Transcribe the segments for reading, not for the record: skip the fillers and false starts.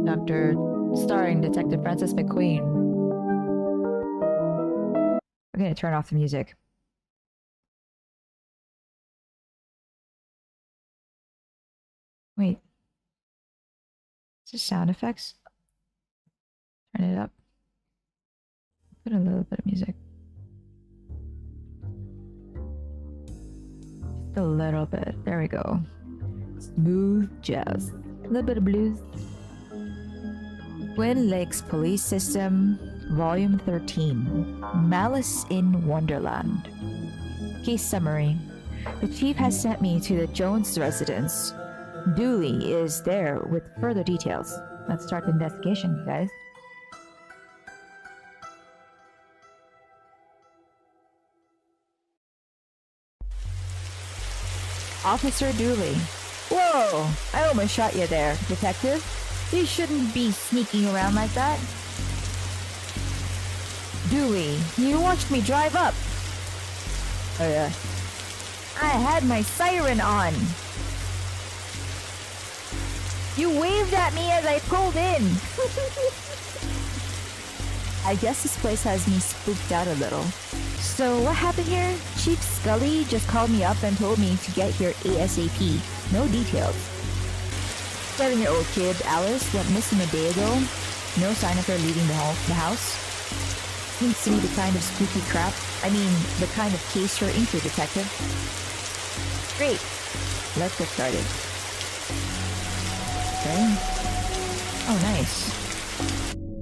Doctor, starring Detective Francis McQueen. We're gonna turn off the music. Wait. Is this sound effects? Turn it up. Put a little bit of music. Just a little bit. There we go. Smooth jazz. A little bit of blues. Twin Lakes Police System, Volume 13. Malice in Wonderland. Case summary. The chief has sent me to the Jones residence. Dooley is there with further details. Let's start the investigation, guys. Officer Dooley. Whoa! I almost shot you there, detective. You shouldn't be sneaking around like that. Dooley, you watched me drive up. Oh yeah. I had my siren on. You waved at me as I pulled in. I guess this place has me spooked out a little. So what happened here? Chief Scully just called me up and told me to get here ASAP. No details. 7-year-old kid Alice went missing a day ago. No sign of her leaving the house. Seems to be the kind of spooky crap. I mean, the kind of case you're into, detective. Great. Let's get started. Okay. Oh, nice.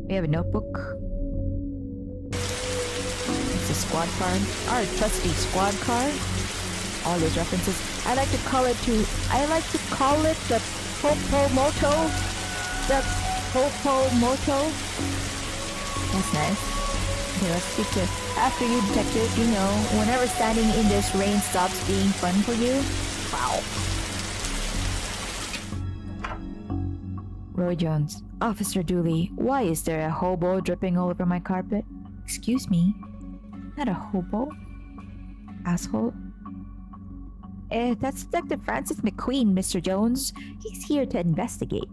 We have a notebook. It's a squad card. Our trusty squad card. All those references. I like to call it the Popomoto. The Popomoto. That's nice. Okay, let's speak to after you, detective. You know, whenever standing in this rain stops being fun for you. Wow. Roy Jones. Officer Dooley, why is there a hobo dripping all over my carpet? Excuse me? Not a hobo? Asshole? That's Detective Francis McQueen, Mr. Jones. He's here to investigate.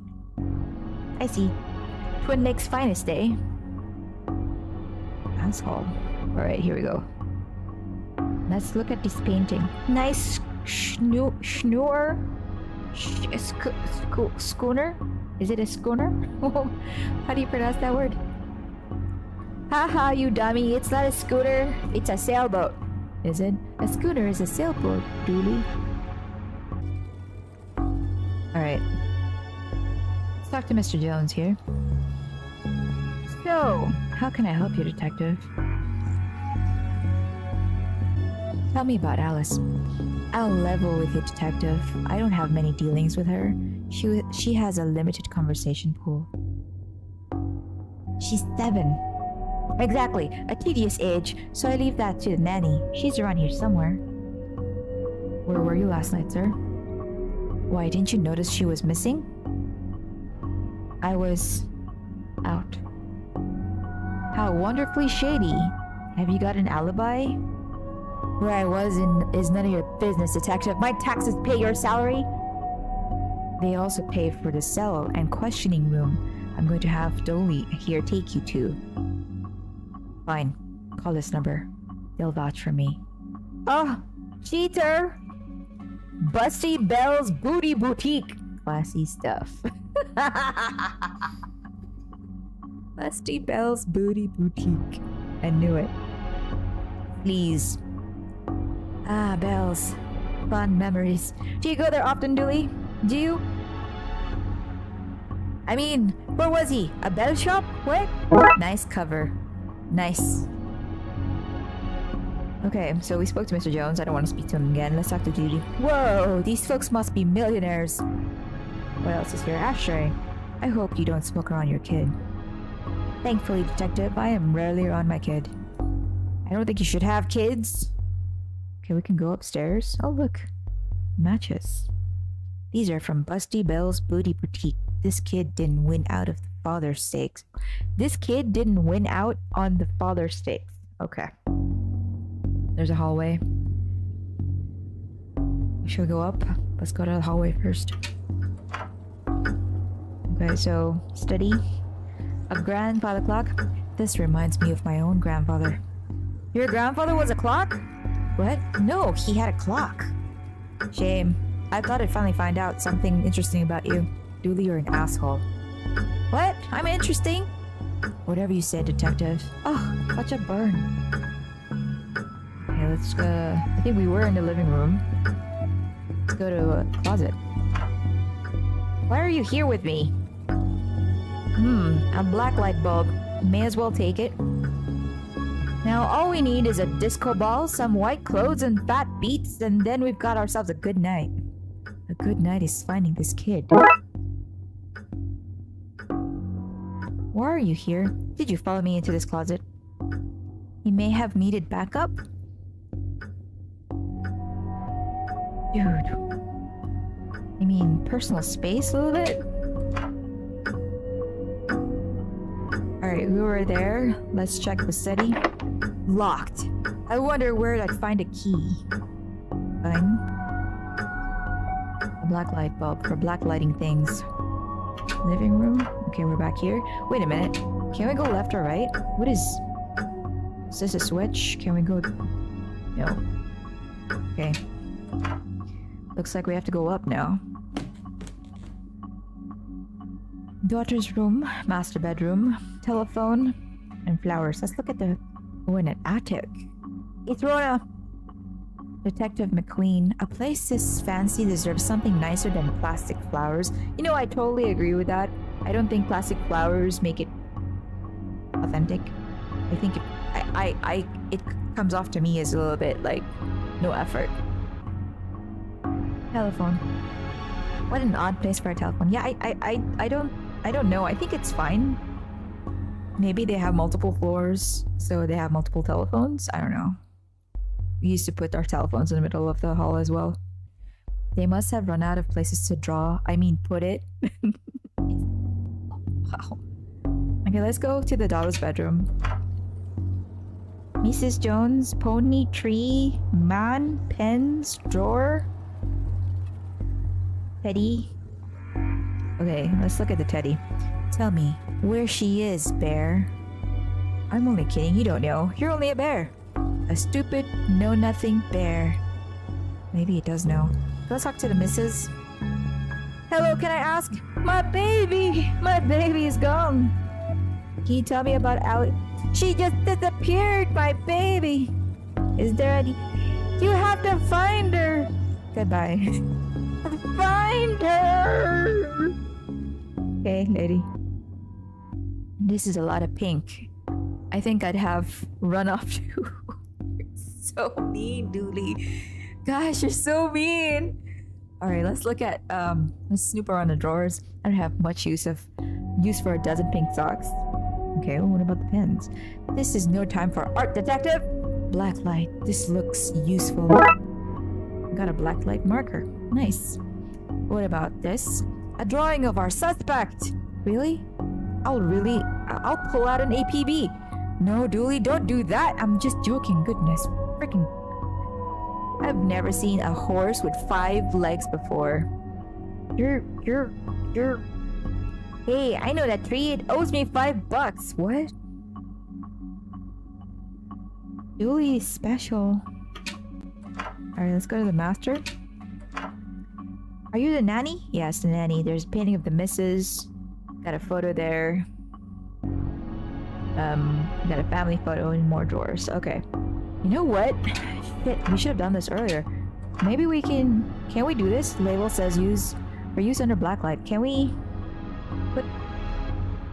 I see. Twin Lakes' finest, eh? Asshole. Alright, here we go. Let's look at this painting. Nice schooner? Schooner? Is it a schooner? How do you pronounce that word? Haha, you dummy. It's not a scooter. It's a sailboat. Is it? A schooner is a sailboat, Dooley. Alright. Let's talk to Mr. Jones here. So, how can I help you, detective? Tell me about Alice. I'll level with you, detective. I don't have many dealings with her. She has a limited conversation pool. She's 7. Exactly, a tedious age, so I leave that to the nanny. She's around here somewhere. Where were you last night, sir? Why, didn't you notice she was missing? I was out. How wonderfully shady. Have you got an alibi? Where I was is none of your business, detective. My taxes pay your salary. They also pay for the cell and questioning room I'm going to have Dooley here take you to. Fine. Call this number. They'll vouch for me. Oh, cheater! Busty Bell's Booty Boutique. Classy stuff. Busty Bell's Booty Boutique. I knew it. Please. Ah, Bells. Fun memories. Do you go there often, Dooley? Do you? I mean, where was he? A bell shop? What? Nice cover. Nice. Okay, so we spoke to Mr. Jones. I don't want to speak to him again. Let's talk to Judy. Whoa, these folks must be millionaires. What else is here? Ashtray. I hope you don't smoke around your kid. Thankfully, detective, I am rarely around my kid. I don't think you should have kids. Okay, we can go upstairs. Oh, look. Matches. These are from Busty Bell's Booty Boutique. This kid didn't win out of the father's stakes. This kid didn't win out on the father's stakes. Okay. There's a hallway. Should we go up? Let's go to the hallway first. Okay. Okay, so study. A grandfather clock. This reminds me of my own grandfather. Your grandfather was a clock? What? No, he had a clock. Shame. I thought I'd finally find out something interesting about you. Dooley, you're an asshole. What? I'm interesting? Whatever you said, detective. Oh, such a burn. Okay, let's I think we were in the living room. Let's go to a closet. Why are you here with me? A black light bulb. May as well take it. Now all we need is a disco ball, some white clothes, and fat beats, and then we've got ourselves a good night. A good night is finding this kid. Why are you here? Did you follow me into this closet? You may have needed backup? Dude. I mean, personal space a little bit? Alright, we were there. Let's check the study. Locked. I wonder where I'd find a key. Fine. A black light bulb for black lighting things. Living room? Okay, we're back here. Wait a minute. Can we go left or right? What is... Is this a switch? Can we go... No. Okay. Looks like we have to go up now. Daughter's room, master bedroom, telephone, and flowers. Let's look at the... Oh, in an attic. It's Rona! Detective McQueen. A place this fancy deserves something nicer than plastic flowers. You know, I totally agree with that. I don't think plastic flowers make it authentic. I think it comes off to me as a little bit like no effort. Telephone. What an odd place for a telephone. Yeah, I don't know. I think it's fine. Maybe they have multiple floors, so they have multiple telephones. I don't know. We used to put our telephones in the middle of the hall as well. They must have run out of places to draw. I mean, put it. Wow. Okay, let's go to the daughter's bedroom. Mrs. Jones, pony, tree, man, pens, drawer. Teddy. Okay, let's look at the teddy. Tell me where she is, bear. I'm only kidding, you don't know. You're only a bear. A stupid, know-nothing bear. Maybe it does know. Let's talk to the missus. Hello, can I ask? My baby! My baby is gone. Can you tell me about Alex? She just disappeared, my baby! Is there any... You have to find her! Goodbye. Find her! Okay, lady. This is a lot of pink. I think I'd have run off too. You're so mean, Dooley. Gosh, you're so mean. Alright, let's look at let's snoop around the drawers. I don't have much use for a dozen pink socks. Okay, well, what about the pens? This is no time for art, detective! Black light. This looks useful. Got a black light marker. Nice. What about this? A drawing of our suspect! Really? I'll pull out an APB. No, Dooley, don't do that. I'm just joking. Goodness. Freaking. I've never seen a horse with 5 legs before. You're... Hey, I know that tree. It owes me $5. What? Dooley is special. Alright, let's go to the master. Are you the nanny? Yes, the nanny. There's a painting of the missus. Got a photo there. Got a family photo and more drawers. Okay. You know what? Shit, we should have done this earlier. Maybe we can we do this? Label says use under blacklight. Can we put...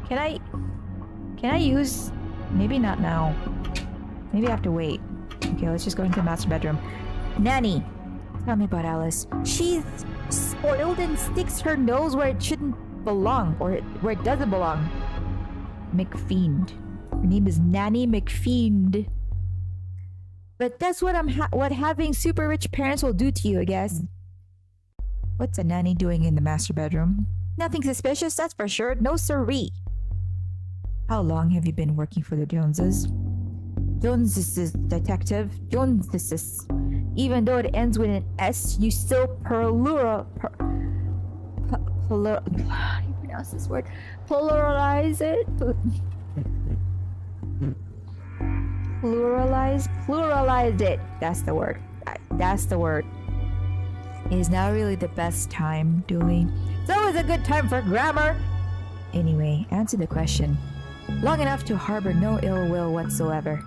Can I use... Maybe not now. Maybe I have to wait. Okay, let's just go into the master bedroom. Nanny! Tell me about Alice. She's spoiled and sticks her nose where it shouldn't belong, or where it doesn't belong. McFiend. Her name is Nanny McFiend. But that's what what having super rich parents will do to you, I guess. What's a nanny doing in the master bedroom? Nothing suspicious, that's for sure. No siree. How long have you been working for the Joneses? Joneses, detective. Joneses. Even though it ends with an S, you still pronounce this word. Polarize it. Pluralize it. That's the word. That's the word. Is now really the best time, Dooley? It's always a good time for grammar. Anyway, answer the question. Long enough to harbor no ill will whatsoever.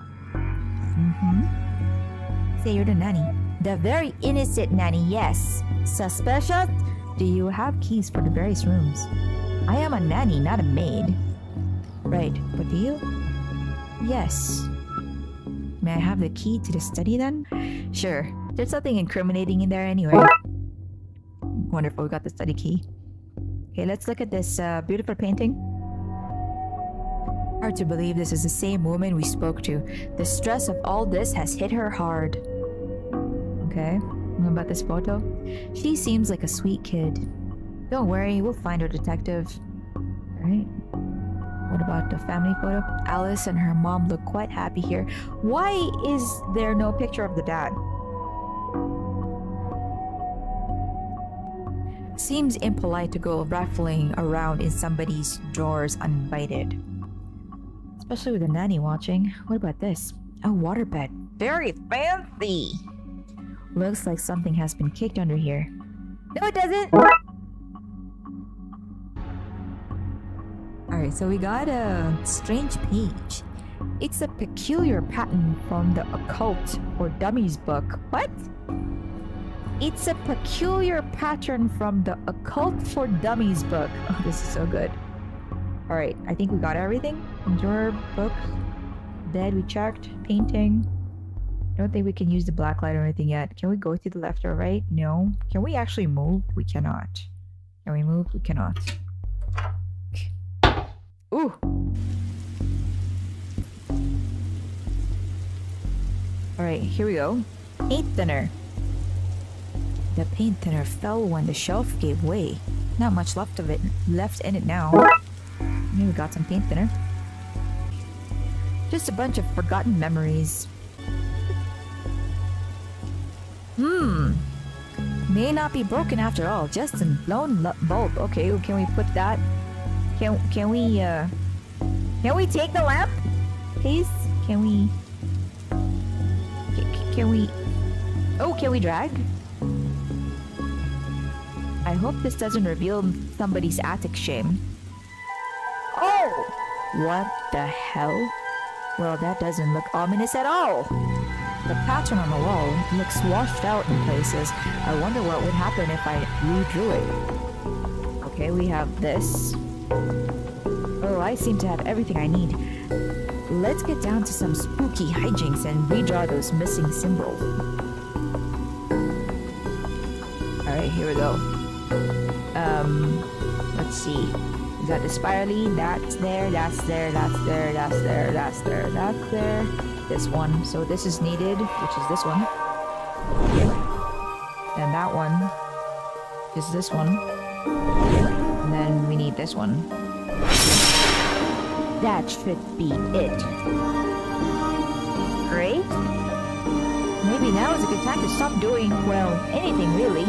Say you're the nanny. The very innocent nanny, yes. Suspicious? Do you have keys for the various rooms? I am a nanny, not a maid. Right, but do you? Yes. May I have the key to the study then? Sure. There's something incriminating in there anyway. Wonderful, we got the study key. Okay, let's look at this beautiful painting. Hard to believe this is the same woman we spoke to. The stress of all this has hit her hard. Okay, what about this photo? She seems like a sweet kid. Don't worry, we'll find her, detective. Alright. What about the family photo? Alice and her mom look quite happy here. Why is there no picture of the dad? Seems impolite to go raffling around in somebody's drawers uninvited. Especially with the nanny watching. What about this? A waterbed. Very fancy! Looks like something has been kicked under here. No, it doesn't! Alright, so we got a strange page. It's a peculiar pattern from the Occult for Dummies book. What? It's a peculiar pattern from the Occult for Dummies book. Oh, this is so good. Alright, I think we got everything. Drawer, book, bed, we checked, painting. I don't think we can use the black light or anything yet. Can we go to the left or right? No. Can we actually move? We cannot. Can we move? We cannot. Ooh! Alright, here we go. Paint thinner. The paint thinner fell when the shelf gave way. Not much left of it. Left in it now. Here we got some paint thinner. Just a bunch of forgotten memories. May not be broken after all. Just a blown bulb. Okay, can we put that? Can we take the lamp, please? Can we? Oh, can we drag? I hope this doesn't reveal somebody's attic shame. Oh! What the hell? Well, that doesn't look ominous at all. The pattern on the wall looks washed out in places. I wonder what would happen if I redrew it. Okay, we have this. Oh, I seem to have everything I need. Let's get down to some spooky hijinks and redraw those missing symbols. Alright, here we go. Let's see. We got the spirally, that's there, that's there, that's there, that's there, that's there, that's there. This one. So this is needed, which is this one. And that one is this one. And then we need this one. That should be it. Great. Maybe now is a good time to stop doing, well, anything really.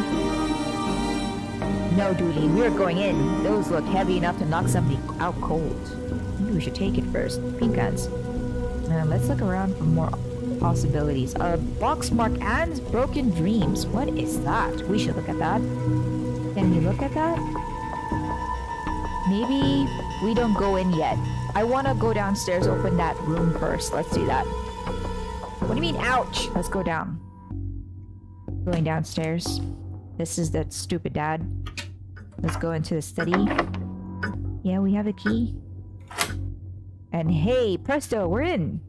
No, Dooley, we're going in. Those look heavy enough to knock somebody out cold. Maybe we should take it first. Pink guns. Let's look around for more possibilities. A box marked Anne's Broken Dreams. What is that? We should look at that. Can we look at that? Maybe we don't go in yet. I want to go downstairs, open that room first. Let's do that. What do you mean, ouch? Let's go down. Going downstairs. This is that stupid dad. Let's go into the study. Yeah, we have a key. And hey, presto, we're in.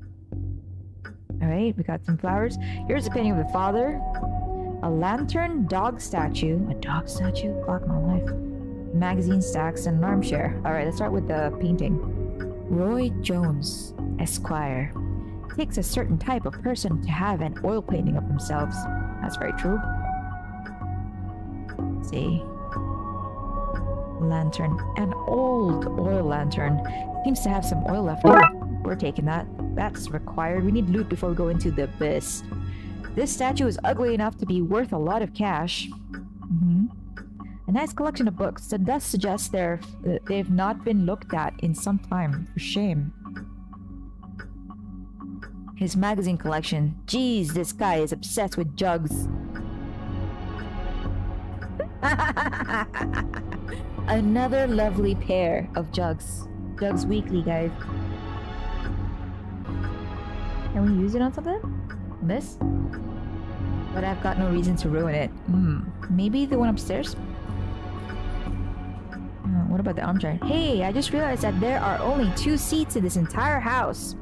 Alright, we got some flowers. Here's a painting of the father. A lantern, dog statue. A dog statue? Fuck my life. Magazine stacks and an armchair. Alright, let's start with the painting. Roy Jones, Esquire. Takes a certain type of person to have an oil painting of themselves. That's very true. Let's see. Lantern. An old oil lantern. Seems to have some oil left in it. We're taking that. That's required. We need loot before we go into the abyss. This statue is ugly enough to be worth a lot of cash. And nice collection of books. That does suggest they've not been looked at in some time. For shame. His magazine collection. Jeez, this guy is obsessed with jugs. Another lovely pair of jugs. Jugs Weekly, guys. Can we use it on something? This? But I've got no reason to ruin it. Maybe the one upstairs? What about the armchair? Hey, I just realized that there are only 2 seats in this entire house.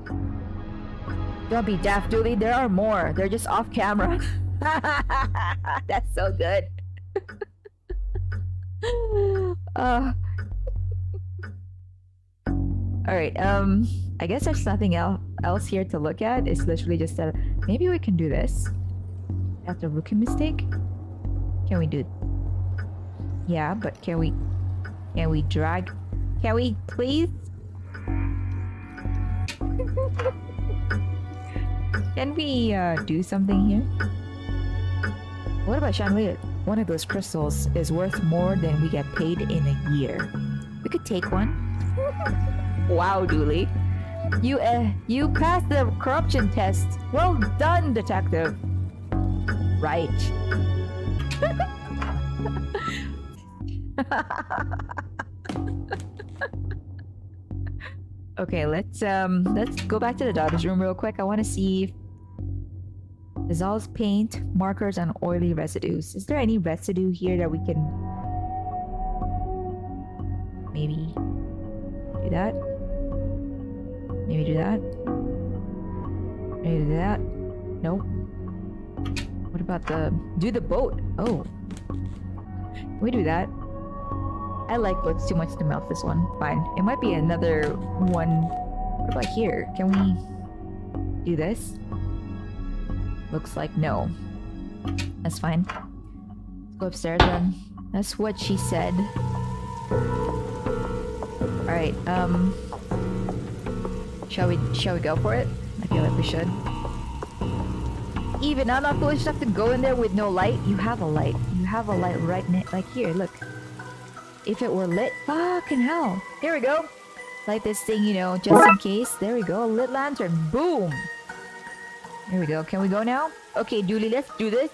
Don't be daft, Dooley. There are more. They're just off camera. That's so good. Alright, I guess there's nothing else here to look at. It's literally just that maybe we can do this. That's a rookie mistake. Can we do it? Yeah, but can we drag? Can we please? Can we do something here? What about chandelier? One of those crystals is worth more than we get paid in a year. We could take one. Wow, Dooley. You passed the corruption test. Well done, detective. Right. Okay, let's go back to the daughter's room real quick. I want to see if dissolves paint, markers, and oily residues. Is there any residue here that we can maybe do that? Maybe do that? Maybe do that? Nope. What about do the boat? Oh. Can we do that? I like boats too much to melt this one. Fine. It might be another one. What about here? Can we do this? Looks like no. That's fine. Let's go upstairs then. That's what she said. Alright, shall we go for it? I feel like we should. Even I'm not foolish enough to go in there with no light. You have a light. You have a light right like here, look. If it were lit, fucking hell. Here we go. Light this thing, you know, just in case. There we go, a lit lantern. Boom. Here we go. Can we go now? Okay, Dooley, let's do this.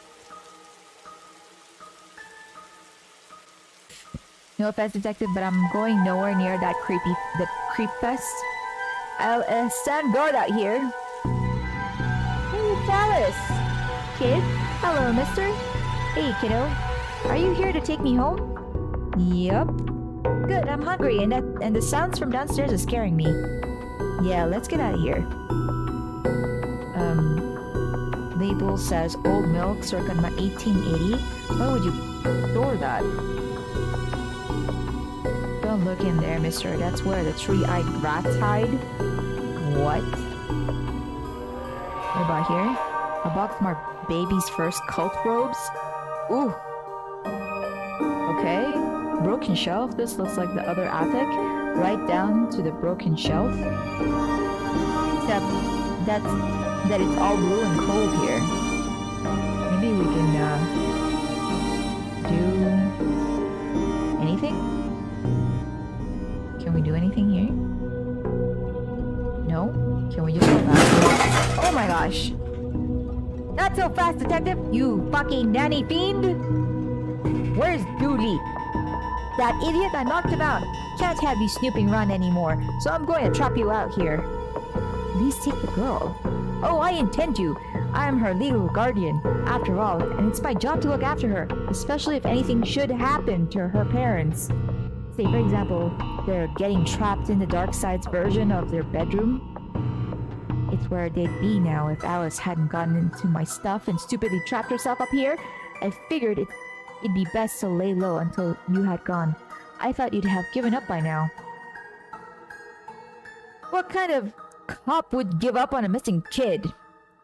No offense, detective, but I'm going nowhere near that creep fest. I'll stand guard out here. Hey, Dallas. Kid? Hello, mister. Hey, kiddo. Are you here to take me home? Yup. Good, I'm hungry, and the sounds from downstairs are scaring me. Yeah, let's get out of here. Label says old milk circa 1880. Why would you store that? Don't look in there, mister. That's where the three-eyed rats hide. What? What about here? A box marked baby's first cult robes? Ooh. Okay. Broken shelf. This looks like the other attic. Right down to the broken shelf. Except that it's all blue and cold here. Maybe we can do anything? Can we do anything here? No? Can we just go back? Oh my gosh! Not so fast, detective! You fucking nanny fiend! Where's Dooley? That idiot, I knocked him out. Can't have you snooping around anymore, so I'm going to trap you out here. Please take the girl. Oh, I intend to. I am her legal guardian, after all, and it's my job to look after her, especially if anything should happen to her parents. Say, for example, they're getting trapped in the Darkside's version of their bedroom. It's where they'd be now if Alice hadn't gotten into my stuff and stupidly trapped herself up here. I figured it'd be best to lay low until you had gone. I thought you'd have given up by now. What kind of cop would give up on a missing kid?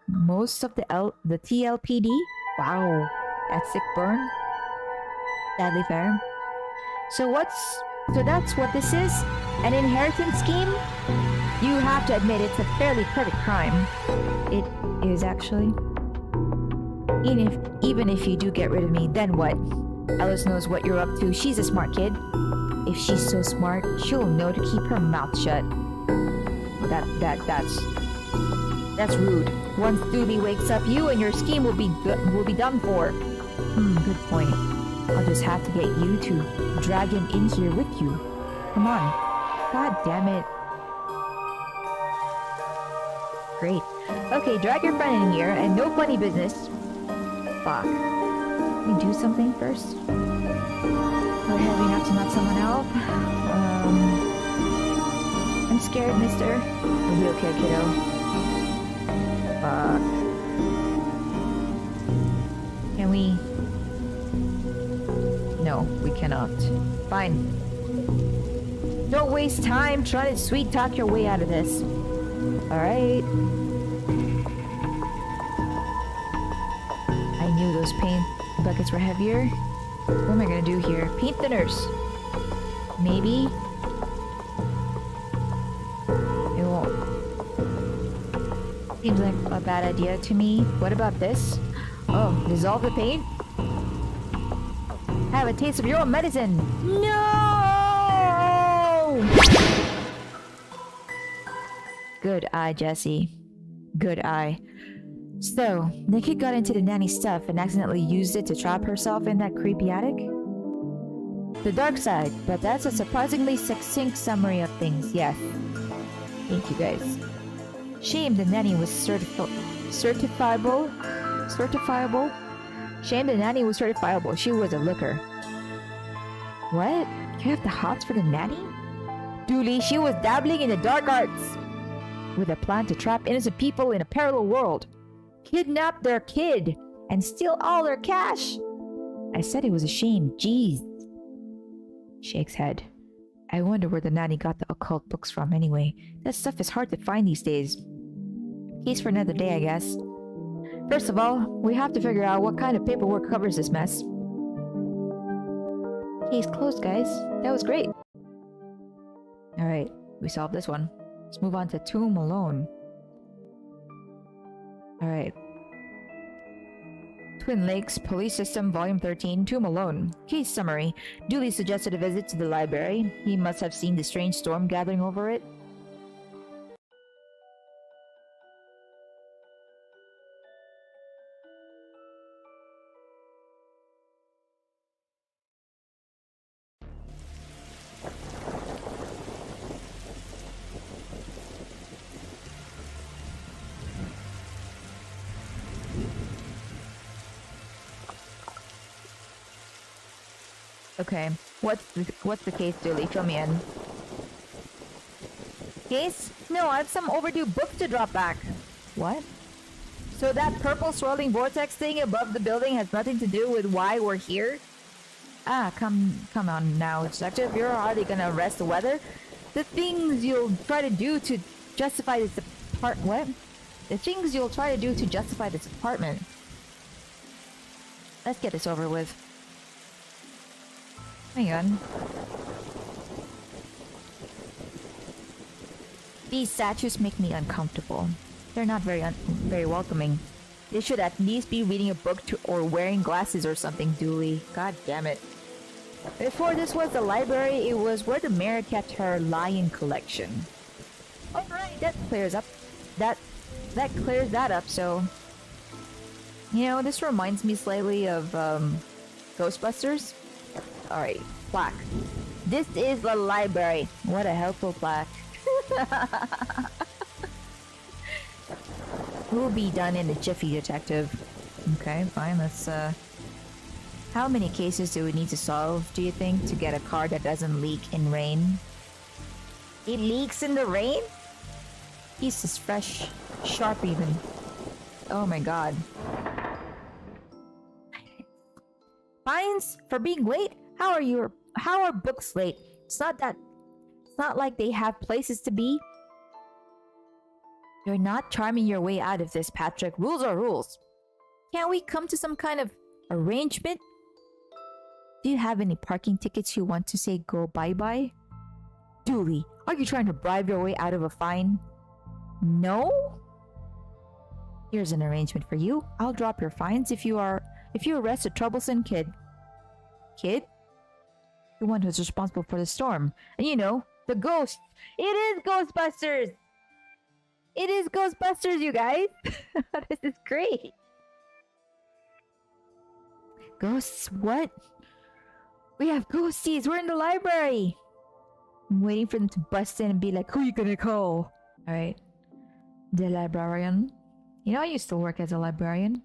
Most of the TLPD? Wow, that's sick burn. Sadly fair. So that's what this is? An inheritance scheme? You have to admit it's a fairly perfect crime. It is actually. Even if you do get rid of me, then what? Alice knows what you're up to. She's a smart kid. If she's so smart, she'll know to keep her mouth shut. That's rude. Once Dooley wakes up, you and your scheme will be done for. Good point. I'll just have to get you to drag him in here with you. Come on. God damn it. Great. Okay, drag your friend in here and no funny business. Fuck. Can you do something first? We're heavy enough to knock someone out. I'm scared, mister. You'll be okay, kiddo. Fuck. Can we? No, we cannot. Fine. Don't waste time trying to sweet talk your way out of this. Alright. I knew those paint buckets were heavier. What am I gonna do here? Paint thinners. Maybe. It won't. Seems like a bad idea to me. What about this? Oh, dissolve the paint? Have a taste of your own medicine. No! Good eye, Jesse. Good eye. So, the kid got into the nanny stuff and accidentally used it to trap herself in that creepy attic? The dark side, but that's a surprisingly succinct summary of things, yes. Thank you guys. Shame the nanny was certifiable? Shame the nanny was certifiable. She was a looker. What? You have the hots for the nanny? Dooley, she was dabbling in the dark arts with a plan to trap innocent people in a parallel world, kidnap their kid, and steal all their cash. I said it was a shame. Jeez. Shakes head. I wonder where the nanny got the occult books from anyway. That stuff is hard to find these days. Case for another day, I guess. First of all, we have to figure out what kind of paperwork covers this mess. Case closed, guys. That was great. Alright, we solved this one. Let's move on to Tomb Alone. Alright. Twin Lakes Police System Volume 13, Tomb Alone. Case summary. Dooley suggested a visit to the library. He must have seen the strange storm gathering over it. Okay, what's the case, Dooley? Fill me in. Case? No, I have some overdue books to drop back. What? So that purple swirling vortex thing above the building has nothing to do with why we're here? Ah, come on now, Detective. You're hardly gonna arrest the weather. The things you'll try to do to justify this what? The things you'll try to do to justify this apartment. Let's get this over with. Hang on. These statues make me uncomfortable. They're not very welcoming. They should at least be reading a book or wearing glasses or something, Dooley. God damn it. Before this was the library, it was where the mayor kept her lion collection. Alright, that clears up. That clears that up, so... You know, this reminds me slightly of, Ghostbusters. Alright, plaque. This is the library. What a helpful plaque. We'll be done in a jiffy, Detective. Okay, fine, let's, How many cases do we need to solve, do you think, to get a car that doesn't leak in rain? It leaks in the rain? Piece is fresh, sharp even. Oh my god. Fines for being late? How are books late? It's not like they have places to be. You're not charming your way out of this, Patrick. Rules are rules. Can't we come to some kind of arrangement? Do you have any parking tickets you want to say go bye-bye? Dooley, are you trying to bribe your way out of a fine? No? Here's an arrangement for you. I'll drop your fines if you arrest a troublesome kid. kid. The one who's responsible for the storm. And you know, the ghost. It is Ghostbusters! It is Ghostbusters, you guys! This is great! Ghosts? What? We have ghosties! We're in the library! I'm waiting for them to bust in and be like, who you gonna call? Alright. The librarian. You know, I used to work as a librarian.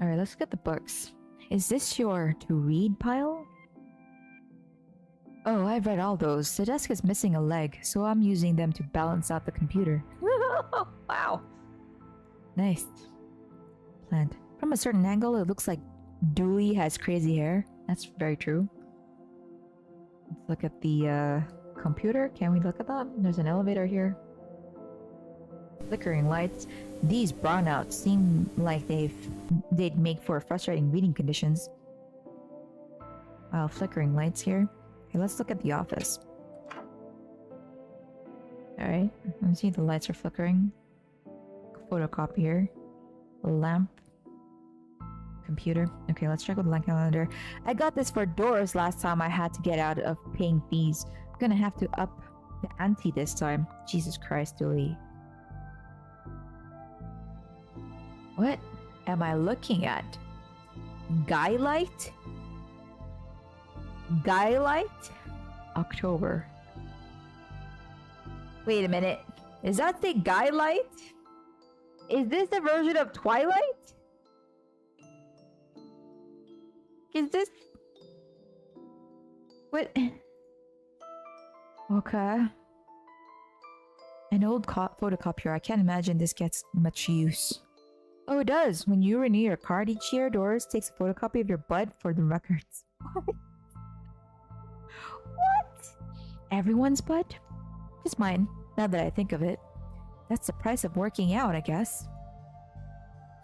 Alright, let's get the books. Is this your to-read pile? Oh, I've read all those. The desk is missing a leg, so I'm using them to balance out the computer. Wow. Nice. Plant. From a certain angle, it looks like Dooley has crazy hair. That's very true. Let's look at the computer. Can we look at that? There's an elevator here. Flickering lights. These brownouts seem like they'd make for frustrating reading conditions. Wow, flickering lights here. Okay, let's look at the office. Alright, let's see, the lights are flickering. Photocopier. Lamp. Computer. Okay, let's check with the calendar. I got this for doors last time I had to get out of paying fees. I'm gonna have to up the ante this time. Jesus Christ, Dooley. What am I looking at? Skylight? Skylight? October. Wait a minute. Is that the Skylight? Is this the version of Twilight? Is this... What? Okay. An old photocopier. I can't imagine this gets much use. Oh, it does. When you renew your card each year, Doris takes a photocopy of your butt for the records. What? What? Everyone's butt? Just mine, now that I think of it. That's the price of working out, I guess.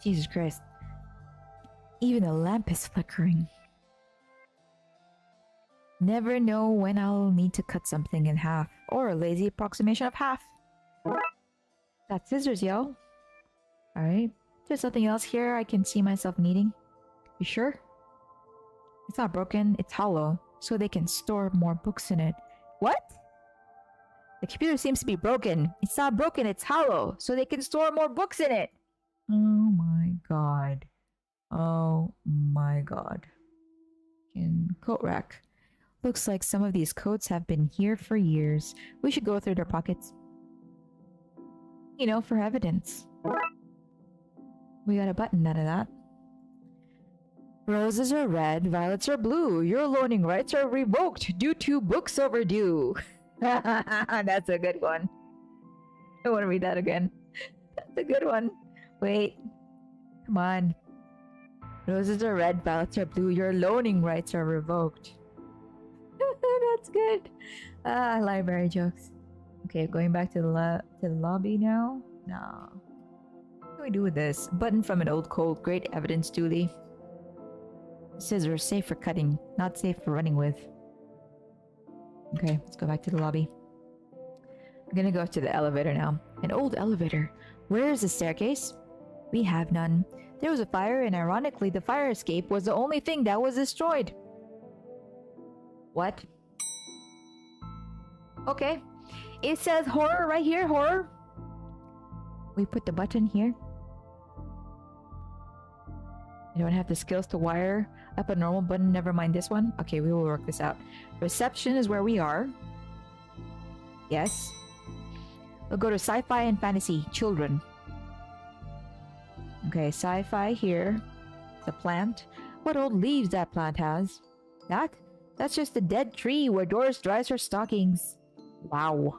Jesus Christ. Even the lamp is flickering. Never know when I'll need to cut something in half. Or a lazy approximation of half. That's scissors, yo. Alright. There's something else here I can see myself needing. You sure? It's not broken, it's hollow, so they can store more books in it. What? The computer seems to be broken. It's not broken, it's hollow, so they can store more books in it. Oh my god. Oh my god. In coat rack. Looks like some of these coats have been here for years. We should go through their pockets. You know, for evidence. We got a button out of that. Roses are red, violets are blue. Your loaning rights are revoked due to books overdue. That's a good one. I want to read that again. That's a good one. Wait. Come on. Roses are red, violets are blue. Your loaning rights are revoked. That's good. Library jokes. Okay, going back to the lobby now. No. What do we do with this? Button from an old coat. Great evidence, Dooley. Scissors, safe for cutting, not safe for running with. Okay, let's go back to the lobby. I'm gonna go to the elevator now. An old elevator. Where is the staircase? We have none. There was a fire, and ironically, the fire escape was the only thing that was destroyed. What? Okay. It says horror right here, horror. We put the button here. I don't have the skills to wire up a normal button, never mind this one. Okay, we will work this out. Reception is where we are. Yes. We'll go to sci-fi and fantasy. Children. Okay, sci-fi here. The plant. What old leaves that plant has. That? That's just a dead tree where Doris dries her stockings. Wow.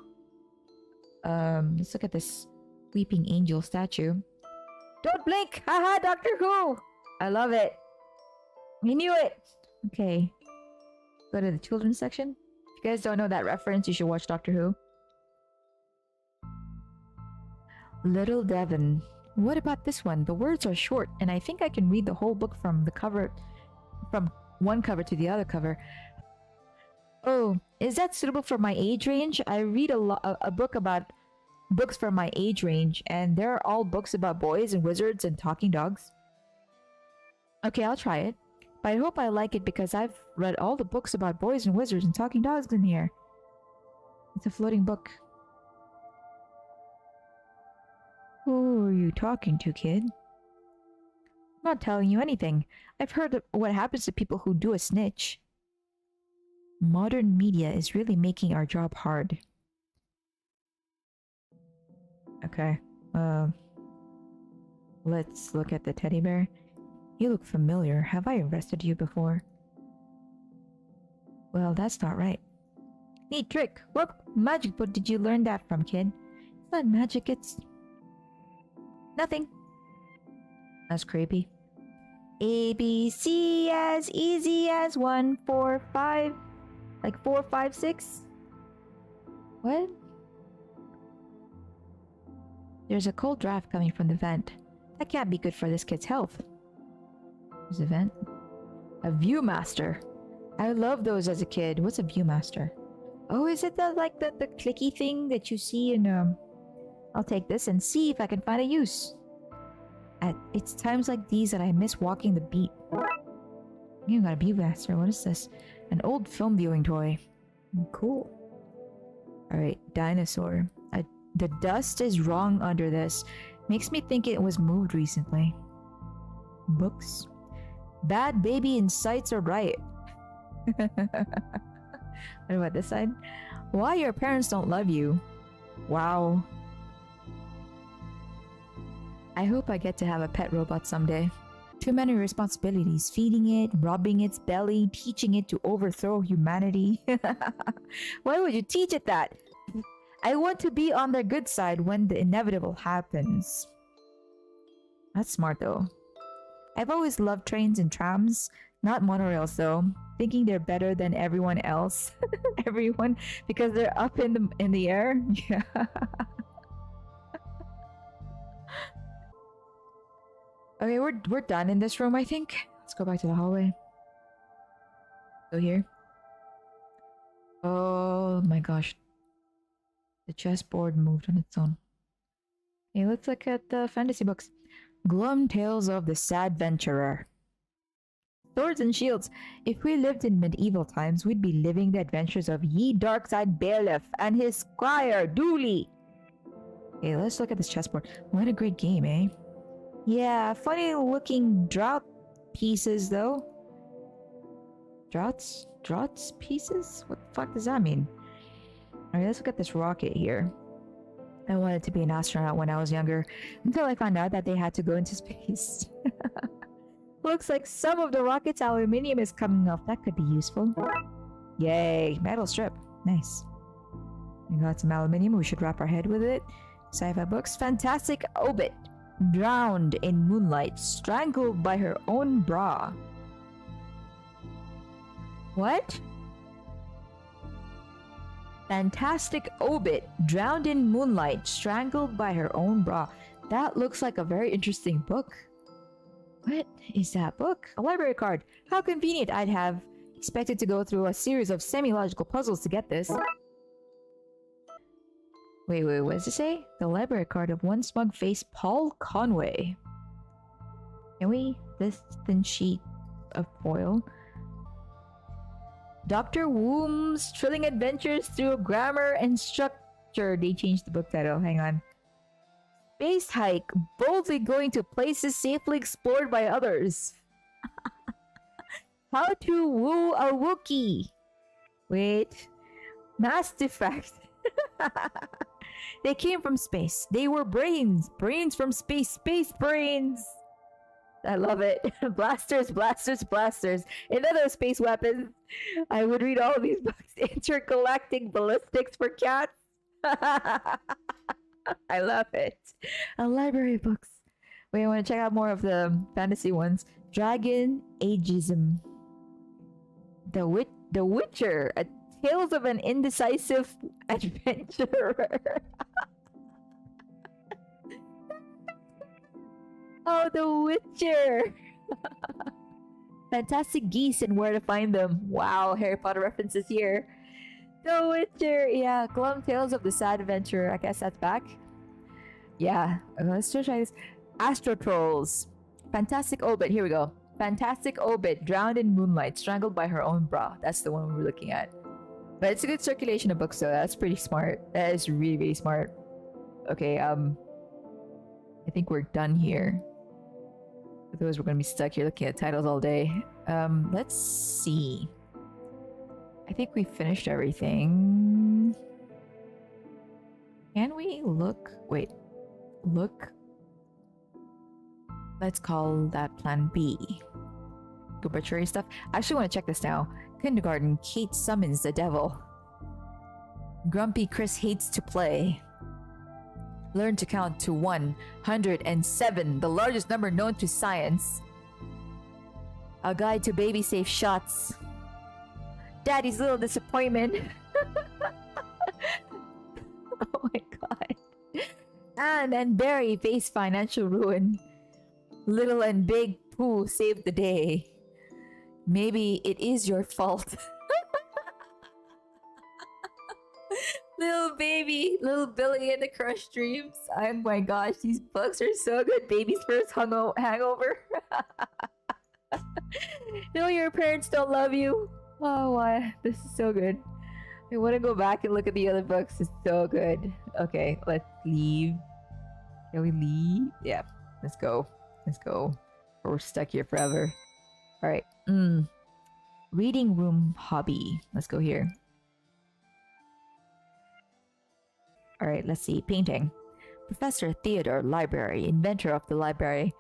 Let's look at this weeping angel statue. Don't blink! Haha, Doctor Who! I love it. I knew it! Okay. Go to the children's section. If you guys don't know that reference, you should watch Doctor Who. Little Devon. What about this one? The words are short, and I think I can read the whole book from the cover... from one cover to the other cover. Oh, is that suitable for my age range? I read a book about books for my age range, and they're all books about boys and wizards and talking dogs. Okay, I'll try it. But I hope I like it because I've read all the books about boys and wizards and talking dogs in here. It's a floating book. Who are you talking to, kid? I'm not telling you anything. I've heard of what happens to people who do a snitch. Modern media is really making our job hard. Okay. Let's look at the teddy bear. You look familiar. Have I arrested you before? Well, that's not right. Neat trick. What magic book did you learn that from, kid? It's not magic, it's... nothing. That's creepy. ABC as easy as 1, 4, 5. Like 4, 5, 6? What? There's a cold draft coming from the vent. That can't be good for this kid's health. There's a vent. A Viewmaster. I loved those as a kid. What's a Viewmaster? Oh, is it the the clicky thing that you see in I'll take this and see if I can find a use. It's times like these that I miss walking the beat. You got a Viewmaster. What is this? An old film viewing toy. Cool. Alright, dinosaur. The dust is wrong under this. Makes me think it was moved recently. Books. Bad baby in sights are right. What about this side? Why your parents don't love you. Wow. I hope I get to have a pet robot someday. Too many responsibilities. Feeding it, rubbing its belly, teaching it to overthrow humanity. Why would you teach it that? I want to be on their good side when the inevitable happens. That's smart though. I've always loved trains and trams. Not monorails though. Thinking they're better than everyone else. Everyone because they're up in the air. Yeah. Okay, we're done in this room, I think. Let's go back to the hallway. Go here. Oh my gosh. The chessboard moved on its own. Okay, let's look at the fantasy books. Glum Tales of the Sad Venturer. Swords and shields. If we lived in medieval times, we'd be living the adventures of ye Darkside Bailiff and his squire, Dooley. Okay, let's look at this chessboard. What a great game, eh? Yeah, funny looking drought pieces, though. Droughts pieces? What the fuck does that mean? Alright, let's look at this rocket here. I wanted to be an astronaut when I was younger, until I found out that they had to go into space. Looks like some of the rocket's aluminium is coming off. That could be useful. Yay, metal strip. Nice. We got some aluminium. We should wrap our head with it. Sci-fi books. Fantastic Obit. Drowned in moonlight. Strangled by her own bra. What? Fantastic Obit. Drowned in moonlight. Strangled by her own bra. That looks like a very interesting book. What is that book? A library card. How convenient. I'd have expected to go through a series of semi-logical puzzles to get this. Wait, what does it say? The library card of one smug-faced Paul Conway. Can we? This thin sheet of foil. Dr. Woom's thrilling adventures through grammar and structure. They changed the book title. Hang on. Space hike. Boldly going to places safely explored by others. How to woo a Wookiee. Wait. Mass defect. They came from space. They were brains. Brains from space. Space brains. I love it. Blasters, blasters, blasters. And other space weapons. I would read all of these books. Intergalactic ballistics for cats. I love it. A library of books. Wait, I want to check out more of the fantasy ones. Dragon Ageism. The Witcher. A Tales of an Indecisive Adventurer. Oh, The Witcher. Fantastic Geese and Where to Find Them. Wow, Harry Potter references here. The Witcher. Yeah, Glum Tales of the Sad Adventurer. I guess that's back. Yeah, let's try this. Astro Trolls. Fantastic Obit. Here we go. Fantastic obit, drowned in moonlight, strangled by her own bra. That's the one we were looking at. But it's a good circulation of books, though. That's pretty smart. That is really, really smart. Okay, I think we're done here. Otherwise, we're gonna be stuck here looking at titles all day. Let's see. I think we finished everything. Can we look? Wait. Look. Let's call that plan B. Arbitrary stuff. I actually want to check this now. Kindergarten, Kate summons the devil. Grumpy Chris hates to play. Learn to count to 107, the largest number known to science. A guide to baby safe shots. Daddy's little disappointment. Oh my god. Anne and Barry face financial ruin. Little and big Pooh saved the day. Maybe it is your fault. Little baby, little Billy and the crushed dreams. Oh my gosh, these books are so good. Baby's first hangover. No, your parents don't love you. Oh, why? This is so good. I want to go back and look at the other books. It's so good. Okay, let's leave. Can we leave? Yeah, let's go. Let's go. Or we're stuck here forever. Alright. Reading room hobby. Let's go here. Alright, let's see. Painting. Professor Theodore, library. Inventor of the library.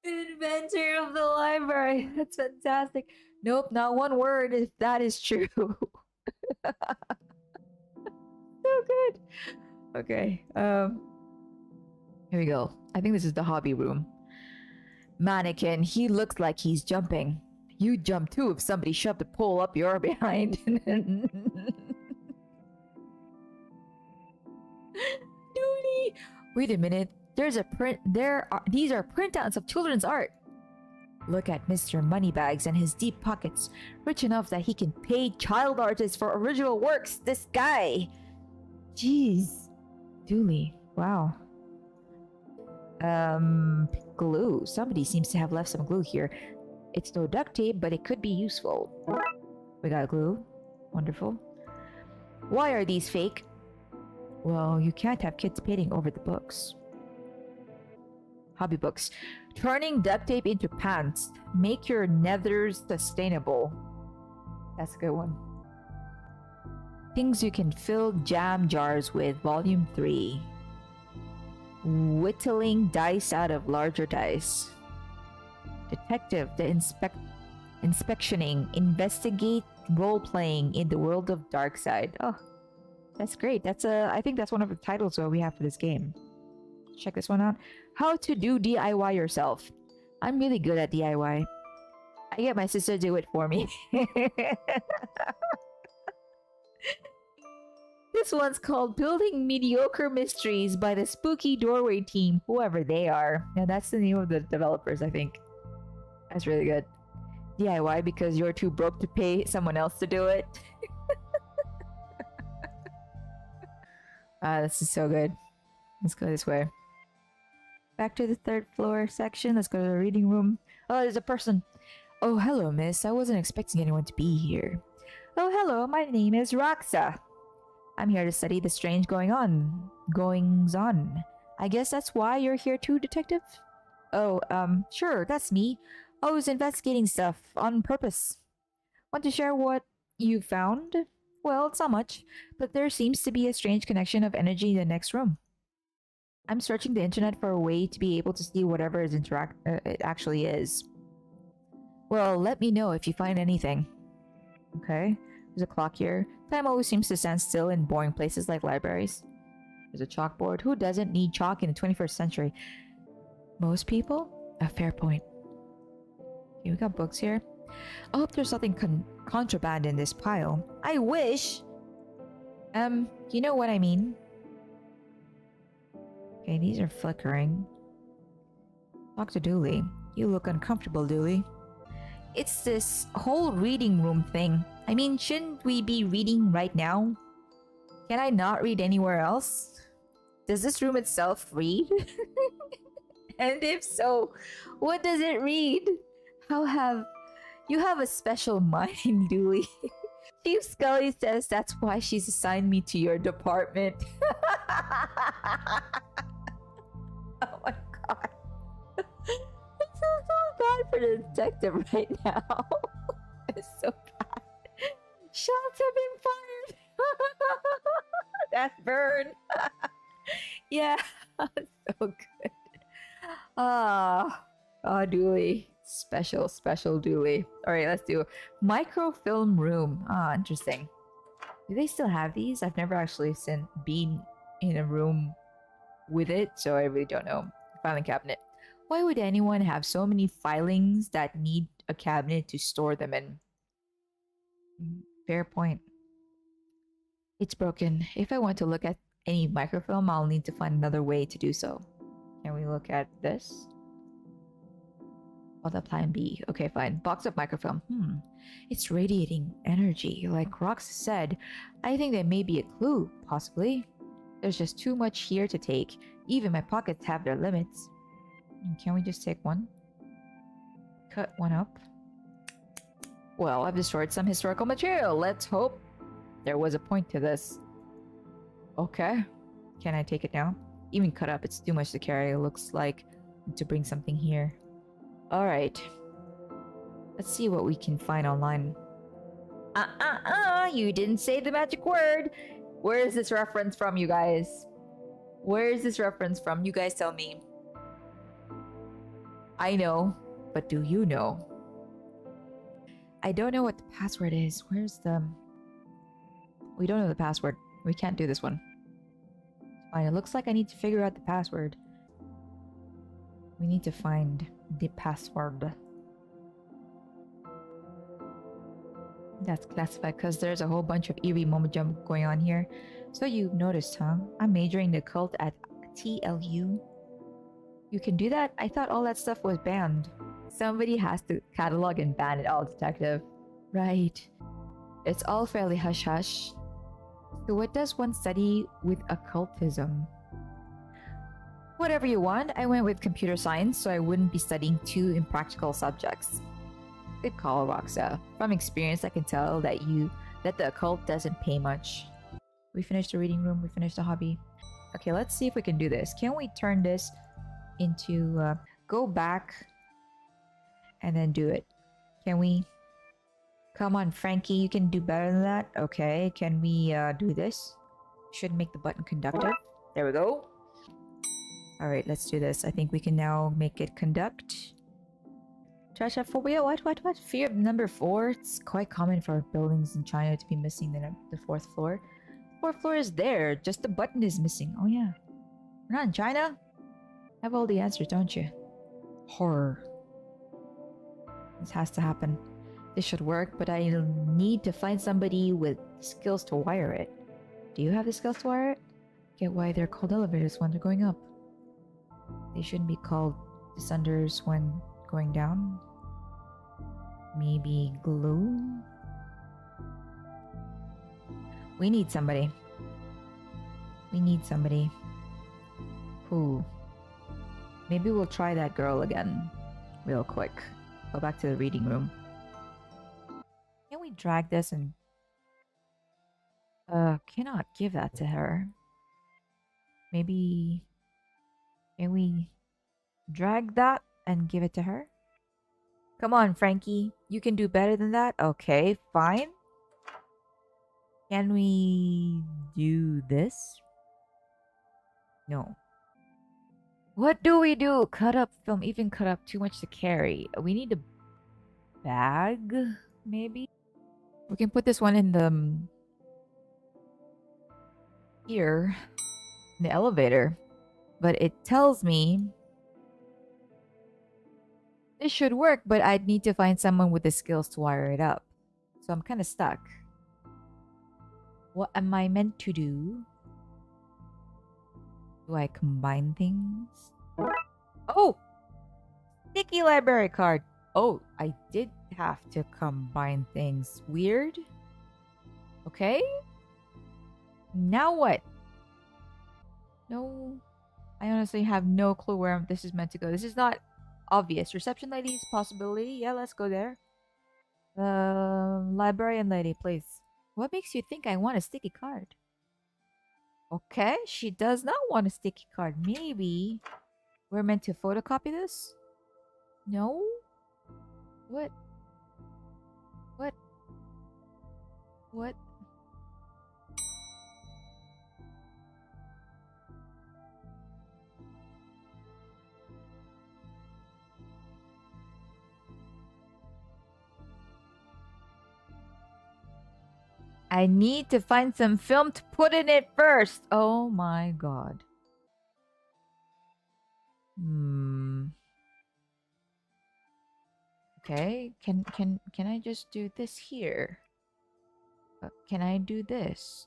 Inventor of the library. That's fantastic. Nope, not one word if that is true. So good. Okay. Here we go. I think this is the hobby room. Mannequin. He looks like he's jumping. You'd jump too if somebody shoved a pole up your behind. Dooley. Wait a minute. There's a print. These are printouts of children's art. Look at Mr. Moneybags and his deep pockets. Rich enough that he can pay child artists for original works. This guy. Jeez. Dooley. Wow. Glue. Somebody seems to have left some glue here. It's no duct tape, but it could be useful. We got glue. Wonderful. Why are these fake? Well, you can't have kids painting over the books. Hobby books. Turning duct tape into pants. Make your nethers sustainable. That's a good one. Things you can fill jam jars with. Volume 3. Whittling dice out of larger dice. Detective. The inspectioning. Investigate role-playing in the world of Darkside. Oh, that's great. I think that's one of the titles that we have for this game. Check this one out. How to do DIY yourself. I'm really good at DIY. I get my sister to do it for me. This one's called Building Mediocre Mysteries by the Spooky Doorway team, whoever they are. Yeah, that's the name of the developers, I think. That's really good. DIY because you're too broke to pay someone else to do it. This is so good. Let's go this way. Back to the 3rd floor section. Let's go to the reading room. Oh, there's a person. Oh, hello, miss. I wasn't expecting anyone to be here. Oh, hello. My name is Roxa. I'm here to study the strange goings on. I guess that's why you're here too, detective? Oh, sure, that's me. I was investigating stuff on purpose. Want to share what you found? Well, it's not much, but there seems to be a strange connection of energy in the next room. I'm searching the internet for a way to be able to see whatever it actually is. Well, let me know if you find anything. Okay. There's a clock here. Time always seems to stand still in boring places like libraries. There's a chalkboard. Who doesn't need chalk in the 21st century? Most people? A fair point. Okay, we got books here. I hope there's nothing contraband in this pile. I wish! You know what I mean. Okay, these are flickering. Talk to Dooley. You look uncomfortable, Dooley. It's this whole reading room thing. I mean, shouldn't we be reading right now? Can I not read anywhere else? Does this room itself read? And if so, what does it read? How have you have a special mind, Dooley? Chief Scully says that's why she's assigned me to your department. Oh my god. I feel so bad for the detective right now. It's so bad. Shots have been fired. That burn. Yeah, so good. Dooley. Special Dooley. Alright, let's do microfilm room. Interesting. Do they still have these? I've never actually been in a room with it, so I really don't know. Filing cabinet. Why would anyone have so many filings that need a cabinet to store them in? Fair point. It's broken. If I want to look at any microfilm, I'll need to find another way to do so. Can we look at this? Oh, the plan B. Okay, fine. Box of microfilm. It's radiating energy. Like Rox said, I think there may be a clue, possibly. There's just too much here to take. Even my pockets have their limits. Can we just take one? Cut one up. Well, I've destroyed some historical material. Let's hope there was a point to this. Okay. Can I take it now? Even cut up, it's too much to carry. It looks like to bring something here. Alright. Let's see what we can find online. You didn't say the magic word. Where is this reference from, you guys? Where is this reference from? You guys tell me. I know, but do you know? I don't know what the password is. Where's the... We don't know the password. We can't do this one. Fine, it looks like I need to figure out the password. We need to find the password. That's classified because there's a whole bunch of eerie moment jump going on here. So you've noticed, huh? I'm majoring in the cult at TLU. You can do that? I thought all that stuff was banned. Somebody has to catalog and ban it all, detective. Right. It's all fairly hush-hush. So what does one study with occultism? Whatever you want. I went with computer science, so I wouldn't be studying two impractical subjects. Good call, Roxa. From experience, I can tell that the occult doesn't pay much. We finished the reading room. We finished the hobby. Okay, let's see if we can do this. Can we turn this into... go back and then do it? Can we... Come on, Frankie, you can do better than that. Okay, can we do this? Should make the button conductive. There we go. Alright, let's do this. I think we can now make it conduct. Trashophobia? What? Fear of number 4? It's quite common for buildings in China to be missing the 4th floor. 4th floor is there, just the button is missing. Oh yeah. We're not in China? Have all the answers, don't you? Horror. This has to happen. This should work, but I need to find somebody with skills to wire it. Do you have the skills to wire it? Get why they're called elevators when they're going up. They shouldn't be called descenders when going down. Maybe glue? We need somebody. Who? Maybe we'll try that girl again. Real quick. Go back to the reading room. Can we drag this and... cannot give that to her. Maybe... Can we drag that and give it to her? Come on, Frankie. You can do better than that? Okay, fine. Can we do this? No. What do we do? Cut up film, even cut up too much to carry. We need a bag, maybe? We can put this one in the... here. In the elevator. But it tells me... this should work, but I'd need to find someone with the skills to wire it up. So I'm kind of stuck. What am I meant to do? Do I combine things? Oh! Sticky library card. Oh, I did have to combine things. Weird. Okay. Now what? No. I honestly have no clue where this is meant to go. This is not obvious. Reception ladies, possibility. Yeah, let's go there. Librarian lady, please. What makes you think I want a sticky card? Okay, she does not want a sticky card. Maybe we're meant to photocopy this? No? What? What? What? I need to find some film to put in it first. Oh my god. Hmm. Okay. Can I just do this here? Can I do this?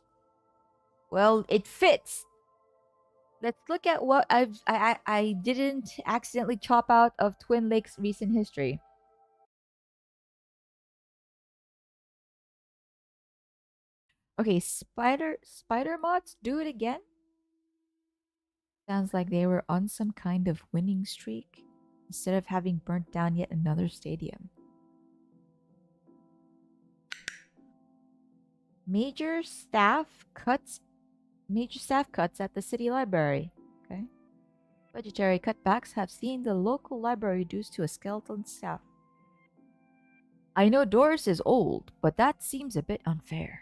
Well, it fits. Let's look at what I didn't accidentally chop out of Twin Lakes' recent history. Okay, spider mods, do it again. Sounds like they were on some kind of winning streak instead of having burnt down yet another stadium. Major staff cuts at the city library. Okay. Budgetary cutbacks have seen the local library reduced to a skeleton staff. I know Doris is old, but that seems a bit unfair.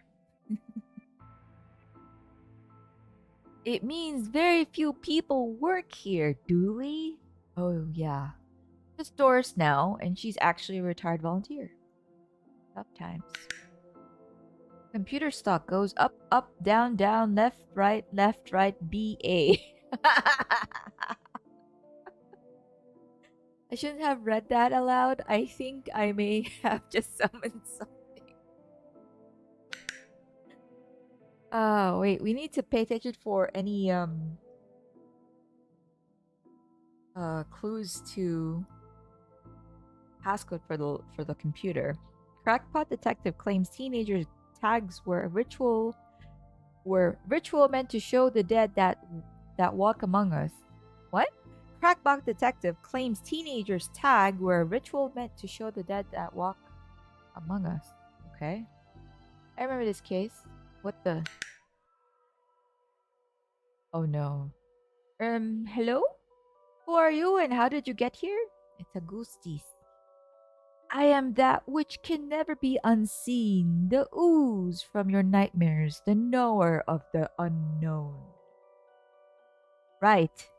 It means very few people work here, Dooley. Oh, yeah. Just Doris now, and she's actually a retired volunteer. Tough times. Computer stock goes up, up, down, down, left, right, BA. I shouldn't have read that aloud. I think I may have just summoned something. Oh, wait. We need to pay attention for any clues to passcode for the computer. Crackpot detective claims teenagers' tags were ritual meant to show the dead that walk among us. What? Crackpot detective claims teenagers' tag were a ritual meant to show the dead that walk among us. Okay. I remember this case. What the? Oh no. Hello? Who are you and how did you get here? It's Augustus. I am that which can never be unseen, the ooze from your nightmares, the knower of the unknown. Right.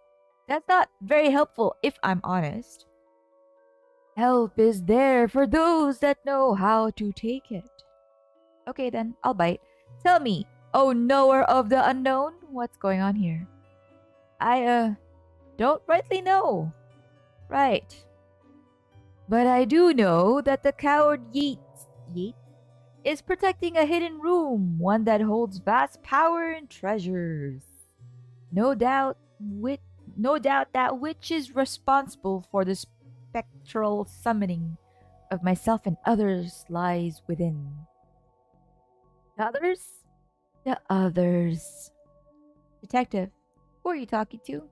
That's not very helpful if I'm honest. Help is there for those that know how to take it. Okay then, I'll bite. Tell me, oh knower of the unknown, what's going on here? I don't rightly know. Right. But I do know that the coward Yeats is protecting a hidden room, one that holds vast power and treasures. No doubt that which is responsible for the spectral summoning of myself and others lies within. The others? The others. Detective, who are you talking to?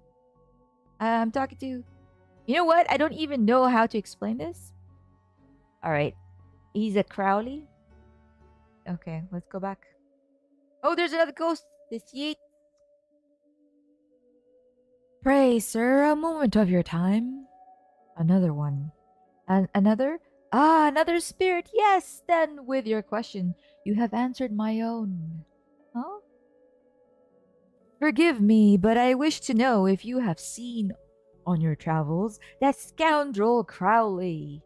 I'm talking to... You know what? I don't even know how to explain this. Alright. He's a Crowley. Okay, let's go back. Oh, there's another ghost. This Yeet. Pray, sir, a moment of your time. Another one. And another? Ah, another spirit. Yes, then with your question, you have answered my own. Huh? Forgive me, but I wish to know if you have seen on your travels that scoundrel Crowley.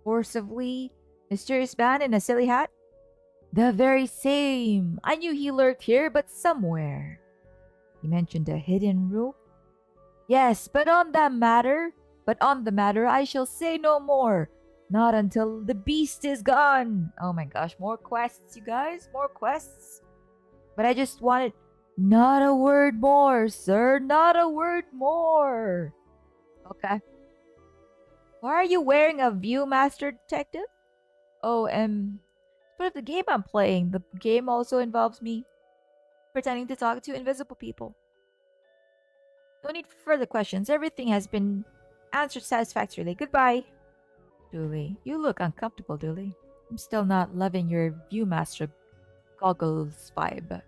Forcibly, mysterious man in a silly hat? The very same. I knew he lurked here, but somewhere. You mentioned a hidden room? Yes, but on the matter, I shall say no more. Not until the beast is gone. Oh my gosh, more quests, you guys, more quests. But I just wanted not a word more, sir. Not a word more. Okay. Why are you wearing a Viewmaster Detective? Oh, it's part of the game I'm playing. The game also involves me pretending to talk to invisible people. No need for further questions. Everything has been answered satisfactorily. Goodbye. Dooley, you look uncomfortable, Dooley. I'm still not loving your Viewmaster goggles vibe.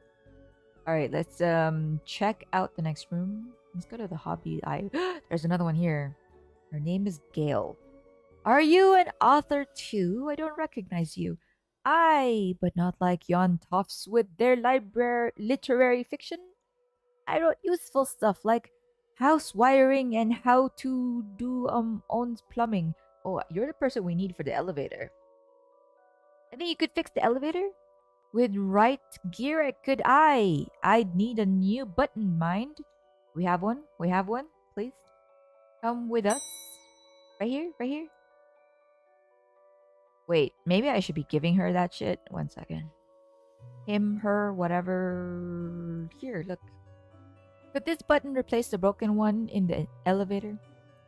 Alright, let's check out the next room. Let's go to the hobby. There's another one here. Her name is Gail. Are you an author too? I don't recognize you. But not like yon toffs with their literary fiction. I wrote useful stuff like house wiring and how to do own plumbing. Oh, you're the person we need for the elevator. I think you could fix the elevator? With right gear, I could. I'd need a new button, mind. We have one? We have one? Please? Come with us. Right here? Right here? Wait, maybe I should be giving her that shit. 1 second. Him, her, whatever. Here, look. Could this button replace the broken one in the elevator?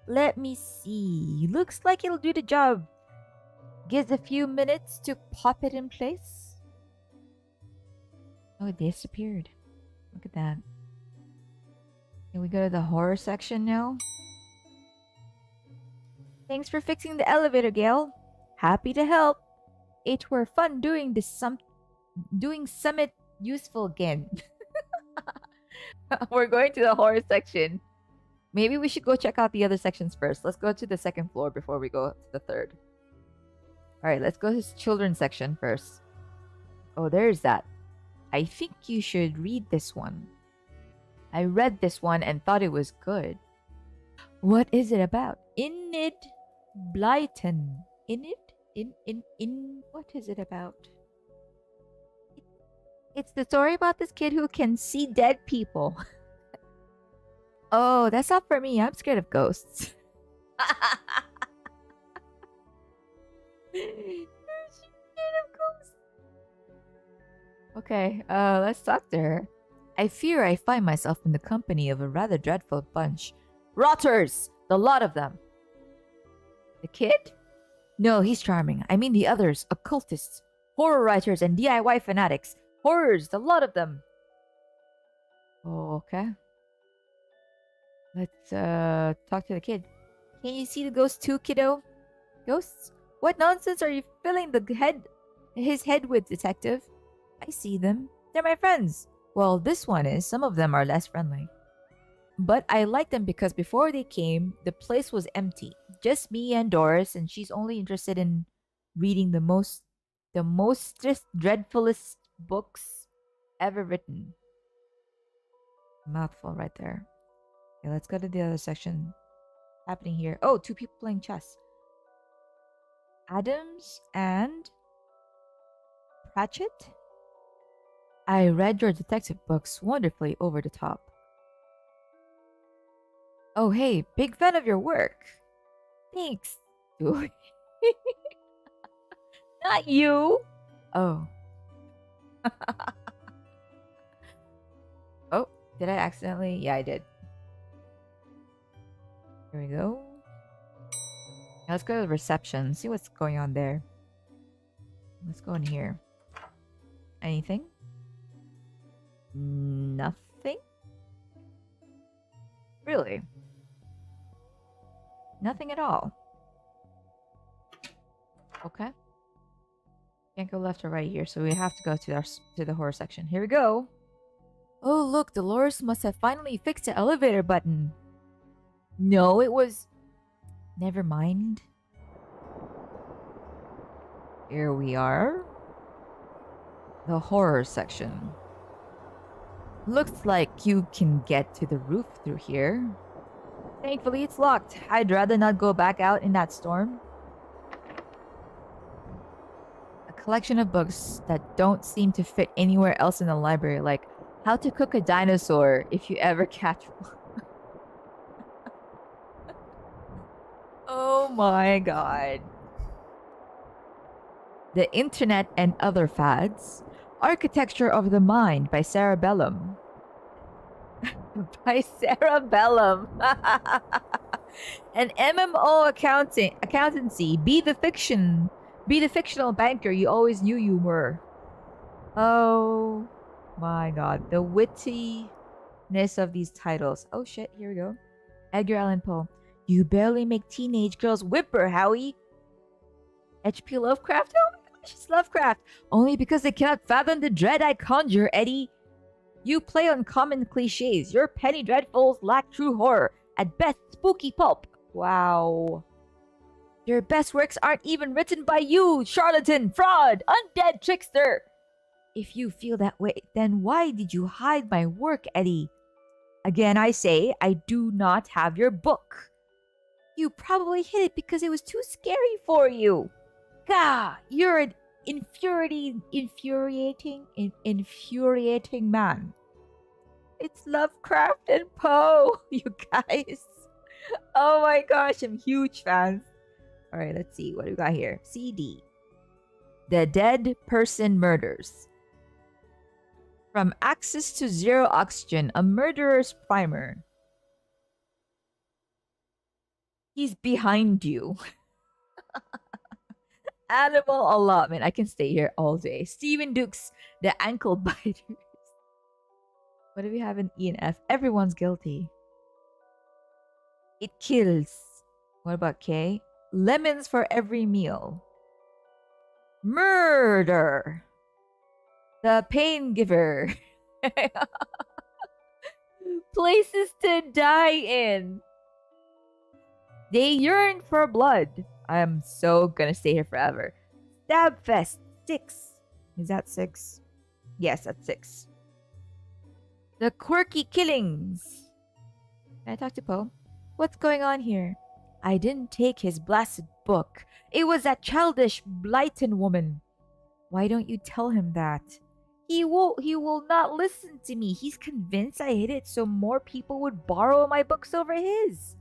Let me see. Looks like it'll do the job. Gives a few minutes to pop it in place. Oh, it disappeared. Look at that. Can we go to the horror section now? Thanks for fixing the elevator, Gail. Happy to help. It were fun doing summit useful again. We're going to the horror section. Maybe we should go check out the other sections first. Let's go to the second floor before we go to the third. Alright, let's go to the children's section first. Oh, there's that. I think you should read this one. I read this one and thought it was good. What is it about? Enid Blyton. Enid? What is it about? It's the story about this kid who can see dead people. Oh, that's not for me. I'm scared of ghosts. Okay, let's talk to her. I fear I find myself in the company of a rather dreadful bunch. Rotters! The lot of them. The kid? No, he's charming. I mean the others, occultists, horror writers, and DIY fanatics. Horrors, the lot of them. Oh, okay. Let's talk to the kid. Can you see the ghost too, kiddo? Ghosts? What nonsense are you filling his head with, detective? I see them. They're my friends. Well, this one is. Some of them are less friendly. But I like them because before they came, the place was empty. Just me and Doris, and she's only interested in reading the mostest dreadfulest books ever written. Mouthful right there. Okay, let's go to the other section. Happening here. Oh, 2 people playing chess. Adams and Pratchett? I read your detective books, wonderfully over the top. Oh, hey, big fan of your work. Thanks. Not you. Oh. Oh, did I accidentally? Yeah, I did. Here we go. Now let's go to the reception, see what's going on there. Let's go in here. Anything? Nothing? Really? Nothing at all. Okay. Can't go left or right here, so we have to go to the horror section. Here we go. Oh, look, Dolores must have finally fixed the elevator button. No, it was... Never mind. Here we are. The horror section. Looks like you can get to the roof through here. Thankfully, it's locked. I'd rather not go back out in that storm. A collection of books that don't seem to fit anywhere else in the library, like How to Cook a Dinosaur if you ever catch one. Oh my god. The Internet and Other Fads. Architecture of the Mind by Sarah Bellum. By Cerebellum. An MMO accountancy. Be the fictional banker you always knew you were. Oh my god. The wittiness of these titles. Oh shit, here we go. Edgar Allan Poe. You barely make teenage girls whimper, Howie. H.P. Lovecraft? Oh my gosh, it's Lovecraft. Only because they cannot fathom the dread I conjure, Eddie. You play on common cliches. Your penny dreadfuls lack true horror. At best, spooky pulp. Wow. Your best works aren't even written by you, charlatan, fraud, undead trickster. If you feel that way, then why did you hide my work, Eddie? Again, I say, I do not have your book. You probably hid it because it was too scary for you. Gah, you're an infuriating man. It's Lovecraft and Poe, you guys. Oh my gosh, I'm huge fans. All right, let's see. What do we got here? CD. The Dead Person Murders. From Access to Zero Oxygen, a murderer's primer. He's behind you. Animal allotment. I can stay here all day. Stephen Dukes, the ankle biters. What do we have in E and F? Everyone's guilty. It kills. What about K? Lemons for every meal. Murder. The pain giver. Places to die in. They yearn for blood. I am so gonna stay here forever. Stabfest 6. Is that 6? Yes, that's 6. The Quirky Killings. Can I talk to Poe? What's going on here? I didn't take his blasted book. It was that childish Blighton woman. Why don't you tell him that? He will not listen to me. He's convinced I hid it so more people would borrow my books over his.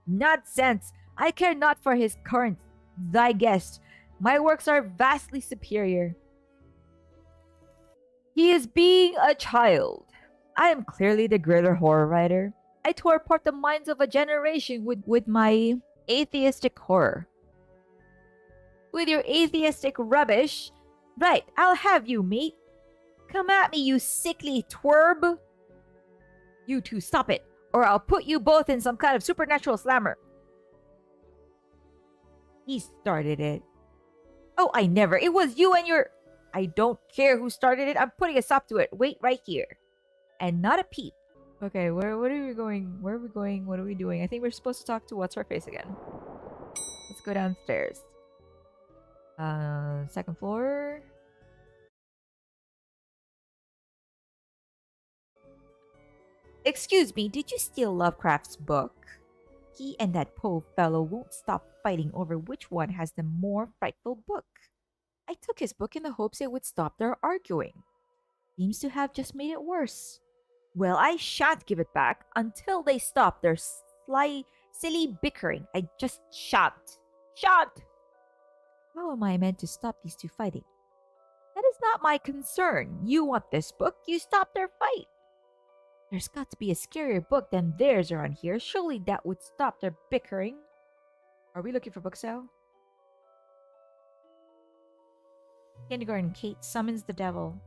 Nonsense. I care not for his current zeitgeist. My works are vastly superior. He is being a child. I am clearly the greater horror writer. I tore apart the minds of a generation with my atheistic horror. With your atheistic rubbish. Right, I'll have you, mate. Come at me, you sickly twerb. You two, stop it, or I'll put you both in some kind of supernatural slammer. He started it. Oh, I never. It was you and your... I don't care who started it. I'm putting a stop to it. Wait right here. And not a peep. Okay, where are we going? Where are we going? What are we doing? I think we're supposed to talk to What's-Her-Face again. Let's go downstairs. Second floor. Excuse me, did you steal Lovecraft's book? He and that Poe fellow won't stop fighting over which one has the more frightful book. I took his book in the hopes it would stop their arguing. Seems to have just made it worse. Well, I shan't give it back until they stop their silly bickering. I just shan't. Shan't! How am I meant to stop these two fighting? That is not my concern. You want this book, you stop their fight. There's got to be a scarier book than theirs around here. Surely that would stop their bickering. Are we looking for books now? Kindergarten, Kate summons the devil.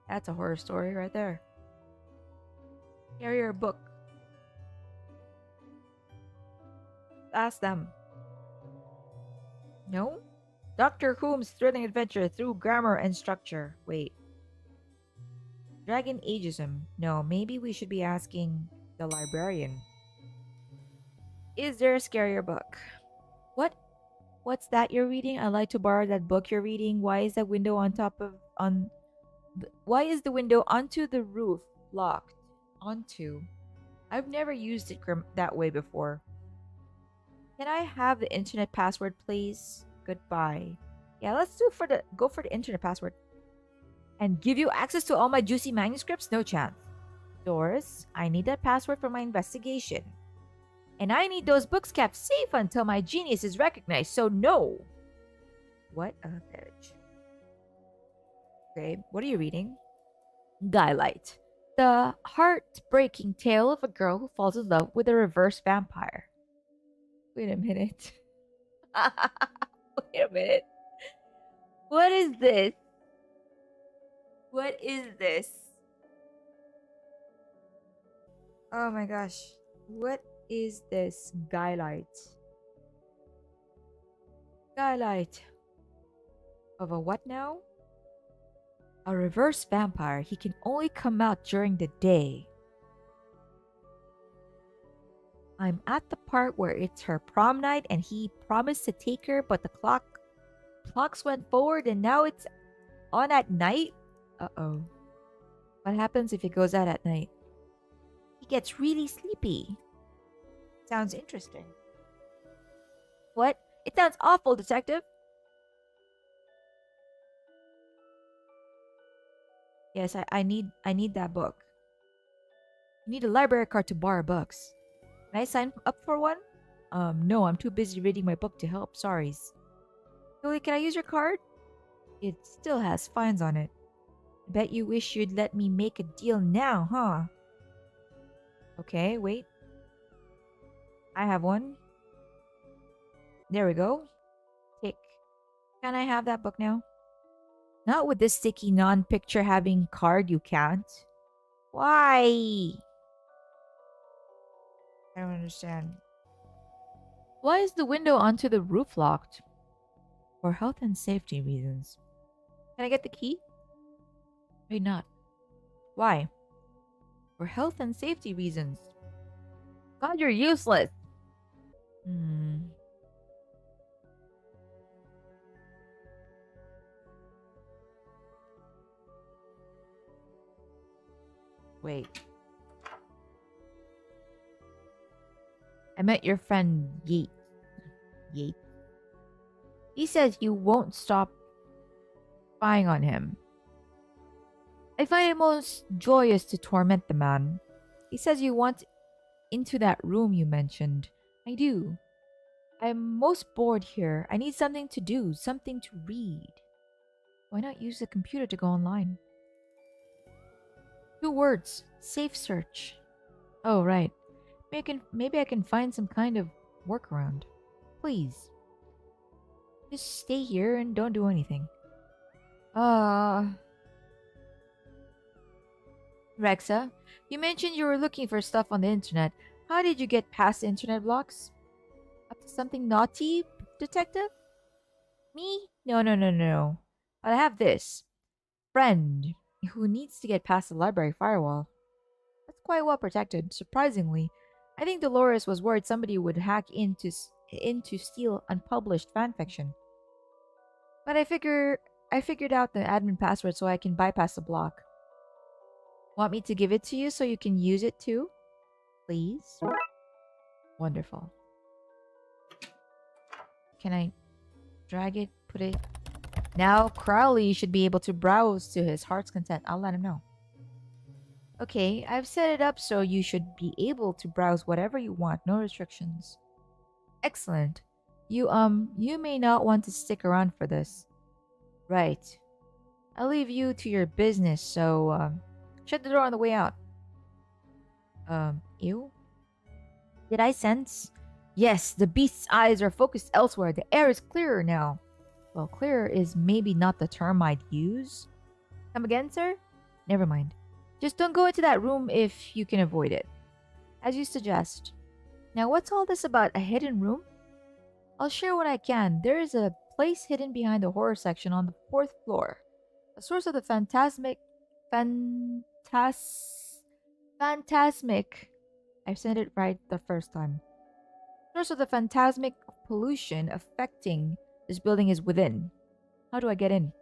That's a horror story right there. Scarier book. Ask them. No? Dr. Whom's thrilling adventure through grammar and structure. Wait. Dragon Ageism. No, maybe we should be asking the librarian. Is there a scarier book? What? What's that you're reading? I'd like to borrow that book you're reading. Why is that window why is the window onto the roof locked? Onto. I've never used it that way before. Can I have the internet password, please? Goodbye. Yeah, let's go for the internet password. And give you access to all my juicy manuscripts? No chance. Doris, I need that password for my investigation. And I need those books kept safe until my genius is recognized, so no. What a bitch. Okay, what are you reading? Guy Light. The heartbreaking tale of a girl who falls in love with a reverse vampire. Wait a minute. Wait a minute. What is this? What is this? Oh my gosh. What is this? Skylight. Skylight. Of a what now? A reverse vampire. He can only come out during the day. I'm at the part where it's her prom night and he promised to take her, but the clocks went forward and now it's on at night? Uh-oh. What happens if it goes out at night? He gets really sleepy. Sounds interesting. What? It sounds awful, detective. Yes, I need that book. You need a library card to borrow books. Can I sign up for one? No, I'm too busy reading my book to help. Sorries. Dooley, can I use your card? It still has fines on it. I bet you wish you'd let me make a deal now, huh? Okay, wait. I have one. There we go. Tick. Can I have that book now? Not with this sticky non-picture having card, you can't. Why? I don't understand. Why is the window onto the roof locked? For health and safety reasons. Can I get the key? Why not? Why? For health and safety reasons. God, you're useless. Wait. I met your friend Yeet. Yeet. He says you won't stop spying on him. I find it most joyous to torment the man. He says you want into that room you mentioned. I do. I'm most bored here. I need something to do, something to read. Why not use the computer to go online? 2 words. Safe search. Oh, right. Maybe I can find some kind of workaround. Please. Just stay here and don't do anything. Rexa, you mentioned you were looking for stuff on the internet. How did you get past internet blocks? Up to something naughty, detective? Me? No, no, no, no. But I have this. Friend who needs to get past the library firewall. That's quite well protected, surprisingly. I think Dolores was worried somebody would hack in to steal unpublished fanfiction. But I figured out the admin password so I can bypass the block. Want me to give it to you so you can use it too? Please? Wonderful. Can I drag it, put it? Now Crowley should be able to browse to his heart's content. I'll let him know. Okay, I've set it up so you should be able to browse whatever you want, no restrictions. Excellent. You may not want to stick around for this. Right. I'll leave you to your business, so, shut the door on the way out. Ew? Did I sense? Yes, the beast's eyes are focused elsewhere. The air is clearer now. Well, clearer is maybe not the term I'd use. Come again, sir? Never mind. Just don't go into that room if you can avoid it. As you suggest. Now, what's all this about a hidden room? I'll share what I can. There is a place hidden behind the horror section on the 4th floor. The source of the phantasmic... I said it right the first time. Source of the phantasmic pollution affecting this building is within. How do I get in?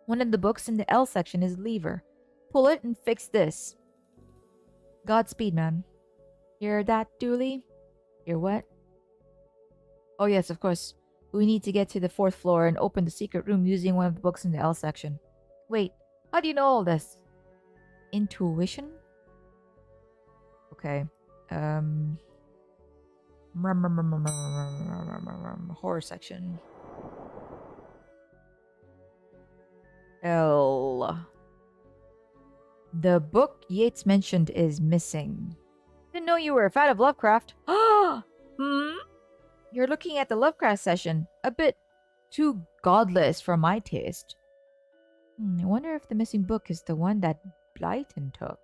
One of the books in the L section is lever. Pull it and fix this. Godspeed, man. Hear that, Dooley? Hear what? Oh yes, of course. We need to get to the 4th floor and open the secret room using one of the books in the L section. Wait, how do you know all this? Intuition? Okay. Horror section. L. The book Yates mentioned is missing. Didn't know you were a fan of Lovecraft. Hmm? You're looking at the Lovecraft session. A bit too godless for my taste. I wonder if the missing book is the one that Blyton took.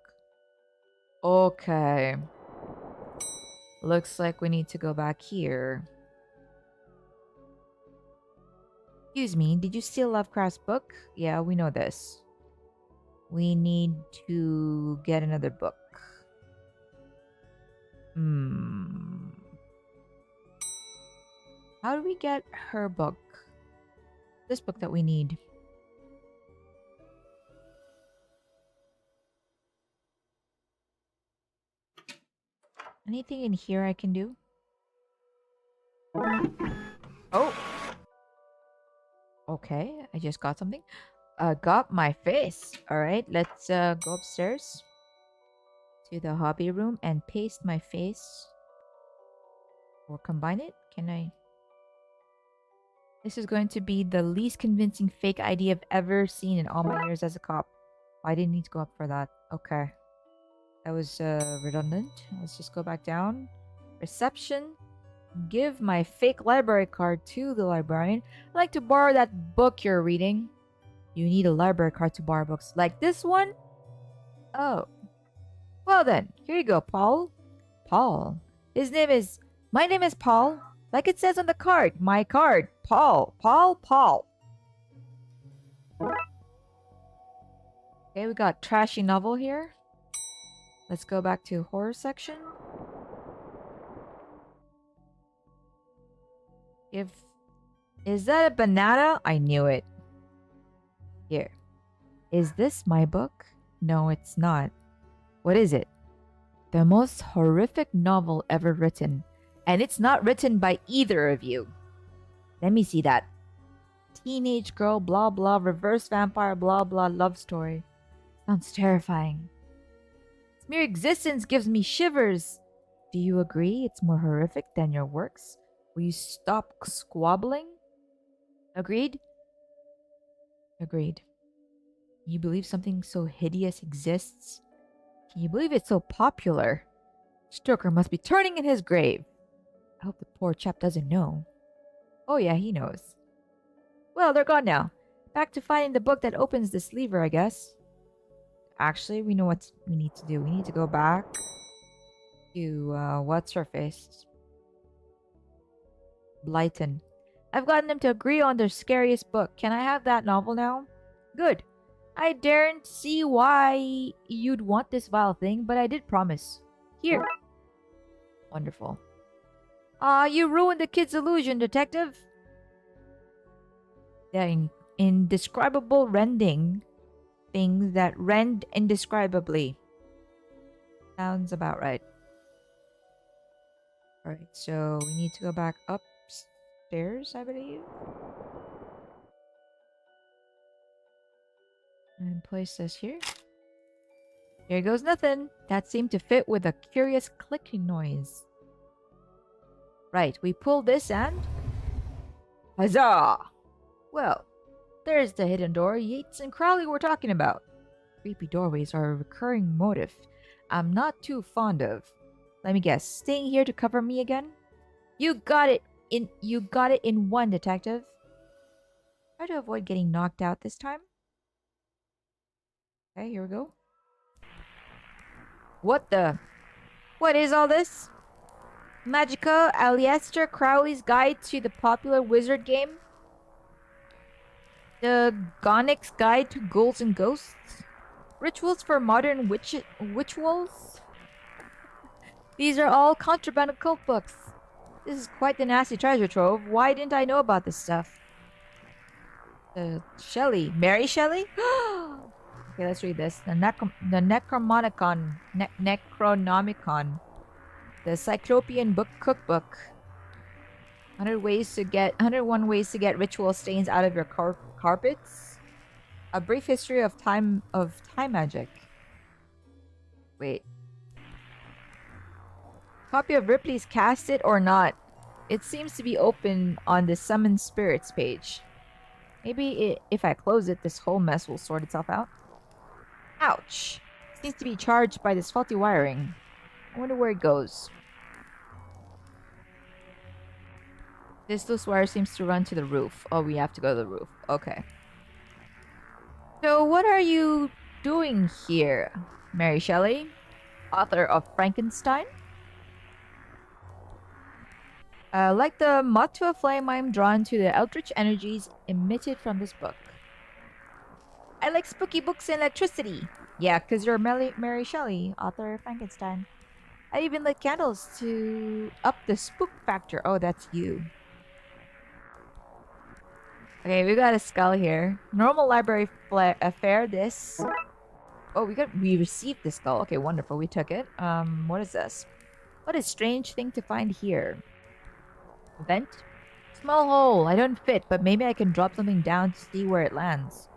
Okay. Looks like we need to go back here. Excuse me, did you steal Lovecraft's book? Yeah, we know this. We need to get another book. How do we get her book? This book that we need. Anything in here I can do? Oh! Okay, I just got something. Got my face. Alright, let's go upstairs to the hobby room and paste my face. Or combine it? Can I? This is going to be the least convincing fake ID I've ever seen in all my years as a cop. I didn't need to go up for that. Okay. That was redundant. Let's just go back down. Reception. Give my fake library card to the librarian. I'd like to borrow that book you're reading. You need a library card to borrow books. Like this one? Oh. Well then, here you go, Paul. Paul. My name is Paul. Like it says on the card. My card. Paul. Paul. Okay, we got trashy novel here. Let's go back to horror section. Is that a banana? I knew it. Here. Is this my book? No, it's not. What is it? The most horrific novel ever written. And it's not written by either of you. Let me see that. Teenage girl, blah blah, reverse vampire, blah blah, love story. Sounds terrifying. Its mere existence gives me shivers. Do you agree it's more horrific than your works? Will you stop squabbling? Agreed? Agreed. You believe something so hideous exists? Can you believe it's so popular? Stoker must be turning in his grave. I hope the poor chap doesn't know. Oh yeah, he knows. Well, they're gone now. Back to finding the book that opens this lever, I guess. Actually, we know what we need to do. We need to go back to, what's her face? Blyton. I've gotten them to agree on their scariest book. Can I have that novel now? Good. I daren't see why you'd want this vile thing, but I did promise. Here. Wonderful. You ruined the kid's illusion, detective. The indescribable rending things that rend indescribably. Sounds about right. Alright, so we need to go back upstairs, I believe. And place this here. Here goes nothing. That seemed to fit with a curious clicking noise. Right, we pull this and... Huzzah! Well, there's the hidden door Yates and Crowley were talking about. Creepy doorways are a recurring motif I'm not too fond of. Let me guess, staying here to cover me again? You got it in one, detective. Try to avoid getting knocked out this time. Okay, here we go. What is all this? Magica Aleister Crowley's Guide to the Popular Wizard Game? The Gonic's Guide to Ghouls and Ghosts? Rituals for Modern Witchwolves? These are all contraband cult books. This is quite the nasty treasure trove. Why didn't I know about this stuff? Shelley. Mary Shelley? Okay, let's read this. The Necronomicon. Necronomicon. The Cyclopean Book Cookbook. 101 ways to get ritual stains out of your carpets. A brief history of time magic. Wait. Copy of Ripley's Cast It or Not. It seems to be open on the Summon Spirits page. Maybe if I close it, this whole mess will sort itself out. Ouch. Seems to be charged by this faulty wiring. I wonder where it goes. This loose wire seems to run to the roof. Oh, we have to go to the roof. Okay. So what are you doing here, Mary Shelley? Author of Frankenstein? Like the moth to a flame, I'm drawn to the eldritch energies emitted from this book. I like spooky books and electricity. Yeah, because you're Mary Shelley, author of Frankenstein. I even lit candles to up the spook factor. Oh, that's you. Okay, we got a skull here. Normal library affair. This. Oh, we received the skull. Okay, wonderful. We took it. What is this? What a strange thing to find here. Vent? Small hole. I don't fit, but maybe I can drop something down to see where it lands.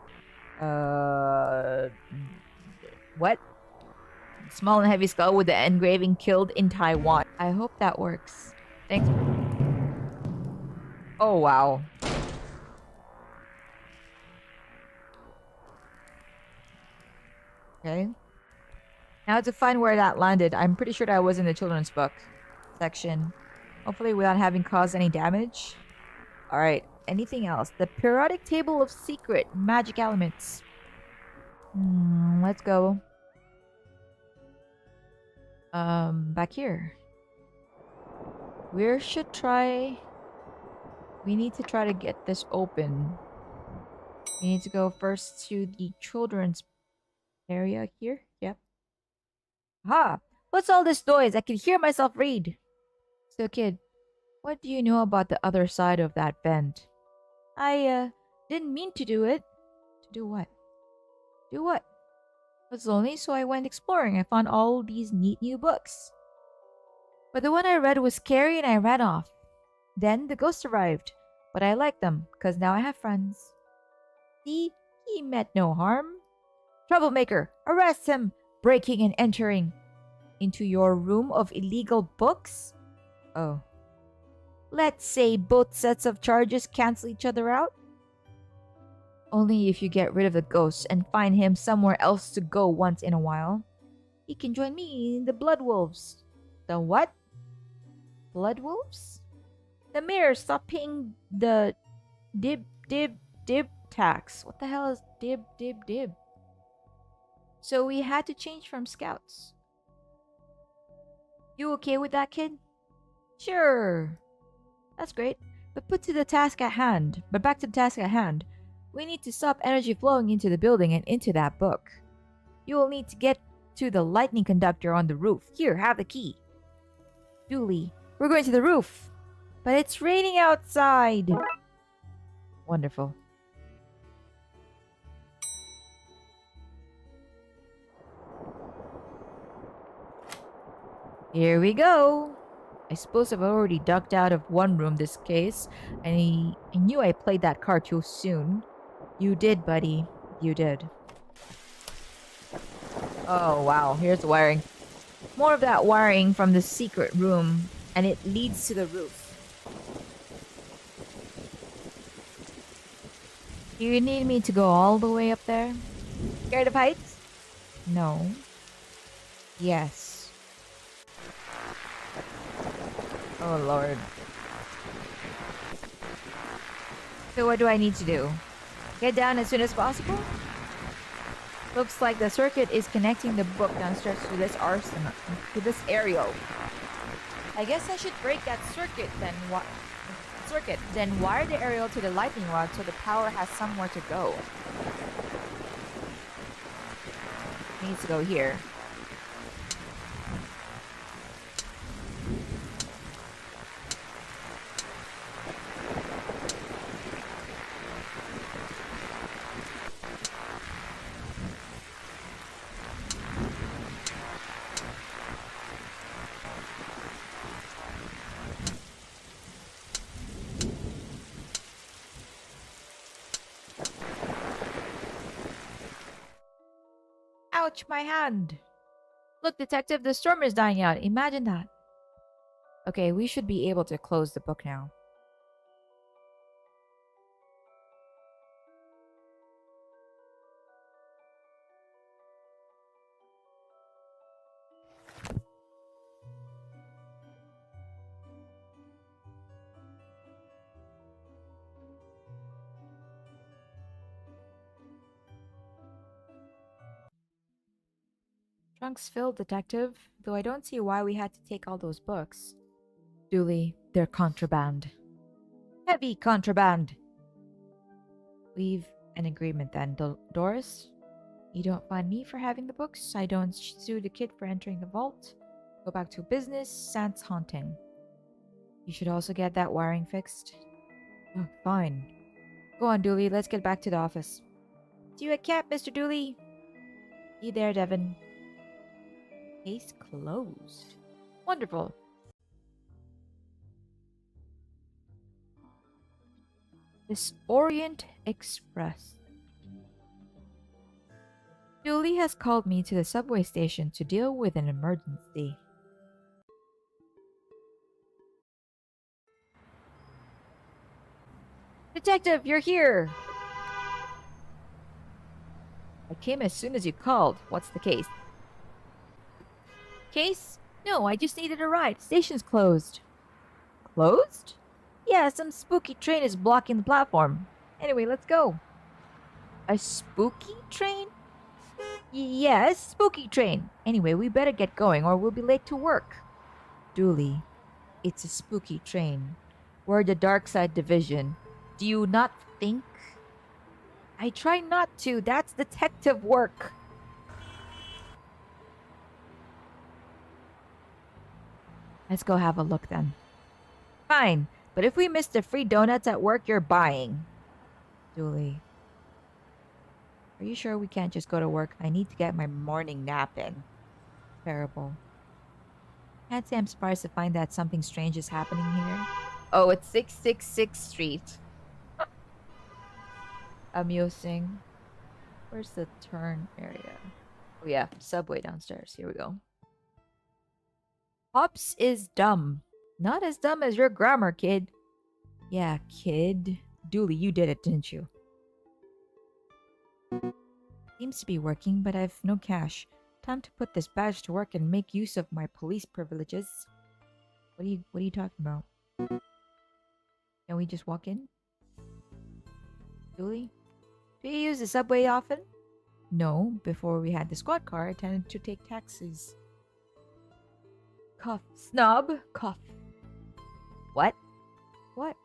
What? Small and heavy skull with the engraving killed in Taiwan. I hope that works. Thanks. Oh, wow. Okay. Now to find where that landed. I'm pretty sure that was in the children's book section. Hopefully without having caused any damage. Alright. Anything else? The periodic table of secret magic elements. Let's go. Back here. We need to try to get this open. We need to go first to the children's area here. Yep. Ha! What's all this noise? I can hear myself read. So, kid, what do you know about the other side of that bend? I, didn't mean to do it. To do what? Do what? I was lonely, so I went exploring. I found all these neat new books. But the one I read was scary and I ran off. Then the ghost arrived. But I liked them, because now I have friends. See? He meant no harm. Troublemaker! Arrest him! Breaking and entering into your room of illegal books? Oh. Let's say both sets of charges cancel each other out. Only if you get rid of the ghost and find him somewhere else to go once in a while. He can join me in the Blood Wolves. The what? Blood Wolves? The mayor stopped paying the dib tax. What the hell is dib? So we had to change from scouts. You okay with that, kid? Sure. That's great. But back to the task at hand. We need to stop energy flowing into the building and into that book. You will need to get to the lightning conductor on the roof. Here, have the key. Dooley, we're going to the roof. But it's raining outside. Wonderful. Here we go. I suppose I've already ducked out of one room this case. I knew I played that card too soon. You did, buddy. You did. Oh, wow. Here's the wiring. More of that wiring from the secret room. And it leads to the roof. Do you need me to go all the way up there? Scared of heights? No. Yes. Oh, Lord. So what do I need to do? Get down as soon as possible? Looks like the circuit is connecting the book downstairs to this arsenal, to this aerial. I guess I should break that circuit, then wire the aerial to the lightning rod so the power has somewhere to go. It needs to go here. Ouch, my hand! Look, detective, the storm is dying out. Imagine that. Okay, we should be able to close the book now. Trunk's filled, Detective, though I don't see why we had to take all those books. Dooley, they're contraband. Heavy contraband! We've an agreement then, Doris? You don't find me for having the books. I don't sue the kid for entering the vault. Go back to business, sans haunting. You should also get that wiring fixed. Oh, fine. Go on, Dooley. Let's get back to the office. See you at camp, Mr. Dooley. See you there, Devin. Case closed. Wonderful. This Orient Express. Dooley has called me to the subway station to deal with an emergency. Detective, you're here! I came as soon as you called. What's the case? Case? No, I just needed a ride. Station's closed. Closed? Yeah, some spooky train is blocking the platform. Anyway, let's go. A spooky train? Yes, spooky train. Anyway, we better get going or we'll be late to work. Dooley, it's a spooky train. We're the Darkside Division. Do you not think? I try not to. That's detective work. Let's go have a look then. Fine, but if we miss the free donuts at work, you're buying. Dooley, are you sure we can't just go to work? I need to get my morning nap in. Terrible. Can't say I'm surprised to find that something strange is happening here. Oh, it's 666 Street. Amusing. Where's the turn area? Oh yeah, subway downstairs. Here we go. Pops is dumb. Not as dumb as your grammar, kid. Yeah, kid. Dooley, you did it, didn't you? Seems to be working, but I've no cash. Time to put this badge to work and make use of my police privileges. What are you talking about? Can we just walk in? Dooley? Do you use the subway often? No, before we had the squad car, I tended to take taxis. Cough. Snob. Cough. What? What?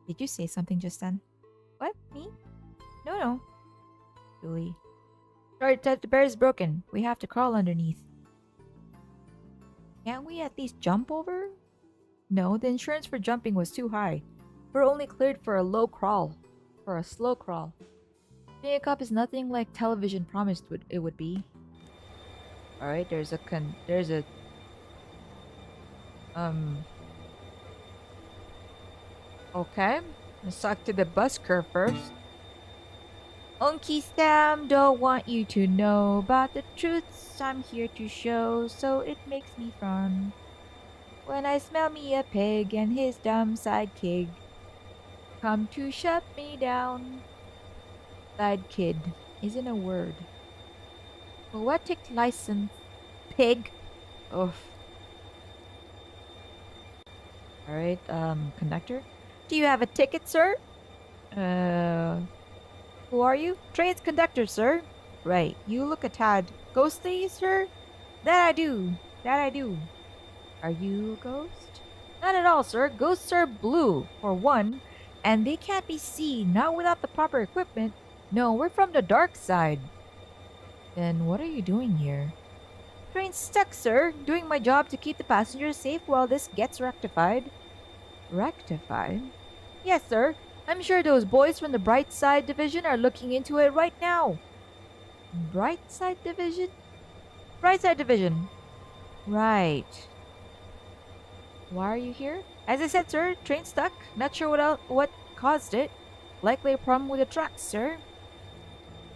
Did you say something just then? What? Me? No. Dooley. Sorry, the bear is broken. We have to crawl underneath. Can't we at least jump over? No, the insurance for jumping was too high. We're only cleared for a low crawl. For a slow crawl. Being a cop is nothing like television promised it would be. Alright, there's a okay. Let's talk to the busker first. Unky Sam don't want you to know about the truths I'm here to show, so it makes me frown when I smell me a pig and his dumb sidekick come to shut me down. Kid isn't a word. Poetic license, pig. Oof. Alright, conductor? Do you have a ticket, sir? Who are you? Train's conductor, sir. Right, you look a tad ghostly, sir? That I do. Are you a ghost? Not at all, sir. Ghosts are blue, for one, and they can't be seen, not without the proper equipment. No, we're from the dark side. Then what are you doing here? Train's stuck, sir. Doing my job to keep the passengers safe while this gets rectified. Rectified? Yes, sir. I'm sure those boys from the Darkside Division are looking into it right now. Darkside Division? Darkside Division. Right. Why are you here? As I said, sir, train stuck. Not sure what caused it. Likely a problem with the tracks, sir.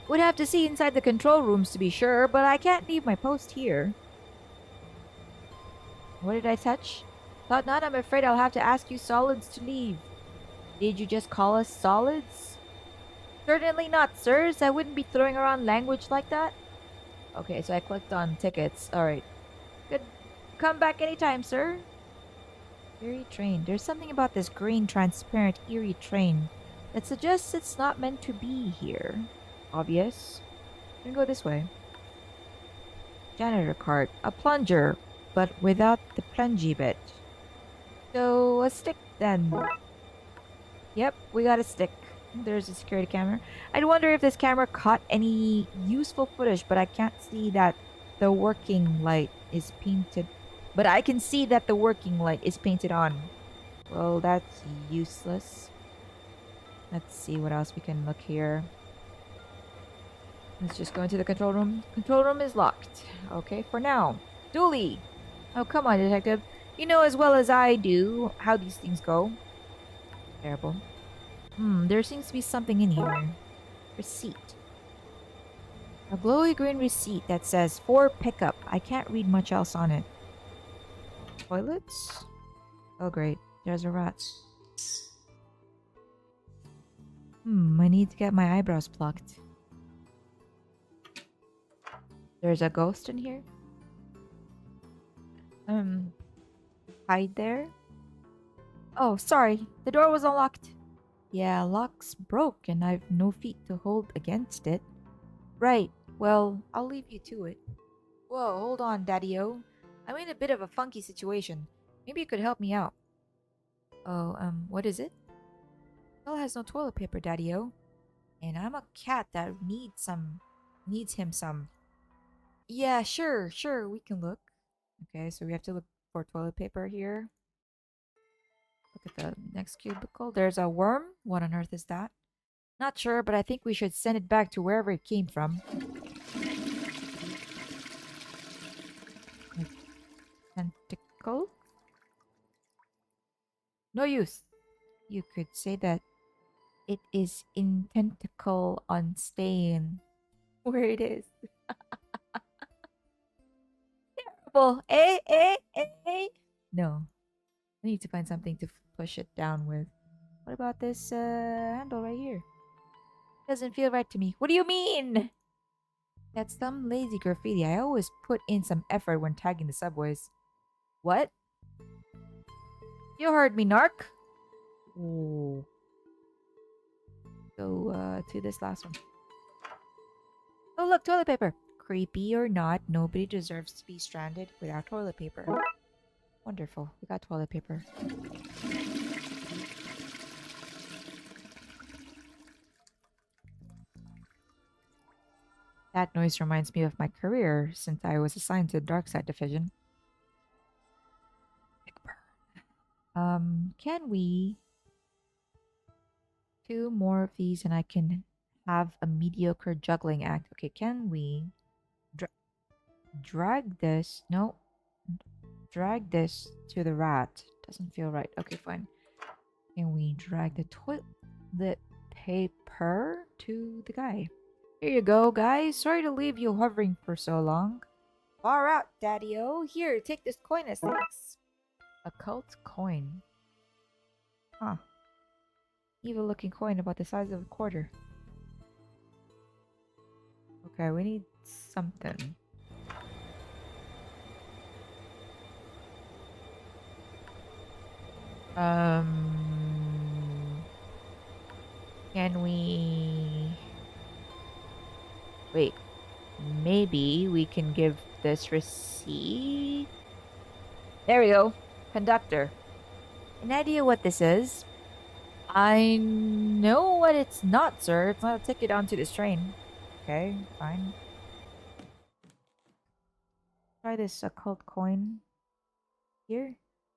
Would have to see inside the control rooms to be sure, but I can't leave my post here. What did I touch? Thought not. I'm afraid I'll have to ask you solids to leave. Did you just call us solids? Certainly not, sirs. I wouldn't be throwing around language like that. Okay, so I clicked on tickets. Alright. Good. Come back anytime, sir. Eerie train. There's something about this green, transparent, eerie train that suggests it's not meant to be here. Obvious. I'm gonna go this way. Janitor cart. A plunger, but without the plungy bit. So, a stick then. Yep, we got a stick. There's a security camera. I wonder if this camera caught any useful footage, but I can't see that the working light is painted. But I can see that the working light is painted on. Well, that's useless. Let's see what else we can look here. Let's just go into the control room. Control room is locked. Okay, for now. Dooley! Oh, come on, detective. You know as well as I do how these things go. Terrible. There seems to be something in here. Receipt. A glowy green receipt that says for pickup. I can't read much else on it. Toilets? Oh great, there's a rat. I need to get my eyebrows plucked. There's a ghost in here? Hide there? Oh, sorry, the door was unlocked. Yeah, lock's broke and I've no feet to hold against it. Right, well, I'll leave you to it. Whoa, hold on, Daddy-O. I'm in a bit of a funky situation. Maybe you could help me out. Oh, what is it? Well, has no toilet paper, Daddy-O. And I'm a cat that needs him some. Yeah, sure, we can look. Okay, so we have to look for toilet paper here. Look at the next cubicle. There's a worm. What on earth is that? Not sure, but I think we should send it back to wherever it came from. Tentacle? No use. You could say that it is in tentacle on stain. Where it is. Terrible. No. I need to find something to push it down with. What about this handle right here? Doesn't feel right to me. What do you mean? That's some lazy graffiti. I always put in some effort when tagging the subways. What? You heard me, narc. Ooh. Go to this last one. Oh look, toilet paper. Creepy or not, nobody deserves to be stranded without toilet paper. Wonderful. We got toilet paper. That noise reminds me of my career since I was assigned to the Darkside Division. Can we... 2 more of these and I can have a mediocre juggling act. Okay, can we... drag this? No. Drag this to the rat. Doesn't feel right. Okay, fine. Can we drag the toilet paper to the guy? Here you go, guys. Sorry to leave you hovering for so long. Far out, Daddy-O. Here, take this coin as thanks. A cult coin. Huh. Evil looking coin about the size of a quarter. Okay, we need something. Can we... Wait. Maybe we can give this receipt? There we go. Conductor. An idea what this is? I know what it's not, sir. It's not a ticket onto this train. Okay, fine. Try this occult coin. Here.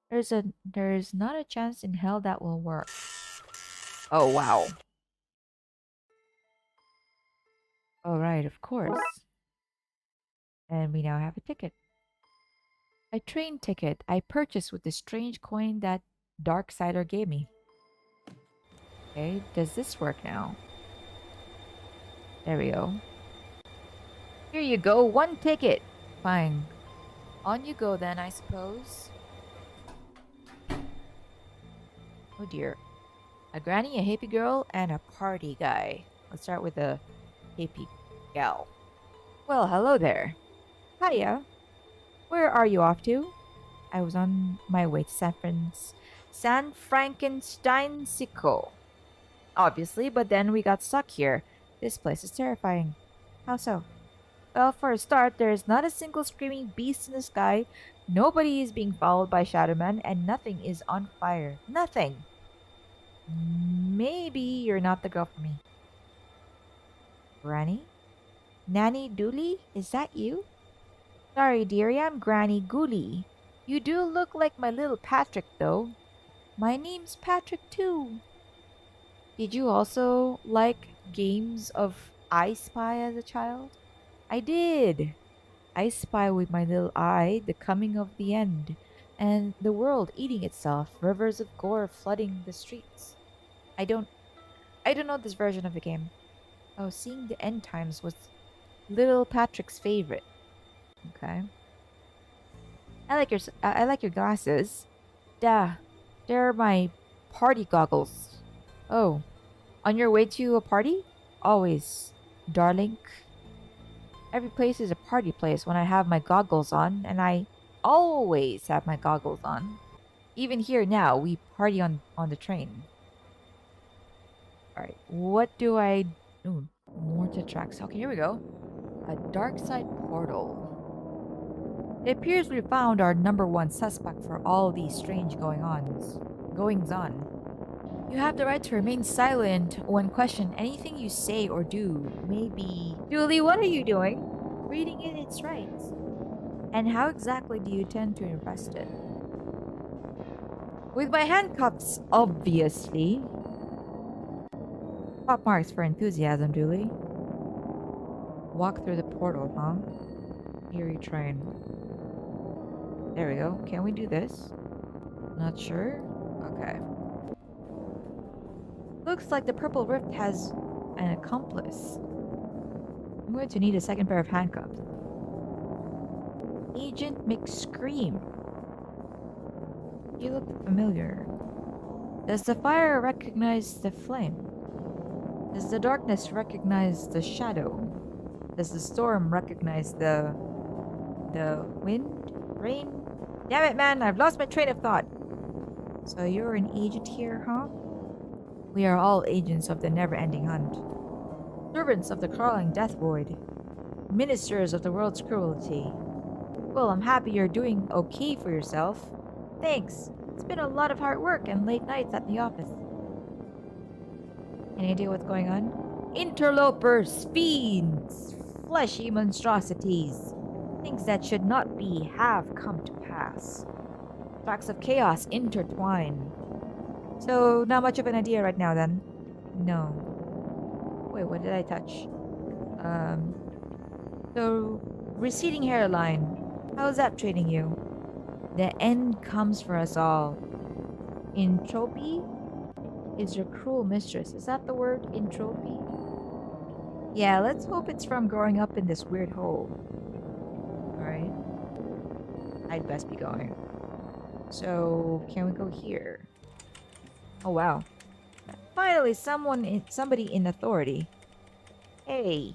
There's not a chance in hell that will work. Oh wow. Alright, of course. And we now have a ticket. A train ticket I purchased with the strange coin that Darksider gave me. Okay, does this work now? There we go. Here you go, 1 ticket. Fine. On you go then, I suppose. Oh dear. A granny, a hippie girl, and a party guy. Let's start with the hippie gal. Well, hello there. Hiya. Where are you off to? I was on my way to San Frankenstein-Sico. Obviously, but then we got stuck here. This place is terrifying. How so? Well, for a start, there is not a single screaming beast in the sky, nobody is being followed by Shadowman, and nothing is on fire. Nothing! Maybe you're not the girl for me. Granny? Nanny Dooley? Is that you? Sorry, dearie, I'm Granny Gooley. You do look like my little Patrick, though. My name's Patrick, too. Did you also like games of I Spy as a child? I did. I spy with my little eye the coming of the end, and the world eating itself, rivers of gore flooding the streets. I don't I don't know this version of the game. Oh, seeing the end times was little Patrick's favorite. Okay. I like your glasses. They're my party goggles. Oh, on your way to a party? Always, darling. Every place is a party place when I have my goggles on, and I always have my goggles on. Even here now, we party on the train. Alright, what do I... Ooh, more to tracks. Okay, here we go. A Darkside portal. It appears we found our #1 suspect for all these strange goings on. You have the right to remain silent when questioned. Anything you say or do may be... Dooley, what are you doing? Reading in its rights. And how exactly do you intend to arrest it? With my handcuffs, obviously. Top marks for enthusiasm, Dooley. Walk through the portal, huh? Eerie train. There we go. Can we do this? Not sure? Okay. Looks like the purple rift has an accomplice. I'm going to need a second pair of handcuffs. Agent McScream. You look familiar. Does the fire recognize the flame? Does the darkness recognize the shadow? Does the storm recognize the wind? Rain? Damn it, man! I've lost my train of thought! So you're an agent here, huh? We are all agents of the never-ending hunt. Servants of the crawling death void. Ministers of the world's cruelty. Well, I'm happy you're doing okay for yourself. Thanks. It's been a lot of hard work and late nights at the office. Any idea what's going on? Interlopers, fiends, fleshy monstrosities. Things that should not be have come to pass. Tracks of chaos intertwine. So, not much of an idea right now then. No. Wait, what did I touch? So, receding hairline. How's that treating you? The end comes for us all. Entropy is your cruel mistress. Is that the word? Entropy? Yeah, let's hope it's from growing up in this weird hole. Alright. I'd best be going. So, can we go here? Oh, wow. Finally, somebody in authority. Hey.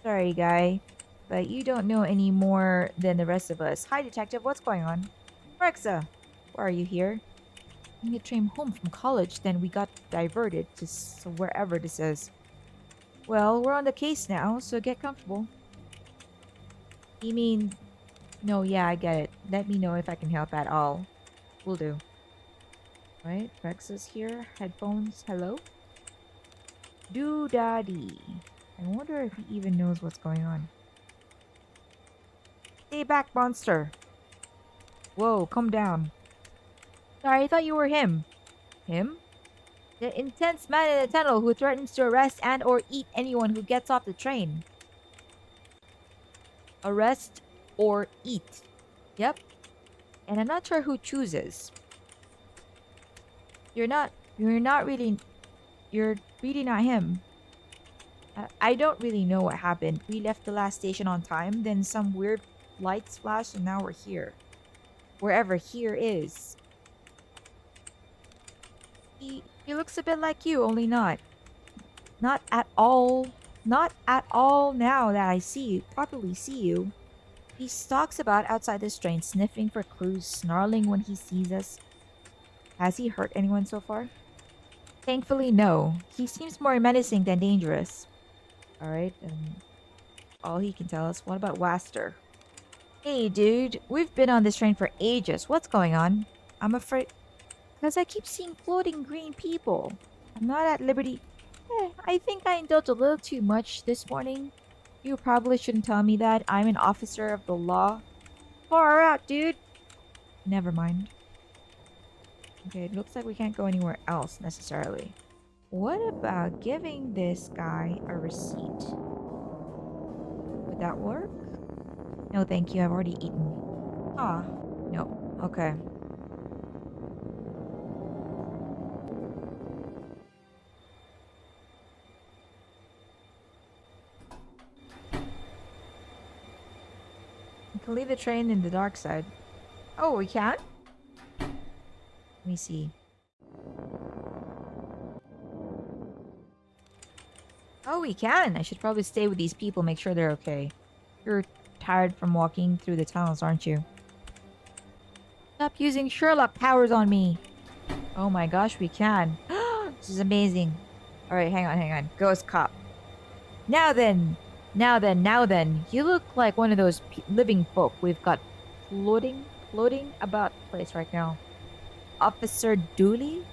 Sorry, guy. But you don't know any more than the rest of us. Hi, detective. What's going on? Rexa, why are you here? We train home from college, then we got diverted to wherever this is. Well, we're on the case now, so get comfortable. You mean... No, yeah, I get it. Let me know if I can help at all. Will do. Right, Rexa's here. Headphones, hello? Doo-da-dee. I wonder if he even knows what's going on. Stay back, monster! Whoa, calm down. Sorry, I thought you were him. Him? The intense man in the tunnel who threatens to arrest and or eat anyone who gets off the train. Arrest or eat. Yep. And I'm not sure who chooses. You're really not him. I don't really know what happened. We left the last station on time, then some weird lights flashed, and now we're here. Wherever here is. He looks a bit like you, only not. Not at all. Not at all now that I properly see you. He stalks about outside this train, sniffing for clues, snarling when he sees us. Has he hurt anyone so far? Thankfully, no. He seems more menacing than dangerous. Alright, all he can tell us. What about Waster? Hey, dude. We've been on this train for ages. What's going on? I'm afraid... Because I keep seeing floating green people. I'm not at liberty... I think I indulged a little too much this morning. You probably shouldn't tell me that. I'm an officer of the law. Far out, dude. Never mind. Okay, it looks like we can't go anywhere else necessarily. What about giving this guy a receipt? Would that work? No, thank you. I've already eaten. Ah, no. Okay. We can leave the train in the dark side. Oh, we can? Let me see. Oh, we can. I should probably stay with these people, make sure they're okay. You're tired from walking through the tunnels, aren't you? Stop using Sherlock powers on me. Oh my gosh, we can. This is amazing. Alright, hang on. Ghost cop. Now then. You look like one of those living folk we've got floating about the place right now. Officer Dooley?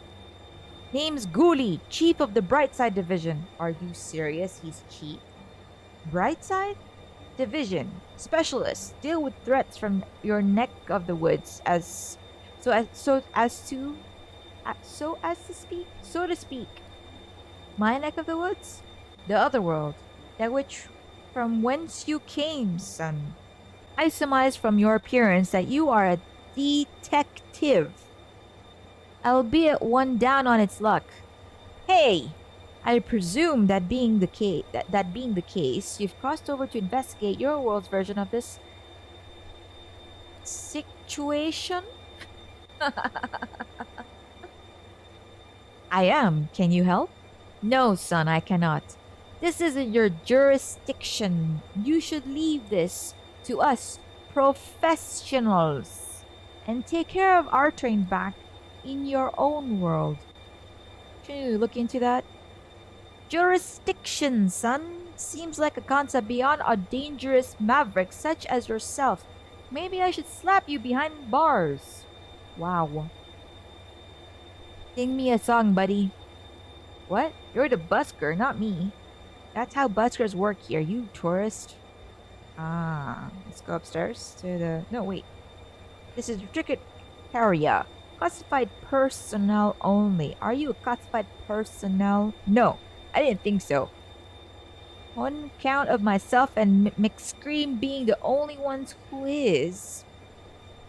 Name's Dooley, chief of the Brightside Division. Are you serious? He's chief? Brightside Division. Specialists deal with threats from your neck of the woods so to speak. My neck of the woods? The other world. That which from whence you came, son. I surmise from your appearance that you are a detective. Albeit one down on its luck. Hey! I presume that being the case, you've crossed over to investigate your world's version of this situation? I am. Can you help? No, son, I cannot. This isn't your jurisdiction. You should leave this to us professionals and take care of our train back in your own world. Should you look into that? Jurisdiction, son. Seems like a concept beyond a dangerous maverick such as yourself. Maybe I should slap you behind bars. Wow. Sing me a song, buddy. What? You're the busker, not me. That's how buskers work here, you tourist. Ah, let's go upstairs to the... No, wait. This is ticket area. Classified personnel only. Are you a classified personnel? No, I didn't think so. On account of myself and McScream being the only ones who is.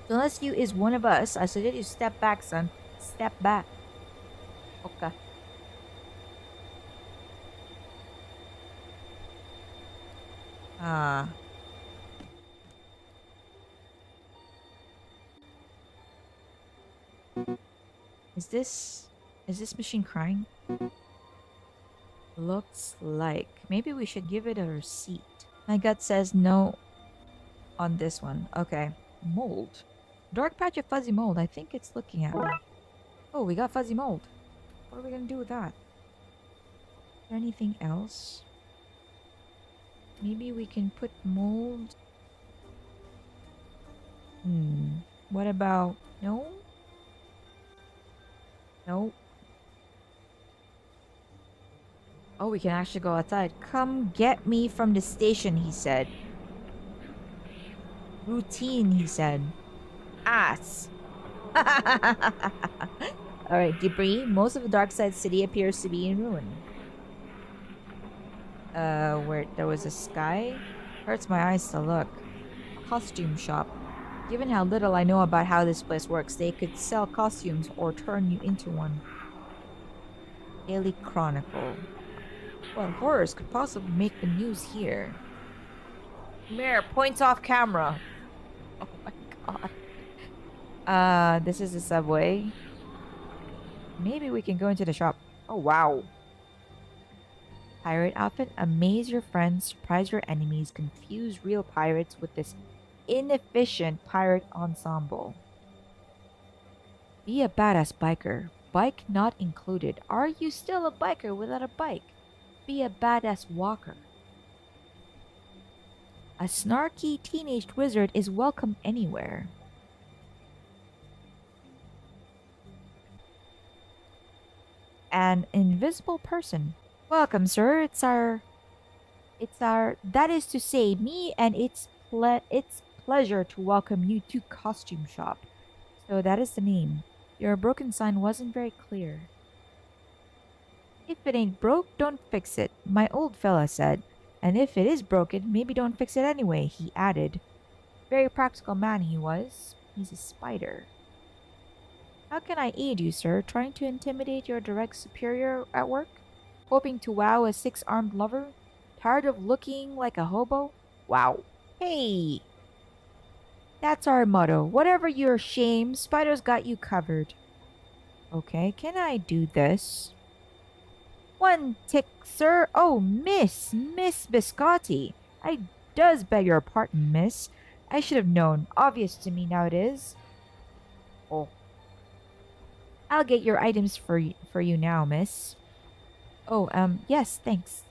So unless you is one of us, I suggest you step back, son. Step back. Okay. Is this machine crying? Looks like. Maybe we should give it a receipt. My gut says no on this one. Okay. Mold. Dark patch of fuzzy mold. I think it's looking at me. Oh, we got fuzzy mold. What are we gonna do with that? Is there anything else? Maybe we can put mold. What about... No? Nope. Oh, we can actually go outside. Come get me from the station, he said. Routine, he said. Ass. Alright, debris. Most of the Darkside City appears to be in ruin. Where there was a sky? Hurts my eyes to look. Costume shop. Given how little I know about how this place works, they could sell costumes or turn you into one. Daily Chronicle. Well, horrors could possibly make the news here. Mayor points off camera. Oh my god. This is the subway. Maybe we can go into the shop. Oh, wow. Pirate outfit. Amaze your friends, surprise your enemies, confuse real pirates with this inefficient pirate ensemble. Be a badass biker. Bike not included. Are you still a biker without a bike? Be a badass walker. A snarky teenage wizard is welcome anywhere. An invisible person. Welcome, sir. That is to say, me and it's pleasure to welcome you to Costume Shop. So that is the name. Your broken sign wasn't very clear. If it ain't broke, don't fix it, my old fella said. And if it is broken, maybe don't fix it anyway, he added. Very practical man he was. He's a spider. How can I aid you, sir? Trying to intimidate your direct superior at work? Hoping to wow a six-armed lover? Tired of looking like a hobo? Wow. Hey! That's our motto. Whatever your shame, Spider's got you covered. Okay, can I do this? One tick, sir. Oh, Miss Biscotti. I does beg your pardon, miss. I should have known. Obvious to me now it is. Oh. I'll get your items for you now, miss. Oh, yes, thanks.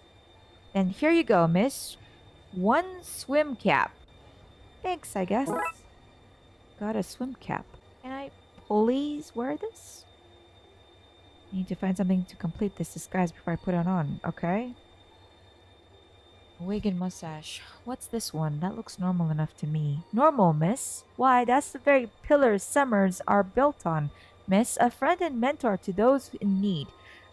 Then here you go, miss. One swim cap. Thanks, I guess. Got a swim cap. Can I please wear this? Need to find something to complete this disguise before I put it on, okay? Wig and mustache. What's this one? That looks normal enough to me. Normal, miss? Why, that's the very pillar summers are built on, miss. A friend and mentor to those in need.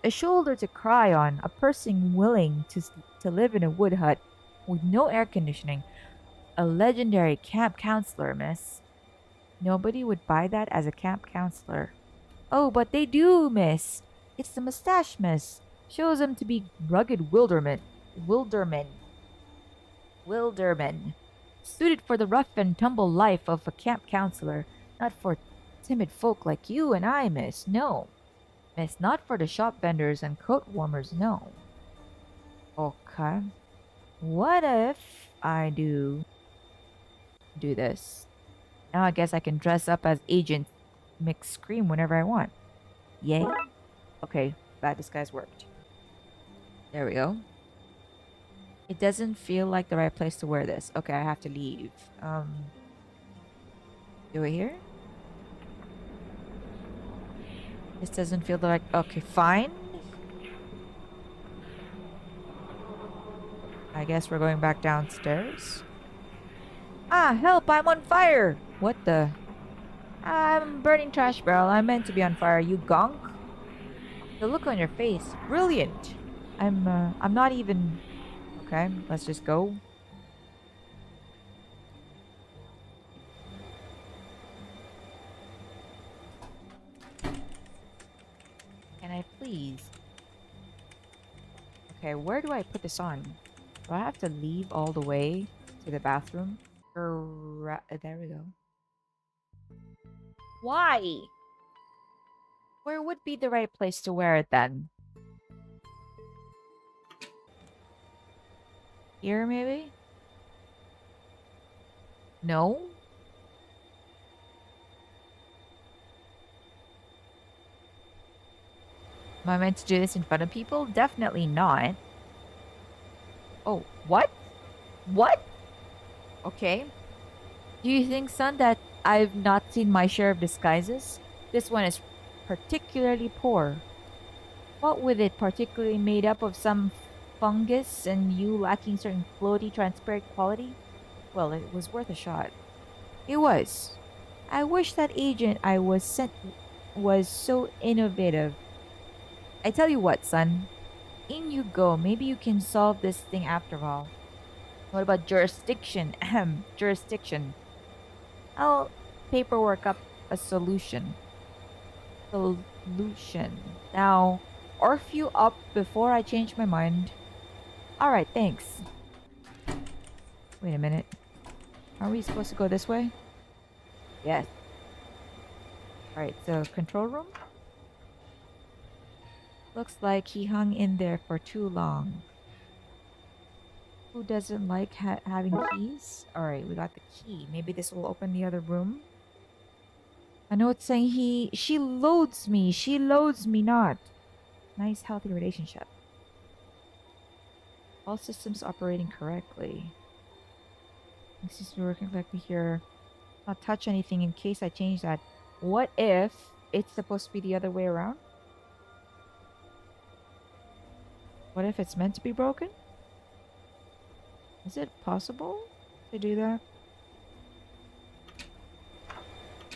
A shoulder to cry on. A person willing to live in a wood hut with no air conditioning. A legendary camp counselor, miss. Nobody would buy that as a camp counselor. Oh, but they do, miss. It's the mustache, miss. Shows them to be rugged wildermen. Suited for the rough and tumble life of a camp counselor. Not for timid folk like you and I, miss. No. Miss, not for the shop vendors and coat warmers, no. Okay. What if I do this? Now I guess I can dress up as Agent McScream whenever I want. Yay. Okay, that disguise worked. There we go. It doesn't feel like the right place to wear this. Okay, I have to leave. Do it here? This doesn't feel the right... Okay, fine. I guess we're going back downstairs. Ah, help! I'm on fire! What the... I'm burning trash barrel. I'm meant to be on fire. You gonk? The look on your face. Brilliant. I'm not even... Okay, let's just go. Can I please? Okay, where do I put this on? Do I have to leave all the way to the bathroom? There we go. Why? Where would be the right place to wear it then? Here, maybe? No? Am I meant to do this in front of people? Definitely not. Oh, what? What? Okay. Do you think, son, that I've not seen my share of disguises? This one is particularly poor. What with it particularly made up of some fungus and you lacking certain floaty, transparent quality? Well, it was worth a shot. It was. I wish that agent I was sent was so innovative. I tell you what, son. In you go. Maybe you can solve this thing after all. What about jurisdiction? Ahem, jurisdiction. I'll paperwork up a solution. Now, orf you up before I change my mind. Alright, thanks. Wait a minute. Are we supposed to go this way? Yes. Alright, so control room? Looks like he hung in there for too long. Who doesn't like having keys? Alright, we got the key. Maybe this will open the other room. I know it's saying she loads me. She loads me not. Nice, healthy relationship. All systems operating correctly. It seems to be working correctly here. Not touch anything in case I change that. What if it's supposed to be the other way around? What if it's meant to be broken? Is it possible to do that?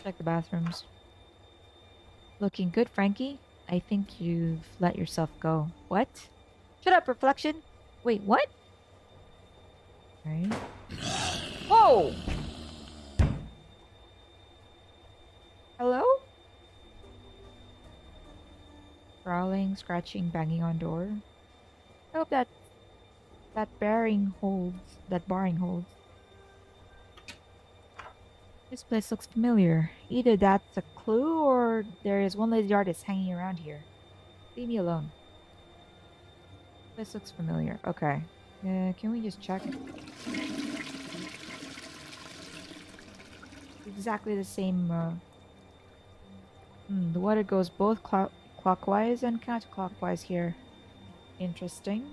Check the bathrooms. Looking good, Frankie. I think you've let yourself go. What? Shut up, reflection! Wait, what? Right. Whoa! Hello? Growling, scratching, banging on door. I hope that barring holds. That barring holds. This place looks familiar. Either that's a clue or there is one lazy artist hanging around here. Leave me alone. This looks familiar. Okay. Can we just check? Exactly the same. The water goes both clockwise and counterclockwise here. Interesting.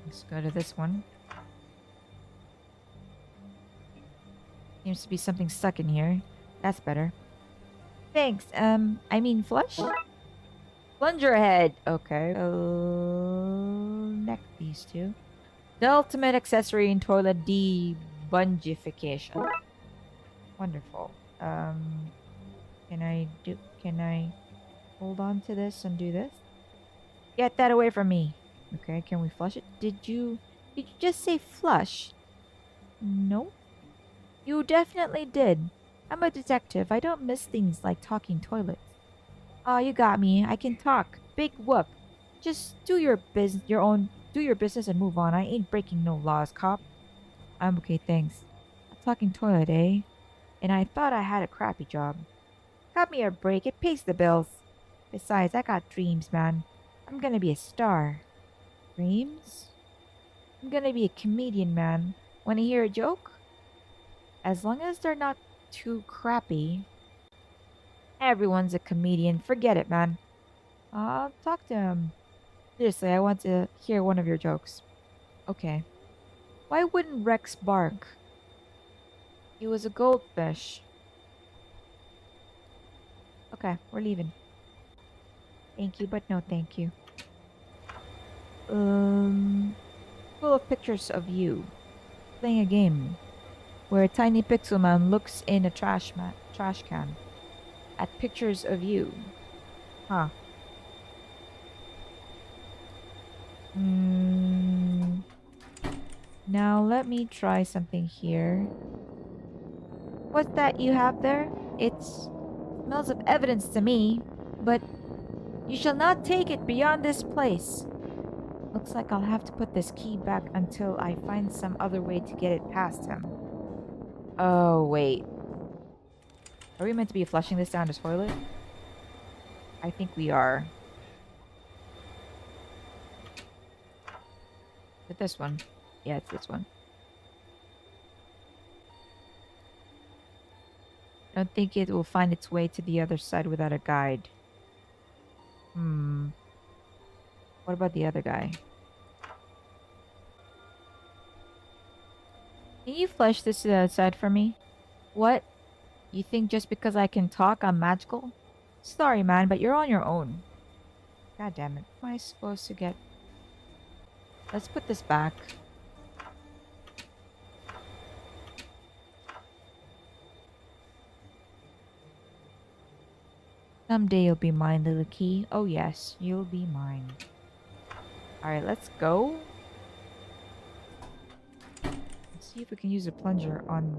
Let's go to this one. Seems to be something stuck in here. That's better. Thanks. I mean flush? Plunger head. Okay. Connect these two. The ultimate accessory in toilet debungification. Wonderful. Can I hold on to this and do this? Get that away from me. Okay, can we flush it? Did you just say flush? No. You definitely did. I'm a detective. I don't miss things like talking toilets. Oh, you got me. I can talk. Big whoop. Just do your business and move on. I ain't breaking no laws, cop. I'm okay, thanks. A talking toilet, eh? And I thought I had a crappy job. Cut me a break. It pays the bills. Besides, I got dreams, man. I'm gonna be a star. Dreams? I'm gonna be a comedian, man. Wanna hear a joke? As long as they're not too crappy. Everyone's a comedian. Forget it, man. I'll talk to him. Seriously, I want to hear one of your jokes. Okay. Why wouldn't Rex bark? He was a goldfish. Okay, we're leaving. Thank you, but no thank you. Full of pictures of you. Playing a game. Where a tiny pixel man looks in a trash can. At pictures of you. Huh. Now let me try something here. What's that you have there? It smells of evidence to me, but you shall not take it beyond this place. Looks like I'll have to put this key back until I find some other way to get it past him. Oh, wait. Are we meant to be flushing this down the toilet? I think we are. Is it this one? Yeah, it's this one. I don't think it will find its way to the other side without a guide. What about the other guy? Can you flush this to the other side for me? What? You think just because I can talk, I'm magical? Sorry, man, but you're on your own. God damn it. What am I supposed to get? Let's put this back. Someday you'll be mine, little key. Oh yes, you'll be mine. Alright, let's go. Let's see if we can use a plunger on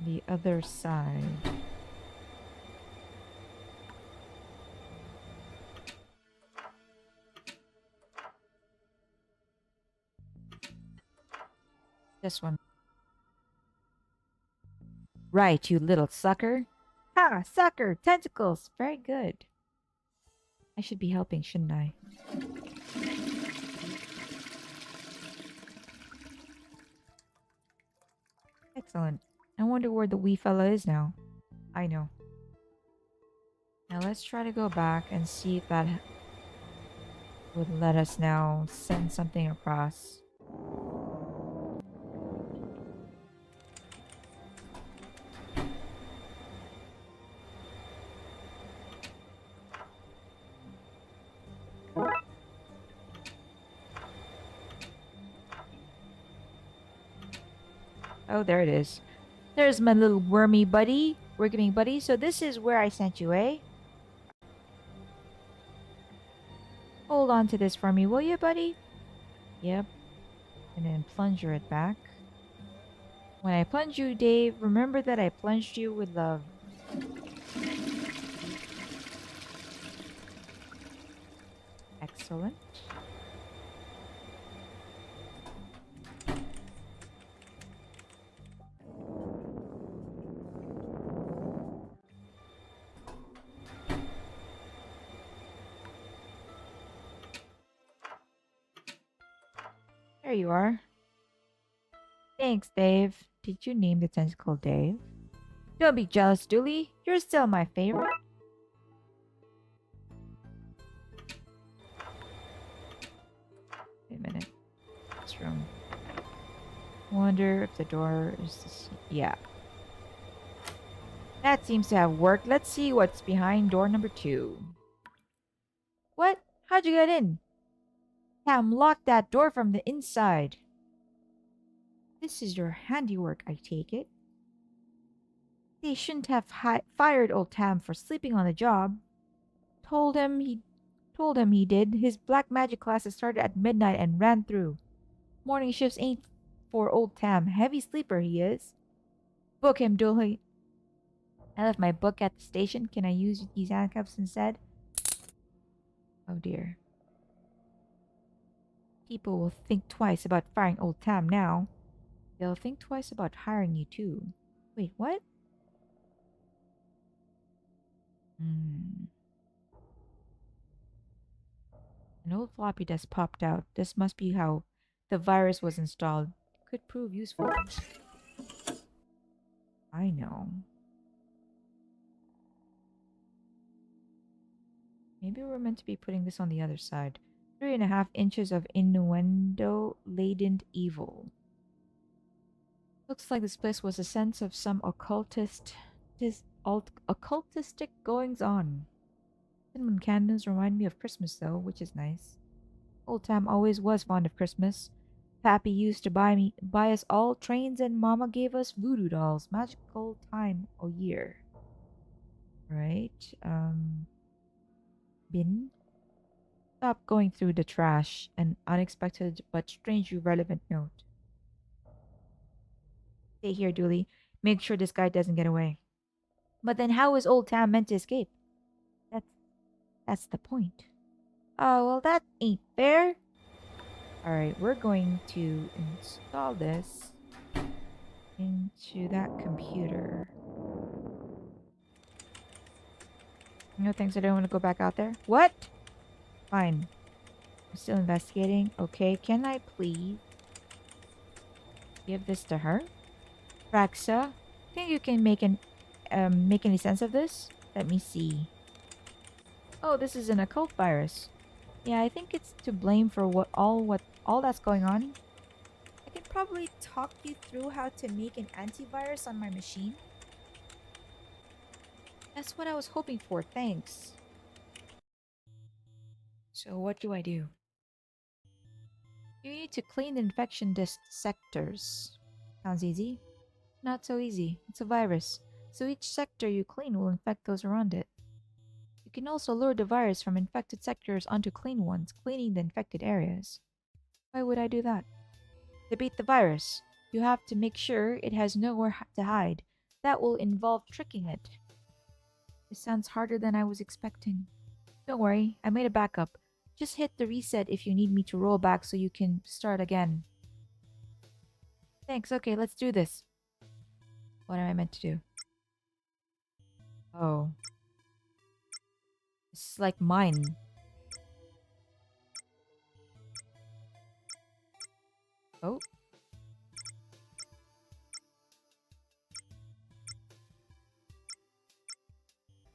the other side. This one. Right, you little sucker. Ha! Sucker! Tentacles! Very good. I should be helping, shouldn't I? Excellent. I wonder where the wee fella is now. I know. Now let's try to go back and see if that would let us now send something across. Oh, there it is. There's my little wormy buddy, working buddy. So this is where I sent you, eh? Hold on to this for me, will you, buddy? Yep. And then plunger it back. When I plunge you, Dave, remember that I plunged you with love. Excellent. There you are. Thanks, Dave. Did you name the tentacle Dave? Don't be jealous, Dooley. You're still my favorite. Wait a minute. This room. Wonder if the door is this. Yeah. That seems to have worked. Let's see what's behind door number 2. What? How'd you get in? Cam locked that door from the inside. This is your handiwork, I take it. They shouldn't have fired old Tam for sleeping on the job. Told him he did. His black magic classes started at midnight and ran through. Morning shifts ain't for old Tam. Heavy sleeper he is. Book him, Dooley. I left my book at the station. Can I use these handcuffs instead? Oh dear. People will think twice about firing old Tam now. They'll think twice about hiring you too. Wait, what? An old floppy disk popped out. This must be how the virus was installed. Could prove useful. I know. Maybe we're meant to be putting this on the other side. 3.5 inches of innuendo-laden evil. Looks like this place was a sense of some occultistic goings-on. Cinnamon candles remind me of Christmas, though, which is nice. Old Tam always was fond of Christmas. Pappy used to buy us all trains, and Mama gave us voodoo dolls. Magical time o' year. Right. Bin. Stop going through the trash. An unexpected but strangely relevant note. Stay here, Dooley. Make sure this guy doesn't get away. But then how is old Tam meant to escape? That's the point. Oh, well, that ain't fair. Alright, we're going to install this into that computer. No thanks, I don't want to go back out there. What? Fine. I'm still investigating. Okay, can I please give this to her? Raxa, think you can make any sense of this? Let me see. Oh, this is an occult virus. Yeah, I think it's to blame for all that's going on. I can probably talk you through how to make an antivirus on my machine. That's what I was hoping for, thanks. So what do I do? You need to clean the infection disk sectors. Sounds easy? Not so easy. It's a virus, so each sector you clean will infect those around it. You can also lure the virus from infected sectors onto clean ones, cleaning the infected areas. Why would I do that? To beat the virus, you have to make sure it has nowhere to hide. That will involve tricking it. This sounds harder than I was expecting. Don't worry, I made a backup. Just hit the reset if you need me to roll back so you can start again. Thanks, okay, let's do this. What am I meant to do? Oh. This is like mine. Oh.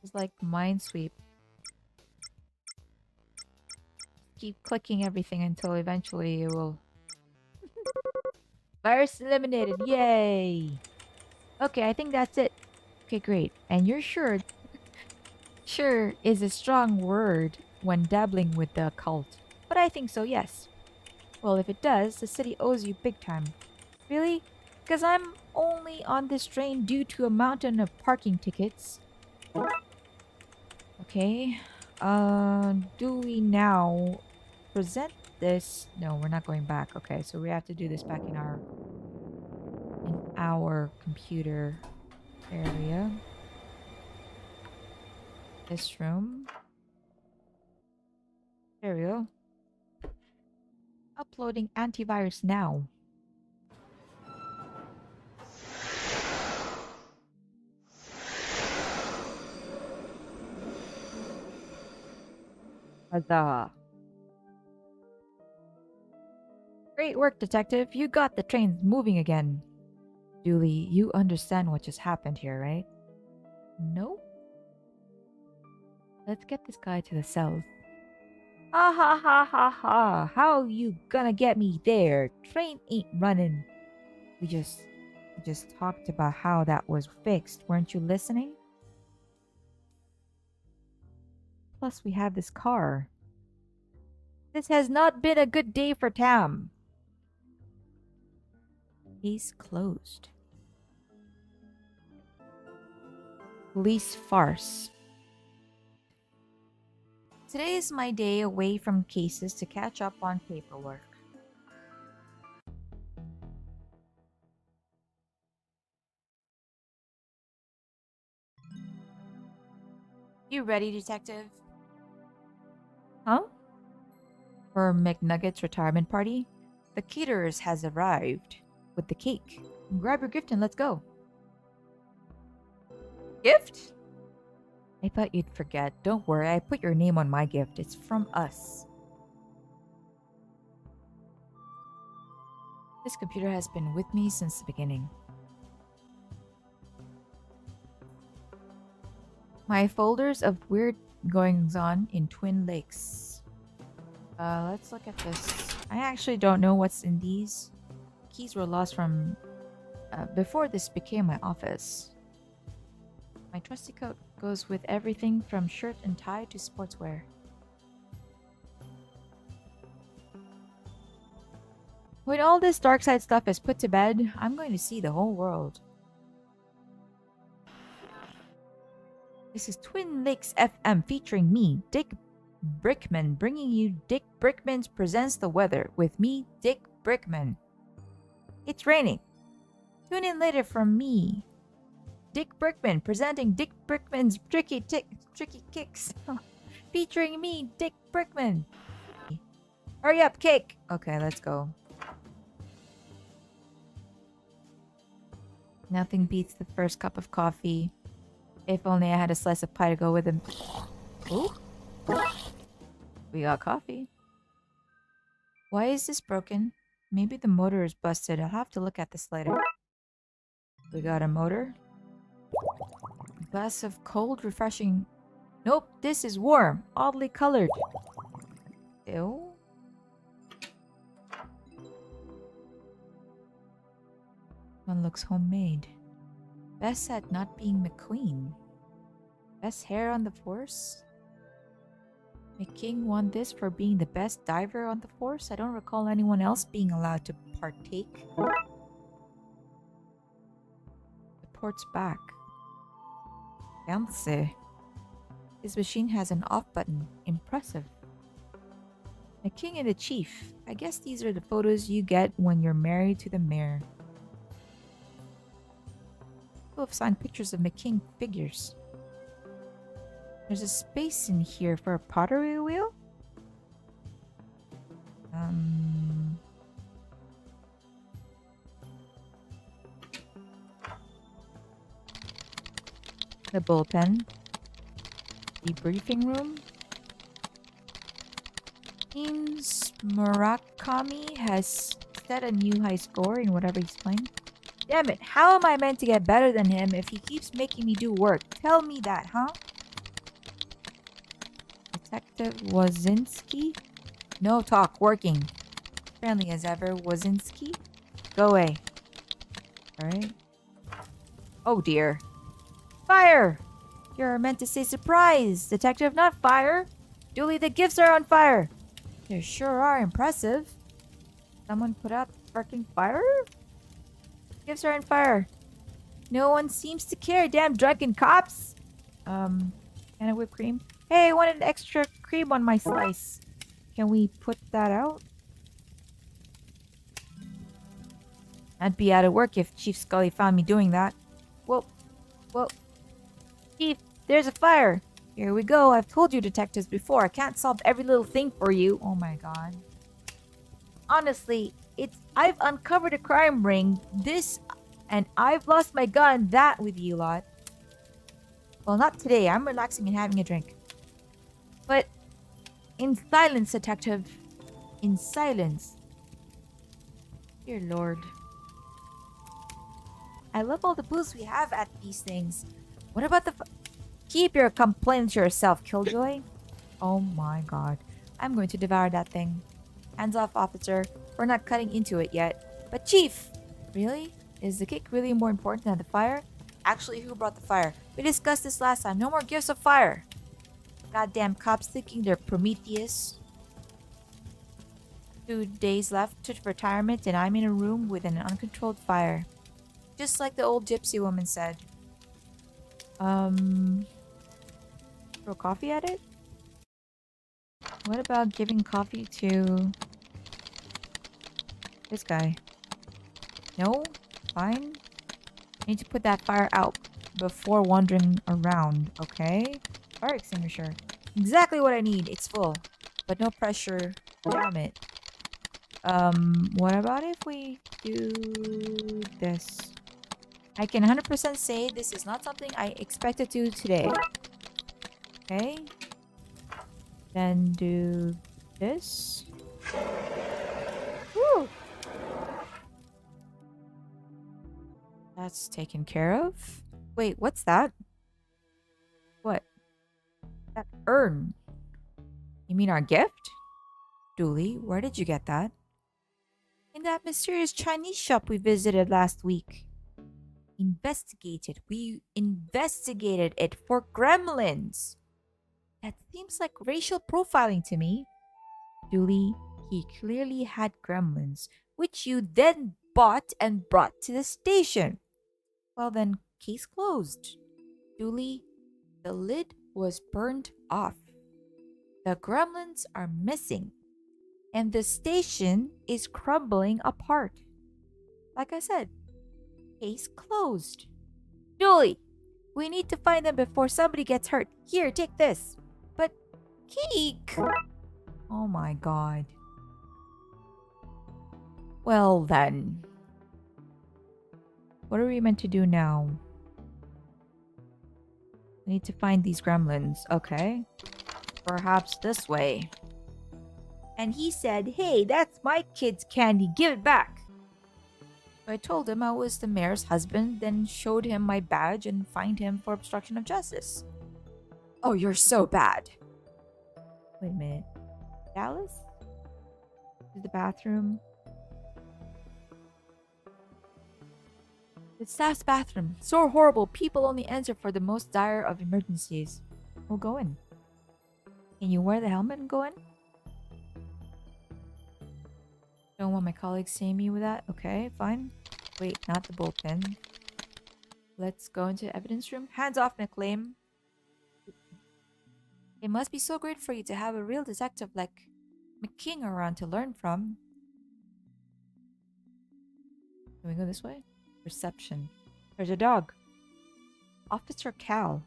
It's like Minesweep. keep clicking everything until eventually it will... Virus eliminated! Yay! Okay, I think that's it. Okay, great. And you're sure... Sure is a strong word when dabbling with the occult. But I think so, yes. Well, if it does, the city owes you big time. Really? Because I'm only on this train due to a mountain of parking tickets. Okay. Do we now present this? No, we're not going back. Okay, so we have to do this back in our computer area. This room. There we go. Uploading antivirus now. Huzzah. Great work, detective. You got the trains moving again. Dooley, you understand what just happened here, right? No? Let's get this guy to the cells. Ha ha ha ha ha. How you gonna get me there? Train ain't running. We just talked about how that was fixed. Weren't you listening? Plus we have this car. This has not been a good day for Tam. Case closed. Police farce. Today is my day away from cases to catch up on paperwork. You ready, detective? Huh? For McNugget's retirement party? The caterers has arrived with the cake. Grab your gift and let's go. Gift? I thought you'd forget. Don't worry, I put your name on my gift. It's from us. This computer has been with me since the beginning. My folders of weird goings-on in Twin Lakes. Let's look at this. I actually don't know what's in these. Keys were lost from before this became my office. My trusty coat goes with everything from shirt and tie to sportswear. When all this Darkside stuff is put to bed, I'm going to see the whole world. This is Twin Lakes FM featuring me, Dick Brickman, bringing you Dick Brickman's Presents the Weather with me, Dick Brickman. It's raining. Tune in later from me, Dick Brickman, presenting Dick Brickman's Tricky Kicks. Featuring me, Dick Brickman. Hurry up, cake! Okay, let's go. Nothing beats the first cup of coffee. If only I had a slice of pie to go with them. Ooh. We got coffee. Why is this broken? Maybe the motor is busted. I'll have to look at this later. We got a motor. A glass of cold, refreshing... Nope, this is warm. Oddly colored. Ew. One looks homemade. Best at not being McQueen. Best hair on the force? McKing won this for being the best diver on the force? I don't recall anyone else being allowed to partake. The port's back. Fancy. His machine has an off button. Impressive. McKing and the Chief. I guess these are the photos you get when you're married to the mayor. People have signed pictures of McKing figures. There's a space in here for a pottery wheel? The bullpen. Debriefing room. Seems Murakami has set a new high score in whatever he's playing. Damn it, how am I meant to get better than him if he keeps making me do work? Tell me that, huh? Detective Wazinski? No talk, working. Friendly as ever, Wazinski. Go away. Alright. Oh dear. Fire! You're meant to say surprise, detective, not fire. Dooley, the gifts are on fire. They sure are impressive. Someone put out the freaking fire? Gifts are on fire. No one seems to care, damn drunken cops. Can I whipped cream? Hey, I wanted extra cream on my slice. Can we put that out? I'd be out of work if Chief Scully found me doing that. Well, Chief, there's a fire. Here we go. I've told you detectives before. I can't solve every little thing for you. Oh my god. Honestly, I've uncovered a crime ring. This, and I've lost my gun. That with you lot. Well, not today. I'm relaxing and having a drink. But in silence, detective. In silence. Dear Lord. I love all the booths we have at these things. What about the... Keep your complaints to yourself, Killjoy. Oh my god. I'm going to devour that thing. Hands off, officer. We're not cutting into it yet. But Chief! Really? Is the cake really more important than the fire? Actually, who brought the fire? We discussed this last time. No more gifts of fire. Goddamn cops thinking they're Prometheus. 2 days left to retirement and I'm in a room with an uncontrolled fire. Just like the old gypsy woman said. Throw coffee at it? What about giving coffee to this guy? No? Fine. I need to put that fire out before wandering around, okay? Fire extinguisher. Exactly what I need. It's full. But no pressure. Damn it. What about if we do this? I can 100% say this is not something I expected to today. Okay. Then do this. Woo! That's taken care of. Wait, what's that? What? That urn. You mean our gift? Dooley, where did you get that? In that mysterious Chinese shop we visited last week. We investigated it for gremlins. That seems like racial profiling to me. Dooley, he clearly had gremlins, which you then bought and brought to the station. Well then, case closed. Dooley, the lid was burned off. The gremlins are missing. And the station is crumbling apart. Like I said, case closed. Dooley, we need to find them before somebody gets hurt. Here, take this. But, cake! Oh my god. Well then. What are we meant to do now? We need to find these gremlins. Okay. Perhaps this way. And he said, hey, that's my kid's candy. Give it back. I told him I was the mayor's husband, then showed him my badge and fined him for obstruction of justice. Oh, you're so bad. Wait a minute. Dallas? Is the bathroom? It's staff's bathroom. So horrible. People only enter for the most dire of emergencies. We'll go in. Can you wear the helmet and go in? Don't want my colleagues seeing me with that? Okay, fine. Wait, not the bullpen. Let's go into the evidence room. Hands off, McLean. It must be so great for you to have a real detective like McQueen around to learn from. Can we go this way? Reception. There's a dog. Officer Cal.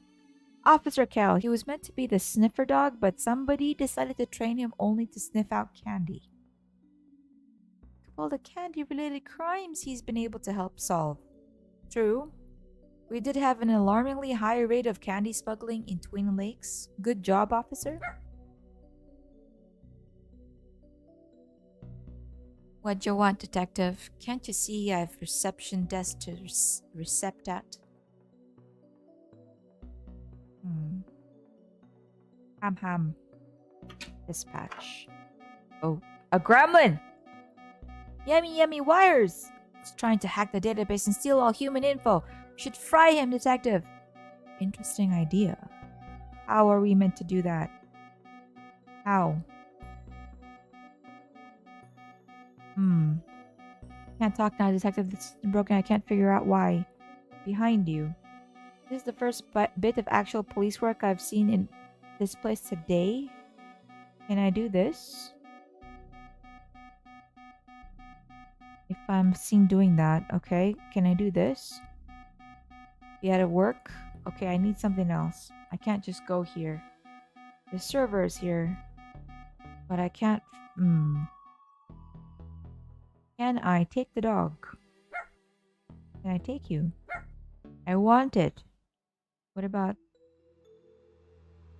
Officer Cal. He was meant to be the sniffer dog, but somebody decided to train him only to sniff out candy. All the candy-related crimes he's been able to help solve. True. We did have an alarmingly high rate of candy smuggling in Twin Lakes. Good job, officer. What you want, detective? Can't you see I have reception desk to recept at? Ham. Dispatch. Oh, a gremlin! Yummy, yummy wires! He's trying to hack the database and steal all human info. We should fry him, detective. Interesting idea. How are we meant to do that? How? Can't talk now, detective. This is broken. I can't figure out why. Behind you. This is the first bit of actual police work I've seen in this place today. Can I do this? If I'm seen doing that, okay. Can I do this? Be out of work? Okay, I need something else. I can't just go here. The server is here. But I can't... Can I take the dog? Can I take you? I want it. What about...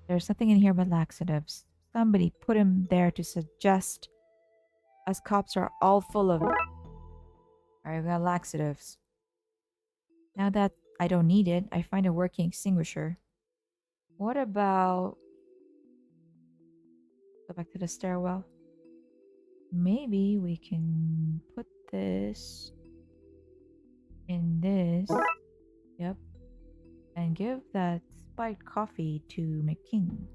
There's something in here about laxatives. Somebody put him there to suggest us cops are all full of... Alright, we got laxatives. Now that I don't need it, I find a working extinguisher. What about... Go back to the stairwell. Maybe we can put this in this. Yep. And give that spiked coffee to McQueen.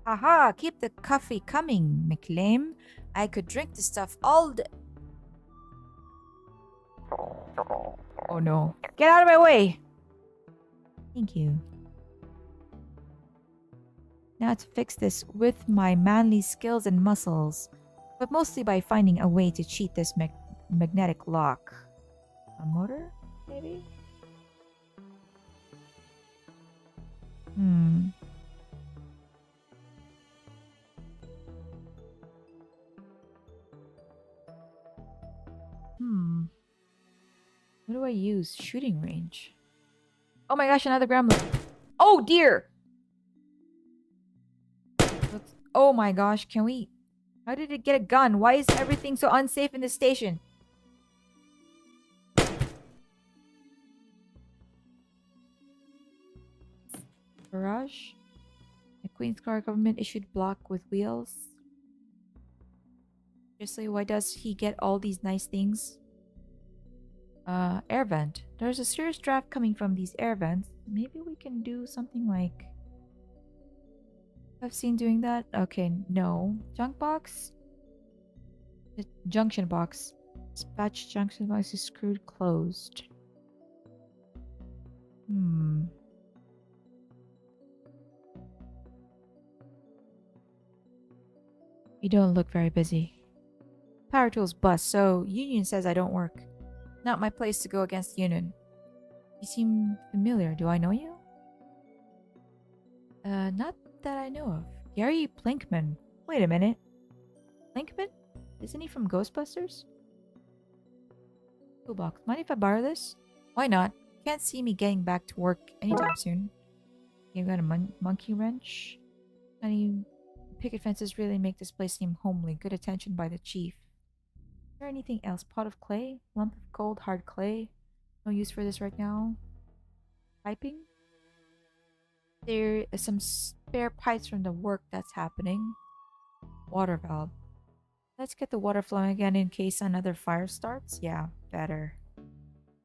Haha! Keep the coffee coming, McLean. I could drink this stuff all day. Oh no. Get out of my way! Thank you. Now to fix this with my manly skills and muscles. But mostly by finding a way to cheat this magnetic lock. A motor? Maybe? What do I use? Shooting range. Oh my gosh, another gremlin. Oh dear! Oh my gosh, can we... How did it get a gun? Why is everything so unsafe in this station? Garage? McQueen's car, government issued block with wheels. Seriously, why does he get all these nice things? Air vent. There's a serious draft coming from these air vents. Maybe we can do something like... I've seen doing that. Okay, no. Junk box? The junction box. Dispatch junction box is screwed closed. You don't look very busy. Power tools bust, so Union says I don't work. Not my place to go against Union. You seem familiar. Do I know you? Not that I know of. Gary Plinkman. Wait a minute. Plinkman? Isn't he from Ghostbusters? Toolbox. Mind if I borrow this? Why not? Can't see me getting back to work anytime soon. You got a monkey wrench? Any picket fences really make this place seem homely. Good attention by the chief. Is there anything else? Pot of clay? Lump of cold hard clay? No use for this right now. Piping? There is some spare pipes from the work that's happening. Water valve. Let's get the water flowing again in case another fire starts. Yeah, better.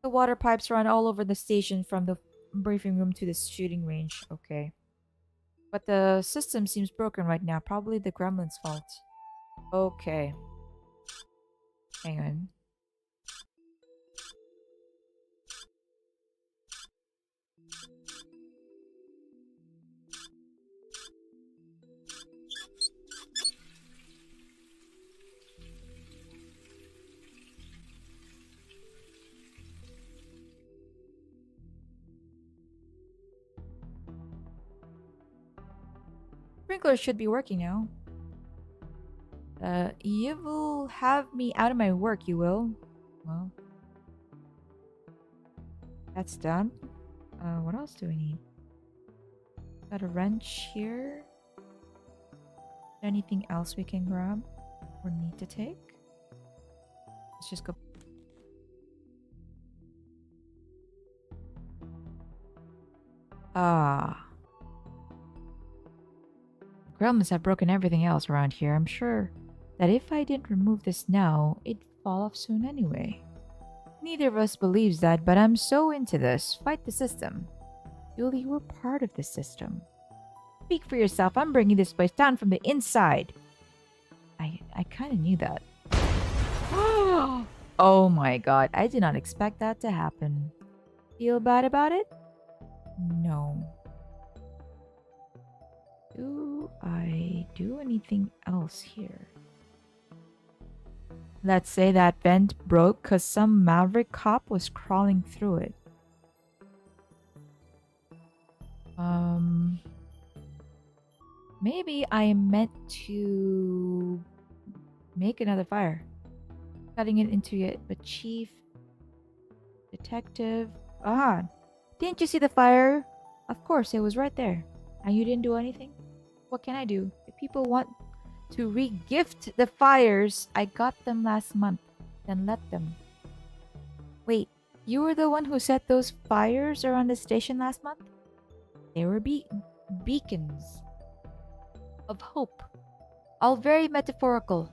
The water pipes run all over the station from the briefing room to the shooting range. Okay. But the system seems broken right now. Probably the gremlin's fault. Okay. Hang on. Sprinklers should be working now. You will have me out of my work, you will. Well, that's done. What else do we need? Got a wrench here. Anything else we can grab or need to take? Let's just go. Gremlins have broken everything else around here. I'm sure that if I didn't remove this now, it'd fall off soon anyway. Neither of us believes that, but I'm so into this. Fight the system. Dooley, we're part of the system. Speak for yourself. I'm bringing this place down from the inside. I kind of knew that. Oh my god, I did not expect that to happen. Feel bad about it? No. Do I do anything else here? Let's say that vent broke because some maverick cop was crawling through it. Maybe I meant to make another fire. Cutting it into it, but Chief, Detective... Ah, didn't you see the fire? Of course, it was right there. And you didn't do anything? What can I do? If people want to re-gift the fires, I got them last month. Then let them. Wait, you were the one who set those fires around the station last month? They were beacons of hope. All very metaphorical.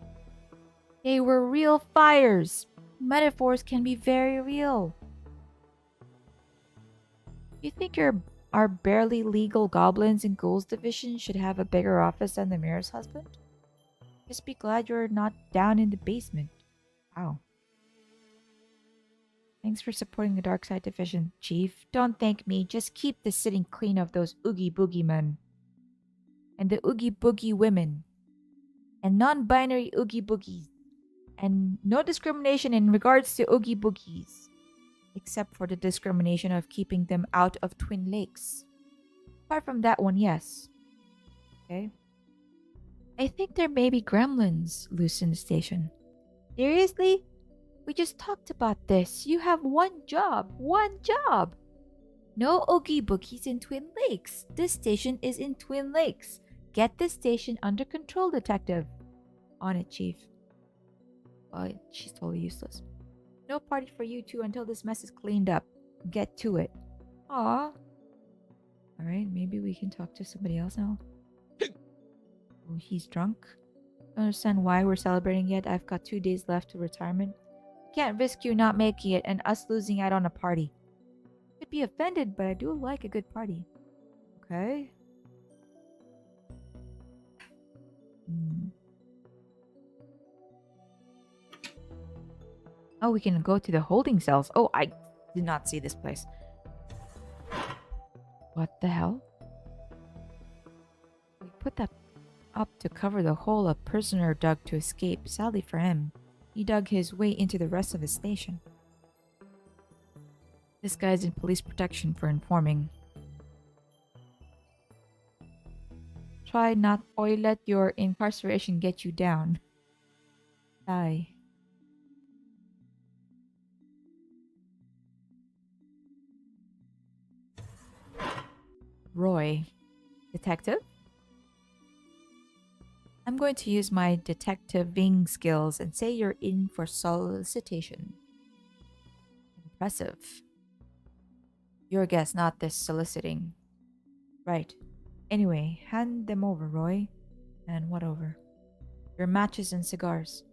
They were real fires. Metaphors can be very real. You think our barely legal goblins and ghouls division should have a bigger office than the mayor's husband? Just be glad you're not down in the basement. Wow. Thanks for supporting the Darkside Division, Chief. Don't thank me. Just keep the sitting clean of those Oogie Boogie men. And the Oogie Boogie women. And non-binary Oogie Boogies. And no discrimination in regards to Oogie Boogies. Except for the discrimination of keeping them out of Twin Lakes. Apart from that one, yes. Okay. I think there may be gremlins loose in the station. Seriously? We just talked about this. You have one job. One job! No Oogie Boogies in Twin Lakes. This station is in Twin Lakes. Get this station under control, Detective. On it, Chief. Well, she's totally useless. No party for you two until this mess is cleaned up. Get to it. Aw. Alright, maybe we can talk to somebody else now. Oh, he's drunk. Don't understand why we're celebrating yet. I've got 2 days left to retirement. Can't risk you not making it and us losing out on a party. Could be offended, but I do like a good party. Okay. Oh, we can go to the holding cells. Oh, I did not see this place. What the hell? We put that up to cover the hole a prisoner dug to escape. Sadly for him, he dug his way into the rest of the station. This guy's in police protection for informing. Try not or let your incarceration get you down. Die. Roy. Detective? I'm going to use my detectiving skills and say you're in for solicitation. Impressive. Your guess, not this soliciting. Right. Anyway, hand them over, Roy. And what over? Your matches and cigars.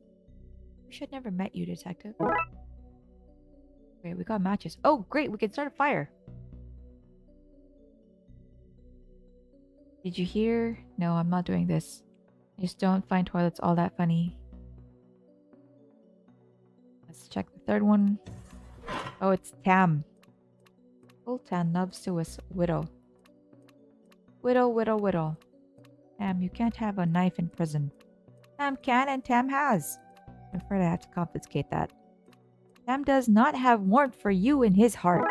Wish I'd never met you, Detective. Okay, we got matches. Oh, great, we can start a fire. Did you hear? No, I'm not doing this. I just don't find toilets all that funny. Let's check the third one. Oh, it's Tam. Tan loves to whittle. Whittle. Tam, you can't have a knife in prison. Tam can and Tam has. I'm afraid I have to confiscate that. Tam does not have warmth for you in his heart.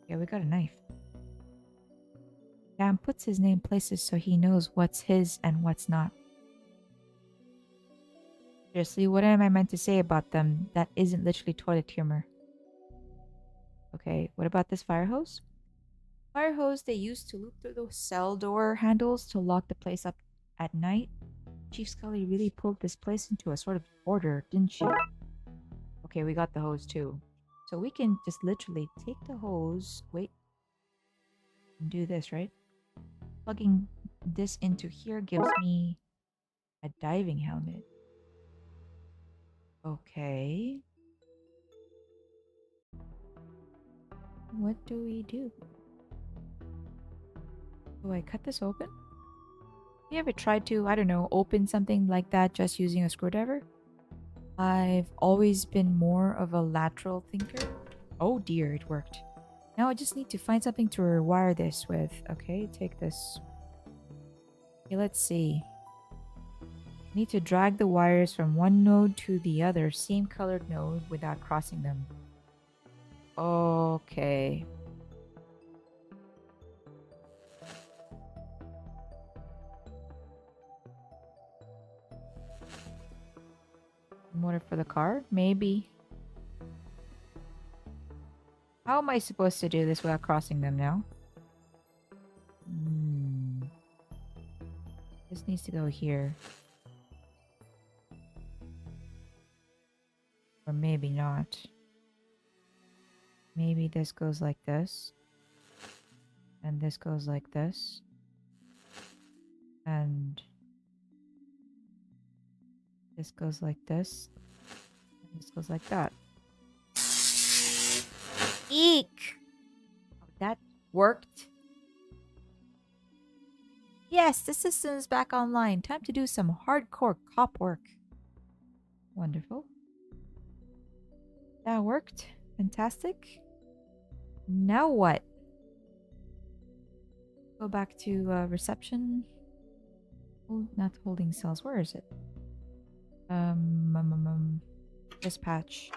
Yeah, we got a knife. Tam puts his name places so he knows what's his and what's not. Seriously, what am I meant to say about them that isn't literally toilet humor? Okay, what about this fire hose? Fire hose they used to loop through those cell door handles to lock the place up at night. Chief Scully really pulled this place into a sort of order, didn't she? Okay, we got the hose too. So we can just literally take the hose, wait, and do this, right? Plugging this into here gives me A diving helmet. Okay. What do we do? Do I cut this open? Have you ever tried to, I don't know, open something like that just using a screwdriver? I've always been more of a lateral thinker. Oh dear, it worked. Now I just need to find something to rewire this with. Okay, take this. Okay, let's see. I need to drag the wires from one node to the other, same colored node, without crossing them. Okay. Motor for the car? Maybe. How am I supposed to do this without crossing them now? This needs to go here. Or maybe not. Maybe this goes like this. And this goes like this. And this goes like this. And this goes like that. Eek! That worked. Yes, the system is back online. Time to do some hardcore cop work. Wonderful. That worked. Fantastic. Now what? Go back to reception. Oh, not holding cells. Where is it? Dispatch.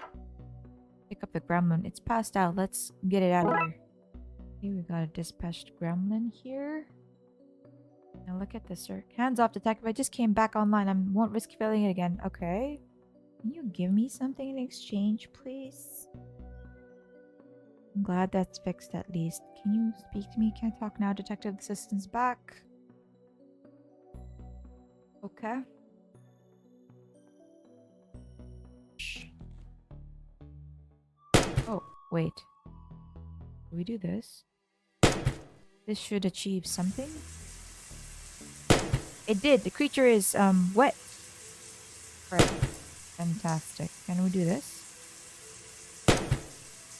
Pick up the gremlin. It's passed out. Let's get it out of here. Okay, we got a dispatched gremlin here. Now look at this, sir. Hands off, detective. I just came back online. I won't risk failing it again. Okay. Can you give me something in exchange, please? I'm glad that's fixed at least. Can you speak to me? Can't talk now, detective. The system's back. Okay. Shh. Oh, wait. Do we do this? This should achieve something. It did. The creature is wet. Right. Fantastic. Can we do this?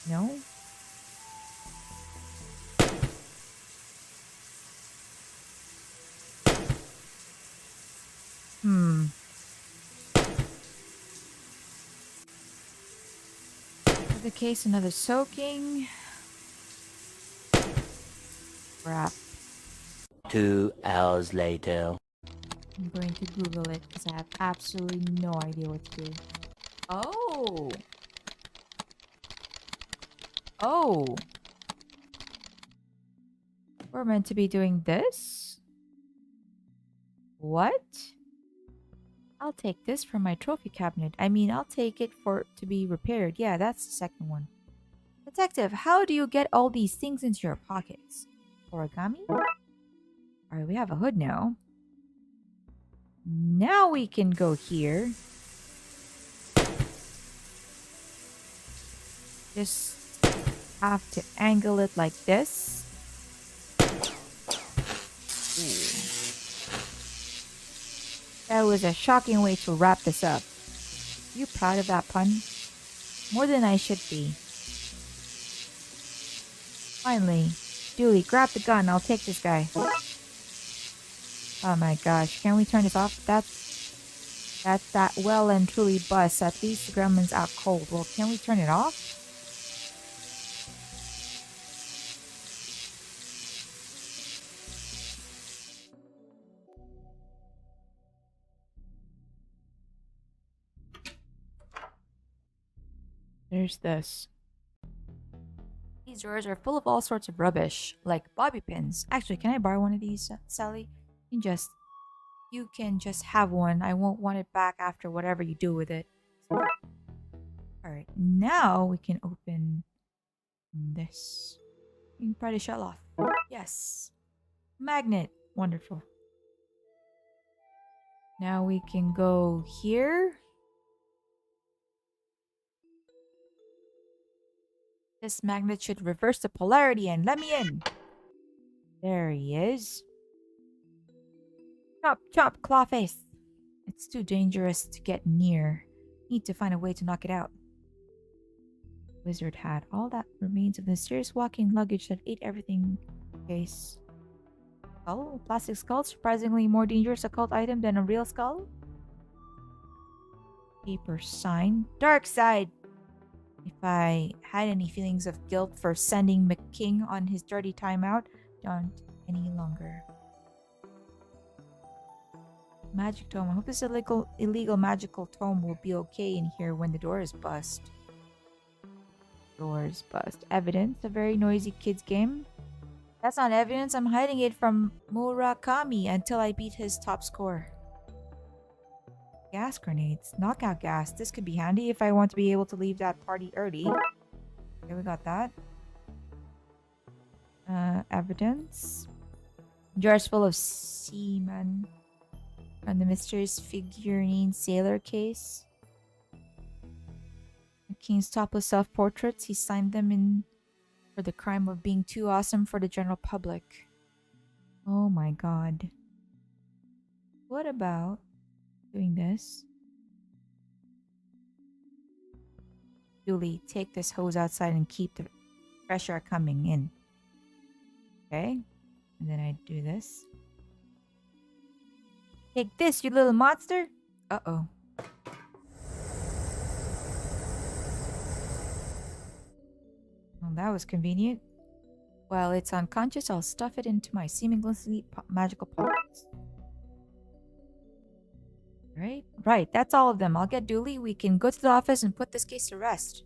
No? For the case, another soaking. Crap. 2 hours later. I'm going to Google it because I have absolutely no idea what to do. Oh! Oh! We're meant to be doing this? What? I'll take this from my trophy cabinet. I mean, I'll take it to be repaired. Yeah, that's the second one. Detective, how do you get all these things into your pockets? Origami? Alright, we have a hood now. Now we can go here. Just have to angle it like this. Ooh. That was a shocking way to wrap this up. You proud of that pun? More than I should be. Finally, Dooley, grab the gun. I'll take this guy. Oh my gosh, can we turn this off? That's that well and truly bust. At least the gremlin's out cold. Well, can we turn it off? There's this. These drawers are full of all sorts of rubbish, like bobby pins. Actually, can I borrow one of these, Sally? You can just have one. I won't want it back after whatever you do with it. Alright, now we can open this. You can pry the shell off. Yes. Magnet. Wonderful. Now we can go here. This magnet should reverse the polarity and let me in. There he is. Chop, chop, claw face. It's too dangerous to get near. Need to find a way to knock it out. Wizard hat. All that remains of the mysterious walking luggage that ate everything. Case. Skull? Plastic skull? Surprisingly more dangerous occult item than a real skull? Paper sign. Darkside! If I had any feelings of guilt for sending McQueen on his dirty timeout, don't any longer. Magic tome. I hope this illegal magical tome will be okay in here when the door is bust. Doors bust. Evidence. A very noisy kids game. That's not evidence. I'm hiding it from Murakami until I beat his top score. Gas grenades. Knockout gas. This could be handy if I want to be able to leave that party early. Okay, we got that. Evidence. Jars full of semen. From the mysterious figurine sailor case. McQueen's topless self-portraits. He signed them in for the crime of being too awesome for the general public. Oh my god. What about doing this? Dooley, take this hose outside and keep the fresh air coming in. Okay? And then I do this. Take this, you little monster! Uh-oh. Well, that was convenient. While it's unconscious, I'll stuff it into my seamlessly magical pockets. Right, that's all of them. I'll get Dooley. We can go to the office and put this case to rest.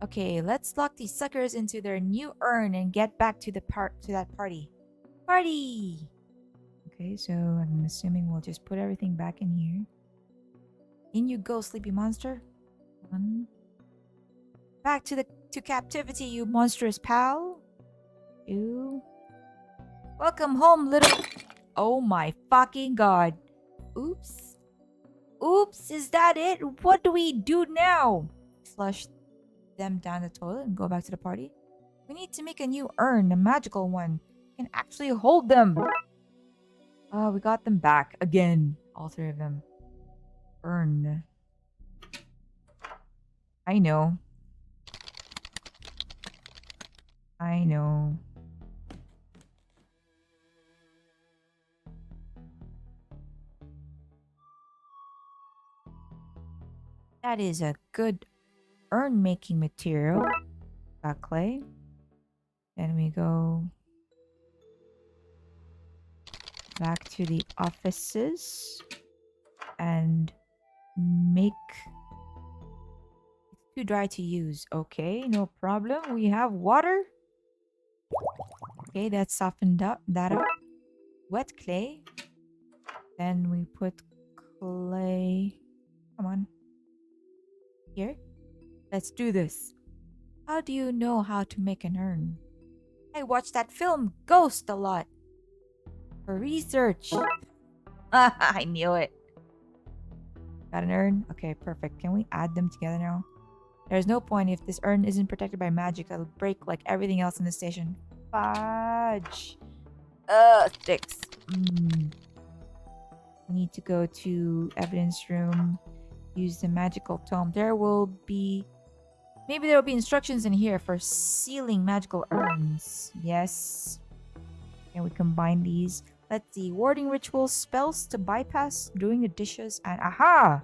Okay, let's lock these suckers into their new urn and get back to that party. Party! Okay, so I'm assuming we'll just put everything back in here. In you go, sleepy monster. 1. Back to captivity, you monstrous pal. 2. Welcome home, little... Oh my fucking god. Oops. Oops, is that it? What do we do now? Flush them down the toilet and go back to the party. We need to make a new urn, a magical one. Can actually hold them. Oh, we got them back again. All 3 of them. Urn. I know. I know. That is a good urn making material. Got clay. Then we go back to the offices and make... It's too dry to use. Okay, no problem. We have water. Okay, that softened that up. Wet clay. Then we put clay. Come on. Here. Let's do this. How do you know how to make an urn? I watched that film Ghost a lot. For research. I knew it. Got an urn? Okay, perfect. Can we add them together now? There's no point if this urn isn't protected by magic. It'll break like everything else in the station. Fudge. Sticks. We need to go to evidence room. Use the magical tome. There will be... Maybe there will be instructions in here for sealing magical urns. Yes. Can we combine these? Let's see. Warding rituals, spells to bypass doing the dishes, and aha!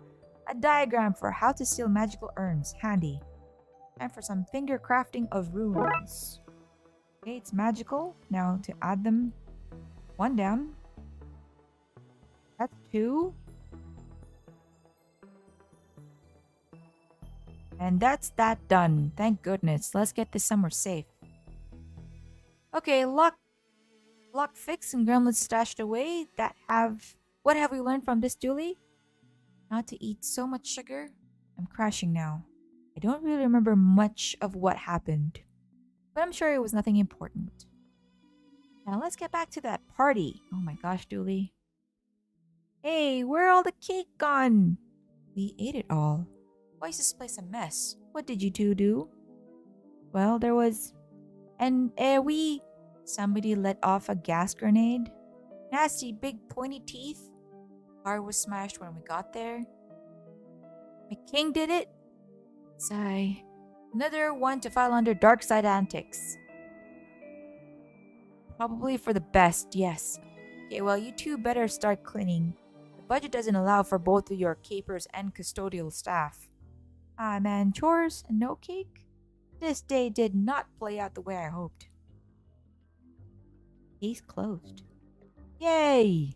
A diagram for how to seal magical urns. Handy. Time for some finger crafting of runes. Okay, it's magical. Now to add them. 1 down. That's 2. And that's that done. Thank goodness. Let's get this somewhere safe. Okay, lock fixed and gremlins stashed away. What have we learned from this, Dooley? Not to eat so much sugar. I'm crashing now. I don't really remember much of what happened, but I'm sure it was nothing important. Now let's get back to that party. Oh my gosh, Dooley. Hey, where all the cake gone? We ate it all. Why is this place a mess? What did you two do? Well, there was... And somebody let off a gas grenade. Nasty big pointy teeth. Car was smashed when we got there. McQueen did it? Sigh. Another one to file under Darkside Antics. Probably for the best, yes. Okay, well, you two better start cleaning. The budget doesn't allow for both of your capers and custodial staff. Ah, man, chores and no cake? This day did not play out the way I hoped. Case closed. Yay!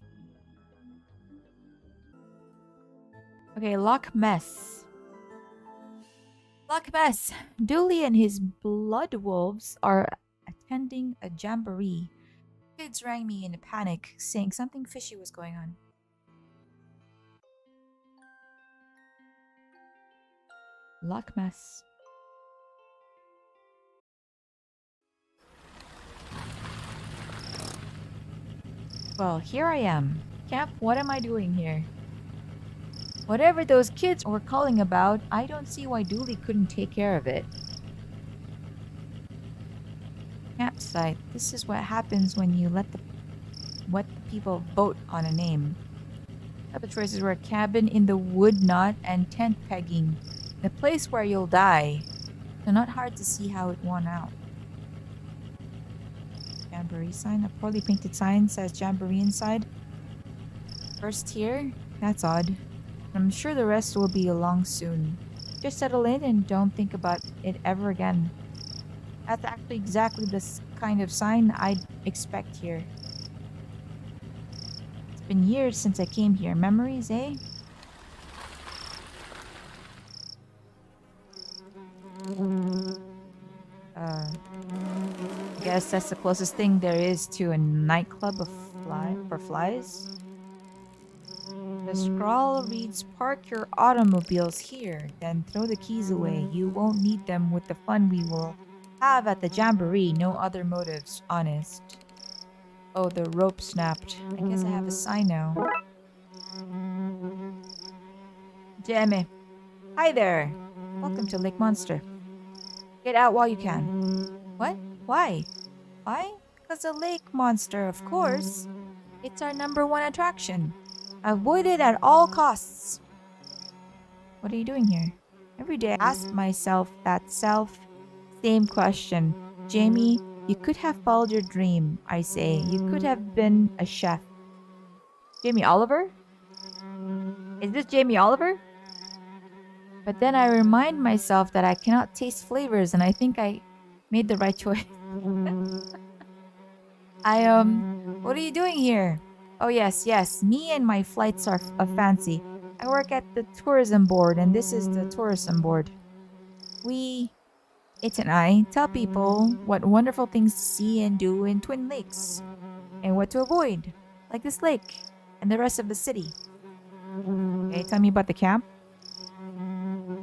Okay, Loch Mess. Loch Mess. Dooley and his blood wolves are attending a jamboree. Kids rang me in a panic, saying something fishy was going on. Loch Mess. Well, here I am. Camp, what am I doing here? Whatever those kids were calling about, I don't see why Dooley couldn't take care of it. Campsite. This is what happens when you let the people vote on a name. Other choices were cabin in the wood knot and tent pegging. The place where you'll die. So not hard to see how it won out. Jamboree sign. A poorly painted sign says Jamboree inside. First here? That's odd. I'm sure the rest will be along soon. Just settle in and don't think about it ever again. That's actually exactly the kind of sign I'd expect here. It's been years since I came here. Memories, eh? I guess that's the closest thing there is to a nightclub for flies. The scrawl reads, "Park your automobiles here, then throw the keys away. You won't need them with the fun we will have at the jamboree. No other motives, honest." Oh, the rope snapped. I guess I have a sign now. Jamie. Hi there. Welcome to Lake Monster. Get out while you can. What? Why? Why? Because the lake monster, of course. It's our #1 attraction. Avoid it at all costs. What are you doing here? Every day I ask myself that same question. Jamie, you could have followed your dream, I say. You could have been a chef. Jamie Oliver? Is this Jamie Oliver? But then I remind myself that I cannot taste flavors, and I think I made the right choice. What are you doing here? Oh, yes. Me and my flights are fancy. I work at the tourism board, and this is the tourism board. It and I, tell people what wonderful things to see and do in Twin Lakes, and what to avoid, like this lake, and the rest of the city. Okay, tell me about the camp.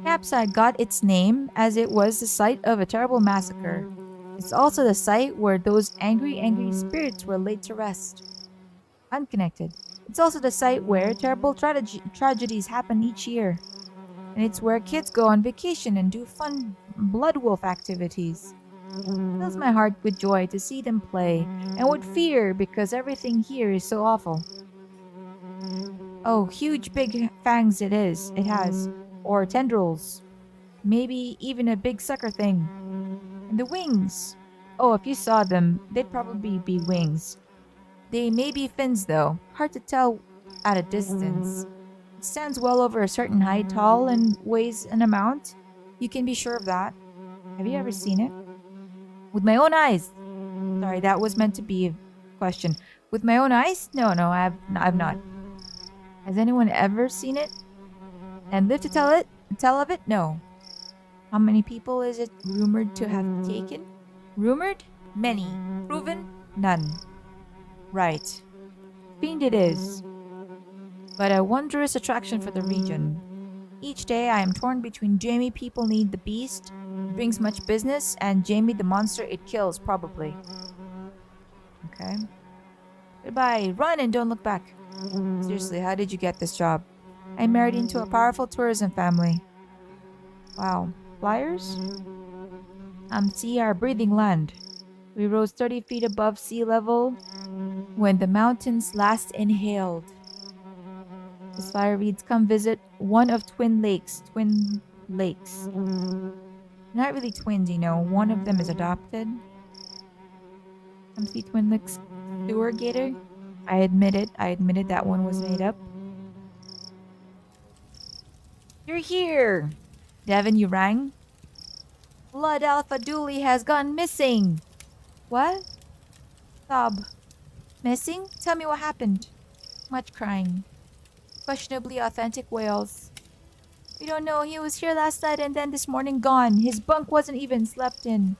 Campsite got its name as it was the site of a terrible massacre. It's also the site where those angry spirits were laid to rest. Unconnected. It's also the site where terrible tragedies happen each year. And it's where kids go on vacation and do fun blood wolf activities. It fills my heart with joy to see them play, and with fear because everything here is so awful. Oh, huge big fangs it has. Or tendrils. Maybe even a big sucker thing. And the wings. Oh, if you saw them, they'd probably be wings. They may be fins though. Hard to tell at a distance. It stands well over a certain height, tall, and weighs an amount. You can be sure of that. Have you ever seen it? With my own eyes. Sorry, that was meant to be a question. With my own eyes? No, I've not. Has anyone ever seen it? And lived to tell of it? No. How many people is it rumored to have taken? Rumored? Many. Proven? None. Right. Fiend it is. But a wondrous attraction for the region. Each day I am torn between Jamie people need the beast, brings much business, and Jamie the monster it kills, probably. Okay. Goodbye. Run and don't look back. Seriously, how did you get this job? I married into a powerful tourism family. Wow. Flyers? See our breathing land. We rose 30 feet above sea level when the mountains last inhaled. This flyer reads, come visit one of Twin Lakes. Twin Lakes. Not really twins, you know. One of them is adopted. Come see Twin Lakes Sewer Gator. I admit it. I admitted that one was made up. You're here! Devin, you rang? Blood Alpha Dooley has gone missing! What? Sob. Missing? Tell me what happened. Much crying. Questionably authentic wails. We don't know. He was here last night and then this morning gone. His bunk wasn't even slept in.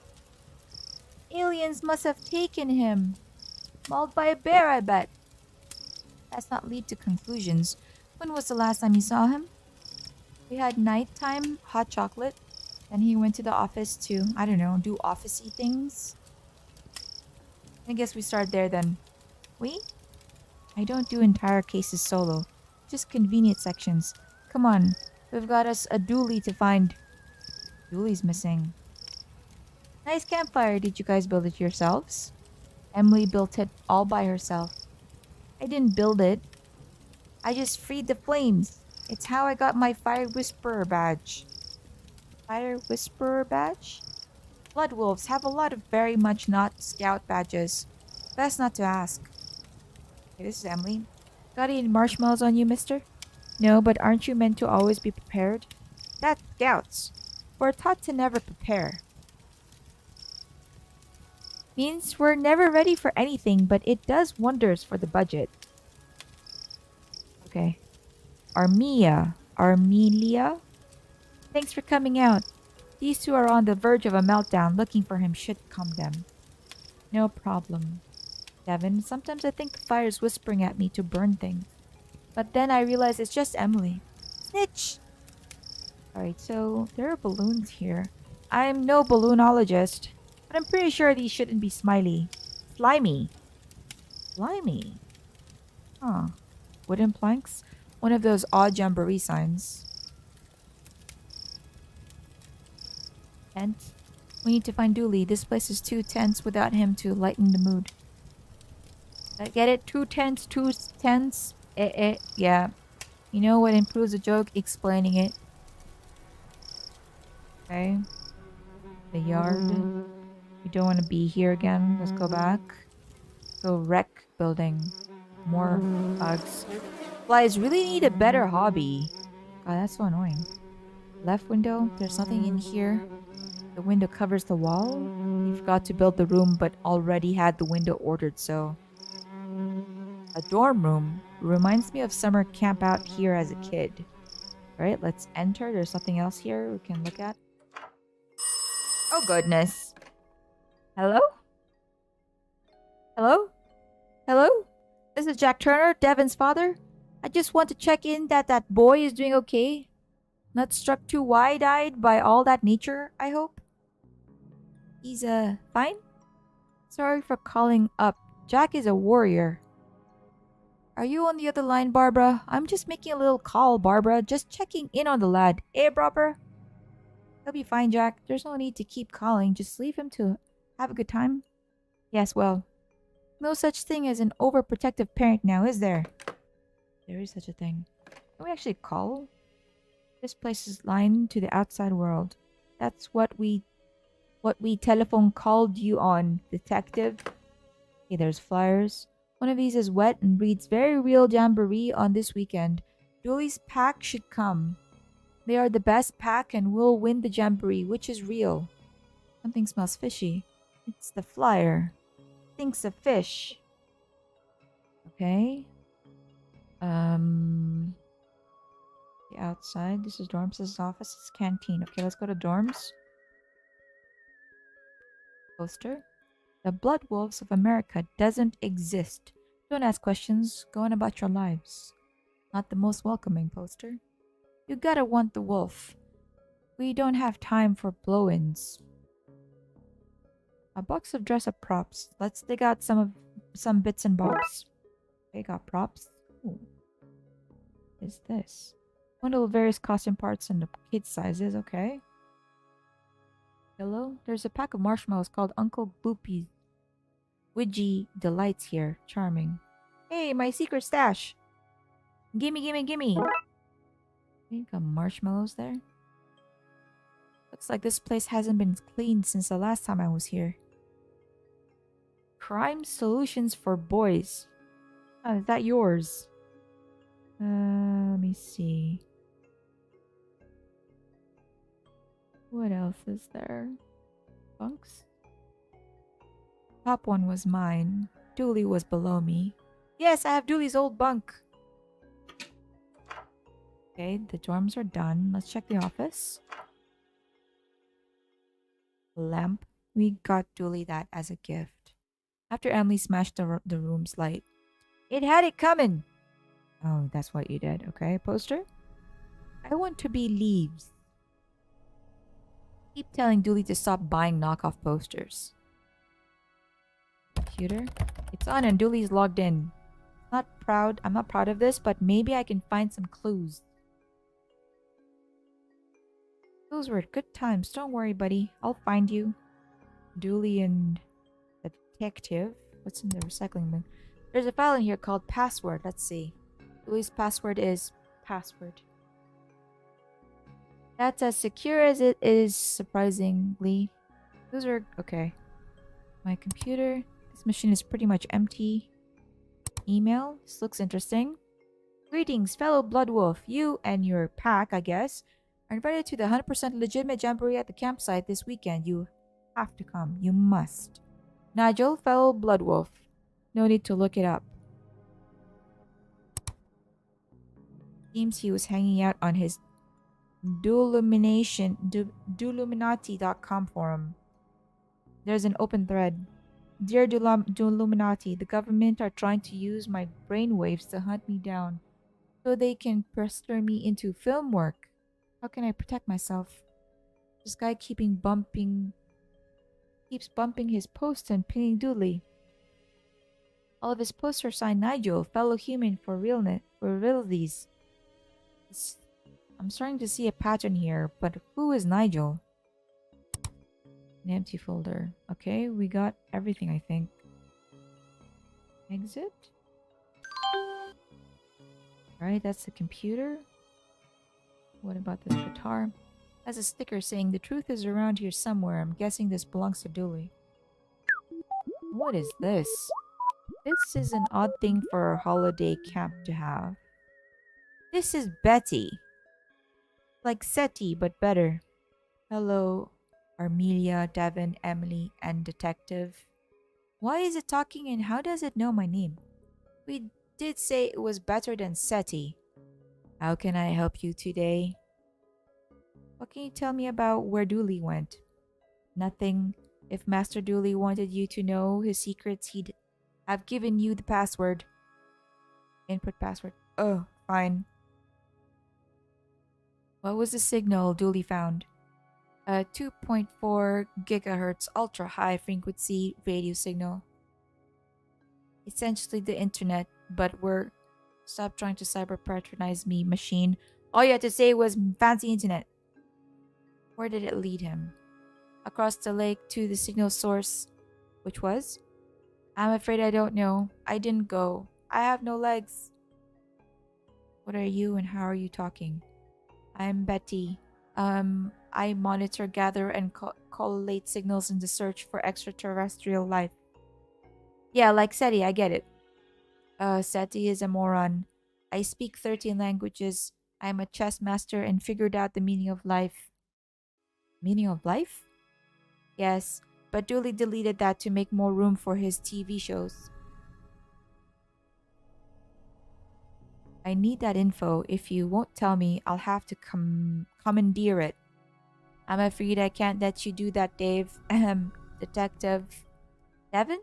Aliens must have taken him. Mauled by a bear, I bet. Let's not lead to conclusions. When was the last time you saw him? We had nighttime hot chocolate. Then he went to the office to, I don't know, do office-y things. I guess we start there then. We? I don't do entire cases solo. Just convenient sections. Come on. We've got us a Dooley to find. Dooley's missing. Nice campfire. Did you guys build it yourselves? Emily built it all by herself. I didn't build it. I just freed the flames. It's how I got my Fire Whisperer badge. Fire Whisperer badge? Blood Wolves have a lot of very much not scout badges. Best not to ask. Okay, this is Emily. Got any marshmallows on you, mister? No, but aren't you meant to always be prepared? That's scouts. We're taught to never prepare. Means we're never ready for anything, but it does wonders for the budget. Okay. Armelia? Thanks for coming out. These two are on the verge of a meltdown. Looking for him should calm them. No problem. Devin, sometimes I think the fire's whispering at me to burn things. But then I realize it's just Emily. Snitch! Alright, so there are balloons here. I'm no balloonologist, but I'm pretty sure these shouldn't be smiley. Slimy. Slimy. Huh. Wooden planks? One of those odd jamboree signs. Tent. We need to find Dooley. This place is too tense without him to lighten the mood. I get it? Too tense, too tense. Yeah. You know what improves a joke? Explaining it. Okay. The yard. We don't want to be here again. Let's go back. Go wreck building. More bugs. Flies really need a better hobby. God, that's so annoying. Left window. There's nothing in here. The window covers the wall. You forgot to build the room, but already had the window ordered, so... A dorm room. Reminds me of summer camp out here as a kid. Alright, let's enter. There's something else here we can look at. Oh, goodness. Hello? Hello? Hello? This is Jack Turner, Devin's father. I just want to check in that boy is doing okay. Not struck too wide-eyed by all that nature, I hope. He's, fine? Sorry for calling up. Jack is a warrior. Are you on the other line, Barbara? I'm just making a little call, Barbara. Just checking in on the lad. Eh, Barbara? He'll be fine, Jack. There's no need to keep calling. Just leave him to have a good time. Yes, well. No such thing as an overprotective parent now, is there? There is such a thing. Can we actually call? This place is lined to the outside world. That's what we telephone called you on, detective. Okay, there's flyers. One of these is wet and reads very real jamboree on this weekend. Dooley's pack should come. They are the best pack and will win the jamboree, which is real. Something smells fishy. It's the flyer. Thinks of fish. Okay. The outside. This is dorms. This is office. This is canteen. Okay, let's go to dorms. Poster. The Blood Wolves of America doesn't exist. Don't ask questions. Go on about your lives. Not the most welcoming poster. You gotta want the wolf. We don't have time for blow-ins. A box of dress-up props. Let's dig out some bits and bobs. Okay, got props. Ooh. What is this? Bundle of various costume parts and the kid sizes. Okay. Hello? There's a pack of marshmallows called Uncle Boopy's Widgie Delights here. Charming. Hey, my secret stash. Gimme, gimme, gimme. Okay, got marshmallows there. Looks like this place hasn't been cleaned since the last time I was here. Crime solutions for boys. Oh, is that yours? Let me see. What else is there? Bunks? Top one was mine. Dooley was below me. Yes, I have Dooley's old bunk. Okay, the dorms are done. Let's check the office. Lamp. We got Dooley that as a gift. After Emily smashed the room's light. It had it coming! Oh, that's what you did. Okay, poster? I want to be leaves. Keep telling Dooley to stop buying knockoff posters. Computer? It's on and Dooley's logged in. I'm not proud of this, but maybe I can find some clues. Those were good times. Don't worry, buddy. I'll find you. Dooley and the detective. What's in the recycling bin? There's a file in here called password. Let's see. Dooley's password is password. That's as secure as it is, surprisingly. Those are okay. My computer. This machine is pretty much empty. Email. This looks interesting. Greetings, fellow Blood Wolf. You and your pack, I guess, are invited to the 100% legitimate jamboree at the campsite this weekend. You have to come. You must. Nigel, fellow Blood Wolf. No need to look it up. Seems he was hanging out on his Dooluminati.com forum. There's an open thread. Dear Dooluminati, the government are trying to use my brainwaves to hunt me down so they can pressure me into film work. How can I protect myself? This guy keeps bumping his posts and pinning Dooley. All of his posts are signed Nigel, fellow human for realsies. I'm starting to see a pattern here, but who is Nigel? An empty folder. Okay, we got everything, I think. Exit. Alright, that's the computer. What about this guitar? Has a sticker saying the truth is around here somewhere. I'm guessing this belongs to Dooley. What is this? This is an odd thing for a holiday camp to have. This is Betty. Like SETI, but better. Hello, Armelia, Devin, Emily, and Detective. Why is it talking and how does it know my name? We did say it was better than SETI. How can I help you today? What can you tell me about where Dooley went? Nothing. If Master Dooley wanted you to know his secrets, he'd have given you the password. Input password. Oh, fine. What was the signal Dooley found? A 2.4 gigahertz ultra high frequency radio signal. Essentially the internet, but we're... Stop trying to cyber patronize me, machine. All you had to say was fancy internet. Where did it lead him? Across the lake to the signal source, which was? I'm afraid I don't know. I didn't go. I have no legs. What are you and how are you talking? I'm Betty. I monitor, gather, and collate signals in the search for extraterrestrial life. Yeah, like SETI, I get it. SETI is a moron. I speak 13 languages. I'm a chess master and figured out the meaning of life. Meaning of life? Yes, but Dooley deleted that to make more room for his TV shows. I need that info. If you won't tell me, I'll have to commandeer it. I'm afraid I can't let you do that, Dave. Detective. Devin?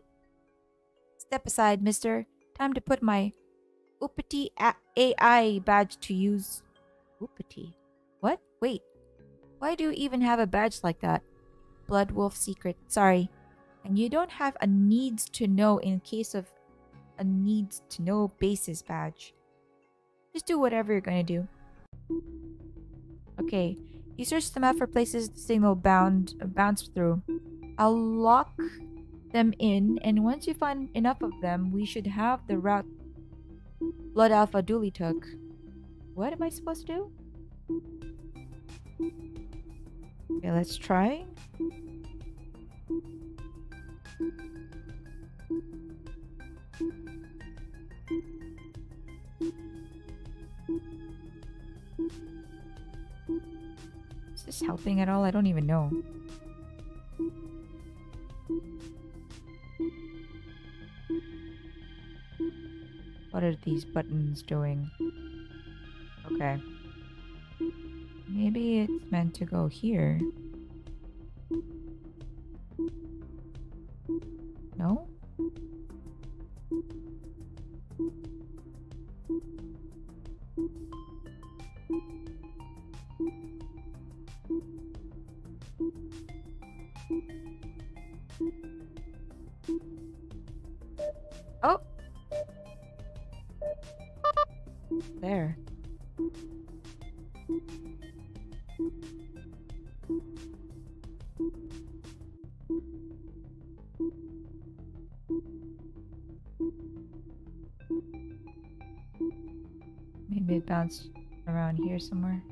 Step aside, mister. Time to put my Uppity AI badge to use. Uppity? What? Wait. Why do you even have a badge like that? Blood Wolf secret. Sorry. And you don't have a needs to know in case of a needs to know basis badge. Just do whatever you're gonna do. Okay. You search the map for places the signal bounce through. I'll lock them in, and once you find enough of them, we should have the route Blood Alpha Dooley took. What am I supposed to do? Okay, let's try. Is this helping at all? I don't even know. What are these buttons doing? Okay. Maybe it's meant to go here. No? Oh! There. Maybe it bounced around here somewhere.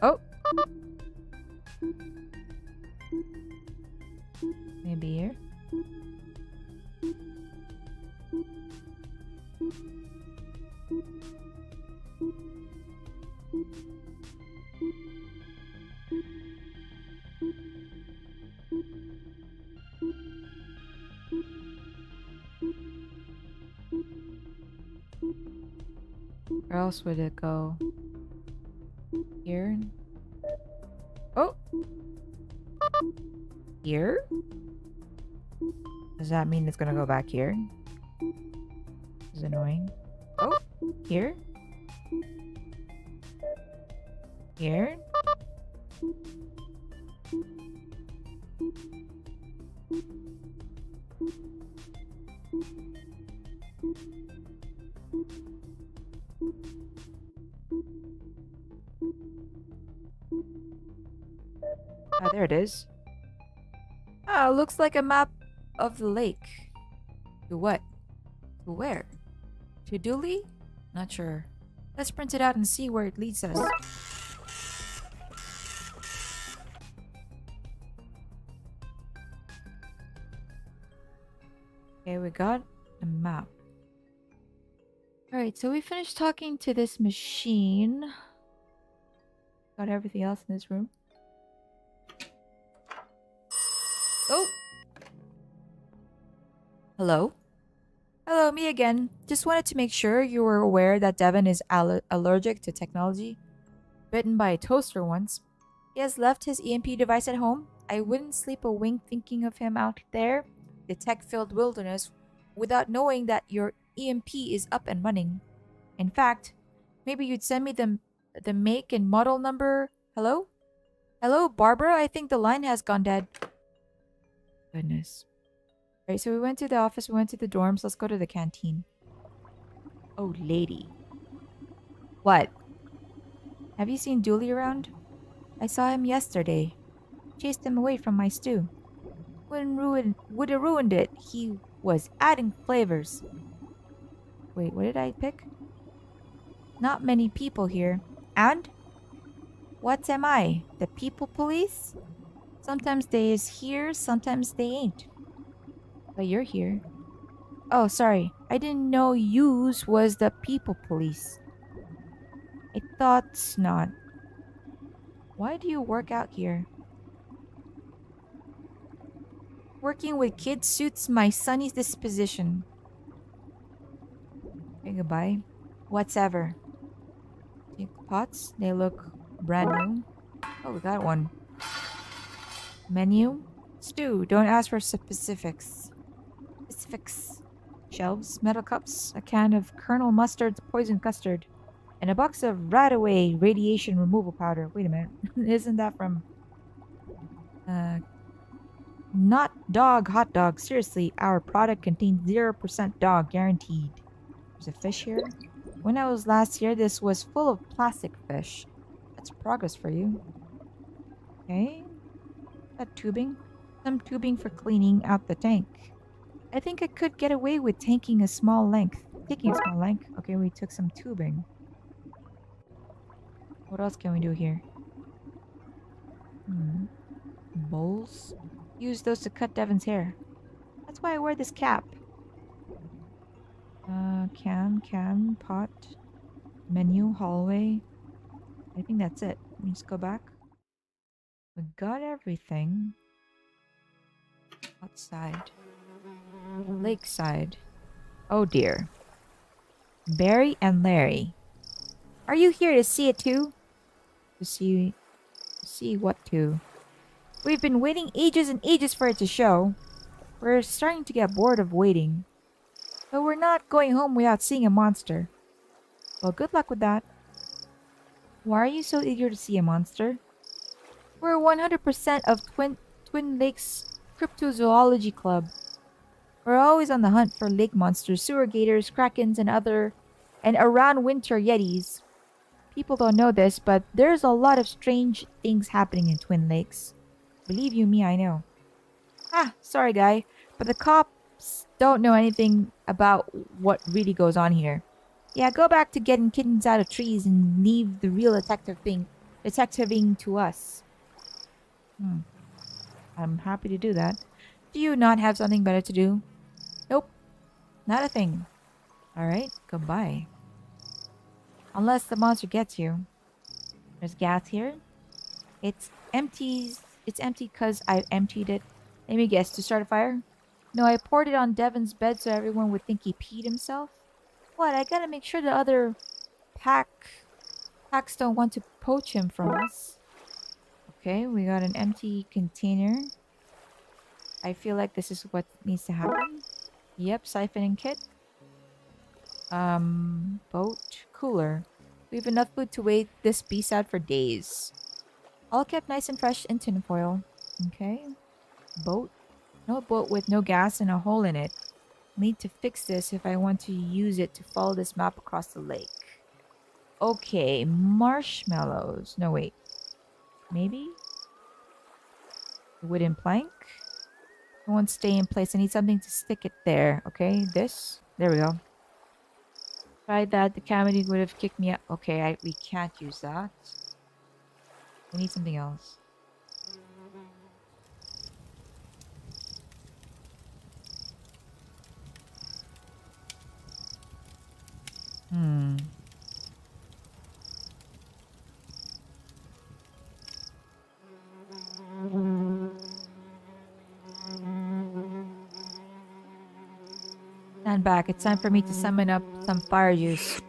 Oh! Maybe here? Where else would it go? Here? Oh! Here? Does that mean it's gonna go back here? This is annoying. Oh! Here? Here? Ah, there it is. Oh, looks like a map of the lake. To what? To where? To Dooley? Not sure. Let's print it out and see where it leads us. Okay, we got a map. Alright, so we finished talking to this machine. Got everything else in this room. Oh! Hello? Hello, me again. Just wanted to make sure you were aware that Devin is allergic to technology. Bitten by a toaster once. He has left his EMP device at home. I wouldn't sleep a wink thinking of him out there, the tech-filled wilderness, without knowing that your EMP is up and running. In fact, maybe you'd send me the make and model number. Hello? Hello, Barbara? I think the line has gone dead. Goodness. Alright, so we went to the office, we went to the dorms. Let's go to the canteen. Oh, lady. What? Have you seen Dooley around? I saw him yesterday. Chased him away from my stew. Would have ruined it. He was adding flavors. Wait, what did I pick? Not many people here. And? What am I? The people police? Sometimes they is here, sometimes they ain't. But you're here. Oh, sorry. I didn't know yous was the people police. I thought not. Why do you work out here? Working with kids suits my sonny's disposition. Okay, goodbye. Whatever. Take pots. They look brand new. Oh, we got one. Menu. Stew. Don't ask for specifics. Shelves. Metal cups. A can of Colonel Mustard's poison custard. And a box of Radaway radiation removal powder. Wait a minute. Isn't that from... Not dog hot dog. Seriously, our product contains 0% dog guaranteed. There's a fish here. When I was last here, this was full of plastic fish. That's progress for you. Okay. That tubing? Some tubing for cleaning out the tank. I think I could get away with taking a small length. Taking a small length. Okay, we took some tubing. What else can we do here? Bowls? Use those to cut Devin's hair. That's why I wear this cap. Can, pot, menu, hallway. I think that's it. Let me just go back. We got everything. Outside. Lakeside. Oh dear. Barry and Larry. Are you here to see it too? To see what too? We've been waiting ages and ages for it to show. We're starting to get bored of waiting. But we're not going home without seeing a monster. Well, good luck with that. Why are you so eager to see a monster? We're 100% of Twin Lakes Cryptozoology Club. We're always on the hunt for lake monsters, sewer gators, krakens, and around winter yetis. People don't know this, but there's a lot of strange things happening in Twin Lakes. Believe you me, I know. Sorry guy, but the cops don't know anything about what really goes on here. Yeah, go back to getting kittens out of trees and leave the real detectiving to us. I'm happy to do that. Do you not have something better to do? Nope, not a thing. Alright, goodbye. Unless the monster gets you. There's gas here. It's empty. It's empty because I emptied it. Let me guess, to start a fire? No, I poured it on Devin's bed so everyone would think he peed himself. What? I gotta make sure the other packs don't want to poach him from us. Okay, we got an empty container. I feel like this is what needs to happen. Yep, siphoning kit. Boat. Cooler. We have enough food to wait this beast out for days. All kept nice and fresh in tinfoil. Okay. Boat. No boat with no gas and a hole in it. Need to fix this if I want to use it to follow this map across the lake. Okay, marshmallows. No, wait. Maybe? Wooden plank? It won't stay in place. I need something to stick it there. Okay, this. There we go. Tried that. The cavity would have kicked me out. Okay, we can't use that. We need something else. Stand back. It's time for me to summon up some fire juice.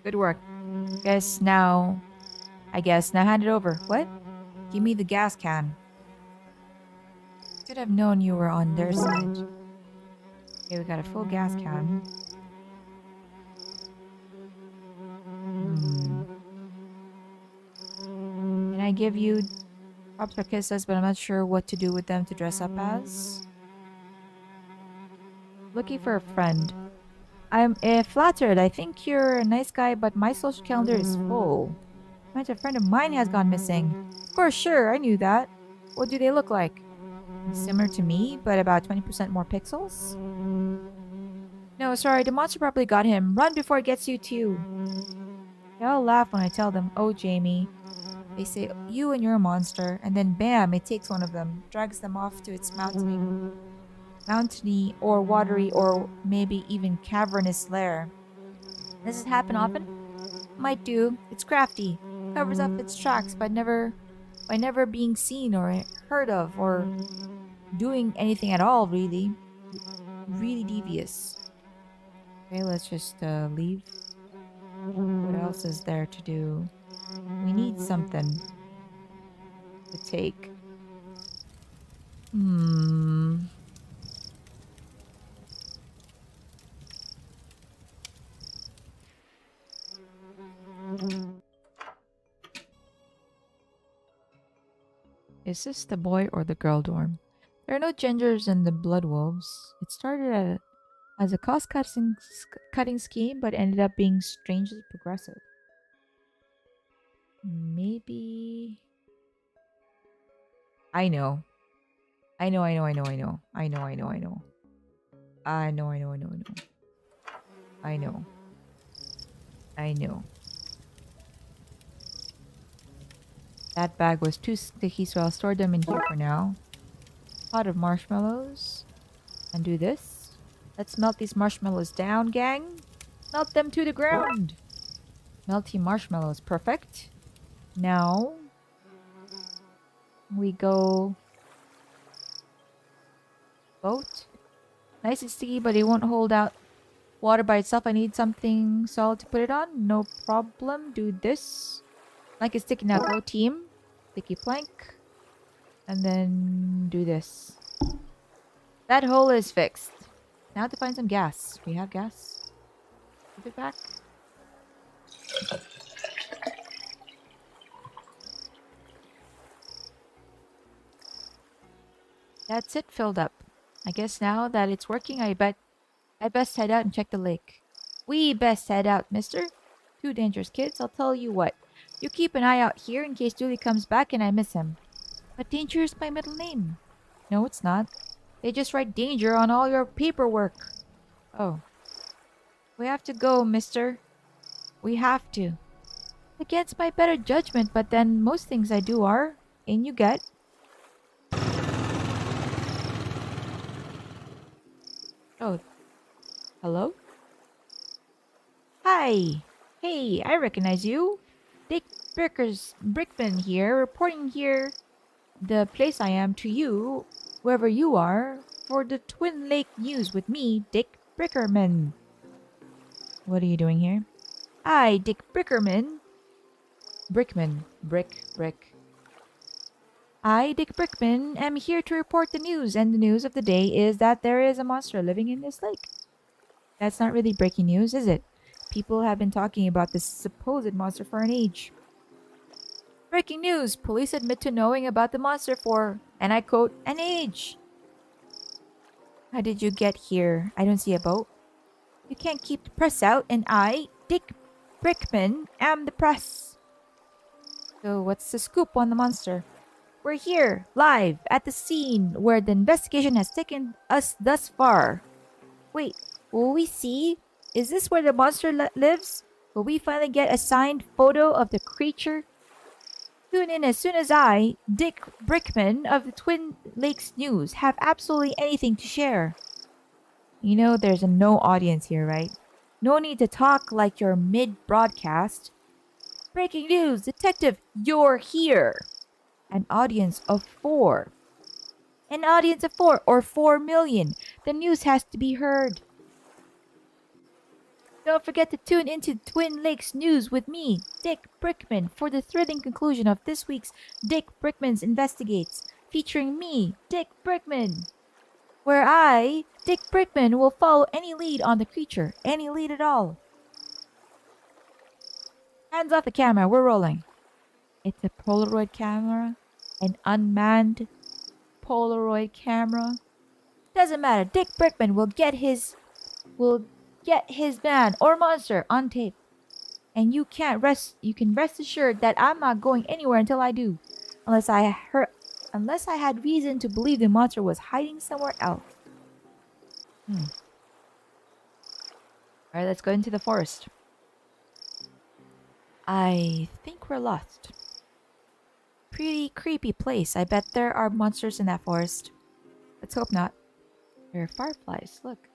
Good work. I guess now hand it over. What? Give me the gas can. Should have known you were on their side. Okay, we got a full gas can. Can I give you props or kisses, but I'm not sure what to do with them to dress up as? Looking for a friend. I'm flattered. I think you're a nice guy, but my social calendar is full. Might a friend of mine has gone missing. Of course, sure, I knew that. What do they look like? Similar to me, but about 20% more pixels? No, sorry, the monster probably got him. Run before it gets you too. They all laugh when I tell them, oh, Jamie. They say, you and you're a monster, and then bam, it takes one of them, drags them off to its mountainy or watery or maybe even cavernous lair. Does it happen often? Might do. It's crafty. Covers up its tracks by never being seen or heard of or doing anything at all, really. Really devious. Okay, let's just leave. What else is there to do? We need something to take. Is this the boy or the girl dorm? There are no gingers in the Blood Wolves. It started as a cost-cutting scheme, but ended up being strangely progressive. Maybe... I know. I know. I know. I know. I know. I know. I know. I know. I know. I know. I know. I know. I know. I know. That bag was too sticky, so I'll store them in here for now. Pot of marshmallows. And do this. Let's melt these marshmallows down, gang. Melt them to the ground. Melty marshmallows. Perfect. Now, we go... boat. Nice and sticky, but it won't hold out water by itself. I need something solid to put it on. No problem. Do this. Plank is sticking out. Go team. Sticky plank. And then do this. That hole is fixed. Now to find some gas. We have gas. Give it back. That's it, filled up. I guess now that it's working, I best head out and check the lake. We best head out, mister. Two dangerous kids. I'll tell you what. You keep an eye out here in case Dooley comes back and I miss him. But Danger is my middle name. No, it's not. They just write Danger on all your paperwork. Oh. We have to go, mister. We have to. Against my better judgment, but then most things I do are. In you get. Oh. Hello? Hi. Hey, I recognize you. Dick Brickman here, reporting here the place I am to you, wherever you are, for the Twin Lake News with me, Dick Brickerman. What are you doing here? I, Dick Brickerman. Brickman. Brick. I, Dick Brickman, am here to report the news, and the news of the day is that there is a monster living in this lake. That's not really breaking news, is it? People have been talking about this supposed monster for an age. Breaking news! Police admit to knowing about the monster for, and I quote, an age. How did you get here? I don't see a boat. You can't keep the press out, and I, Dick Brickman, am the press. So what's the scoop on the monster? We're here, live, at the scene where the investigation has taken us thus far. Wait, will we see? Is this where the monster lives? Will we finally get a signed photo of the creature? Tune in as soon as I, Dick Brickman of the Twin Lakes News, have absolutely anything to share. You know there's a no audience here, right? No need to talk like you're mid-broadcast. Breaking news, detective, you're here. An audience of 4. An audience of 4 or 4 million. The news has to be heard. Don't forget to tune into Twin Lakes News with me, Dick Brickman, for the thrilling conclusion of this week's Dick Brickman's Investigates, featuring me, Dick Brickman, where I, Dick Brickman, will follow any lead on the creature, any lead at all. Hands off the camera, we're rolling. It's a Polaroid camera, an unmanned Polaroid camera. Doesn't matter, Dick Brickman will get his man or monster on tape. And you can rest assured that I'm not going anywhere until I do. Unless I had reason to believe the monster was hiding somewhere else. Alright, let's go into the forest. I think we're lost. Pretty creepy place. I bet there are monsters in that forest. Let's hope not. There are fireflies, look.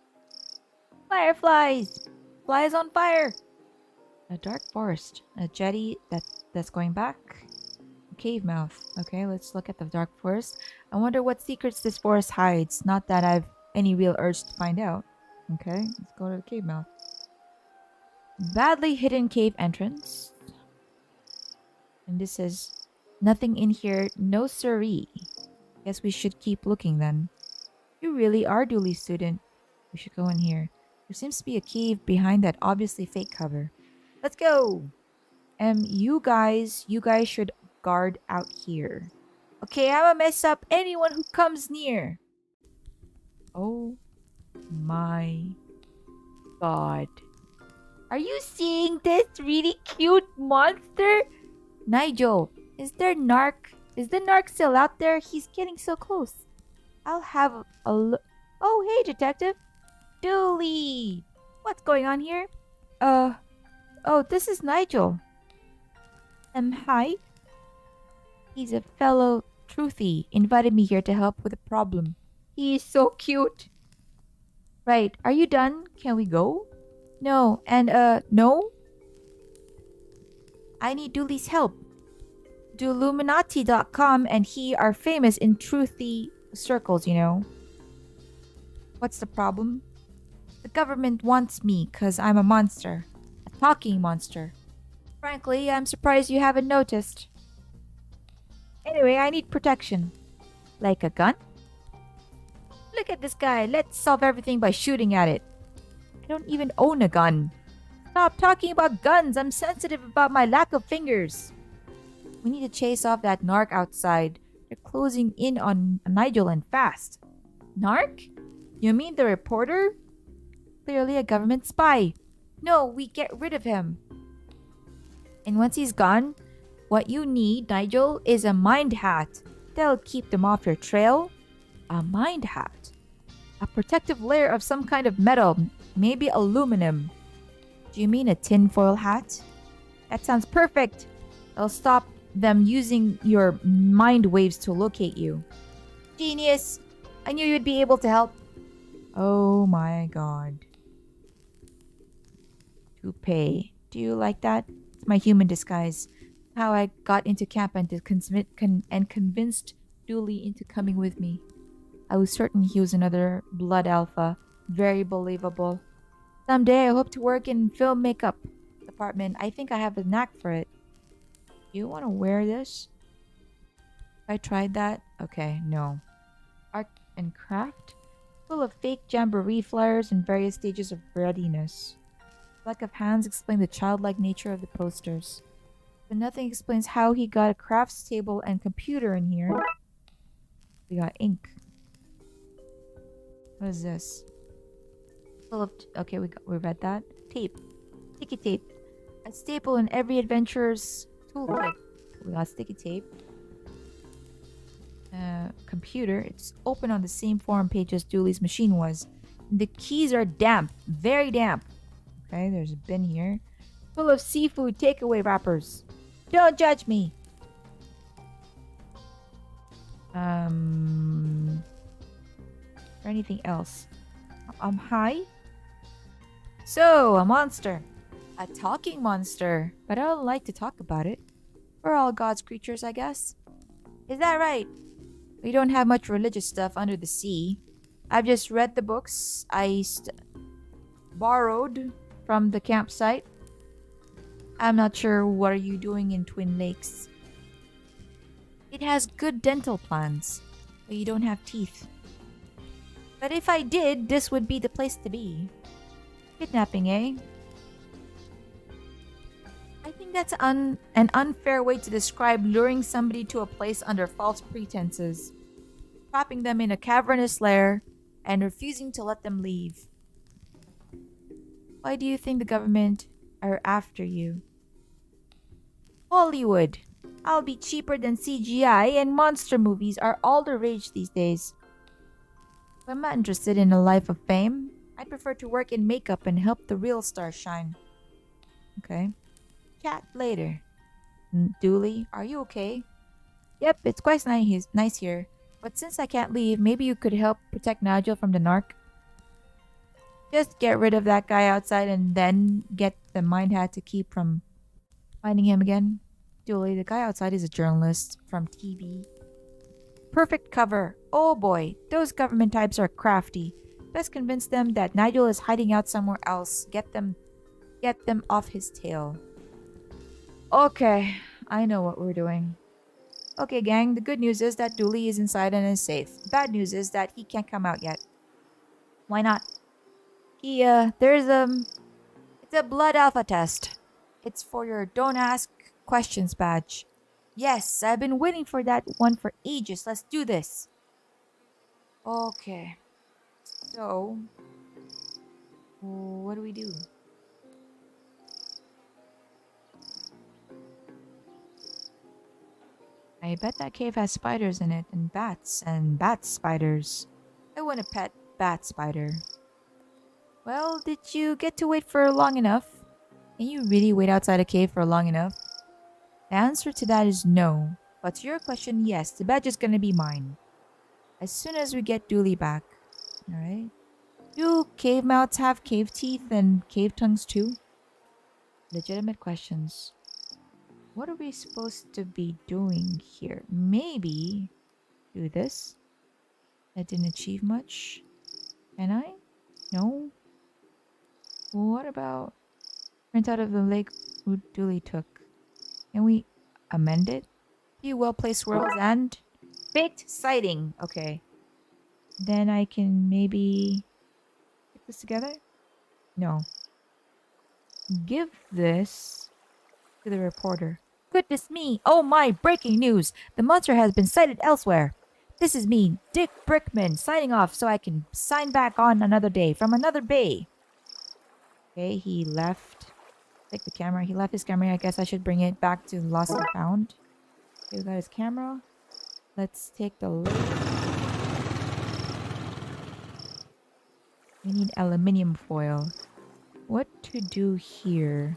Fireflies! Flies on fire! A dark forest. A jetty that's going back. A cave mouth. Okay, let's look at the dark forest. I wonder what secrets this forest hides. Not that I've any real urge to find out. Okay, let's go to the cave mouth. Badly hidden cave entrance. And this is nothing in here. No siree. Guess we should keep looking then. You really are Dooley student. We should go in here. There seems to be a cave behind that obviously fake cover. Let's go! You guys should guard out here. Okay, I'ma mess up anyone who comes near. Oh my god. Are you seeing this really cute monster? Nigel, is the narc still out there? He's getting so close. I'll have a look. Oh, hey, Detective. Dooley! What's going on here? Oh, this is Nigel. Hi. He's a fellow truthy. Invited me here to help with a problem. He's so cute. Right, are you done? Can we go? No, and no? I need Dooley's help. Dooluminati.com and he are famous in truthy circles, you know. What's the problem? The government wants me because I'm a monster. A talking monster. Frankly, I'm surprised you haven't noticed. Anyway, I need protection. Like a gun? Look at this guy. Let's solve everything by shooting at it. I don't even own a gun. Stop talking about guns. I'm sensitive about my lack of fingers. We need to chase off that narc outside. They're closing in on Nigel and fast. Narc? You mean the reporter? Clearly a government spy. No, we get rid of him. And once he's gone, what you need, Nigel, is a mind hat. That'll keep them off your trail. A mind hat. A protective layer of some kind of metal, maybe aluminum. Do you mean a tinfoil hat? That sounds perfect. It'll stop them using your mind waves to locate you. Genius! I knew you'd be able to help. Oh my god. Toupee. Do you like that? It's my human disguise. How I got into camp and convinced Dooley into coming with me. I was certain he was another blood alpha. Very believable. Someday I hope to work in film makeup department. I think I have a knack for it. Do you want to wear this? I tried that. Okay, no. Art and craft? Full of fake jamboree flyers in various stages of readiness. Lack of hands explain the childlike nature of the posters. But nothing explains how he got a crafts table and computer in here. We got ink. What is this? Full of okay, we read that. Tape. Sticky tape. A staple in every adventurer's toolkit. We got sticky tape. Computer. It's open on the same forum page as Dooley's machine was. The keys are damp. Very damp. Okay, there's a bin here. Full of seafood takeaway wrappers. Don't judge me. Or anything else? Hi? So, a monster. A talking monster. But I don't like to talk about it. We're all God's creatures, I guess. Is that right? We don't have much religious stuff under the sea. I've just read the books I borrowed from the campsite. I'm not sure what are you doing in Twin Lakes. It has good dental plans, but you don't have teeth. But if I did, this would be the place to be. Kidnapping, eh? I think that's an unfair way to describe luring somebody to a place under false pretenses, trapping them in a cavernous lair, and refusing to let them leave. Why do you think the government are after you? Hollywood. I'll be cheaper than CGI, and monster movies are all the rage these days. I'm not interested in a life of fame. I'd prefer to work in makeup and help the real stars shine. Okay. Chat later. Dooley, are you okay? Yep, it's quite nice here. But since I can't leave, maybe you could help protect Nigel from the narc. Just get rid of that guy outside and then get the mind hat to keep from finding him again. Dooley, the guy outside is a journalist from TV. Perfect cover. Oh boy, those government types are crafty. Best convince them that Nigel is hiding out somewhere else. Get them off his tail. Okay, I know what we're doing. Okay, gang, the good news is that Dooley is inside and is safe. Bad news is that he can't come out yet. Why not? It's a blood alpha test. It's for your don't ask questions badge. Yes, I've been waiting for that one for ages. Let's do this. Okay. So, what do we do? I bet that cave has spiders in it, and bat spiders. I want a pet bat spider. Well, did you get to wait for long enough? Can you really wait outside a cave for long enough? The answer to that is no. But to your question, yes, the badge is gonna be mine. As soon as we get Dooley back. Alright? Do cave mouths have cave teeth and cave tongues too? Legitimate questions. What are we supposed to be doing here? Maybe do this. That didn't achieve much. Can I? No. What about print out of the lake who Dooley took? Can we amend it? Few well-placed swirls and baked sighting. Okay. Then I can maybe put this together? No. Give this to the reporter. Goodness me! Oh my! Breaking news! The monster has been sighted elsewhere. This is me, Dick Brickman, signing off so I can sign back on another day from another bay. Okay, he left. Take the camera. He left his camera. I guess I should bring it back to Lost and Found. Okay, we got his camera. Let's take the look. We need aluminium foil. What to do here?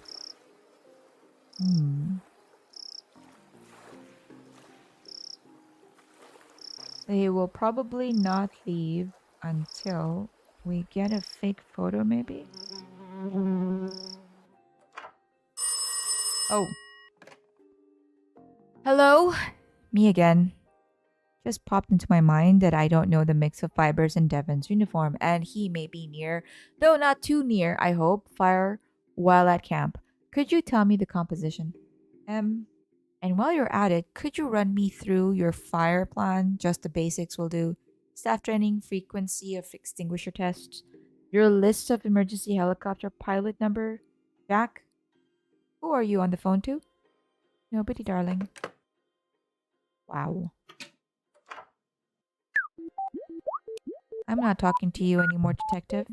They will probably not leave until we get a fake photo, maybe? Oh. Hello? Me again. Just popped into my mind that I don't know the mix of fibers in Devon's uniform, and he may be near, though not too near, I hope, fire while at camp. Could you tell me the composition? And while you're at it, could you run me through your fire plan? Just the basics will do. Staff training, frequency of extinguisher tests, your list of emergency helicopter pilot number. Jack? Who are you on the phone to? Nobody, darling. Wow. I'm not talking to you anymore, detective.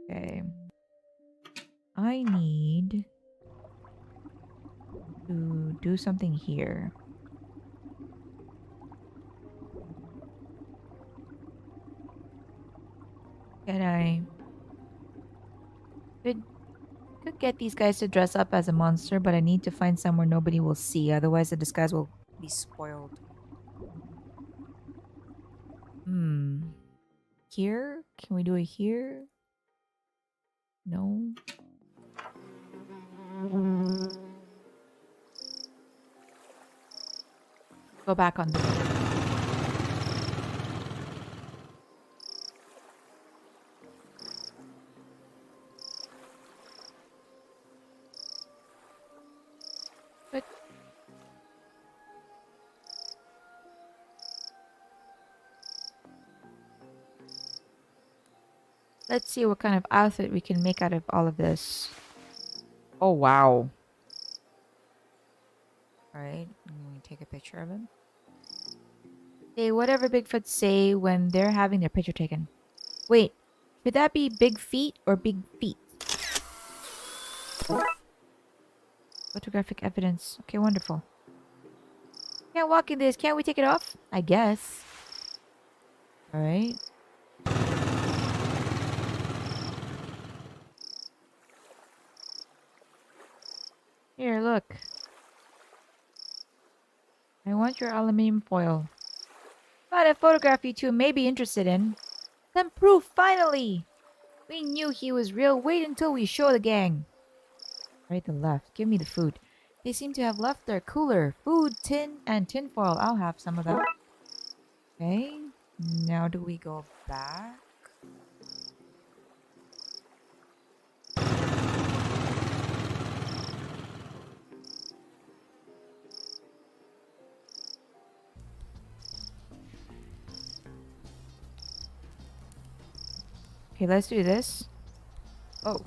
Okay. I need to do something here. Can I... Could get these guys to dress up as a monster, but I need to find somewhere nobody will see. Otherwise, the disguise will be spoiled. Here? Can we do it here? No. Go back on this. But let's see what kind of outfit we can make out of all of this. Oh, wow. Alright, let me take a picture of him. Say whatever Bigfoot say when they're having their picture taken. Wait, should that be big feet or big feet? Photographic evidence. Okay, wonderful. Can't walk in this. Can't we take it off? I guess. Alright. Here, look. I want your aluminium foil. Got a photograph you two may be interested in. Some proof, finally! We knew he was real. Wait until we show the gang. Right to left. Give me the food. They seem to have left their cooler. Food, tin, and tinfoil. I'll have some of that. Okay. Now do we go back? Okay, let's do this. Oh.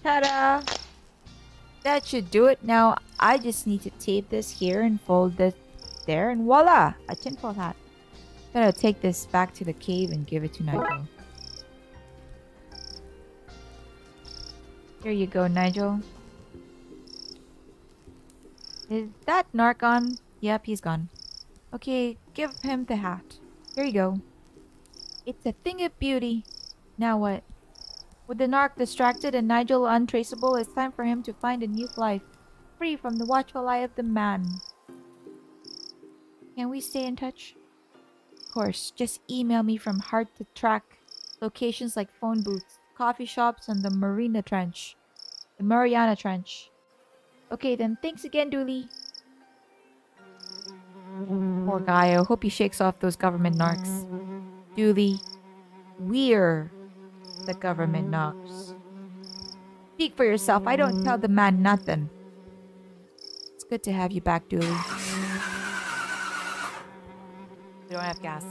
Ta-da! That should do it. Now, I just need to tape this here and fold this there, and voila! A tinfoil hat. Gotta take this back to the cave and give it to Nigel. Here you go, Nigel. Is that narc gone? Yep, he's gone. Okay, give him the hat. Here you go. It's a thing of beauty. Now what? With the narc distracted and Nigel untraceable, it's time for him to find a new life, free from the watchful eye of the man. Can we stay in touch? Of course, just email me from hard to track locations like phone booths, coffee shops, and the Mariana Trench. Okay then, thanks again, Dooley. Poor guy, I hope he shakes off those government narcs. Dooley, we're the government narcs. Speak for yourself, I don't tell the man nothing. It's good to have you back, Dooley. We don't have gas.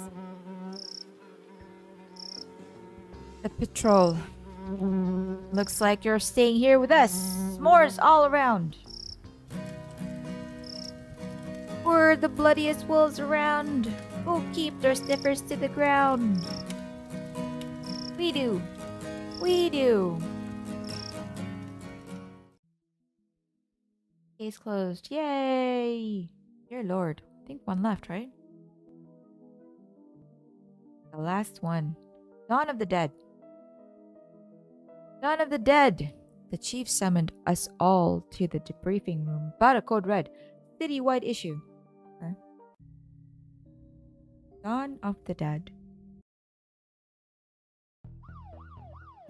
The patrol. Looks like you're staying here with us. S'mores all around. We're the bloodiest wolves around. We'll keep their sniffers to the ground. We do. We do. Case closed. Yay! Dear Lord. I think one left, right? The last one. Dawn of the Dead. Dawn of the Dead. The chief summoned us all to the debriefing room about a code red, citywide issue. Okay. Dawn of the Dead.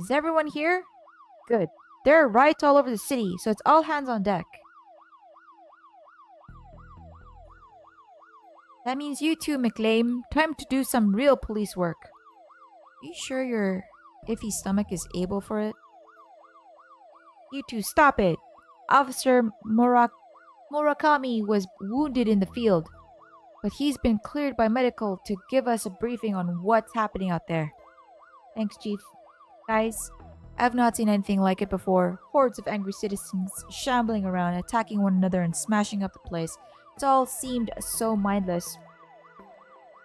Is everyone here? Good. There are riots all over the city, so it's all hands on deck. That means you too, McLean. Time to do some real police work. Are you sure your iffy stomach is able for it? You two, stop it! Officer Murakami was wounded in the field, but he's been cleared by medical to give us a briefing on what's happening out there. Thanks, Chief. Guys, I've not seen anything like it before. Hordes of angry citizens shambling around, attacking one another and smashing up the place. It all seemed so mindless.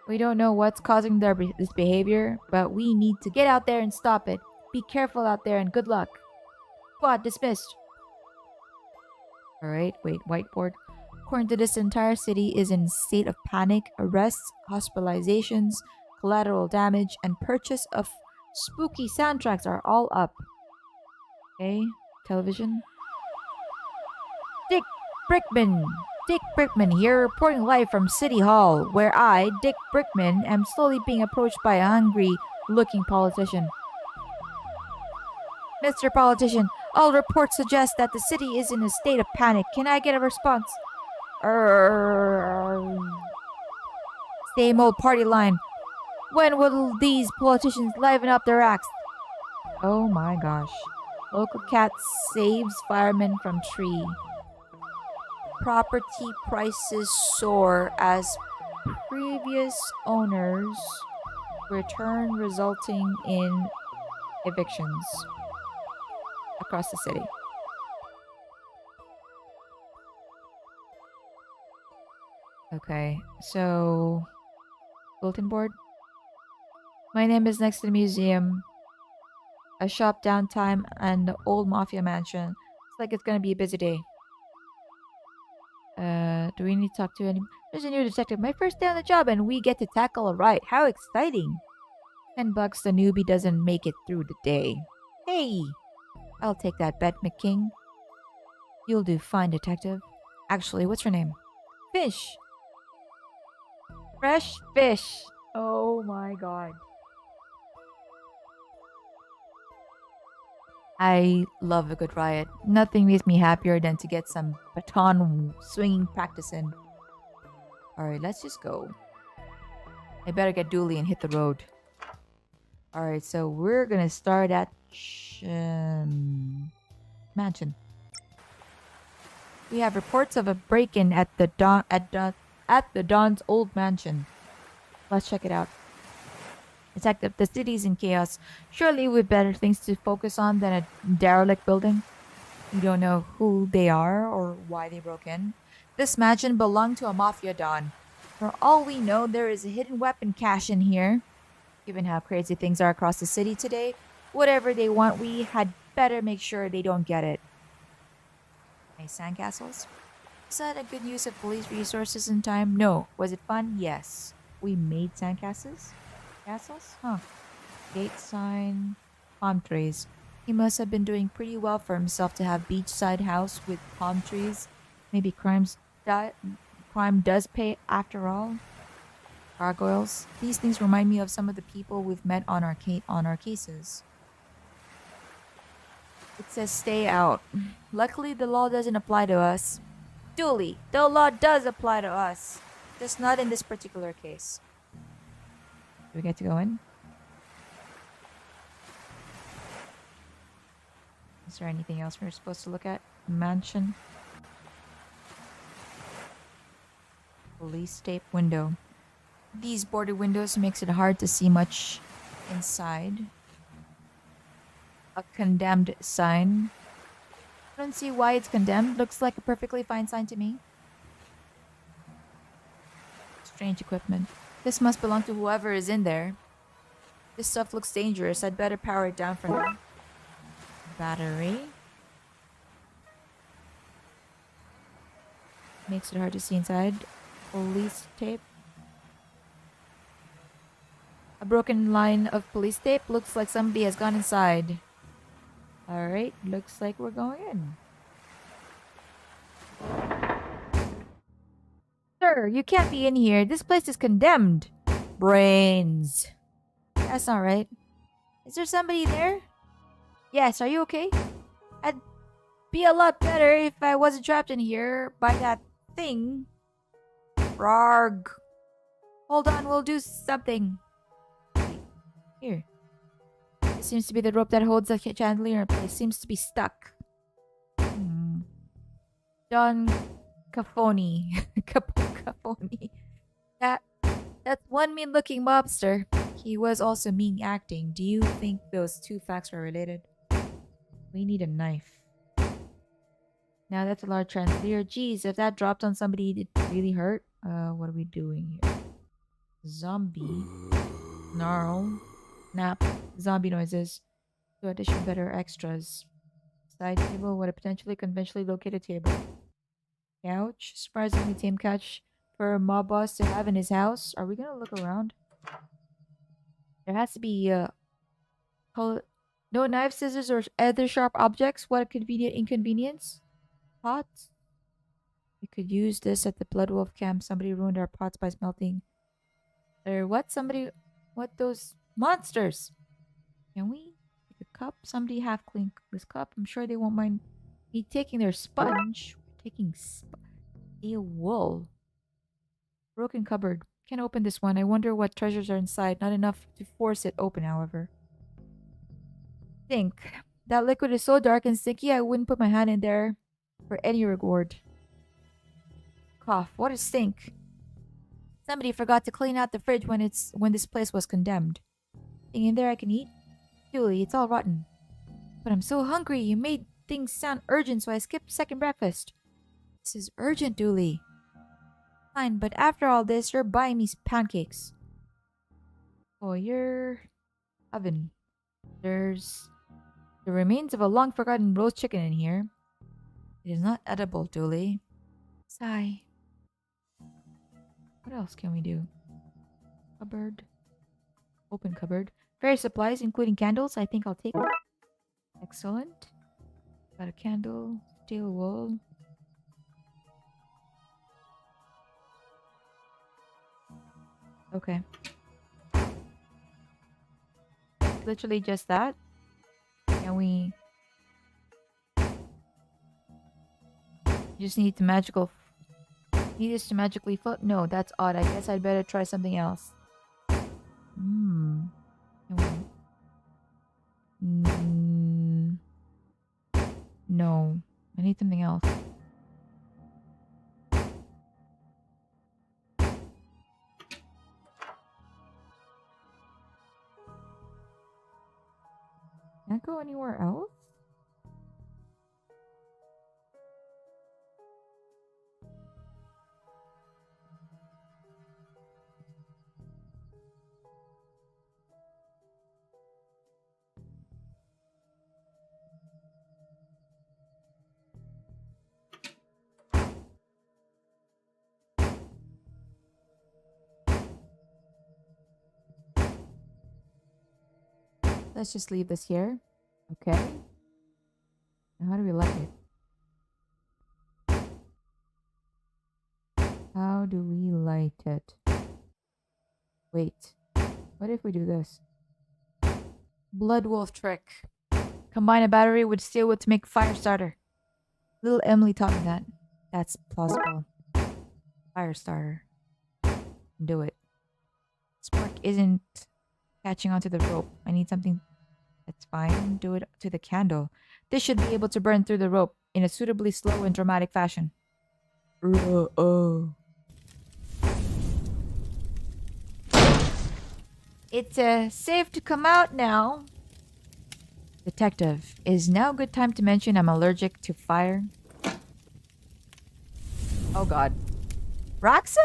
We don't know what's causing this behavior, but we need to get out there and stop it. Be careful out there and good luck. Squad dismissed. Alright, wait, whiteboard. According to this, entire city is in a state of panic. Arrests, hospitalizations, collateral damage, and purchase of spooky soundtracks are all up. Okay, television. Dick Brickman here, reporting live from City Hall, where I, Dick Brickman, am slowly being approached by a hungry-looking politician. Mr. Politician, all reports suggest that the city is in a state of panic. Can I get a response? Same old party line. When will these politicians liven up their acts? Oh my gosh. Local cat saves firemen from tree. Property prices soar as previous owners return, resulting in evictions across the city. Okay, so bulletin board. My name is next to the museum, a shop downtime, and the old mafia mansion. It's like it's gonna be a busy day. Do we need to talk to any? There's a new detective. My first day on the job, and we get to tackle a riot. How exciting! $10, the newbie doesn't make it through the day. Hey! I'll take that bet, McKing. You'll do fine, detective. Actually, what's your name? Fish. Fresh fish. Oh my god. I love a good riot. Nothing makes me happier than to get some baton swinging practice in. Alright, let's just go. I better get Dooley and hit the road. Alright, so we're gonna start at mansion. We have reports of a break-in at the Don's old mansion. Let's check it out. Detective, the city's in chaos. Surely we've better things to focus on than a derelict building. We don't know who they are or why they broke in. This mansion belonged to a mafia don. For all we know, there is a hidden weapon cache in here. Given how crazy things are across the city today, whatever they want, we had better make sure they don't get it. Nice sandcastles? Is that a good use of police resources and time? No. Was it fun? Yes. We made sandcastles? Castles? Huh. Gate sign. Palm trees. He must have been doing pretty well for himself to have beachside house with palm trees. Maybe crime does pay after all. Gargoyles. These things remind me of some of the people we've met on our cases. It says stay out. Luckily, the law doesn't apply to us. Dooley, the law does apply to us. Just not in this particular case. Do we get to go in? Is there anything else we're supposed to look at? Mansion. Police tape window. These boarded windows makes it hard to see much inside. A condemned sign. I don't see why it's condemned. Looks like a perfectly fine sign to me. Strange equipment. This must belong to whoever is in there. This stuff looks dangerous. I'd better power it down for now. Battery. Makes it hard to see inside. Police tape. A broken line of police tape. Looks like somebody has gone inside. Alright, looks like we're going in. Sir, you can't be in here. This place is condemned. Brains. That's not right. Is there somebody there? Yes, are you okay? I'd be a lot better if I wasn't trapped in here by that thing. Rarg. Hold on, we'll do something. Here. This seems to be the rope that holds the chandelier in place. Seems to be stuck. John Cafoni. Cafoni. That's one mean-looking mobster. He was also mean acting. Do you think those two facts are related? We need a knife. Now that's a large chandelier. Geez, if that dropped on somebody, it really hurt. What are we doing here? Zombie. Snarl. Nap. Zombie noises. To addition better extras. Side table. What a potentially conventionally located table. Couch. Surprisingly tame couch for a mob boss to have in his house. Are we gonna look around? There has to be no knife, scissors, or other sharp objects. What a convenient inconvenience. Pots. We could use this at the Blood Wolf camp. Somebody ruined our pots by smelting. Or what? What those monsters? Can we take a cup? Somebody half clean this cup. I'm sure they won't mind me taking their sponge. Taking a wool. Broken cupboard. Can't open this one. I wonder what treasures are inside. Not enough to force it open, however. Think. That liquid is so dark and sticky, I wouldn't put my hand in there for any reward. Cough. What a stink. Somebody forgot to clean out the fridge when this place was condemned. Thing in there I can eat? Dooley, it's all rotten. But I'm so hungry. You made things sound urgent, so I skipped second breakfast. This is urgent, Dooley. Fine, but after all this, you're buying me pancakes. Oh, your oven. There's the remains of a long-forgotten roast chicken in here. It is not edible, Dooley. Sigh. What else can we do? Cupboard. Open cupboard. Various supplies, including candles. I think I'll take it. Excellent. Got a candle. Steel wool. Okay. Literally just that. Can we... just need to need this to magically float? No, that's odd. I guess I'd better try something else. No. I need something else. Can't go anywhere else? Let's just leave this here. Okay. Now how do we light it? How do we light it? Wait. What if we do this? Blood wolf trick. Combine a battery with steel wood to make fire starter. Little Emily taught me that. That's plausible. Fire starter. Do it. Spark isn't catching onto the rope. I need something that's fine. Do it to the candle. This should be able to burn through the rope in a suitably slow and dramatic fashion. It's safe to come out now. Detective, is now a good time to mention I'm allergic to fire? Oh god. Roxa?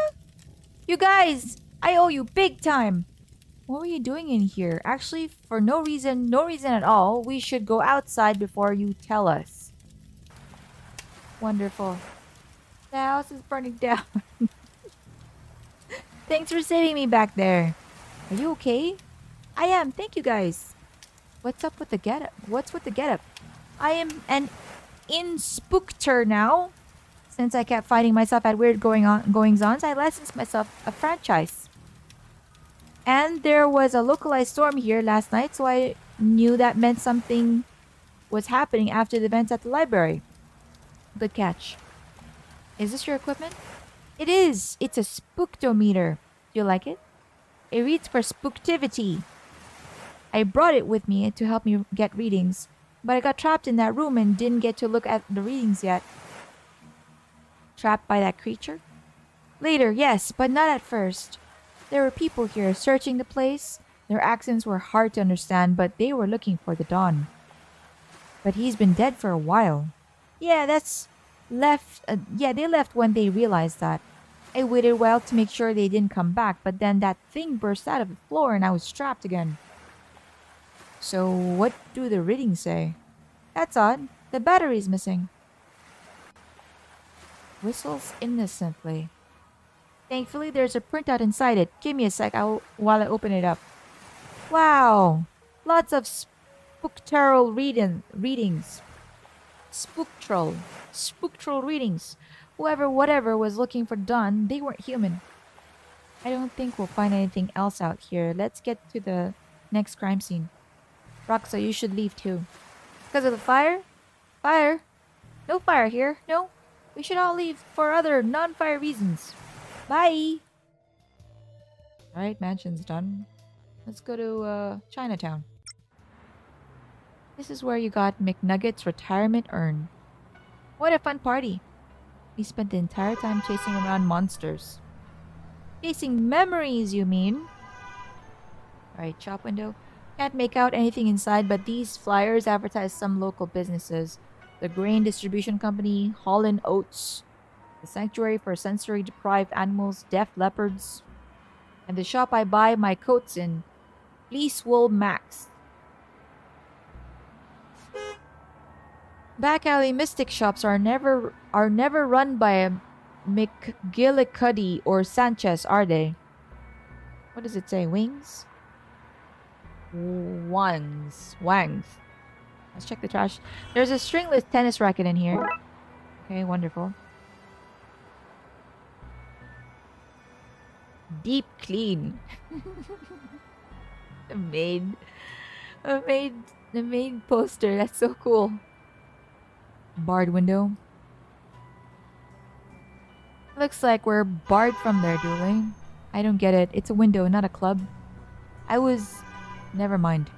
You guys, I owe you big time. What were you doing in here? Actually, for no reason at all, we should go outside before you tell us. Wonderful. The house is burning down. Thanks for saving me back there. Are you okay? I am, thank you guys. What's up with the getup? What's with the getup? I am an in-spookter now. Since I kept finding myself at weird goings-ons, I licensed myself a franchise. And there was a localized storm here last night, so I knew that meant something was happening after the events at the library. Good catch. Is this your equipment? It is! It's a spooktometer. Do you like it? It reads for spooktivity. I brought it with me to help me get readings, but I got trapped in that room and didn't get to look at the readings yet. Trapped by that creature? Later, yes, but not at first. There were people here searching the place. Their accents were hard to understand, but they were looking for the Dawn. But he's been dead for a while. Yeah, they left when they realized that. I waited a while to make sure they didn't come back, but then that thing burst out of the floor and I was trapped again. So, what do the readings say? That's odd. The battery's missing. Whistles innocently. Thankfully, there's a printout inside it. Give me a sec while I open it up. Wow! Lots of spooktural readings. Spooktural readings. Whatever was looking for Dawn, they weren't human. I don't think we'll find anything else out here. Let's get to the next crime scene. Roxa, you should leave too. Because of the fire? Fire? No fire here. No. We should all leave for other non-fire reasons. Bye! Alright, mansion's done. Let's go to Chinatown. This is where you got McNugget's retirement urn. What a fun party. We spent the entire time chasing around monsters. Chasing memories, you mean? Alright, shop window. Can't make out anything inside, but these flyers advertise some local businesses. The Grain Distribution Company, Holland Oats, the Sanctuary for Sensory Deprived Animals, Deaf Leopards, and the shop I buy my coats in, Fleece Wool Max. Back alley mystic shops are never run by a McGillicuddy or Sanchez, are they? What does it say? Wings? Wangs. Let's check the trash. There's a stringless tennis racket in here. Okay, wonderful. Deep clean. The maid poster. That's so cool. Barred window. Looks like we're barred from there, Dooley. I don't get it. It's a window, not a club. Never mind.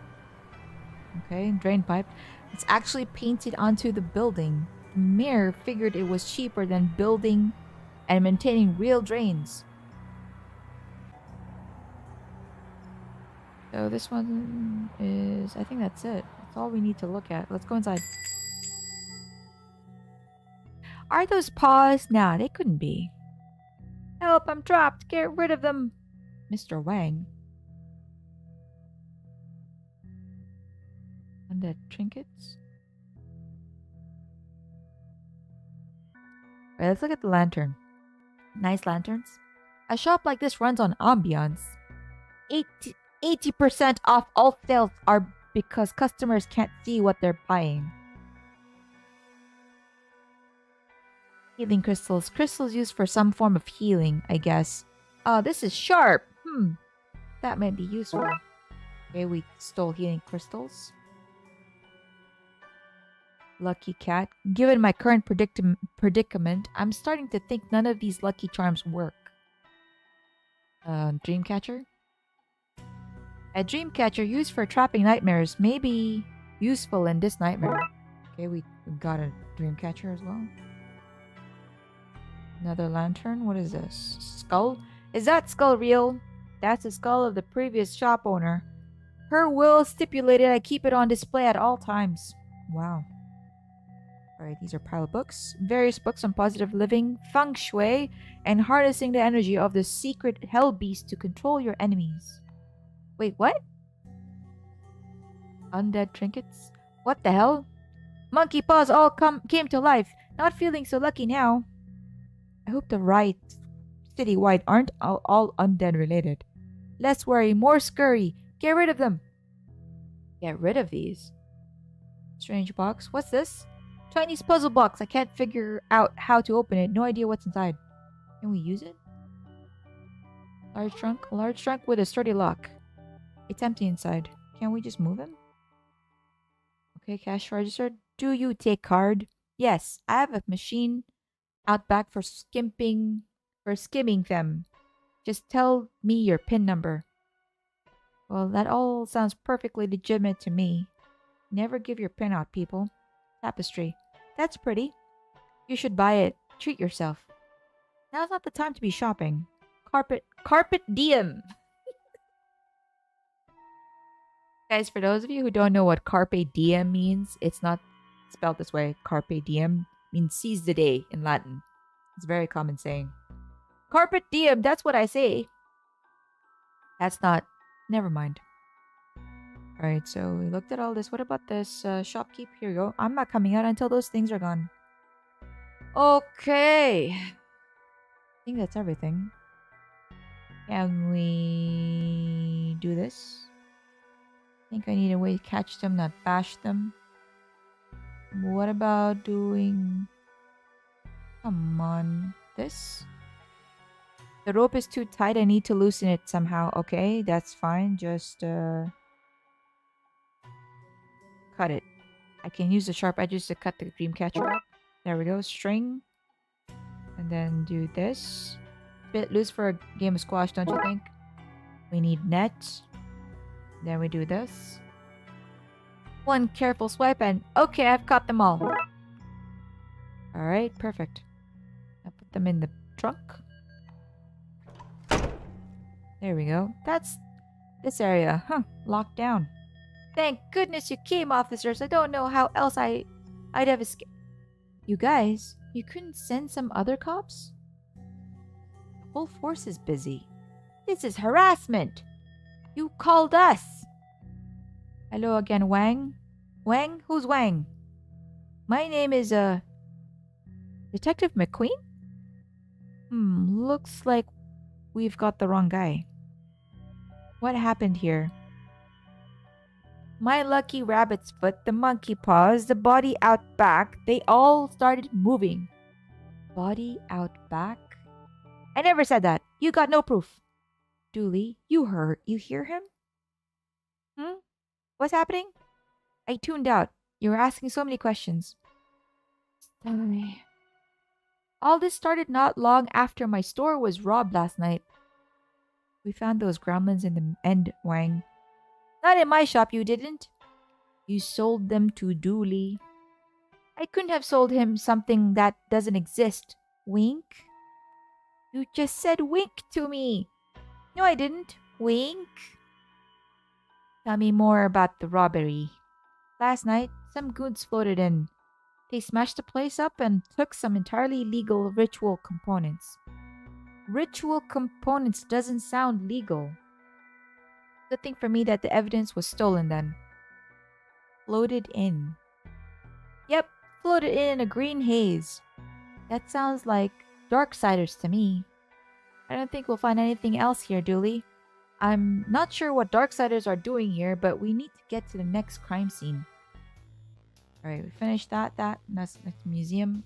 Okay, drain pipe. It's actually painted onto the building. The mayor figured it was cheaper than building and maintaining real drains. So this one is... I think that's it. That's all we need to look at. Let's go inside. Are those paws? Nah, they couldn't be. Help, I'm trapped. Get rid of them. Mr. Wang. And the trinkets. Alright, let's look at the lantern. Nice lanterns. A shop like this runs on ambiance. 80% off all sales are because customers can't see what they're buying. Healing crystals. Crystals used for some form of healing, I guess. Oh, this is sharp. That might be useful. Okay, we stole healing crystals. Lucky cat. Given my current predicament, I'm starting to think none of these lucky charms work. Dreamcatcher. A dreamcatcher used for trapping nightmares may be useful in this nightmare. Okay, we got a dreamcatcher as well. Another lantern. What is this? Skull? Is that skull real? That's the skull of the previous shop owner. Her will stipulated I keep it on display at all times. Wow. Alright, these are pile of books. Various books on positive living, feng shui, and harnessing the energy of the secret hell beast to control your enemies. Wait, what? Undead trinkets? What the hell? Monkey paws all came to life. Not feeling so lucky now. I hope the riots citywide aren't all undead related. Less worry, more scurry. Get rid of them. Get rid of these. Strange box. What's this? Chinese puzzle box. I can't figure out how to open it. No idea what's inside. Can we use it? Large trunk. A large trunk with a sturdy lock. It's empty inside. Can we just move him? Okay, cash register. Do you take card? Yes, I have a machine out back for skimming them. Just tell me your PIN number. Well, that all sounds perfectly legitimate to me. Never give your PIN out, people. Tapestry. That's pretty. You should buy it. Treat yourself. Now's not the time to be shopping. Carpet diem. Guys, for those of you who don't know what carpe diem means, it's not spelled this way. Carpe diem means seize the day in Latin. It's a very common saying. Carpet diem, that's what I say. That's not... Never mind. Alright, so we looked at all this. What about this shopkeep? Here you go. I'm not coming out until those things are gone. Okay. I think that's everything. Can we do this? I think I need a way to catch them, not bash them. What about doing... Come on. This? The rope is too tight. I need to loosen it somehow. Okay, that's fine. Just cut it. I can use the sharp edges to cut the dream catcher up. There we go. String. And then do this. Bit loose for a game of squash, don't you think? We need net. Then we do this. One careful swipe and... Okay, I've caught them all. Alright, perfect. I'll put them in the trunk. There we go. That's this area. Huh. Locked down. Thank goodness you came, officers. I don't know how else I'd have escaped. You guys, you couldn't send some other cops? The whole force is busy. This is harassment. You called us. Hello again, Wang. Wang? Who's Wang? My name is, Detective McQueen? Looks like we've got the wrong guy. What happened here? My lucky rabbit's foot, the monkey paws, the body out back, they all started moving. Body out back? I never said that. You got no proof. Dooley, you hear him? What's happening? I tuned out. You were asking so many questions. Sorry. All this started not long after my store was robbed last night. We found those gremlins in the end, Wang. Not in my shop, you didn't. You sold them to Dooley. I couldn't have sold him something that doesn't exist. Wink? You just said wink to me. No, I didn't. Wink? Tell me more about the robbery. Last night, some goons floated in. They smashed the place up and took some entirely legal ritual components. Ritual components doesn't sound legal. Good thing for me that the evidence was stolen then. Floated in. Yep, floated in a green haze. That sounds like Darksiders to me. I don't think we'll find anything else here, Dooley. I'm not sure what Darksiders are doing here, but we need to get to the next crime scene. Alright, we finished that. That's the museum.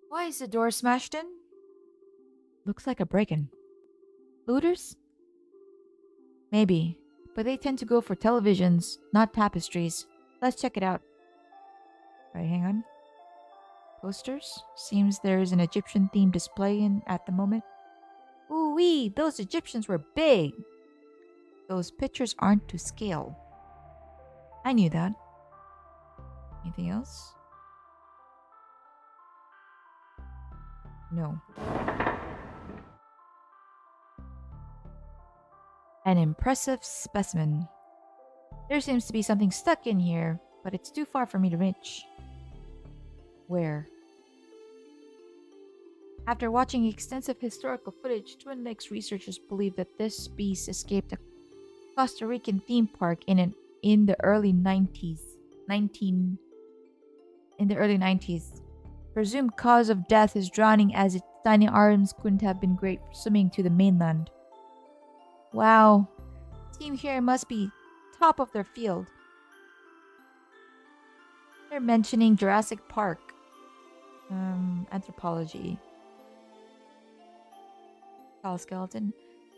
Why is the door smashed in? Looks like a break-in. Looters? Maybe, but they tend to go for televisions, not tapestries. Let's check it out. Alright, hang on. Posters? Seems there's an Egyptian-themed display in at the moment. Ooh-wee, those Egyptians were big! Those pictures aren't to scale. I knew that. Anything else? No. An impressive specimen. There seems to be something stuck in here, but it's too far for me to reach. Where? After watching extensive historical footage, Twin Lakes researchers believe that this beast escaped a Costa Rican theme park in the early 90s. In the early 90s. Presumed cause of death is drowning, as its tiny arms couldn't have been great for swimming to the mainland. Wow. Team here must be top of their field. They're mentioning Jurassic Park. Anthropology. Skeleton.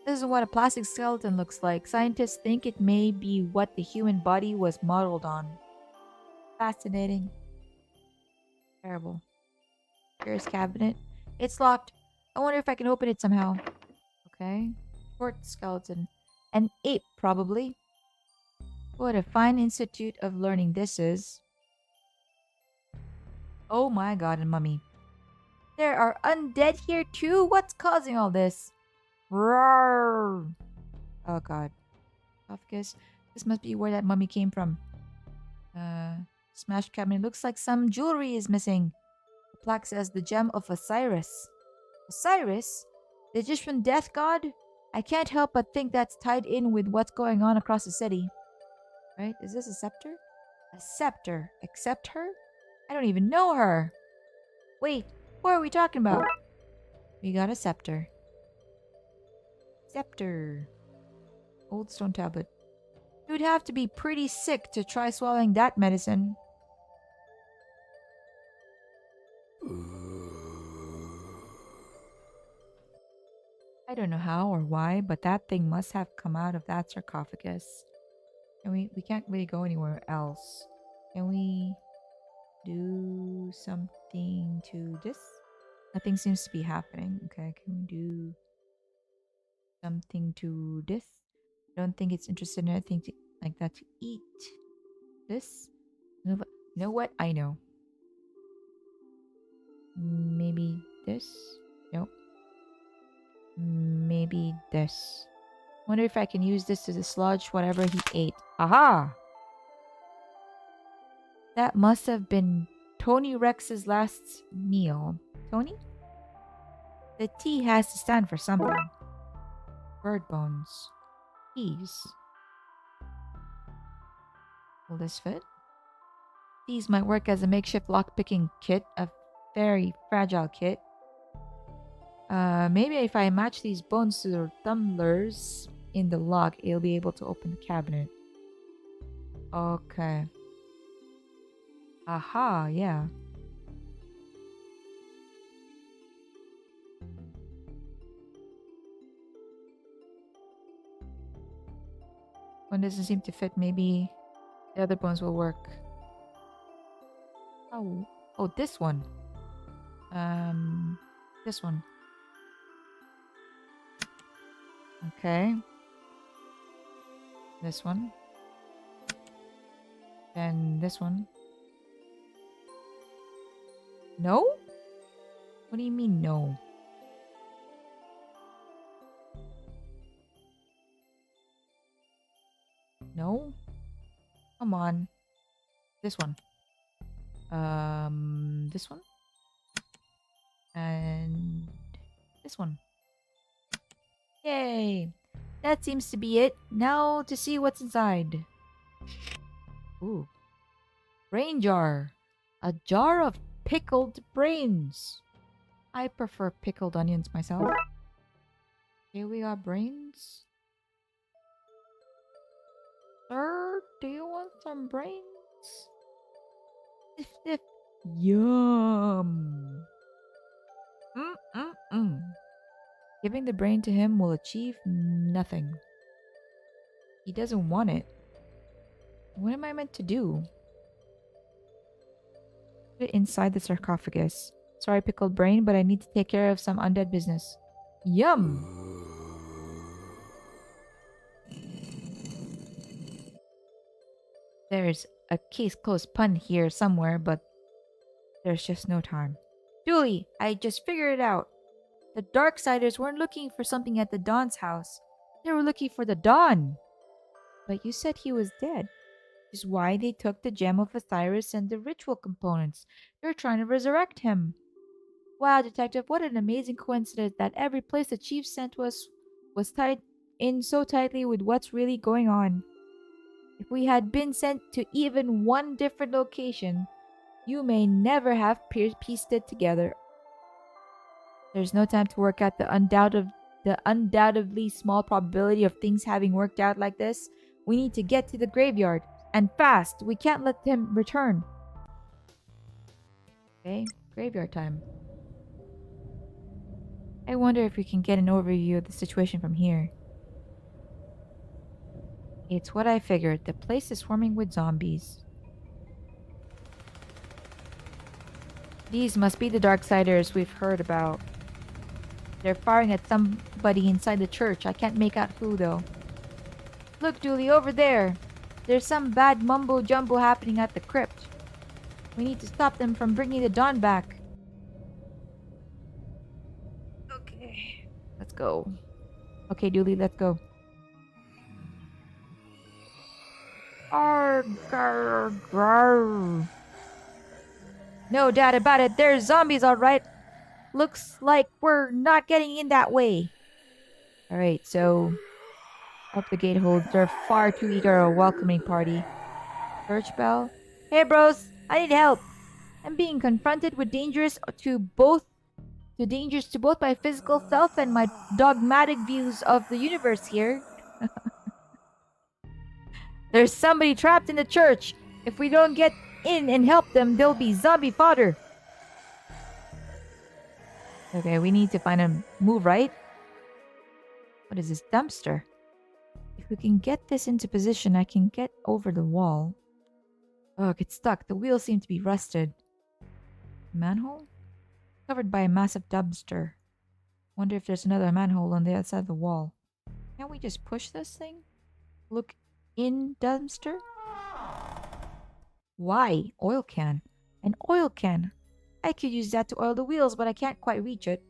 This is what a plastic skeleton looks like. Scientists think it may be what the human body was modeled on. Fascinating. Terrible. Here's cabinet. It's locked. I wonder if I can open it somehow. Okay. Short skeleton. An ape, probably. What a fine institute of learning this is. Oh my god, a mummy. There are undead here too? What's causing all this? Roar! Oh god. Esophagus. This must be where that mummy came from. Smashed cabinet. Looks like some jewelry is missing. The plaque says the gem of Osiris. Osiris? The Egyptian death god? I can't help but think that's tied in with what's going on across the city. Right? Is this a scepter? A scepter. Accept her? I don't even know her. Wait, what are we talking about? We got a scepter. Scepter. Old stone tablet. You would have to be pretty sick to try swallowing that medicine. I don't know how or why, but that thing must have come out of that sarcophagus. And we can't really go anywhere else. Can we do something to this? Nothing seems to be happening. Okay, can we do something to this? I don't think it's interested in anything like that to eat. This? You know what? I know. Maybe this? Nope. Maybe this. Wonder if I can use this to dislodge whatever he ate. Aha! That must have been Tony Rex's last meal. Tony? The T has to stand for something. Bird bones. Keys. Will this fit? These might work as a makeshift lockpicking kit. A very fragile kit. Maybe if I match these bones to the tumblers in the lock, it'll be able to open the cabinet. Okay. Aha, yeah. One doesn't seem to fit. Maybe the other bones will work. Oh, this one. This one. Okay. This one. And this one. No? What do you mean, no? No? Come on. This one. This one. And this one. Yay! That seems to be it. Now to see what's inside. Ooh. Brain jar. A jar of pickled brains. I prefer pickled onions myself. Here we got brains. Sir, do you want some brains? If. Yum. Giving the brain to him will achieve nothing. He doesn't want it. What am I meant to do? Put it inside the sarcophagus. Sorry, pickled brain, but I need to take care of some undead business. Yum! There's a case closed pun here somewhere, but there's just no time. Dooley, I just figured it out. The Darksiders weren't looking for something at the Dawn's house. They were looking for the Dawn. But you said he was dead. Which is why they took the Gem of Osiris and the ritual components. They're trying to resurrect him. Wow, Detective, what an amazing coincidence that every place the Chief sent was tied in so tightly with what's really going on. If we had been sent to even one different location, you may never have pieced it together. There's no time to work out the undoubtedly small probability of things having worked out like this. We need to get to the graveyard. And fast! We can't let him return. Okay, graveyard time. I wonder if we can get an overview of the situation from here. It's what I figured. The place is swarming with zombies. These must be the Darksiders we've heard about. They're firing at somebody inside the church. I can't make out who, though. Look, Dooley, over there. There's some bad mumbo-jumbo happening at the crypt. We need to stop them from bringing the Dawn back. Okay. Let's go. Okay, Dooley, let's go. No doubt about it. There's zombies, alright. Looks like we're not getting in that way. Alright, so... Up the gate holds. They're far too eager a welcoming party. Church bell. Hey bros, I need help. I'm being confronted with dangers to both my physical self and my dogmatic views of the universe here. There's somebody trapped in the church. If we don't get in and help them, they'll be zombie fodder. Okay, we need to find a move, right? What is this dumpster? If we can get this into position, I can get over the wall. Ugh, it's stuck. The wheels seem to be rusted. Manhole? Covered by a massive dumpster. Wonder if there's another manhole on the other side of the wall. Can't we just push this thing? Look in dumpster? Why? Oil can. An oil can. I could use that to oil the wheels, but I can't quite reach it.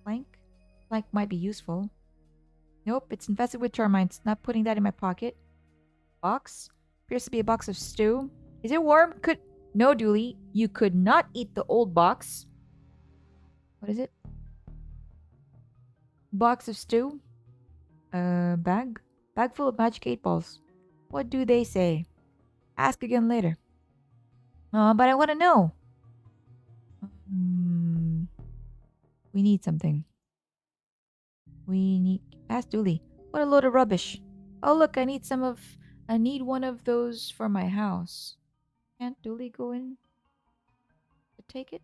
Plank? Plank might be useful. Nope, it's infested with termites. Not putting that in my pocket. Box? Appears to be a box of stew. Is it warm? No, Dooley. You could not eat the old box. What is it? Box of stew? Bag? Bag full of magic 8 balls. What do they say? Ask again later. But I want to know. We need something. Ask Dooley. What a load of rubbish. Oh look, I need one of those for my house. Can't Dooley go in to take it?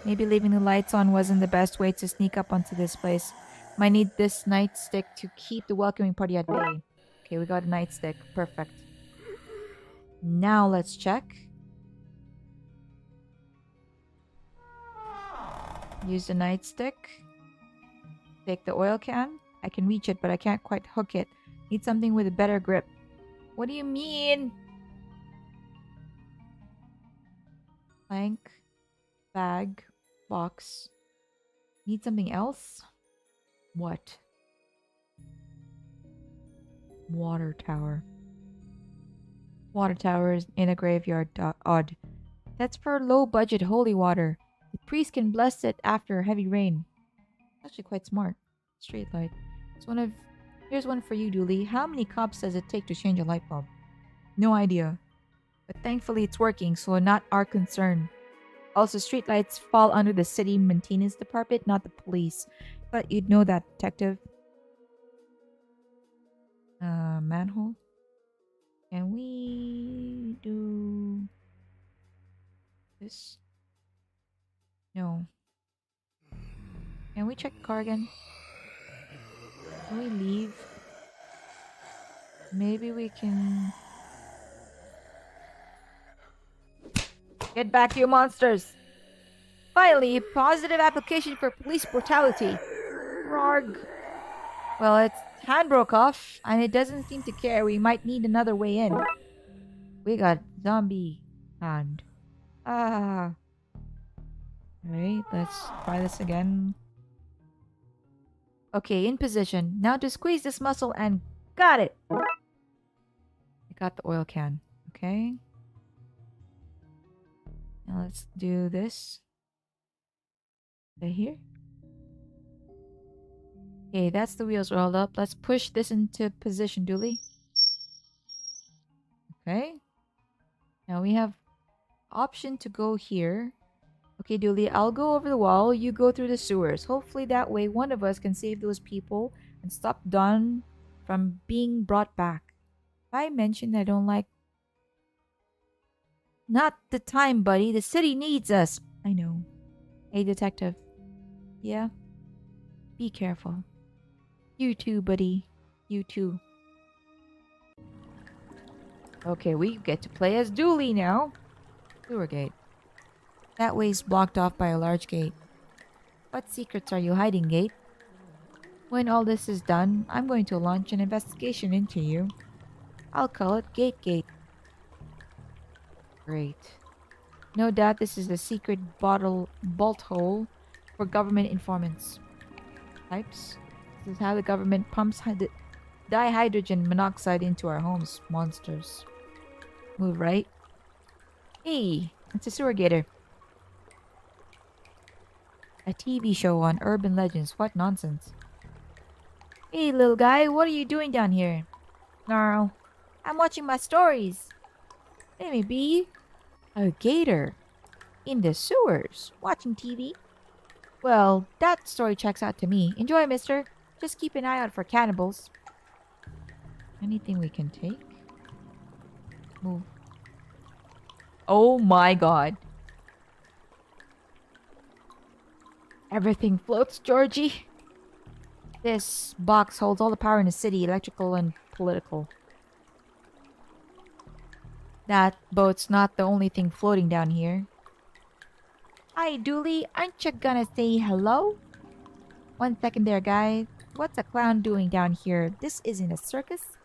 Maybe leaving the lights on wasn't the best way to sneak up onto this place. Might need this nightstick to keep the welcoming party at bay. Okay, we got a nightstick. Perfect. Now let's check. Use the nightstick. Take the oil can. I can reach it, but I can't quite hook it. Need something with a better grip. What do you mean? Plank. Bag. box. Need something else? What? Water tower. Water towers in a graveyard. Odd. That's for low budget holy water. The priest can bless it after heavy rain. Actually quite smart. Street light. Here's one for you, Dooley. How many cops does it take to change a light bulb? No idea. But thankfully it's working, so not our concern. Also, streetlights fall under the city maintenance department, not the police. But you'd know that, detective. Manhole? Can we do this? No. Can we check the car again? Can we leave? Maybe we can... Get back, you monsters! Finally, a positive application for police brutality. Rarg. Well, its hand broke off, and it doesn't seem to care. We might need another way in. We got zombie hand. Ah. Alright, let's try this again. Okay, in position. Now to squeeze this muscle and got it! I got the oil can. Okay. Now let's do this. Right here. Okay, that's the wheels rolled up. Let's push this into position, Dooley. Okay. Now we have option to go here. Okay, Dooley, I'll go over the wall. You go through the sewers. Hopefully that way one of us can save those people and stop Don from being brought back. I mentioned I don't like... Not the time, buddy. The city needs us. I know. Hey, detective. Yeah? Be careful. You too, buddy. You too. Okay, we get to play as Dooley now. Sewer gate. That way's blocked off by a large gate. What secrets are you hiding, gate? When all this is done, I'm going to launch an investigation into you. I'll call it Gate. Great. No doubt this is the secret bolt hole for government informants. Pipes? This is how the government pumps dihydrogen monoxide into our homes, monsters. Move right. Hey, it's a sewer gator. A TV show on urban legends. What nonsense. Hey, little guy, what are you doing down here? Gnarl. I'm watching my stories. Let me be. A gator. In the sewers. Watching TV. Well, that story checks out to me. Enjoy, mister. Just keep an eye out for cannibals. Anything we can take? Move. Oh my god. Everything floats, Georgie. This box holds all the power in the city, electrical and political. That boat's not the only thing floating down here. Hi, Dooley. Aren't you gonna say hello? 1 second there, guys. What's a clown doing down here? This isn't a circus.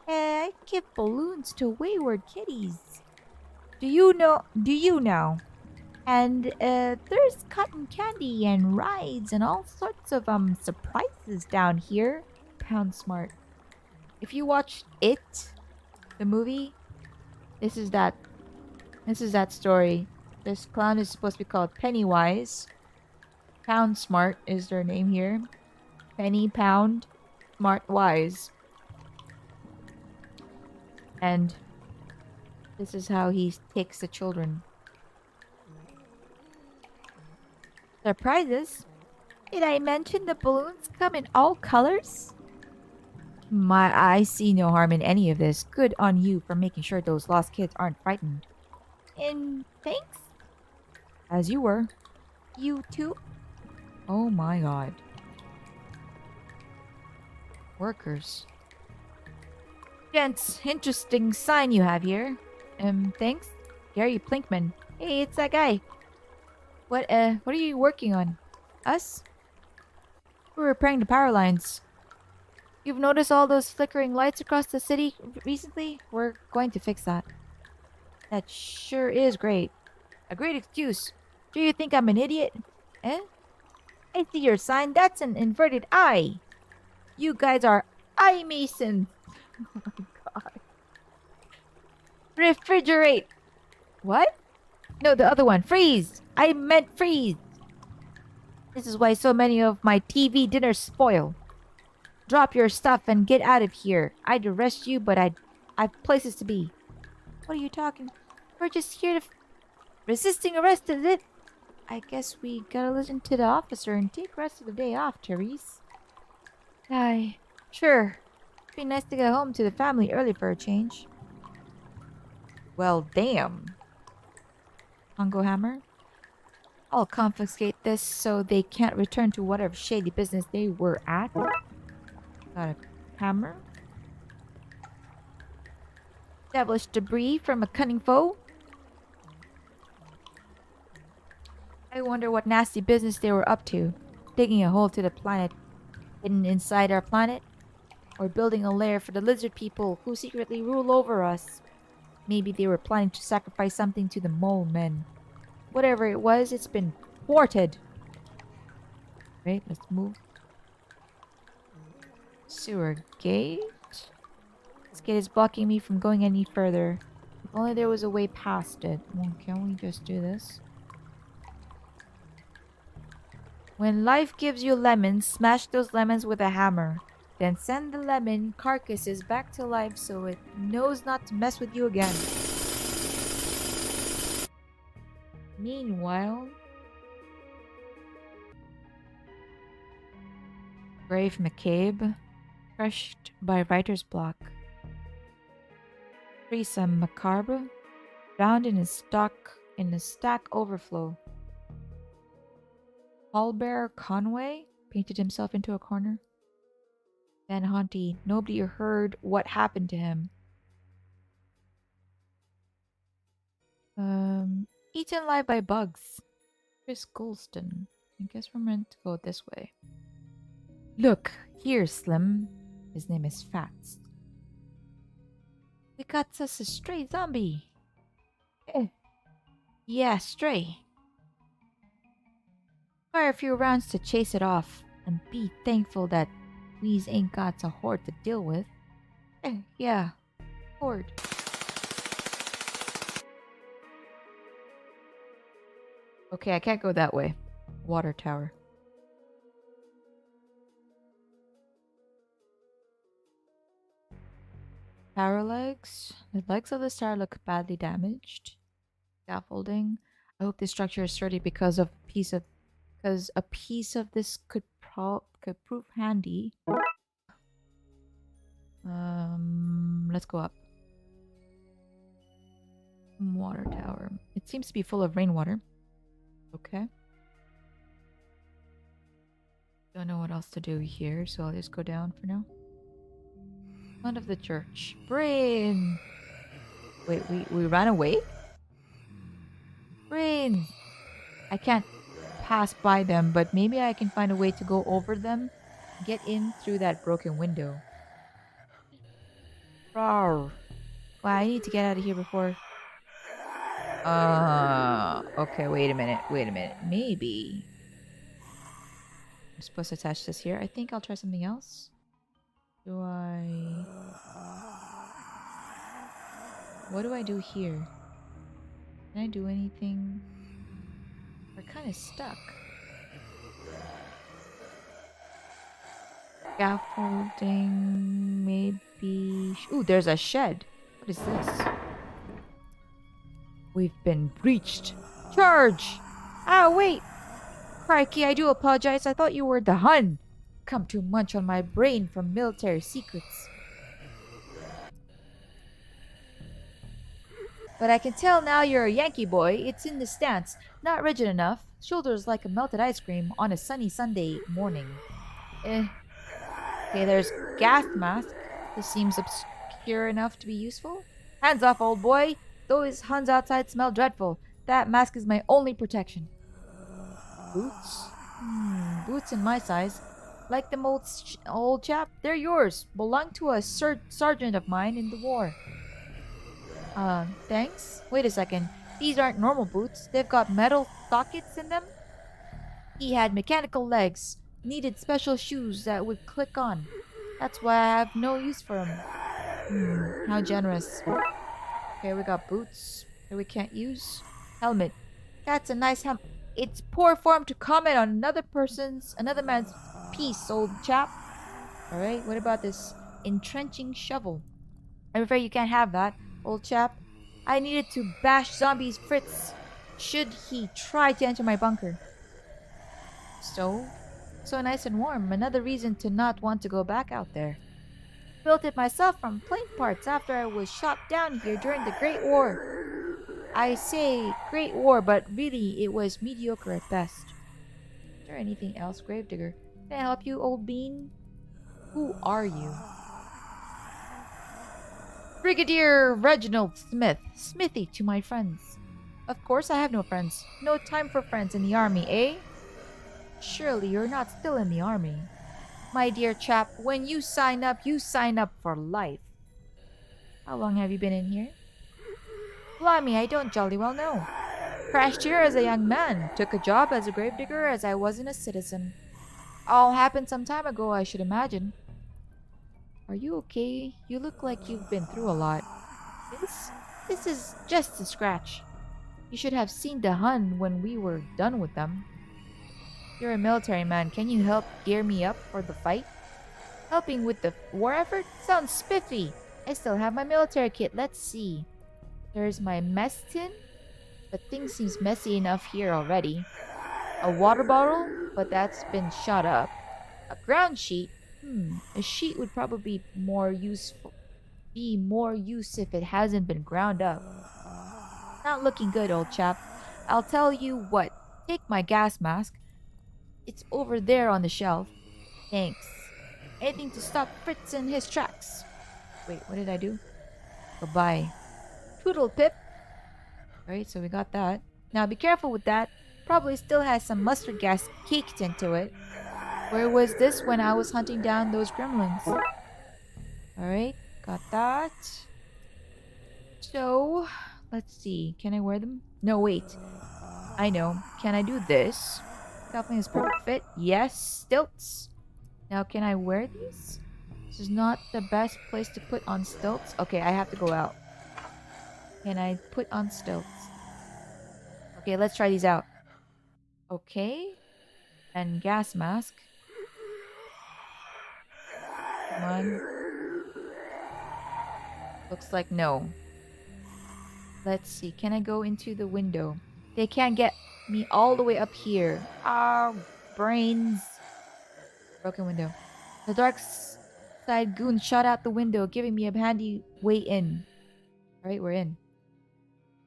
I give balloons to wayward kitties. Do you know? And there's cotton candy and rides and all sorts of surprises down here. Pound smart. If you watch It, the movie, this is that story. This clown is supposed to be called Pennywise. Pound smart is their name here. Penny, pound, smart, wise. And this is how he takes the children. Surprises? Did I mention the balloons come in all colors? I see no harm in any of this. Good on you for making sure those lost kids aren't frightened. And thanks? As you were. You too? Oh my god. Workers. Gents, interesting sign you have here. Thanks? Gary Plinkman. Hey, it's that guy. What are you working on? Us? We're repairing the power lines. You've noticed all those flickering lights across the city recently? We're going to fix that. That sure is great. A great excuse. Do you think I'm an idiot? Eh? I see your sign. That's an inverted eye. You guys are eye masons. Oh my god. Refrigerate. What? No, the other one. Freeze. I meant freeze. This is why so many of my TV dinners spoil. Drop your stuff and get out of here. I'd arrest you, but I've places to be. What are you talking? We're just here to... Resisting arrest, is it? I guess we gotta listen to the officer and take the rest of the day off, Therese. Aye, sure. It'd be nice to get home to the family early for a change. Well, damn. Congo hammer? I'll confiscate this so they can't return to whatever shady business they were at. Got a hammer. Devilish debris from a cunning foe. I wonder what nasty business they were up to. Digging a hole to the planet hidden inside our planet? Or building a lair for the lizard people who secretly rule over us? Maybe they were planning to sacrifice something to the mole men. Whatever it was, it's been thwarted. Right, let's move. Sewer gate? This gate is blocking me from going any further. If only there was a way past it. Well, can't we just do this? When life gives you lemons, smash those lemons with a hammer. Then send the lemon carcasses back to life so it knows not to mess with you again. Meanwhile... Grave McCabe. Crushed by writer's block. Teresa Macabre. Drowned in a stack overflow. Pallbearer Conway painted himself into a corner. Van Honty, nobody heard what happened to him. Eaten alive by bugs. Chris Golston. I guess we're meant to go this way. Look, here, Slim. His name is Fats. We got us a stray zombie. Yeah, stray. Fire a few rounds to chase it off, and be thankful that we's ain't got a horde to deal with. Yeah, horde. Okay, I can't go that way. Water tower. Tower legs. The legs of this tower look badly damaged. Scaffolding. I hope this structure is sturdy because a piece of this could prove handy. Let's go up. Water tower. It seems to be full of rainwater. Okay. Don't know what else to do here, so I'll just go down for now. Front of the church. Brain! Wait, we ran away? Brain! I can't pass by them, but maybe I can find a way to go over them. Get in through that broken window. Rawr. Wow, I need to get out of here before... Okay, wait a minute. Maybe... I'm supposed to attach this here. I think I'll try something else. What do I do here? Can I do anything? We're kind of stuck. Scaffolding, maybe... Ooh, there's a shed. What is this? We've been breached. Charge! Ah, wait! Crikey, I do apologize. I thought you were the Hun. Come to munch on my brain from military secrets. But I can tell now you're a Yankee boy. It's in the stance. Not rigid enough. Shoulders like a melted ice cream on a sunny Sunday morning. Okay, there's gas mask. This seems obscure enough to be useful. Hands off, old boy. Those Huns outside smell dreadful. That mask is my only protection. Boots? Boots in my size. Like them old chap, they're yours. Belong to a sergeant of mine in the war. Thanks? Wait a second. These aren't normal boots. They've got metal sockets in them? He had mechanical legs, needed special shoes that would click on. That's why I have no use for him. How generous. Okay, we got boots that we can't use. Helmet. That's a nice helmet. It's poor form to comment on another man's piece, old chap. Alright, what about this entrenching shovel? I'm afraid you can't have that, old chap. I needed to bash zombies Fritz should he try to enter my bunker. Stove? So nice and warm. Another reason to not want to go back out there. Built it myself from plain parts after I was shot down here during the Great War. I say Great War, but really it was mediocre at best. Is there anything else, Gravedigger? Can I help you, old bean? Who are you? Brigadier Reginald Smith. Smithy to my friends. Of course I have no friends. No time for friends in the army, eh? Surely you're not still in the army. My dear chap, when you sign up for life. How long have you been in here? Blimey, I don't jolly well know. Crashed here as a young man. Took a job as a gravedigger as I wasn't a citizen. All happened some time ago, I should imagine. Are you okay? You look like you've been through a lot. This is just a scratch. You should have seen the Hun when we were done with them. You're a military man. Can you help gear me up for the fight? Helping with the war effort? Sounds spiffy. I still have my military kit. Let's see. There's my mess tin. But things seems messy enough here already. A water bottle, but that's been shot up. A ground sheet? A sheet would probably be more use if it hasn't been ground up. Not looking good, old chap. I'll tell you what. Take my gas mask. It's over there on the shelf. Thanks. Anything to stop Fritz in his tracks. Wait, what did I do? Goodbye. Toodle pip. Alright, so we got that. Now be careful with that. Probably still has some mustard gas caked into it. Where was this when I was hunting down those gremlins? Alright, got that. So, let's see. Can I wear them? No, wait. I know. Can I do this? Definitely is perfect fit. Yes, stilts. Now, can I wear these? This is not the best place to put on stilts. Okay, I have to go out. Can I put on stilts? Okay, let's try these out. Okay. And gas mask. Come on. Looks like no. Let's see. Can I go into the window? They can't get me all the way up here. Brains. Broken window. The dark side goon shot out the window, giving me a handy way in. Alright, we're in.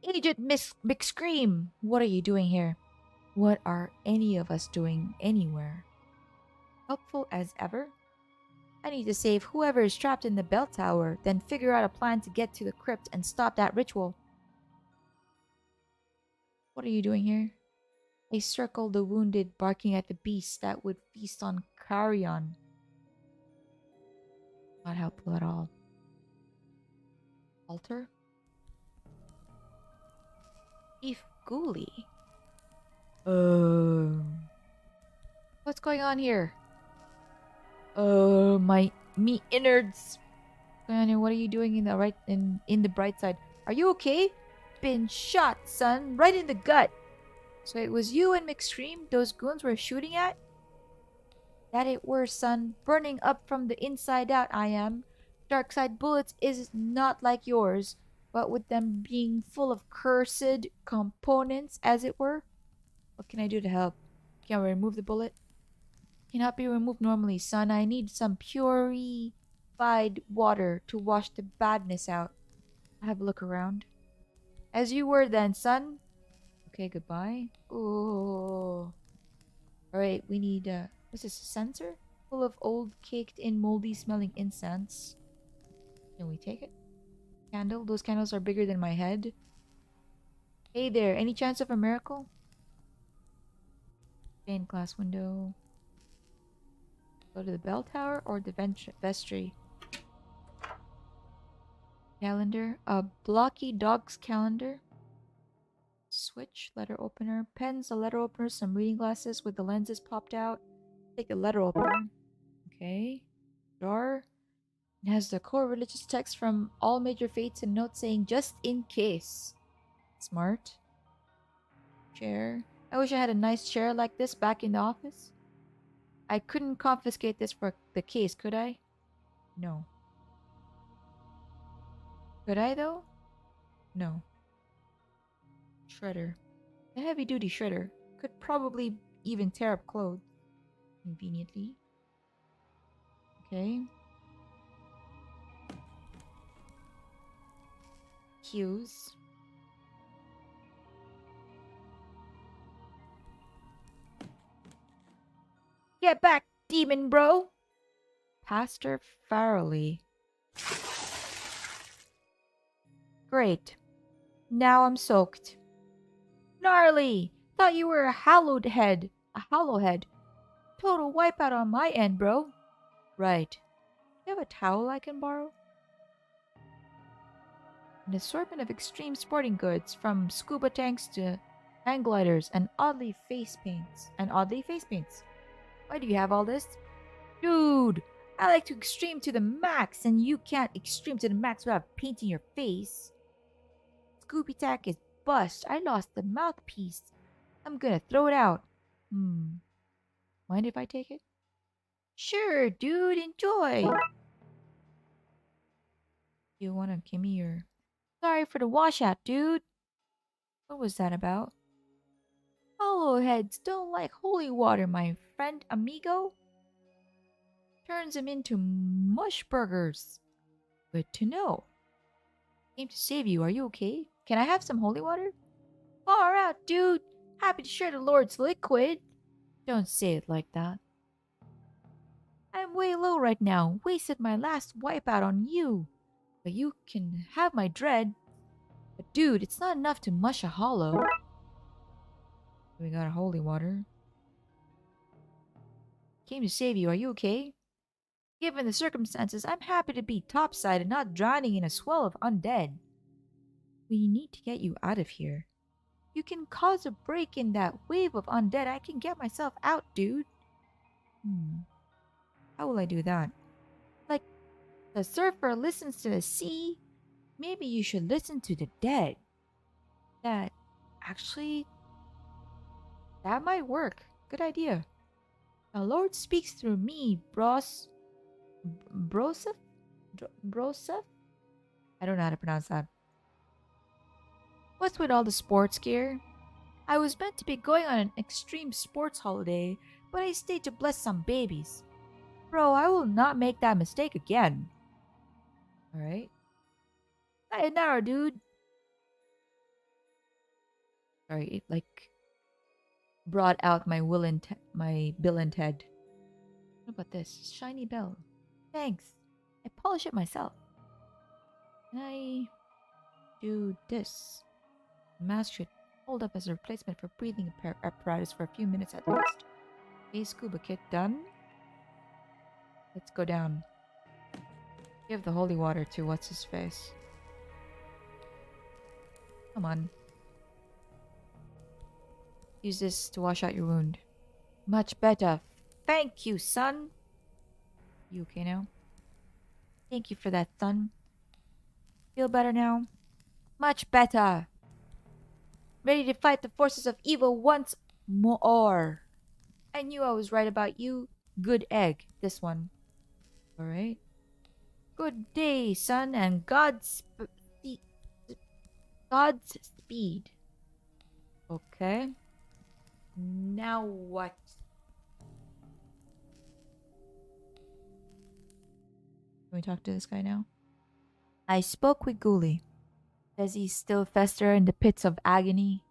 Agent Miss McScream! What are you doing here? What are any of us doing anywhere? Helpful as ever? I need to save whoever is trapped in the bell tower, then figure out a plan to get to the crypt and stop that ritual. What are you doing here? I circled the wounded, barking at the beast that would feast on carrion. Not helpful at all. Altar? Chief Dooley. What's going on here? Me innards. What's going on here? What are you doing in the bright side? Are you okay? Been shot, son, right in the gut. So it was you and McStream those goons were shooting at? That it were, son. Burning up from the inside out, I am. Darkside bullets is not like yours, but with them being full of cursed components, as it were. What can I do to help? Can I remove the bullet? Cannot be removed normally, son. I need some purified water to wash the badness out. Have a look around. As you were then, son. Okay, goodbye. Oh. Alright, we need, what's this, a censer? Full of old, caked-in, moldy-smelling incense. Can we take it? Candle? Those candles are bigger than my head. Hey there, any chance of a miracle? Stained glass window. Go to the bell tower or the vestry? Calendar. A blocky dog's calendar. Switch, letter opener, pens, a letter opener, some reading glasses with the lenses popped out. Take the letter opener. Okay. Jar. It has the core religious text from all major faiths and notes saying just in case. Smart. Chair. I wish I had a nice chair like this back in the office. I couldn't confiscate this for the case, could I? No. Could I though? No. Shredder. A heavy-duty shredder. Could probably even tear up clothes. Conveniently. Okay. Cues. Get back, demon bro! Pastor Farrelly. Great. Now I'm soaked. Gnarly! Thought you were a hallowed head. A hollow head. Total wipeout on my end, bro. Right. You have a towel I can borrow? An assortment of extreme sporting goods, from scuba tanks to hang gliders and oddly face paints. Why do you have all this? Dude, I like to extreme to the max, and you can't extreme to the max without painting your face. Scooby Tack is bust. I lost the mouthpiece. I'm gonna throw it out. Mind if I take it? Sure, dude, enjoy. You wanna give me your... Sorry for the washout, dude. What was that about? Hollowheads don't like holy water, my friend amigo. Turns them into mush burgers. Good to know. Came to save you. Are you okay? Can I have some holy water? Far out, dude. Happy to share the Lord's liquid. Don't say it like that. I'm way low right now. Wasted my last wipeout on you. But you can have my dread. But dude, it's not enough to mush a hollow. We got a holy water. Came to save you. Are you okay? Given the circumstances, I'm happy to be topside and not drowning in a swell of undead. We need to get you out of here. You can cause a break in that wave of undead. I can get myself out, dude. How will I do that? Like the surfer listens to the sea, maybe you should listen to the dead. That might work. Good idea. The Lord speaks through me, Broseph? Broseph? I don't know how to pronounce that. What's with all the sports gear? I was meant to be going on an extreme sports holiday, but I stayed to bless some babies. Bro, I will not make that mistake again. Alright. Sayonara, dude. Sorry, it brought out my my Bill and Ted. What about this? Shiny bell. Thanks. I polish it myself. Can I do this? The mask should hold up as a replacement for breathing apparatus for a few minutes at least. Okay, scuba kit done. Let's go down. Give the holy water to what's his face. Come on. Use this to wash out your wound. Much better. Thank you, son. You okay now? Thank you for that, son. Feel better now? Much better. Ready to fight the forces of evil once more. I knew I was right about you. Good egg. This one. Alright. Good day, son, and Godspeed. Okay. Now what? Can we talk to this guy now? I spoke with Dooley. Does he still fester in the pits of agony?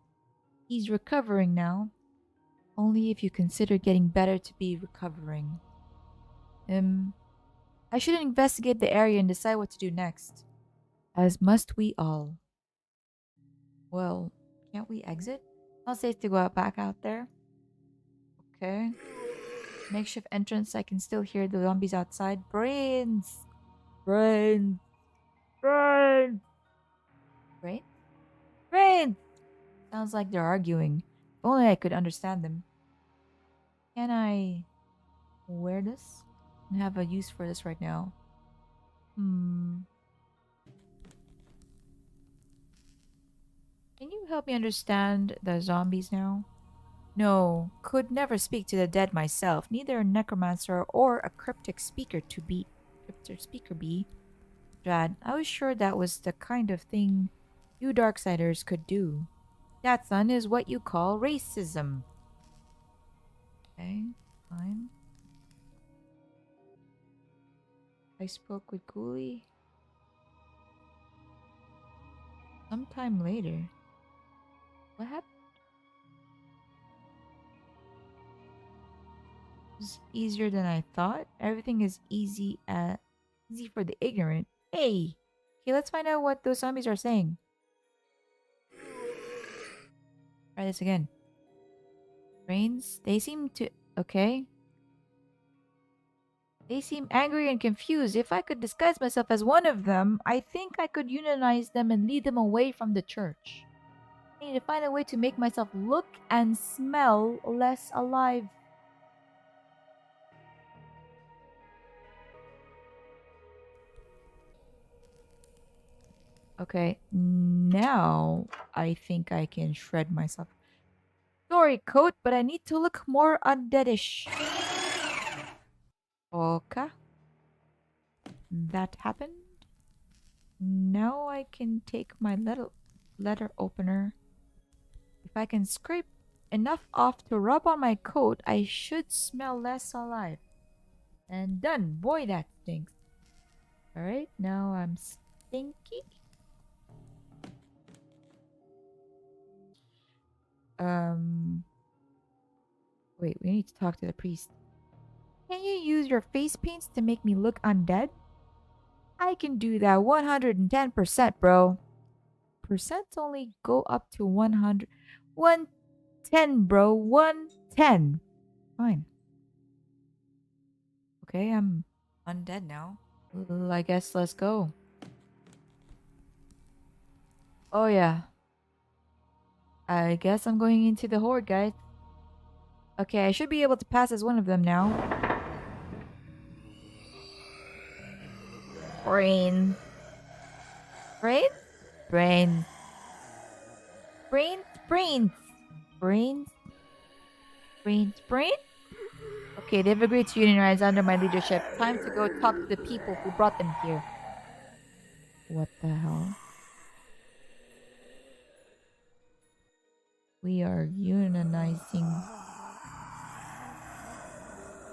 He's recovering now. Only if you consider getting better to be recovering. I should investigate the area and decide what to do next. As must we all. Well, can't we exit? Not safe to go back out there. Okay. Makeshift entrance. I can still hear the zombies outside. Brains! Brains! Brains! Brains? Brains! Sounds like they're arguing. If only I could understand them. Can I wear this? I have a use for this right now. Can you help me understand the zombies now? No, could never speak to the dead myself. Neither a necromancer or a cryptic speaker be. Dad, I was sure that was the kind of thing you Darksiders could do. That, son, is what you call racism. Okay, fine. I spoke with Dooley. Sometime later. What happened? It was easier than I thought. Everything is easy for the ignorant. Hey! Okay, let's find out what those zombies are saying. Try this again. Brains? They seem to... Okay. They seem angry and confused. If I could disguise myself as one of them, I think I could unionize them and lead them away from the church. I need to find a way to make myself look and smell less alive. Okay, now I think I can shred myself. Sorry, coat, but I need to look more undeadish. Okay. That happened. Now I can take my letter opener. If I can scrape enough off to rub on my coat, I should smell less alive. And done. Boy, that stinks. Alright, now I'm stinky. Wait, we need to talk to the priest. Can you use your face paints to make me look undead? I can do that 110%, bro. Percents only go up to 100. 110, bro. 110. Fine. Okay, I'm undead now. Well, I guess let's go. Oh, yeah. I guess I'm going into the horde, guys. Okay, I should be able to pass as one of them now. Brain. Brain? Brain. Brain? Brains. Brains? Brains? Brain? Okay, they've agreed to unionize under my leadership. Time to go talk to the people who brought them here. What the hell? We are unionizing.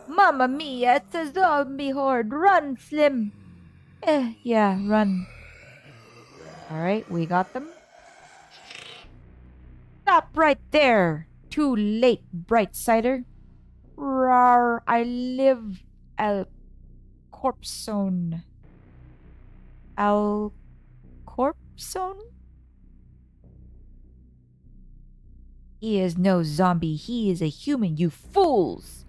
Mamma mia, it's a zombie horde. Run, Slim. Yeah, run. Alright, we got them. Stop right there. Too late, bright sider. Rawr, I live al corpsone. Al corpsone? He is no zombie. He is a human, you fools.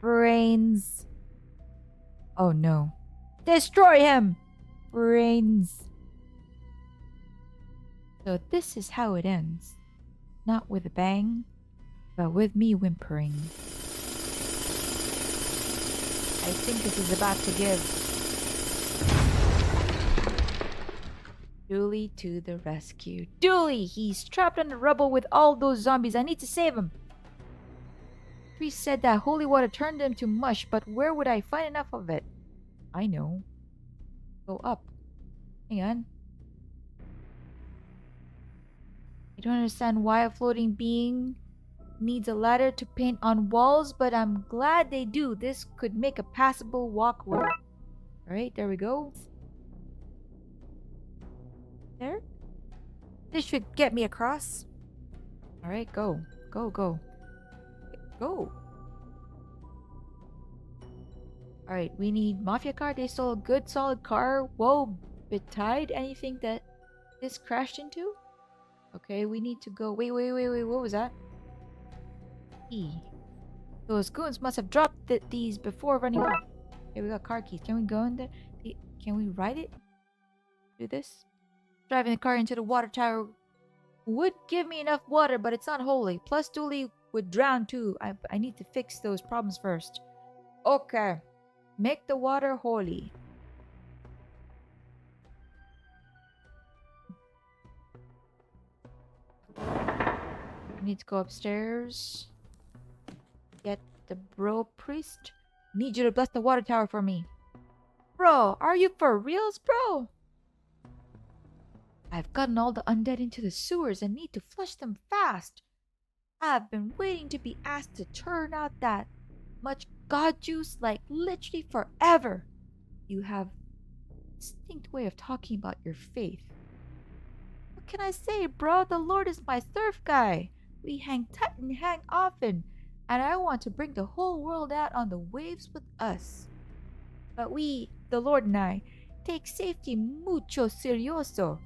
Brains. Oh no. Destroy him! Brains. So this is how it ends. Not with a bang, but with me whimpering. I think this is about to give. Dooley to the rescue. Dooley! He's trapped in the rubble with all those zombies. I need to save him. The priest said that holy water turned them to mush, but where would I find enough of it? I know. Go up. Hang on. I don't understand why a floating being needs a ladder to paint on walls, but I'm glad they do. This could make a passable walkway. Alright, there we go. There. This should get me across. Alright, go. Go, go. Go. Alright, we need Mafia car. They stole a good solid car. Whoa, betide anything that this crashed into? Okay, we need to go. Wait. What was that? E. Those goons must have dropped these before running off. Okay, we got car keys. Can we go in there? Can we ride it? Do this? Driving the car into the water tower would give me enough water, but it's not holy. Plus, Dooley would drown too. I need to fix those problems first. Okay. Make the water holy. I need to go upstairs. Get the bro priest. Need you to bless the water tower for me. Bro, are you for reals, bro? I've gotten all the undead into the sewers and need to flush them fast. I've been waiting to be asked to turn out that much god juice like literally forever. You have a distinct way of talking about your faith. What can I say, bro? The Lord is my surf guy. We hang tight and hang often, and I want to bring the whole world out on the waves with us. But we, the Lord and I, take safety mucho serioso.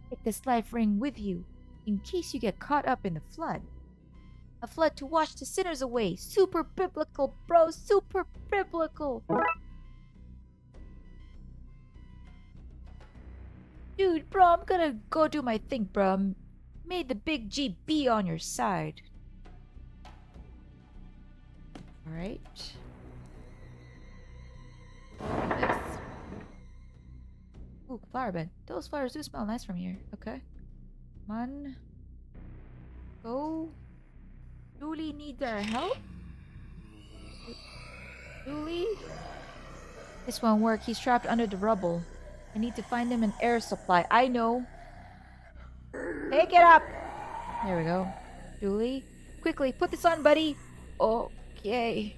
Take this life ring with you, in case you get caught up in the flood. A flood to wash the sinners away. Super biblical, bro. Super biblical. Dude, bro, I'm gonna go do my thing, bro. May the big G be on your side. Alright. This. Ooh, flower bed. Those flowers do smell nice from here. Okay. Come on. Go. Dooley needs our help? Dooley? This won't work. He's trapped under the rubble. I need to find him an air supply. I know. Pick it up! There we go. Dooley, quickly, put this on, buddy. Okay.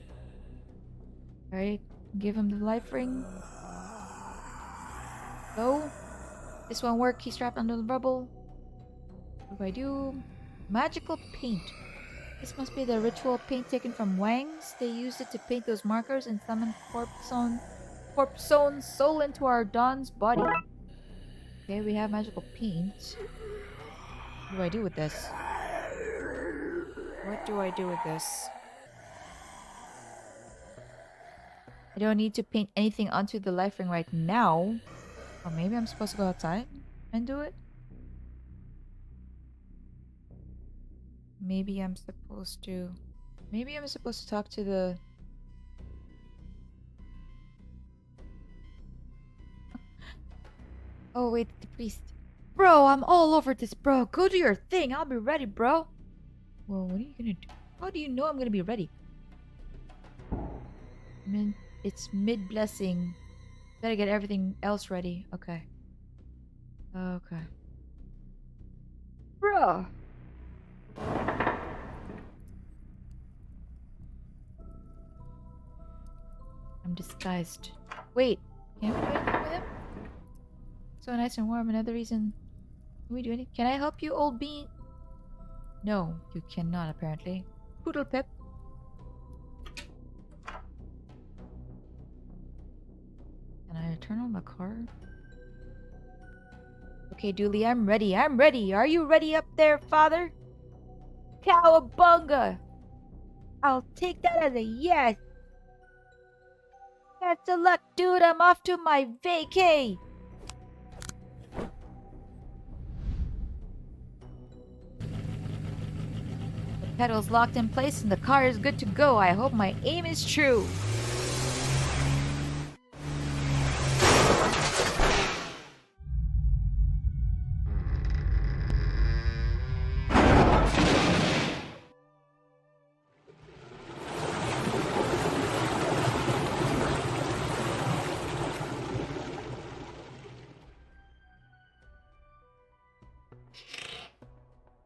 Alright, give him the life ring. Go. This won't work. He's trapped under the rubble. What do I do? Magical paint. This must be the ritual paint taken from Wang's. They used it to paint those markers and summon Corpseone's soul into our Don's body. Okay, we have magical paint. What do I do with this? What do I do with this? I don't need to paint anything onto the life ring right now. Or maybe I'm supposed to go outside and do it? Maybe I'm supposed to... Maybe I'm supposed to talk to the... Oh wait, the priest. Bro, I'm all over this, bro. Go do your thing. I'll be ready, bro. Well, what are you gonna do? How do you know I'm gonna be ready? It's mid-blessing. Gotta get everything else ready. Okay. Okay. Bro! I'm disguised. Wait. Can we do anything with him? So nice and warm. Another reason. Can we do anything? Can I help you, old bean? No, you cannot, apparently. Poodle Pip. Can I turn on the car? Okay, Dooley, I'm ready. I'm ready. Are you ready up there, father? Cowabunga! I'll take that as a yes. Best of luck, dude. I'm off to my vacay. The pedal's locked in place and the car is good to go. I hope my aim is true.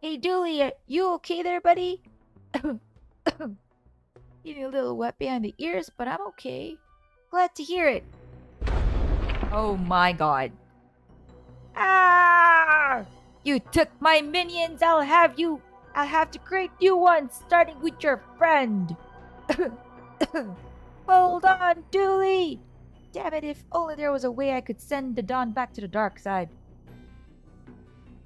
Hey, Dooley, are you okay there, buddy? Getting a little wet behind the ears, but I'm okay. Glad to hear it. Oh my god. Ah! You took my minions! I'll have to create new ones, starting with your friend. Hold on, Dooley! Damn it, if only there was a way I could send the Dawn back to the dark side.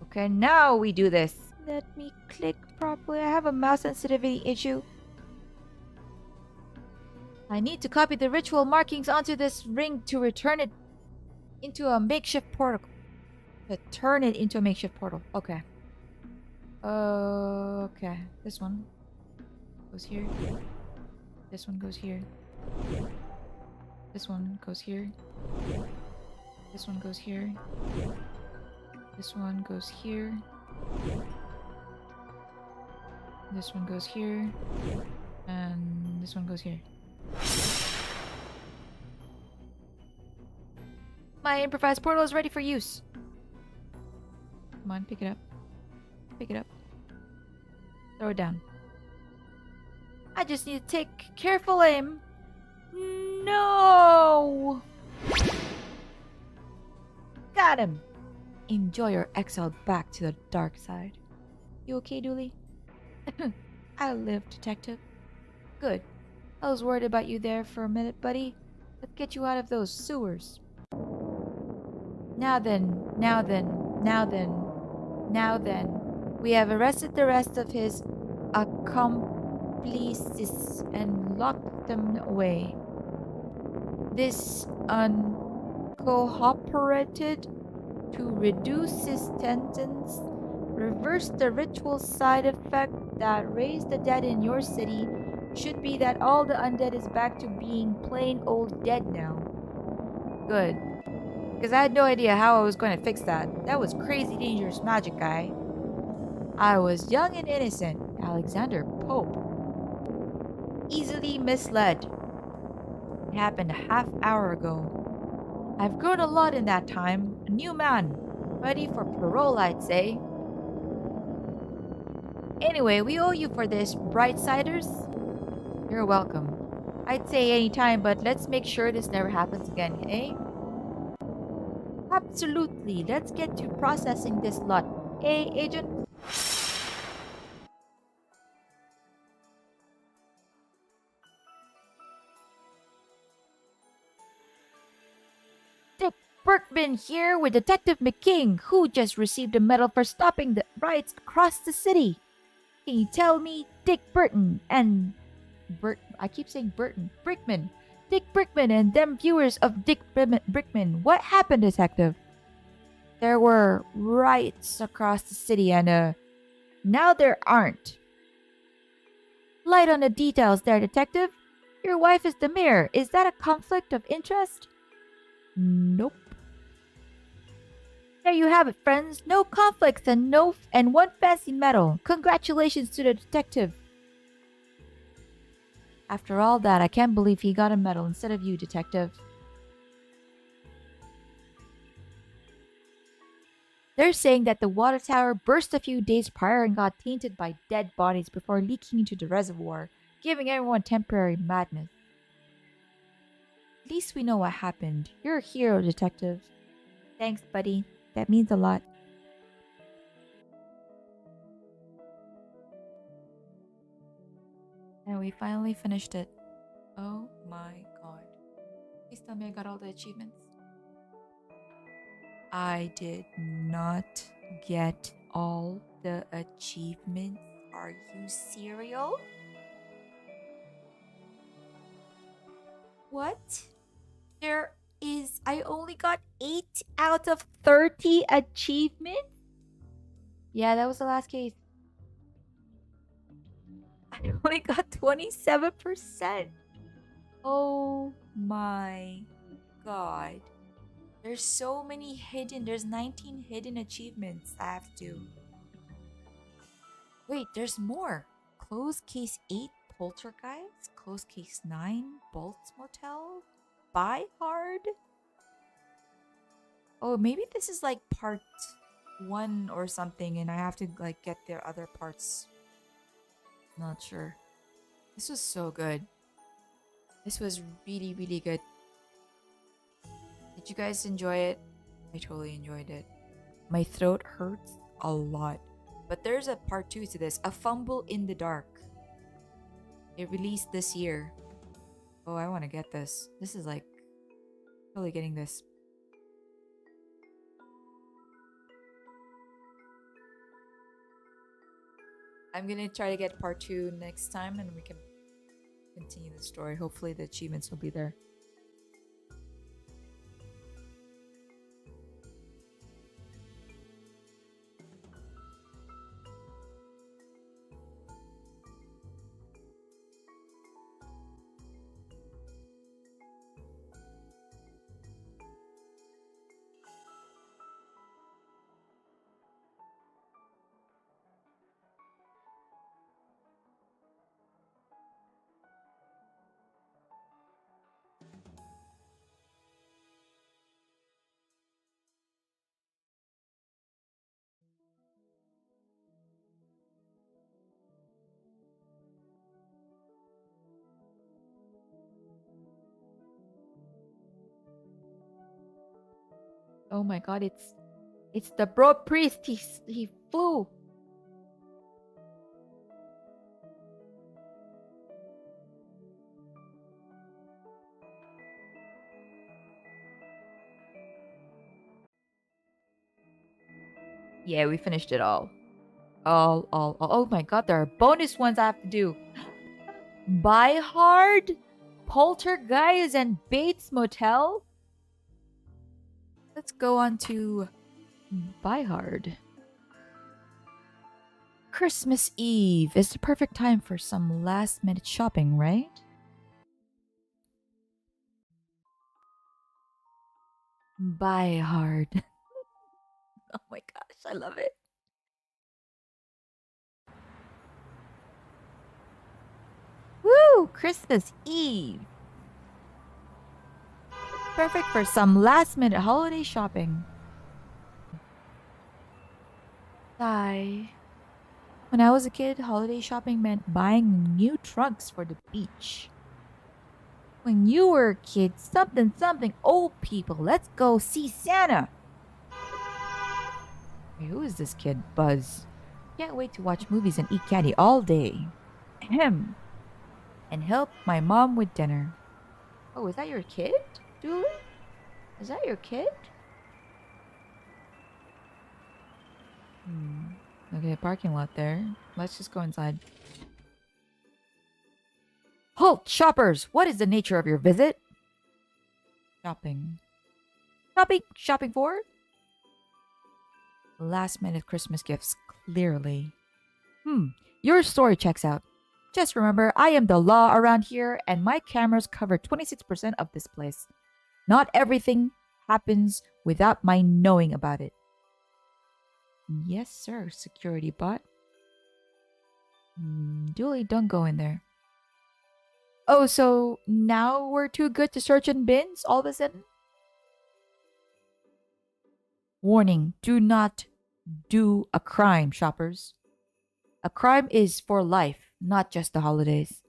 Okay, now we do this. Let me click properly. I have a mouse sensitivity issue. I need to copy the ritual markings onto this ring to return it into a makeshift portal. To turn it into a makeshift portal. Okay. Okay. This one goes here. This one goes here. This one goes here. This one goes here. This one goes here. This one goes here. And this one goes here. My improvised portal is ready for use. Come on, pick it up. Pick it up. Throw it down. I just need to take careful aim. No! Got him! Enjoy your exile back to the dark side. You okay, Dooley? I live, detective. Good. I was worried about you there for a minute, buddy. Let's get you out of those sewers. Now then, now then, now then, now then. We have arrested the rest of his accomplices and locked them away. This uncooperated to reduce his sentence, reverse the ritual side effect that raised the dead in your city should be that all the undead is back to being plain old dead now. Good. Because I had no idea how I was going to fix that. That was crazy dangerous magic, guy. I was young and innocent. Alexander Pope. Easily misled. It happened a half hour ago. I've grown a lot in that time. A new man. Ready for parole, I'd say. Anyway, we owe you for this, Brightsiders. You're welcome. I'd say any time, but let's make sure this never happens again, eh? Absolutely. Let's get to processing this lot. Eh, Agent? Dick Berkman here with Detective McQueen, who just received a medal for stopping the riots across the city. Can you tell me, Dick Burton and I keep saying Burton. Brickman. Dick Brickman and them viewers of Dick Brickman. What happened, detective? There were riots across the city and, now there aren't. Light on the details there, detective. Your wife is the mayor. Is that a conflict of interest? Nope. There you have it, friends. No conflicts and one fancy medal. Congratulations to the detective. After all that, I can't believe he got a medal instead of you, detective. They're saying that the water tower burst a few days prior and got tainted by dead bodies before leaking into the reservoir, giving everyone temporary madness. At least we know what happened. You're a hero, detective. Thanks, buddy. That means a lot. And we finally finished it. Oh my god. Please tell me I got all the achievements. I did not get all the achievements. Are you serious? What? I only got 8 out of 30 achievements? Yeah, that was the last case. I only got 27%. Oh my god. There's so many there's 19 hidden achievements I have to do. Wait, there's more. Close case 8, Poltergeist. Close case 9, Bolts Motel. Buy Hard. Oh, maybe this is like part 1 or something and I have to like get their other parts. Not sure. This was so good. This was really, really good. Did you guys enjoy it? I totally enjoyed it. My throat hurts a lot. But there's a part 2 to this. A Fumble in the Dark. It released this year. Oh, I want to get this. This is like... totally getting this. I'm gonna try to get part 2 next time and we can continue the story. Hopefully the achievements will be there. Oh my god, it's the bro priest. He flew. Yeah, we finished it all. All. Oh my god, there are bonus ones I have to do. Buy Hard, Poltergeist, and Bates Motel. Let's go on to Buy Hard. Christmas Eve is the perfect time for some last minute shopping, right? Buy Hard. Oh my gosh, I love it. Woo! Christmas Eve. Perfect for some last minute holiday shopping. Sigh. When I was a kid, holiday shopping meant buying new trunks for the beach. When you were a kid, something, old people, let's go see Santa. Hey, who is this kid, Buzz? Can't wait to watch movies and eat candy all day. Ahem. And help my mom with dinner. Oh, is that your kid, Dooley? Is that your kid? Okay, parking lot there. Let's just go inside. Halt, shoppers! What is the nature of your visit? Shopping. Shopping for? Last minute Christmas gifts, clearly. Your story checks out. Just remember, I am the law around here, and my cameras cover 26% of this place. Not everything happens without my knowing about it. Yes, sir, security bot. Dooley, don't go in there. Oh, so now we're too good to search in bins all of a sudden? Warning, do not do a crime, shoppers. A crime is for life, not just the holidays.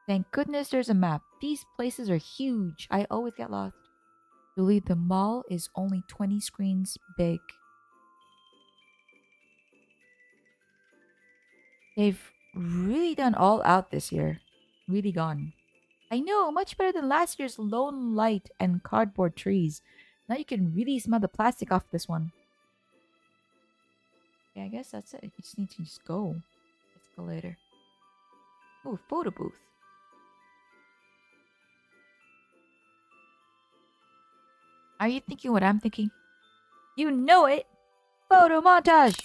Thank goodness there's a map. These places are huge. I always get lost. Dooley, the mall is only 20 screens big. They've really done all out this year. Really gone. I know, much better than last year's lone light and cardboard trees. Now you can really smell the plastic off this one. Yeah, I guess that's it. You just need to just go. Escalator. Oh, photo booth. Are you thinking what I'm thinking? You know it! Photo montage!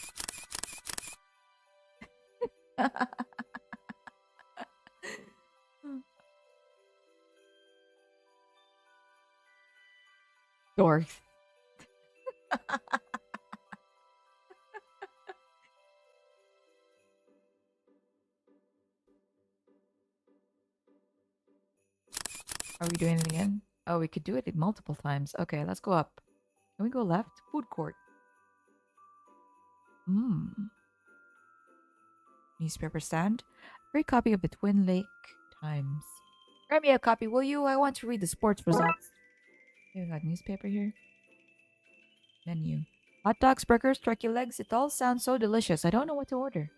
Dorks. Are we doing it again? Oh, we could do it multiple times. Okay, let's go up. Can we go left? Food court. Newspaper stand. Free copy of the Twin Lake Times. Grab me a copy, will you? I want to read the sports results. Okay, we got newspaper here. Menu. Hot dogs, burgers, turkey legs. It all sounds so delicious. I don't know what to order.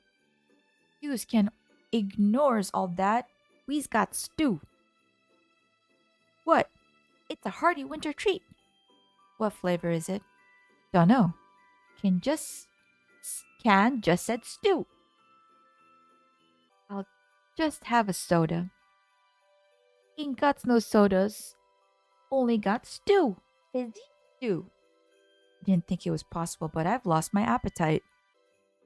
Hughes can ignores all that. We's got stew. What? It's a hearty winter treat. What flavor is it? Don't know. Can just said stew. I'll just have a soda. Ain't got no sodas. Only got stew. Fizzy stew. Didn't think it was possible, but I've lost my appetite.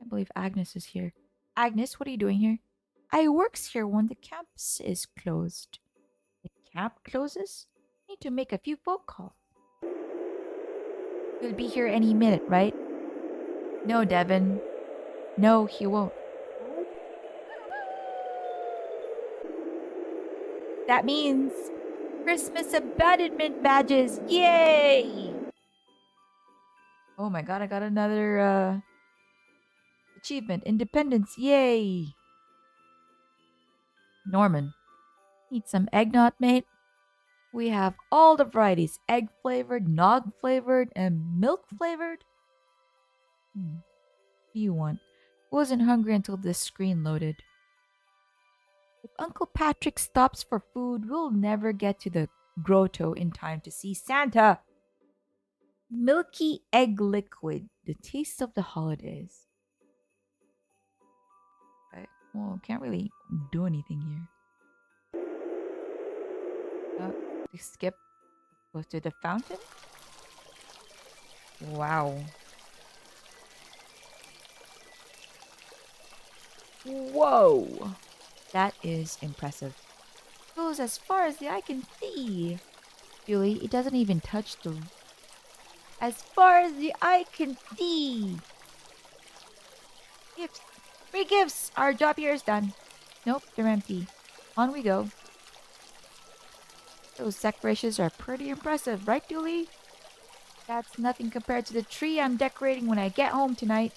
I believe Agnes is here. Agnes, what are you doing here? I works here when the camp is closed. The camp closes? Need to make a few phone calls. He'll be here any minute, right? No, Devin. No, he won't. That means Christmas abandonment badges. Yay! Oh my god, I got another achievement. Independence. Yay! Norman. Need some eggnog, mate? We have all the varieties: egg flavored, nog flavored, and milk flavored. What do you want? Wasn't hungry until this screen loaded. If Uncle Patrick stops for food, we'll never get to the grotto in time to see Santa. Milky egg liquid, the taste of the holidays. Okay, well, can't really do anything here. We skip. Go to the fountain. Wow. Whoa. That is impressive. Goes as far as the eye can see. Dooley, it doesn't even touch the... As far as the eye can see. Gifts. Free gifts. Our job here is done. Nope, they're empty. On we go. Those decorations are pretty impressive, right, Dooley? That's nothing compared to the tree I'm decorating when I get home tonight.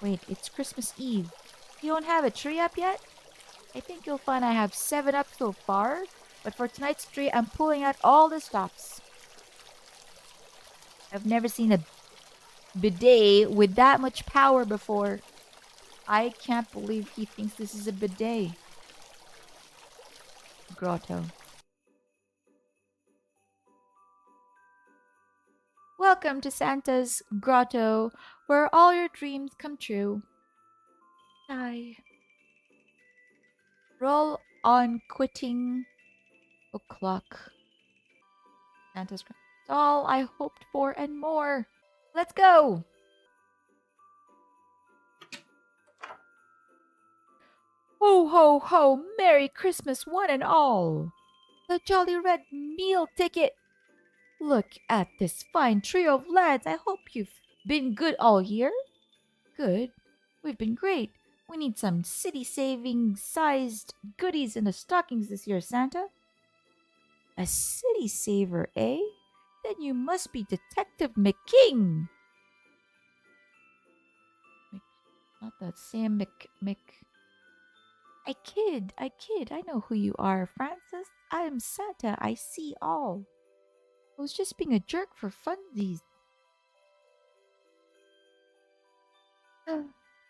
Wait, it's Christmas Eve. You don't have a tree up yet? I think you'll find I have 7 up so far, but for tonight's tree, I'm pulling out all the stops. I've never seen a bidet with that much power before. I can't believe he thinks this is a bidet. Grotto. Welcome to Santa's grotto, where all your dreams come true. Hi. Roll on quitting o'clock. Santa's grotto. It's all I hoped for and more. Let's go! Ho, ho, ho! Merry Christmas, one and all! The Jolly Red meal ticket! Look at this fine trio of lads. I hope you've been good all year. Good. We've been great. We need some city-saving sized goodies in the stockings this year, Santa. A city saver, eh? Then you must be Detective McQueen. Not that Sam Mc... I kid. I know who you are, Francis. I am Santa. I see all. I was just being a jerk for funsies.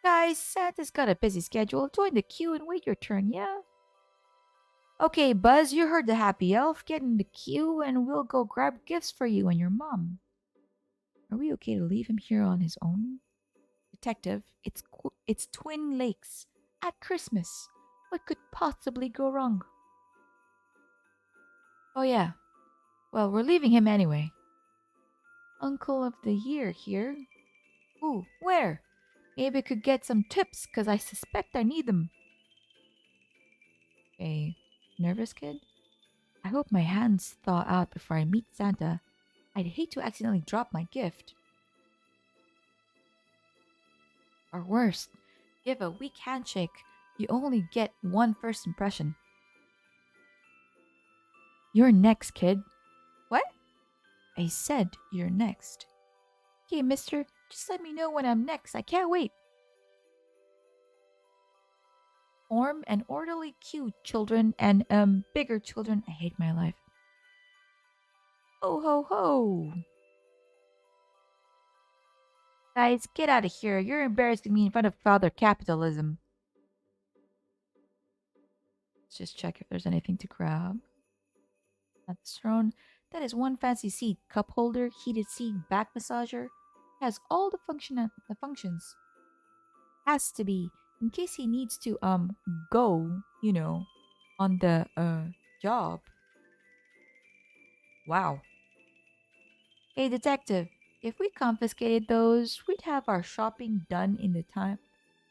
Guys, Santa's got a busy schedule. Join the queue and wait your turn, yeah? Okay, Buzz, you heard the happy elf. Get in the queue and we'll go grab gifts for you and your mom. Are we okay to leave him here on his own? Detective, it's Twin Lakes at Christmas. What could possibly go wrong? Oh yeah. Well, we're leaving him anyway. Uncle of the Year here. Ooh, where? Maybe I could get some tips, because I suspect I need them. Okay, nervous kid? I hope my hands thaw out before I meet Santa. I'd hate to accidentally drop my gift. Or worse, give a weak handshake. You only get one first impression. You're next, kid. What? I said you're next. Okay, mister, just let me know when I'm next. I can't wait. Form an orderly queue, children, and bigger children. I hate my life. Ho ho ho! Guys, get out of here. You're embarrassing me in front of Father Capitalism. Let's just check if there's anything to grab. At the throne, that is one fancy seat. Cup holder, heated seat, back massager. Has all the functions. Has to be. In case he needs to go, you know, on the job. Wow. Hey detective, if we confiscated those, we'd have our shopping done in the time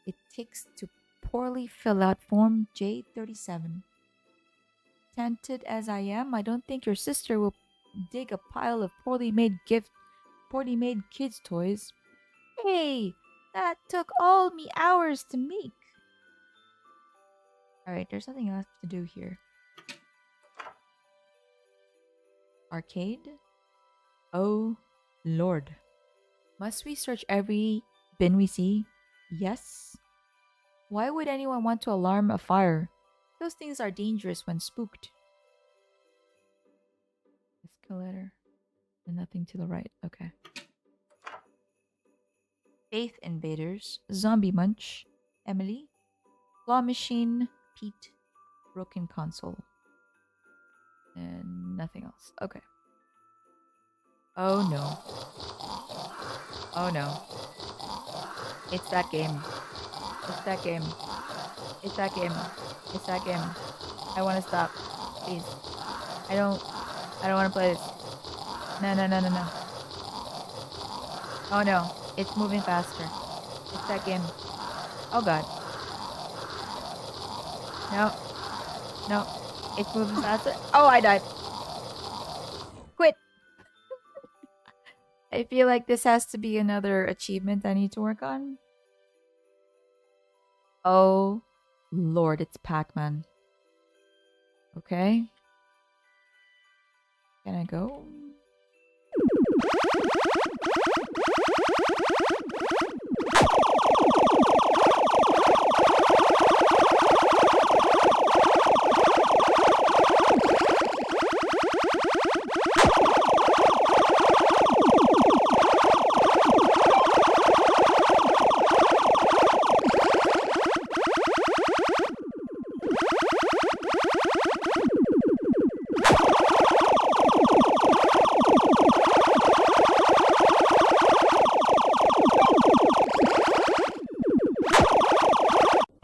it takes to poorly fill out Form J37. Tempted as I am, I don't think your sister will dig a pile of poorly made kids' toys. Hey, that took all me hours to make. Alright, there's nothing else to do here. Arcade? Oh, Lord. Must we search every bin we see? Yes. Why would anyone want to alarm a fire? Those things are dangerous when spooked. Escalator. And nothing to the right. Okay. Faith Invaders. Zombie Munch. Emily. Claw Machine. Pete. Broken Console. And nothing else. Okay. Oh no. Oh no. It's that game. It's that game. It's that game. It's that game. I want to stop. Please. I don't want to play this. No, no, no, no, no. Oh no. It's moving faster. It's that game. Oh god. No. No. It's moving faster. Oh, I died. Quit. I feel like this has to be another achievement I need to work on. Oh, Lord, it's Pac-Man. Okay. Can I go?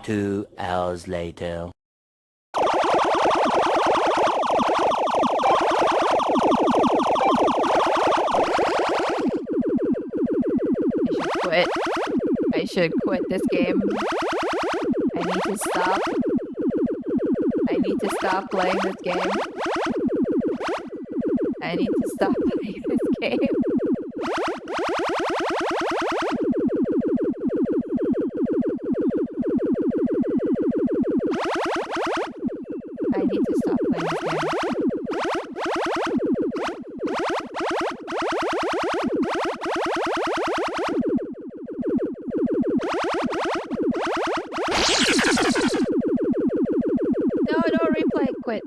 Two hours later. Quit. I should quit this game. I need to stop. I need to stop playing this game. I need to stop playing this game. I need to stop playing this game. No, no replay. Quit.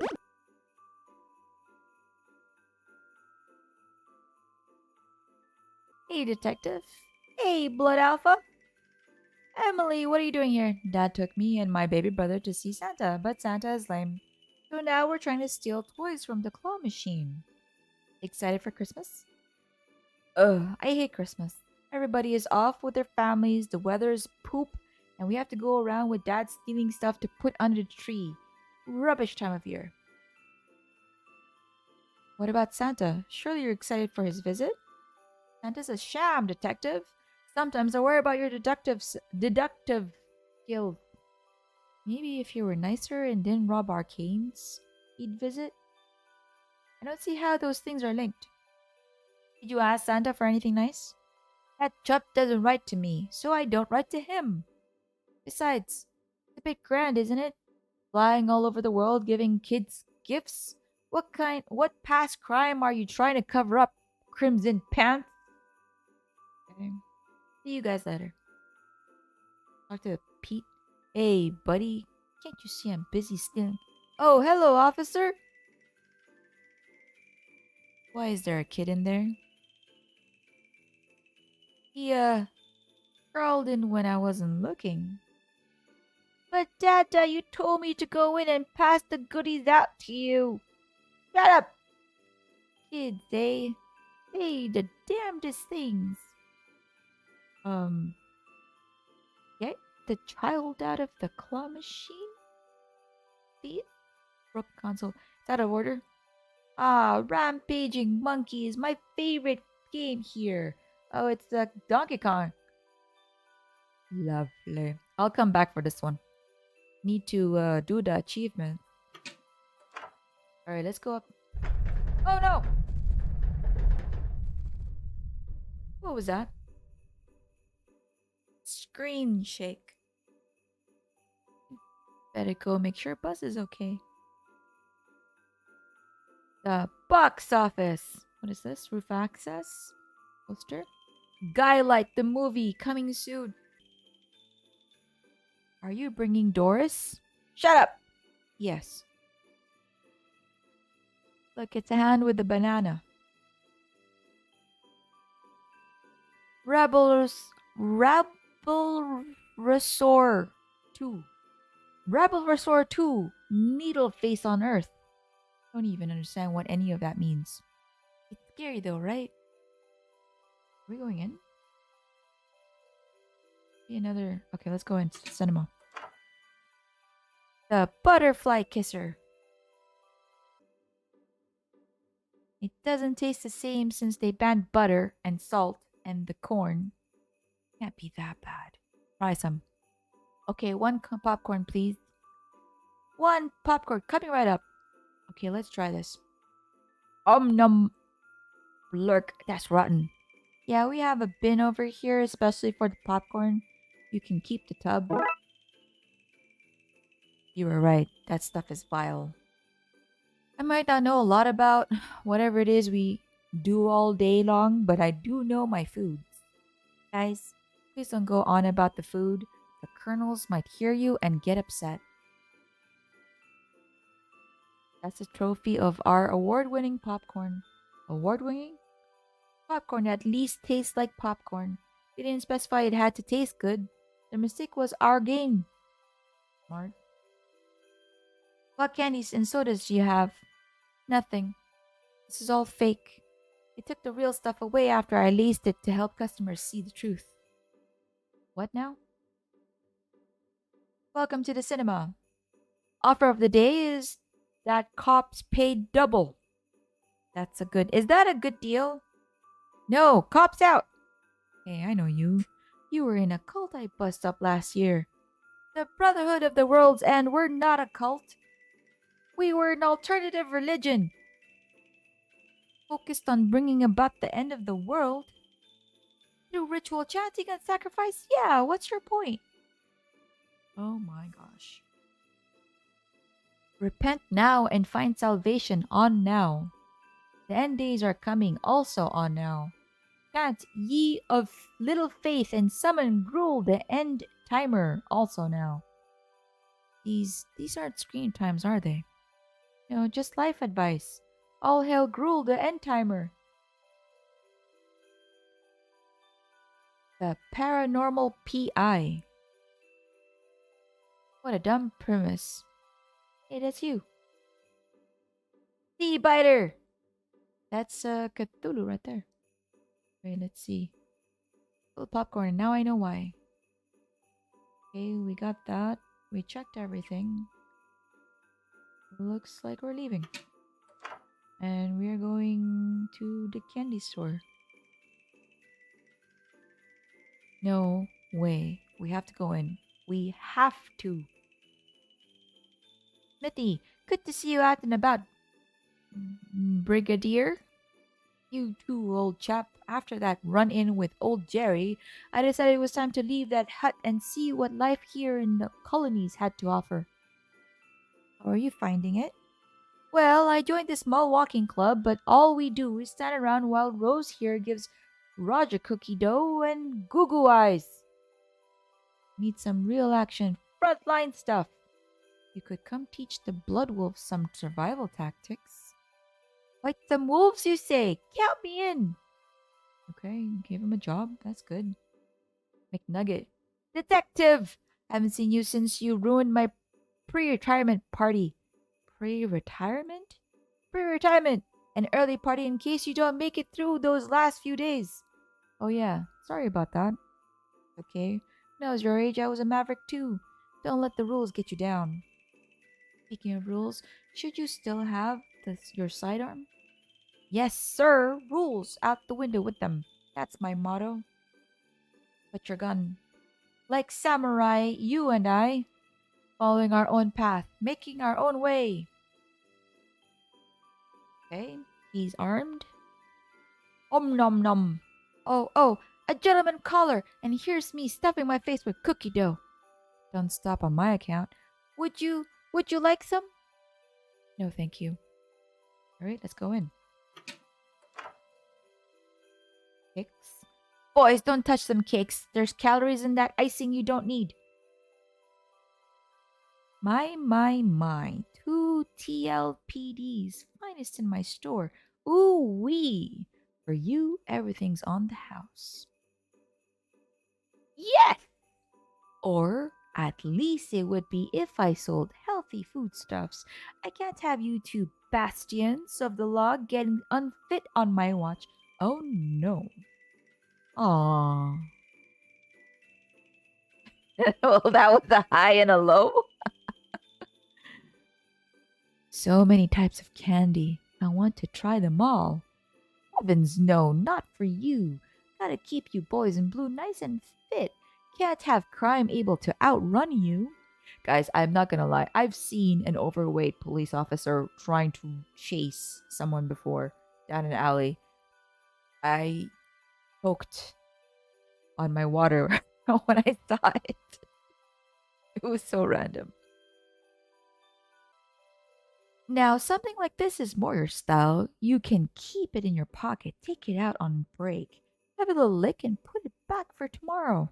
Hey, detective. Hey, Blood Alpha. Emily, what are you doing here? Dad took me and my baby brother to see Santa, but Santa is lame. So now we're trying to steal toys from the claw machine. Excited for Christmas? Ugh, I hate Christmas. Everybody is off with their families, the weather's poop, and we have to go around with Dad stealing stuff to put under the tree. Rubbish time of year. What about Santa? Surely you're excited for his visit? Santa's a sham, detective. Sometimes I worry about your deductive skills. Maybe if you were nicer and didn't rob arcanes, he'd visit? I don't see how those things are linked. Did you ask Santa for anything nice? That chap doesn't write to me, so I don't write to him. Besides, it's a bit grand, isn't it? Flying all over the world giving kids gifts? What past crime are you trying to cover up, Crimson Pants? Okay. See you guys later. Talk to Pete. Hey, buddy. Can't you see I'm busy stealing? Oh, hello, officer. Why is there a kid in there? He, crawled in when I wasn't looking. But, Dada, you told me to go in and pass the goodies out to you. Shut up! Kids, they the damnedest things. Get the child out of the claw machine? Please? Broke console. Is that out of order? Ah, rampaging monkeys, my favorite game here. Oh, it's the Donkey Kong. Lovely. I'll come back for this one. Need to do the achievement. Alright, let's go up. Oh no! What was that? Screen shake. Better go make sure Buzz is okay. The box office. What is this? Roof access? Poster? Guy-Light, the movie, coming soon. Are you bringing Doris? Shut up! Yes. Look, it's a hand with a banana. Rebel Resort 2. Rebel Resort 2. Needle face on Earth. Don't even understand what any of that means. It's scary though, right? Are we going in? Be another. Okay, let's go in. Cinema. The Butterfly Kisser. It doesn't taste the same since they banned butter and salt and the corn. Can't be that bad. Try some. Okay, one popcorn, please. One popcorn coming right up. Okay, let's try this. Num. Lurk. That's rotten. Yeah, we have a bin over here, especially for the popcorn. You can keep the tub. You were right. That stuff is vile. I might not know a lot about whatever it is we do all day long, but I do know my foods. Guys, please don't go on about the food. The colonels might hear you and get upset. That's a trophy of our award-winning popcorn. Award-winning? Popcorn at least tastes like popcorn. We didn't specify it had to taste good. The mistake was our gain. Smart. What candies and sodas do you have? Nothing. This is all fake. They took the real stuff away after I laced it to help customers see the truth. What now? Welcome to the cinema. Offer of the day is that cops paid double. Is that a good deal? No, cops out. Hey, I know you. You were in a cult I bust up last year. The Brotherhood of the World's End were not a cult. We were an alternative religion. Focused on bringing about the end of the world. Through ritual chanting and sacrifice? Yeah, what's your point? Oh my gosh. Repent now and find salvation on now. The end days are coming also on now. Chant ye of little faith and summon Gruel the end timer also now. These aren't screen times, are they? Just life advice. All hail Gruel the end timer. The paranormal PI. What a dumb premise. Hey, that's you. Sea biter. That's Cthulhu right there. Wait, let's see. Full popcorn. Now I know why. Okay, we got that. We checked everything. Looks like we're leaving. And we're going to the candy store. No way. We have to go in. We have to. Smithy, good to see you out and about. Brigadier? You too, old chap. After that run-in with old Jerry, I decided it was time to leave that hut and see what life here in the colonies had to offer. How are you finding it? Well, I joined this small walking club, but all we do is stand around while Rose here gives Roger cookie dough and goo-goo eyes. Need some real action, frontline stuff. You could come teach the Blood Wolves some survival tactics. Fight some wolves, you say? Count me in. Okay, gave him a job. That's good. McNugget. Detective! Haven't seen you since you ruined my pre-retirement party. Pre-retirement? Pre-retirement! An early party in case you don't make it through those last few days. Oh yeah, sorry about that. Okay, when I was your age, I was a maverick too. Don't let the rules get you down. Speaking of rules, should you still have your sidearm? Yes, sir. Rules out the window with them. That's my motto. Put your gun. Like samurai, you and I, following our own path, making our own way. Okay, he's armed. Nom nom. Oh, a gentleman caller, and here's me stuffing my face with cookie dough. Don't stop on my account. Would you like some? No, thank you. All right, let's go in. Cakes. Boys, don't touch them cakes. There's calories in that icing you don't need. My. 2 TLPDs, finest in my store. Ooh wee. For you, everything's on the house. Yes! Or at least it would be if I sold healthy foodstuffs. I can't have you two bastions of the law getting unfit on my watch. Oh no. Aww. Well, that was a high and a low. So many types of candy. I want to try them all. Heavens, no, not for you. Gotta keep you boys in blue nice and fit. Can't have crime able to outrun you. Guys, I'm not gonna lie. I've seen an overweight police officer trying to chase someone before down an alley. I poked on my water when I saw it. It was so random. Now, something like this is more your style. You can keep it in your pocket, take it out on break, have a little lick, and put it back for tomorrow.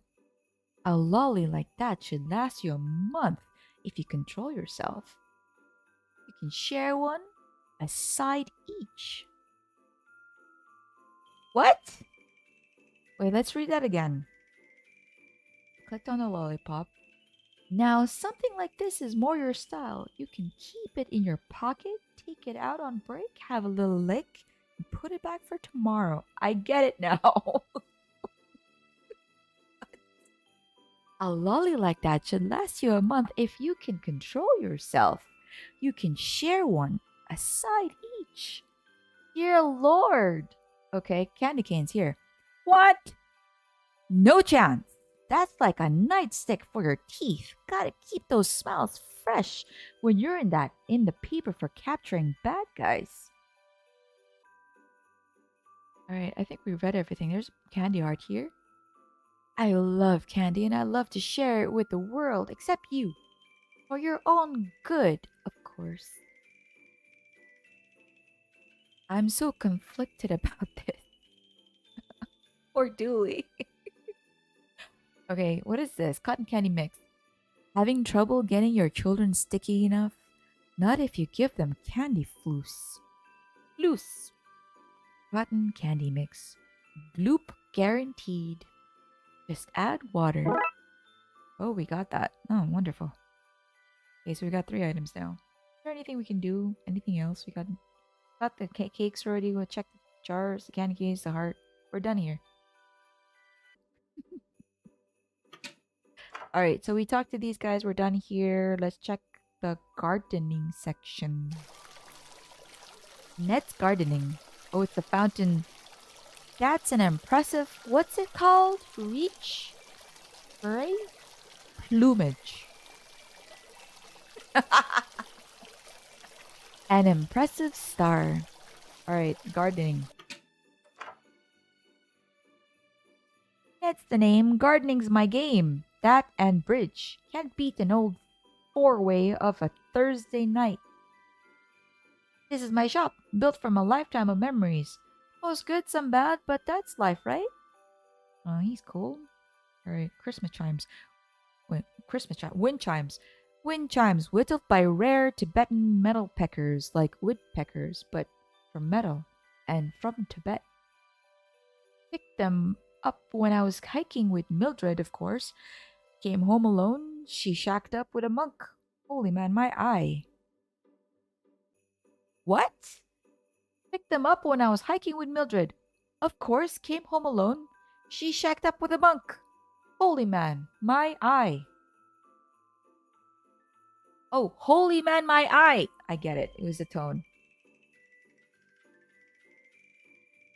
A lolly like that should last you a month if you control yourself. You can share one, a side each. What? Wait, let's read that again. Clicked on the lollipop. Now, something like this is more your style. You can keep it in your pocket, take it out on break, have a little lick, and put it back for tomorrow. I get it now. A lolly like that should last you a month if you can control yourself. You can share one, a side each. Dear Lord. Okay, candy canes here. What? No chance. That's like a nightstick for your teeth. Gotta keep those smiles fresh when you're in the paper for capturing bad guys. Alright, I think we read everything. There's candy art here. I love candy and I love to share it with the world, except you. For your own good, of course. I'm so conflicted about this. Or Dooley. Okay, what is this? Cotton candy mix. Having trouble getting your children sticky enough? Not if you give them candy floose. Loose. Cotton candy mix. Gloop guaranteed. Just add water. Oh, we got that. Oh, wonderful. Okay, so we got 3 items now. Is there anything we can do? Anything else? We got the cakes already. We'll check the jars, the candy canes, the heart. We're done here. Alright, so we talked to these guys. We're done here. Let's check the gardening section. Net's gardening. Oh, it's the fountain. That's an impressive... What's it called? Reach? Spray? Plumage. An impressive star. Alright, gardening. That's the name. Gardening's my game. That and bridge. Can't beat an old 4-way of a Thursday night. This is my shop, built from a lifetime of memories. Most good, some bad, but that's life, right? Oh, he's cool. Alright, Christmas chimes. Wait, wind chimes. Wind chimes whittled by rare Tibetan metal peckers, like woodpeckers, but from metal and from Tibet. Picked them up when I was hiking with Mildred, of course. Came home alone. She shacked up with a monk. Holy man, my eye. What? Picked them up when I was hiking with Mildred. Of course, came home alone. She shacked up with a monk. Holy man, my eye. Oh, holy man, my eye. I get it. It was the tone.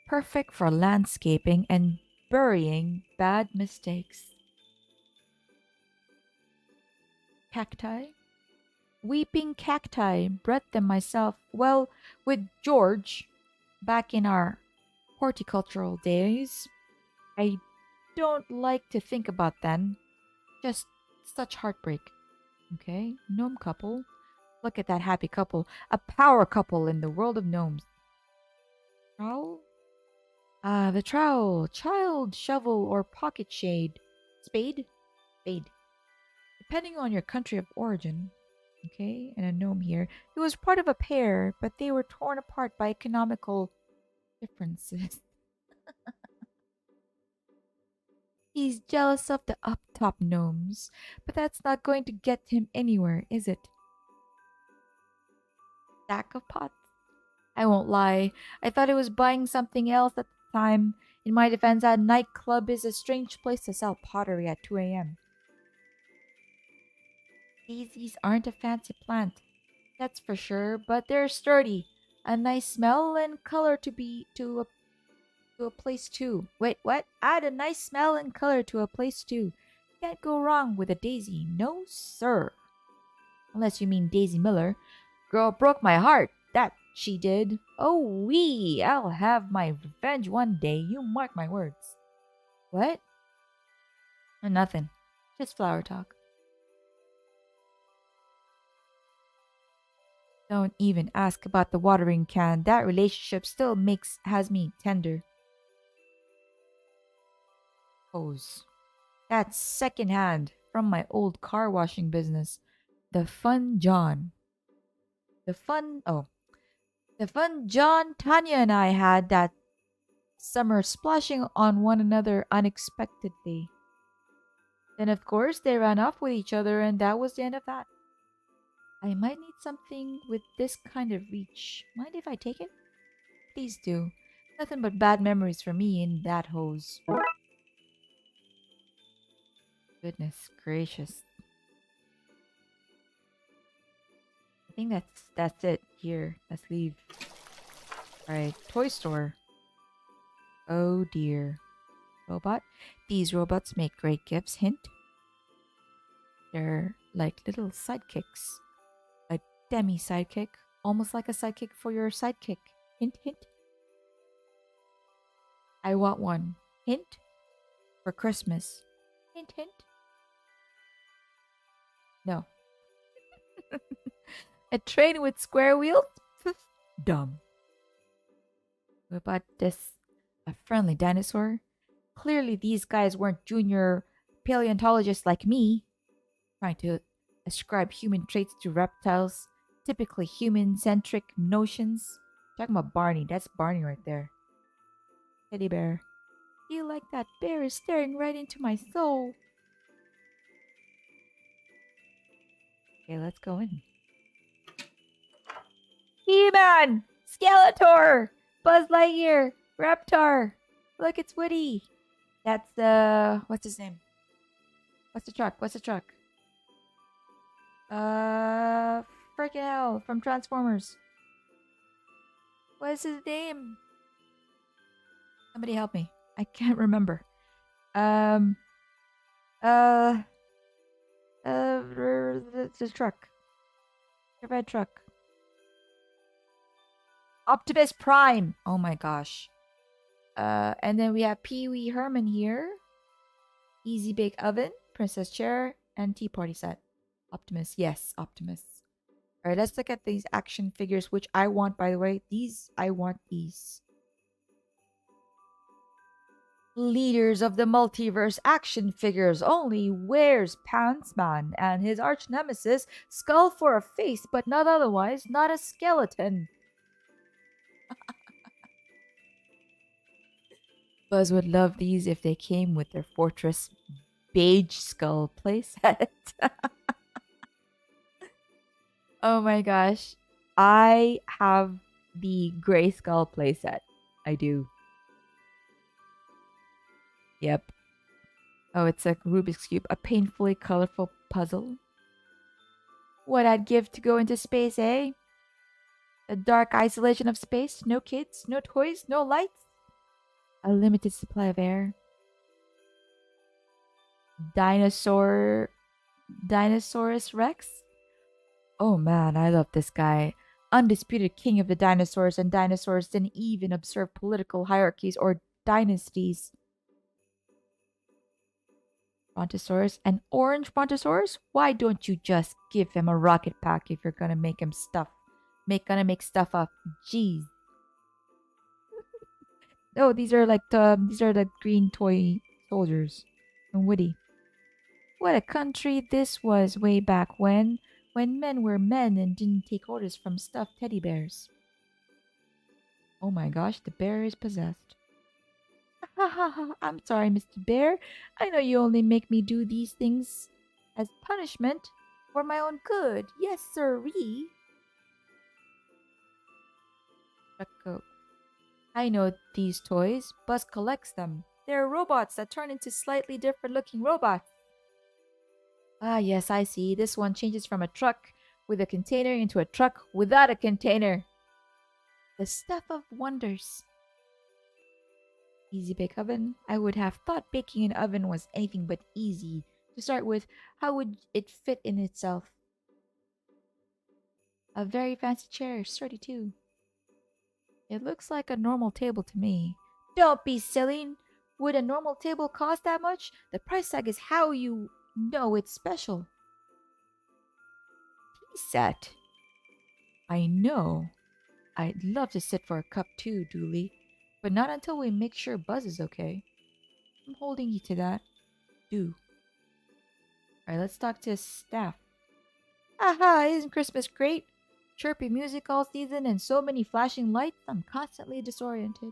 Perfect for landscaping and burying bad mistakes. Cacti? Weeping cacti. Bred them myself. Well, with George. Back in our horticultural days. I don't like to think about then. Just such heartbreak. Okay, gnome couple. Look at that happy couple. A power couple in the world of gnomes. Trowel? Ah, the trowel. Child, shovel, or pocket shade. Spade? Spade. Depending on your country of origin. Okay, and a gnome here. It was part of a pair, but they were torn apart by economical differences. He's jealous of the up top gnomes, but that's not going to get him anywhere, is it? Stack of pots? I won't lie, I thought he was buying something else at the time. In my defense, a nightclub is a strange place to sell pottery at 2 a.m. Daisies aren't a fancy plant, that's for sure, but they're sturdy. A nice smell and color to a place too. Wait, what? Add a nice smell and color to a place too. Can't go wrong with a daisy, no sir. Unless you mean Daisy Miller. Girl broke my heart. That she did. Oh wee, I'll have my revenge one day. You mark my words. What? Nothing. Just flower talk. Don't even ask about the watering can. That relationship still has me tender. Hose. That's secondhand from my old car washing business. The fun John. The fun John, Tanya, and I had that summer splashing on one another unexpectedly. Then, of course, they ran off with each other, and that was the end of that. I might need something with this kind of reach. Mind if I take it? Please do. Nothing but bad memories for me in that hose. Goodness gracious. I think that's it. Here, let's leave. Alright, toy store. Oh dear. Robot. These robots make great gifts. Hint. They're like little sidekicks. A demi sidekick. Almost like a sidekick for your sidekick. Hint, hint. I want one. Hint. For Christmas. Hint, hint. No. A train with square wheels? Dumb. What about this? A friendly dinosaur? Clearly these guys weren't junior paleontologists like me, trying to ascribe human traits to reptiles, typically human-centric notions. Talking about Barney, that's Barney right there. Teddy bear. Feel like that bear is staring right into my soul. Okay, let's go in. He-Man! Skeletor! Buzz Lightyear! Reptar! Look, it's Woody! That's what's his name? What's the truck? Freaking hell, from Transformers. What is his name? Somebody help me. I can't remember. The truck. The red truck. Optimus Prime. Oh my gosh. And then we have Pee Wee Herman here. Easy Bake Oven, Princess Chair, and Tea Party Set. Optimus. Yes, Optimus. Alright, let's look at these action figures, which I want, by the way. I want these. Leaders of the multiverse action figures only wears Pants Man and his arch nemesis skull for a face, but not otherwise, not a skeleton. Buzz would love these if they came with their Fortress Beige Skull playset. Oh my gosh. I have the Gray Skull playset. I do. Yep. Oh, it's a Rubik's Cube. A painfully colorful puzzle. What I'd give to go into space, eh? The dark isolation of space. No kids, no toys, no lights. A limited supply of air. Dinosaurus Rex? Oh man, I love this guy. Undisputed king of the dinosaurs, and dinosaurs didn't even observe political hierarchies or dynasties. Brontosaurus, an orange Brontosaurus? Why don't you just give him a rocket pack if you're gonna make him stuff? Gonna make stuff up. Jeez. Oh, these are the green toy soldiers from Woody. What a country this was way back when men were men and didn't take orders from stuffed teddy bears. Oh my gosh, the bear is possessed. Ha ha ha, I'm sorry, Mr. Bear. I know you only make me do these things as punishment for my own good. Yes, sirree. Chuckle. I know these toys. Buzz collects them. They're robots that turn into slightly different looking robots. Ah, yes, I see. This one changes from a truck with a container into a truck without a container. The stuff of wonders. Easy bake oven. I would have thought baking an oven was anything but easy. To start with, how would it fit in itself? A very fancy chair, sturdy too. It looks like a normal table to me. Don't be silly. Would a normal table cost that much? The price tag is how you know it's special. Tea set. I know. I'd love to sit for a cup too, Dooley. But not until we make sure Buzz is okay. I'm holding you to that. Do. Alright, let's talk to staff. Aha, isn't Christmas great? Chirpy music all season and so many flashing lights, I'm constantly disoriented.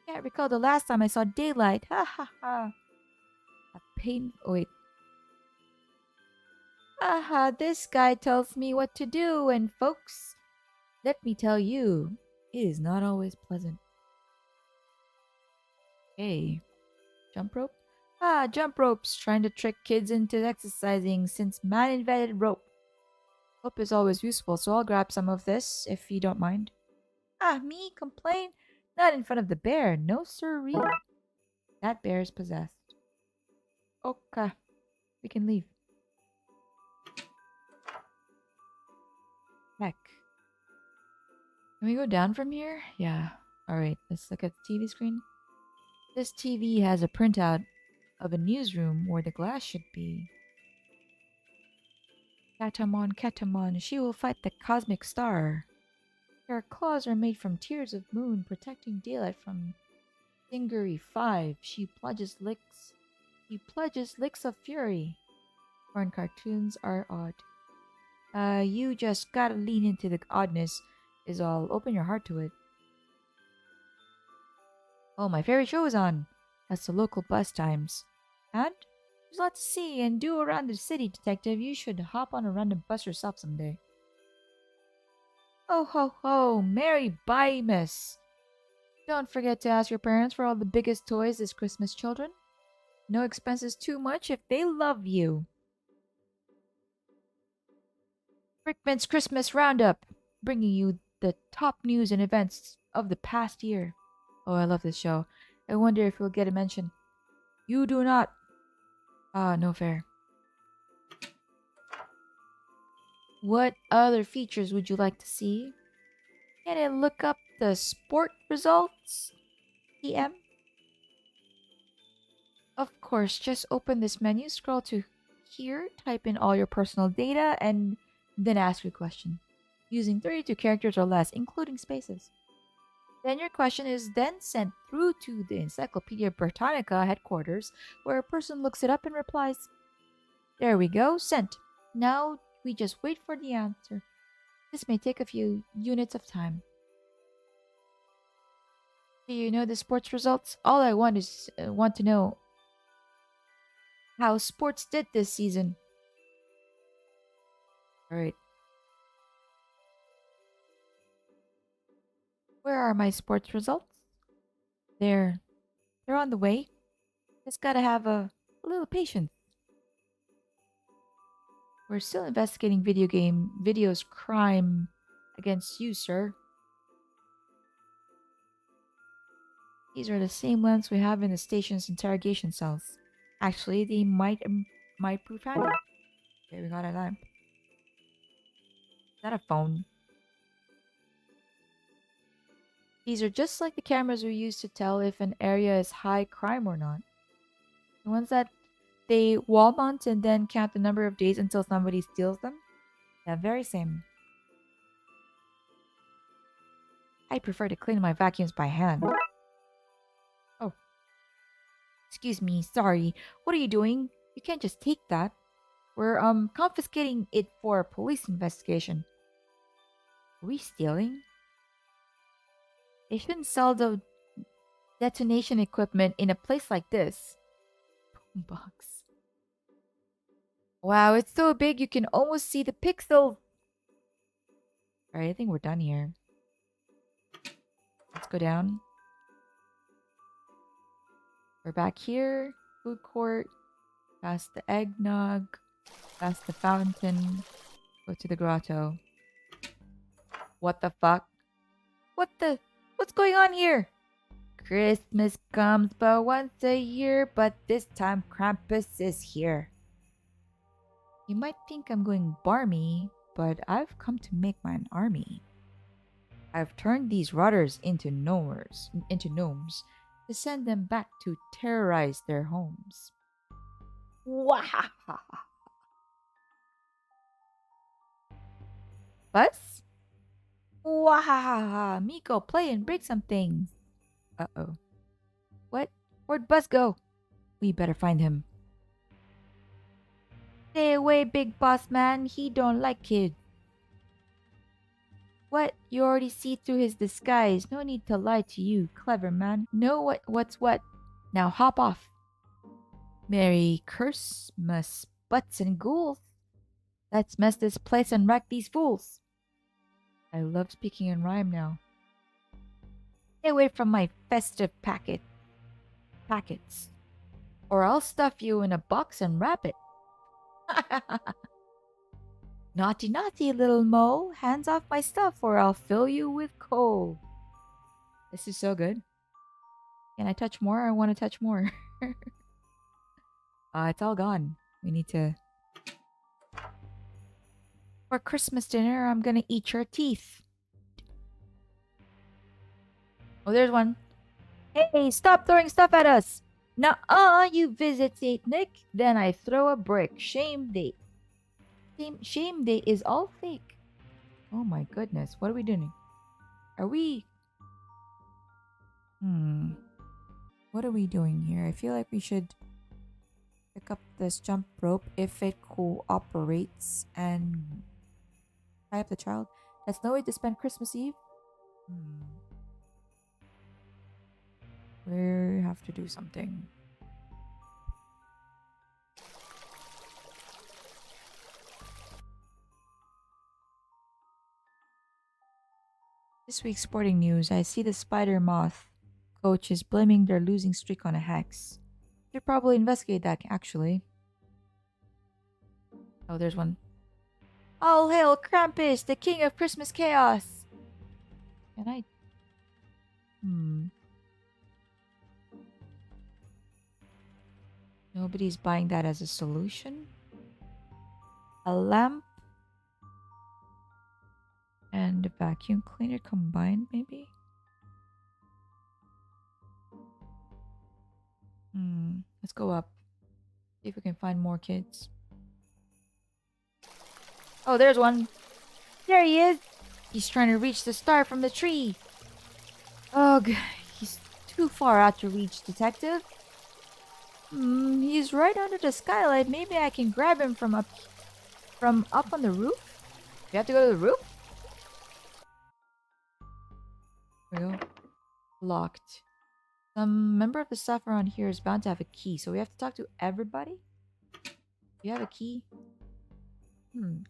Can't recall the last time I saw daylight. Ha ha ha. A pain. Oh, wait. Aha, this guy tells me what to do, and folks, let me tell you, it is not always pleasant. Hey, jump rope? Ah, jump ropes, trying to trick kids into exercising since man invented rope. Rope is always useful, so I'll grab some of this, if you don't mind. Ah, me? Complain? Not in front of the bear, no sirree. That bear is possessed. Okay, we can leave. Heck. Can we go down from here? Yeah. Alright, let's look at the TV screen. This TV has a printout of a newsroom where the glass should be. Catamon, Catamon, she will fight the cosmic star. Her claws are made from tears of moon, protecting daylight from Singery 5. She pledges licks of fury. Foreign cartoons are odd. You just gotta lean into the oddness, is all. Open your heart to it. Oh, my favorite show is on. That's the local bus times. And there's a lot to see and do around the city, Detective. You should hop on a random bus yourself someday. Oh ho ho! Merry Miss! Don't forget to ask your parents for all the biggest toys this Christmas, children. No expenses too much if they love you. Rickman's Christmas Roundup, bringing you the top news and events of the past year. Oh, I love this show. I wonder if we'll get a mention. You do not. Ah, no fair. What other features would you like to see? Can I look up the sport results? PM? Of course, just open this menu, scroll to here, type in all your personal data, and then ask your question. Using 32 characters or less, including spaces. Then your question is then sent through to the Encyclopedia Britannica headquarters, where a person looks it up and replies. There we go, sent. Now we just wait for the answer. This may take a few units of time. Do you know the sports results? All I want is want to know how sports did this season. Alright. Where are my sports results? They're on the way. Just gotta have a little patience. We're still investigating videos crime against you, sir. These are the same lens we have in the station's interrogation cells. Actually, they might prove handy. Okay, we got a lamp. Is that a phone? These are just like the cameras we use to tell if an area is high crime or not. The ones that they wall mount and then count the number of days until somebody steals them? Yeah, very same. I prefer to clean my vacuums by hand. Oh. Excuse me, sorry. What are you doing? You can't just take that. We're, confiscating it for a police investigation. Are we stealing? They shouldn't sell the detonation equipment in a place like this. Boombox. Wow, it's so big you can almost see the pixels. Alright, I think we're done here. Let's go down. We're back here. Food court. Past the eggnog. Past the fountain. Go to the grotto. What the fuck? What's going on here? Christmas comes but once a year, but this time Krampus is here. You might think I'm going barmy, but I've come to make my own army. I've turned these rotters into gnomes to send them back to terrorize their homes. Wahaha. Buzz? Wahaha. Miko, play and break some things. Uh-oh. What? Where'd Buzz go? We better find him. Stay away, big boss man. He don't like kids. What? You already see through his disguise. No need to lie to you, clever man. Know what's what. Now hop off. Merry Christmas, butts and ghouls. Let's mess this place and wreck these fools. I love speaking in rhyme now. Stay away from my festive packets. Or I'll stuff you in a box and wrap it. Naughty, naughty, little mole. Hands off my stuff or I'll fill you with coal. This is so good. Can I touch more? I want to touch more. It's all gone. We need to... For Christmas dinner, I'm gonna eat your teeth. Oh, there's one. Hey, stop throwing stuff at us. Nuh-uh, you visit St. Nick, then I throw a brick. Shame day. Shame day is all fake. Oh my goodness, what are we doing? Are we... What are we doing here? I feel like we should pick up this jump rope if it cooperates and tie up the child. That's no way to spend Christmas Eve. We have to do something. This week's sporting news, I see the Spider Moth coach is blaming their losing streak on a hex. Should probably investigate that, actually. Oh, there's one. All hail Krampus, the king of Christmas chaos! Can I... Nobody's buying that as a solution. A lamp and a vacuum cleaner combined, maybe? Let's go up. See if we can find more kids. Oh, there's one. There he is. He's trying to reach the star from the tree. Ugh, he's too far out to reach, detective. He's right under the skylight. Maybe I can grab him from up on the roof? You have to go to the roof? There we go. Locked. Some member of the staff around here is bound to have a key, so we have to talk to everybody? Do you have a key?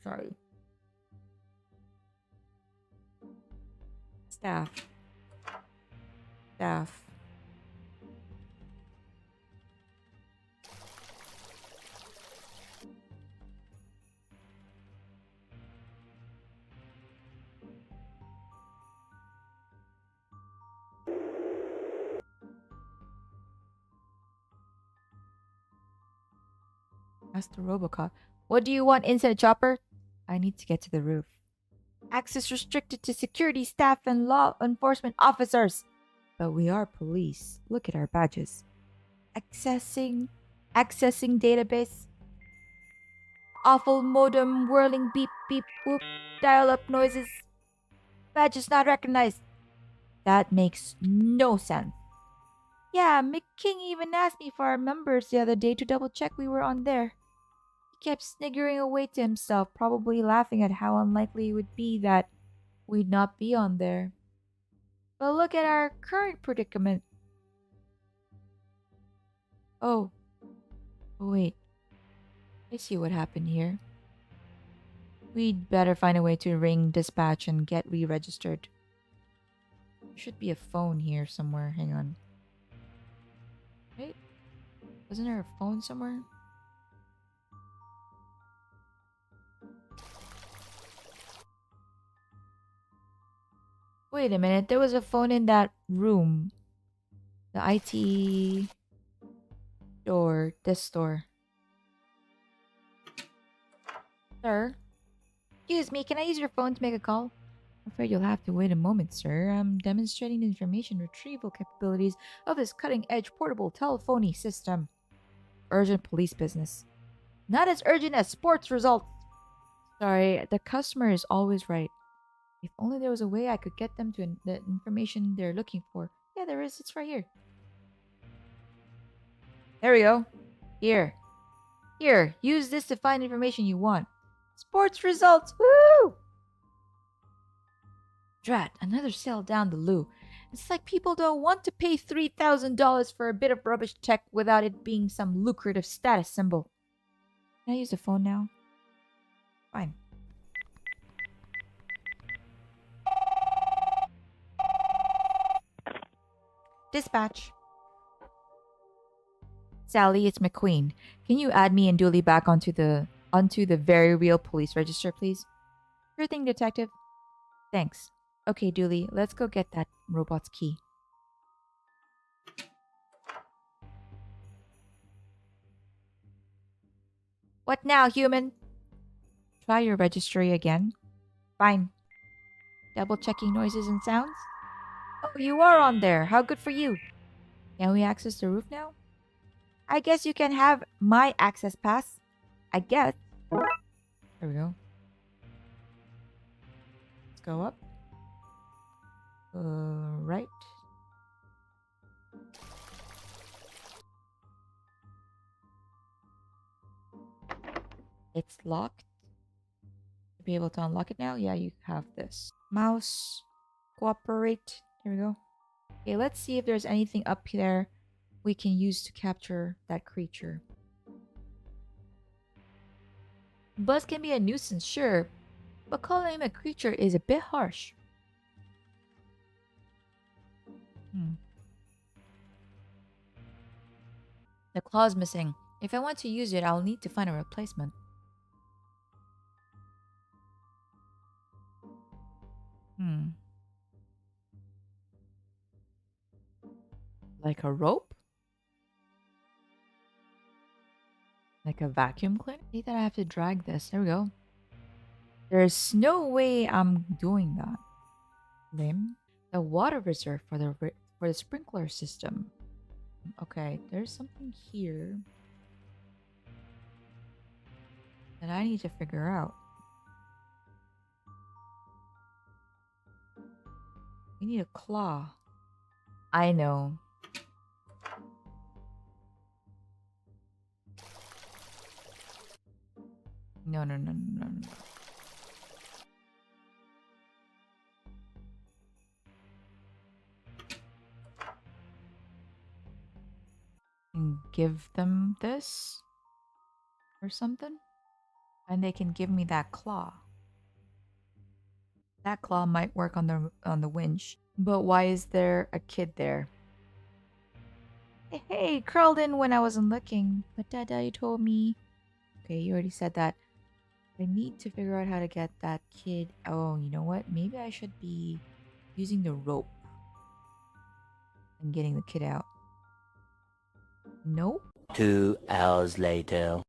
Sorry. Staff. Ask the Robocop. What do you want, Instant Chopper? I need to get to the roof. Access restricted to security staff and law enforcement officers. But we are police. Look at our badges. Accessing database. Awful modem whirling beep beep whoop dial-up noises. Badges not recognized. That makes no sense. Yeah, McQueen even asked me for our numbers the other day to double check we were on there. He kept sniggering away to himself, probably laughing at how unlikely it would be that we'd not be on there. But look at our current predicament. Oh. Oh, wait. I see what happened here. We'd better find a way to ring dispatch and get re-registered. There should be a phone here somewhere. Hang on. Wait. Wasn't there a phone somewhere? Wait a minute. There was a phone in that room. The IT door. This door. Sir? Excuse me, can I use your phone to make a call? I'm afraid you'll have to wait a moment, sir. I'm demonstrating the information retrieval capabilities of this cutting-edge portable telephony system. Urgent police business. Not as urgent as sports results. Sorry, the customer is always right. If only there was a way I could get them to the information they're looking for. Yeah, there is. It's right here. There we go. Here. Here, use this to find information you want. Sports results! Woo! Drat, another sale down the loo. It's like people don't want to pay $3,000 for a bit of rubbish tech without it being some lucrative status symbol. Can I use the phone now? Fine. Dispatch. Sally, it's McQueen. Can you add me and Dooley back onto the very real police register, please? Sure thing, detective. Thanks. Okay, Dooley, let's go get that robot's key. What now, human? Try your registry again. Fine. Double checking noises and sounds. Oh, you are on there. How good for you. Can we access the roof now? I guess you can have my access pass. I guess. There we go. Let's go up. Right. It's locked. To be able to unlock it now? Yeah, you have this. Mouse. Cooperate. Here we go. Okay, let's see if there's anything up there we can use to capture that creature. Buzz can be a nuisance, sure, but calling him a creature is a bit harsh. The claw's missing. If I want to use it, I'll need to find a replacement. Like a rope? Like a vacuum cleaner? I think that I have to drag this. There we go. There's no way I'm doing that. Limb. The water reserve for the sprinkler system. Okay, there's something here that I need to figure out. We need a claw. I know. No. And give them this or something, and they can give me that claw. That claw might work on the winch. But why is there a kid there? Hey, crawled in when I wasn't looking. But Dada, you told me. Okay, you already said that. I need to figure out how to get that kid. Oh, you know what? Maybe I should be using the rope and getting the kid out. Nope. 2 hours later.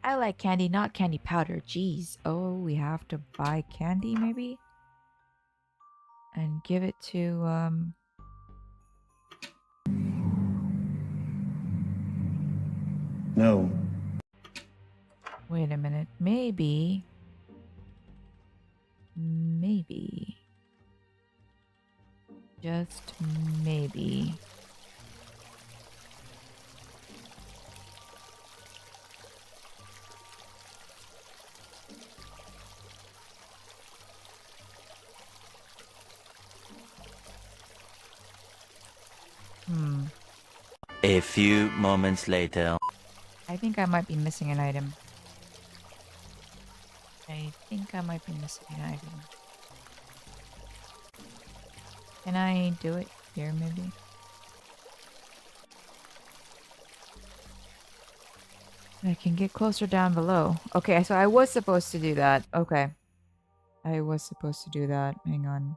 I like candy, not candy powder. Jeez. Oh, we have to buy candy maybe? And give it to, No. Wait a minute. Maybe. Just maybe. A few moments later. I think I might be missing an item. Can I do it here, maybe? I can get closer down below. Okay, so I was supposed to do that. Okay. I was supposed to do that. Hang on.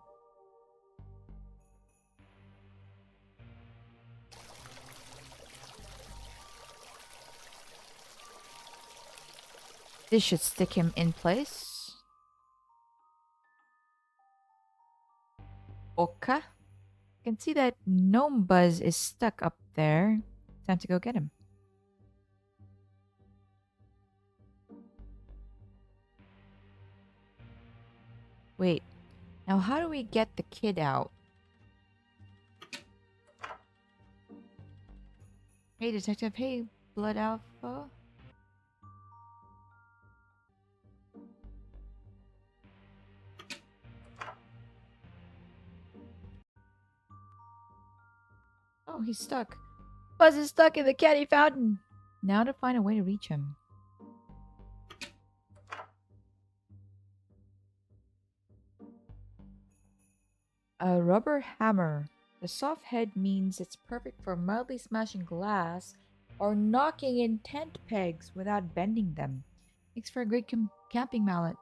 This should stick him in place. Okay. I can see that Gnome Buzz is stuck up there. Time to go get him. Wait. Now how do we get the kid out? Hey, Detective. Hey, Blood Alpha. Oh, he's stuck. Buzz is stuck in the candy fountain. Now to find a way to reach him. A rubber hammer. The soft head means it's perfect for mildly smashing glass or knocking in tent pegs without bending them. Makes for a great camping mallet.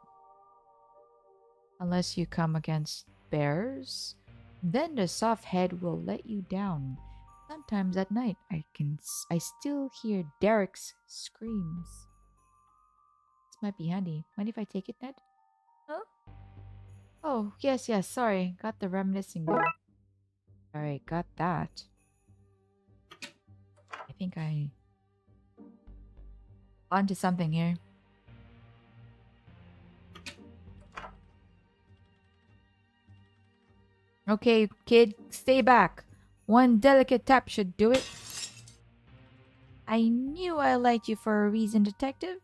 Unless you come against bears, then the soft head will let you down. Sometimes at night, I still hear Derek's screams. This might be handy. Mind if I take it, Ned? Huh? Oh, yes, sorry. Got the reminiscing there. Alright, got that. I think I... onto something here. Okay, kid, stay back. One delicate tap should do it. I knew I liked you for a reason, Detective.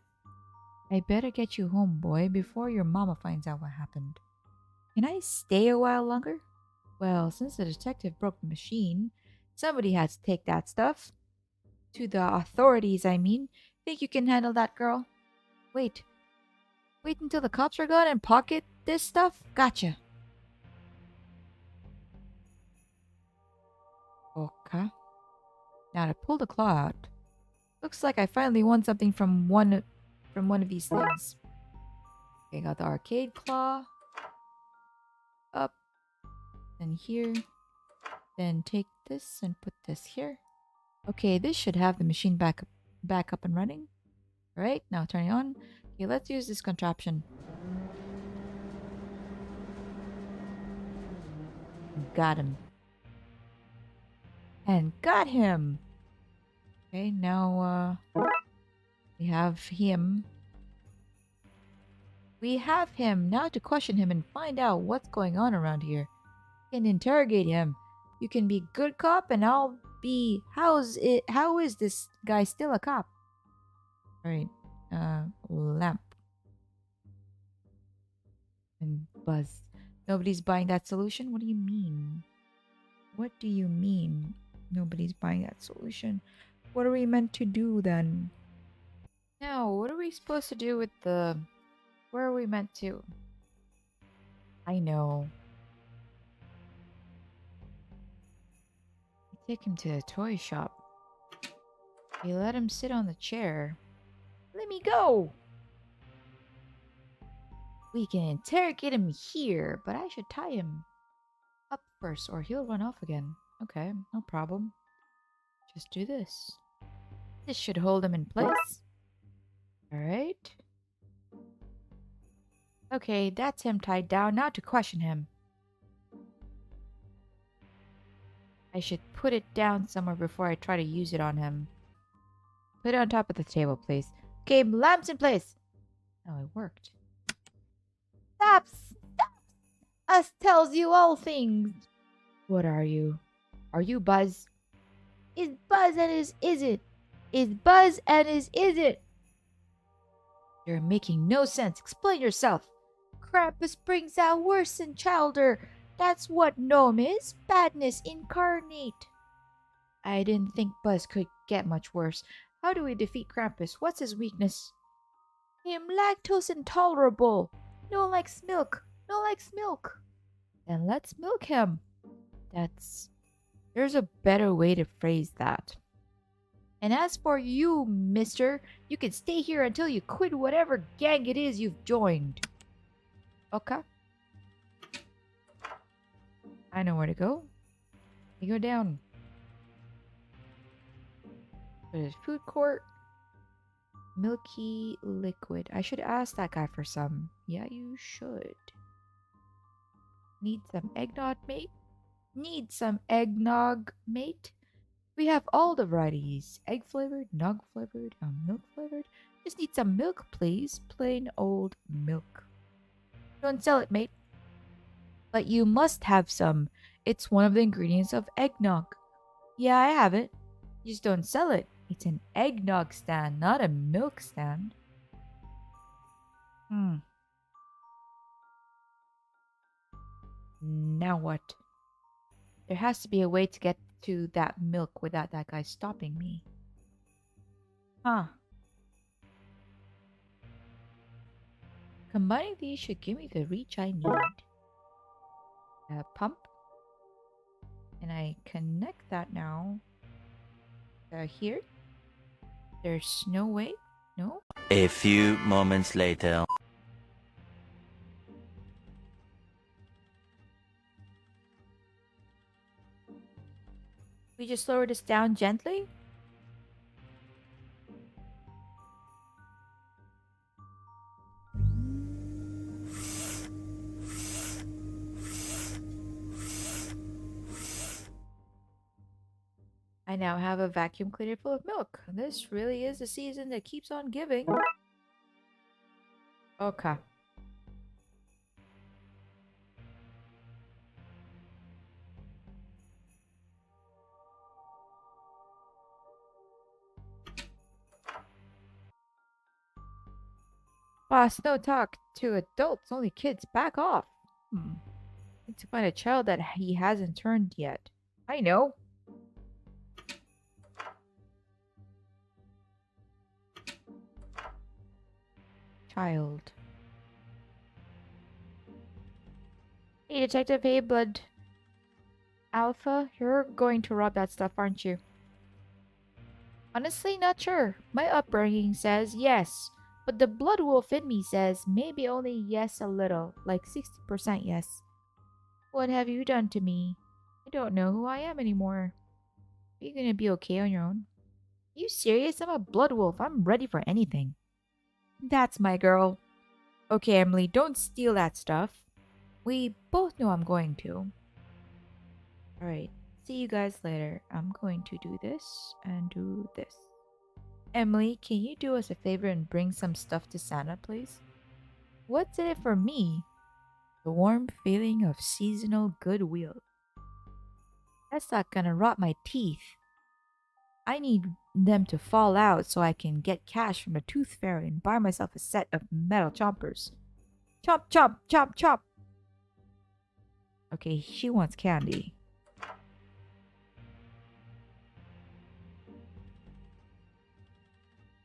I better get you home, boy, before your mama finds out what happened. Can I stay a while longer? Well, since the detective broke the machine, somebody had to take that stuff. To the authorities, I mean. Think you can handle that, girl? Wait. Wait until the cops are gone and pocket this stuff? Gotcha. Okay. Now to pull the claw out. Looks like I finally won something from one of these things. Okay, got the arcade claw. Up. Then here. Then take this and put this here. Okay, this should have the machine back up and running. Alright, now turn it on. Okay, let's use this contraption. Got him. And got him! Okay, now we have him. We have him. Now to question him and find out what's going on around here. We can interrogate him. You can be good cop and I'll be... How is this guy still a cop? Alright. Lamp. And Buzz. Nobody's buying that solution? What do you mean? What do you mean? Nobody's buying that solution. What are we meant to do then? Now, what are we supposed to do with the... Where are we meant to? I know. Take him to a toy shop. You let him sit on the chair. Let me go! We can interrogate him here, but I should tie him up first or he'll run off again. Okay, no problem. Just do this. This should hold him in place. Alright. Okay, that's him tied down. Now to question him. I should put it down somewhere before I try to use it on him. Put it on top of the table, please. Okay, lamps in place. Oh, it worked. Stop! Stop! Us tells you all things. What are you? Are you Buzz? Is Buzz and is it? Is Buzz and is it? You're making no sense. Explain yourself. Krampus brings out worse than childer. That's what gnome is. Badness incarnate. I didn't think Buzz could get much worse. How do we defeat Krampus? What's his weakness? Him lactose intolerable. No likes milk. No likes milk. Then let's milk him. There's a better way to phrase that. And as for you, mister, you can stay here until you quit whatever gang it is you've joined. Okay. I know where to go. You go down. There's food court. Milky liquid. I should ask that guy for some. Yeah, you should. Need some eggnog, mate? Need some eggnog, mate? We have all the varieties. Egg flavored, nog flavored, milk flavored. Just need some milk, please. Plain old milk. Don't sell it, mate. But you must have some. It's one of the ingredients of eggnog. Yeah, I have it. You just don't sell it. It's an eggnog stand, not a milk stand. Now what? There has to be a way to get to that milk without that guy stopping me. Huh. Combining these should give me the reach I need. Pump. And I connect that now. Here. There's no way. No? A few moments later. We just lower this down gently? I now have a vacuum cleaner full of milk. This really is a season that keeps on giving. Okay. Boss, no talk to adults, only kids. Back off. Need to find a child that he hasn't turned yet. I know. Child. Hey, Detective. Hey, Blood Alpha. You're going to rob that stuff, aren't you? Honestly, not sure. My upbringing says yes. But the blood wolf in me says maybe only yes a little. Like 60% yes. What have you done to me? I don't know who I am anymore. Are you gonna be okay on your own? Are you serious? I'm a blood wolf. I'm ready for anything. That's my girl. Okay, Emily, don't steal that stuff. We both know I'm going to. Alright, see you guys later. I'm going to do this and do this. Emily, can you do us a favor and bring some stuff to Santa, please? What's in it for me? The warm feeling of seasonal goodwill. That's not gonna rot my teeth. I need them to fall out so I can get cash from the tooth fairy and buy myself a set of metal chompers. Chomp, chomp, chomp, chomp! Okay, she wants candy.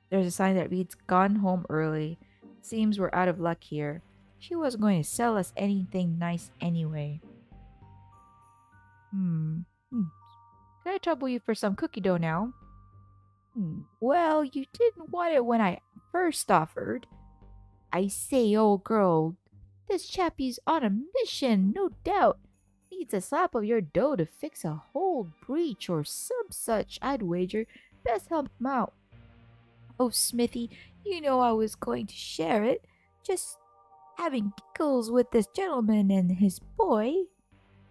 There's a sign that reads, "Gone home early. Seems we're out of luck here." She wasn't going to sell us anything nice anyway. Can I trouble you for some cookie dough now? Well, you didn't want it when I first offered. I say, old girl, this chappie's on a mission, no doubt. Needs a slap of your dough to fix a whole breach or some such, I'd wager. Best help him out. Oh, Smithy, you know I was going to share it. Just having giggles with this gentleman and his boy.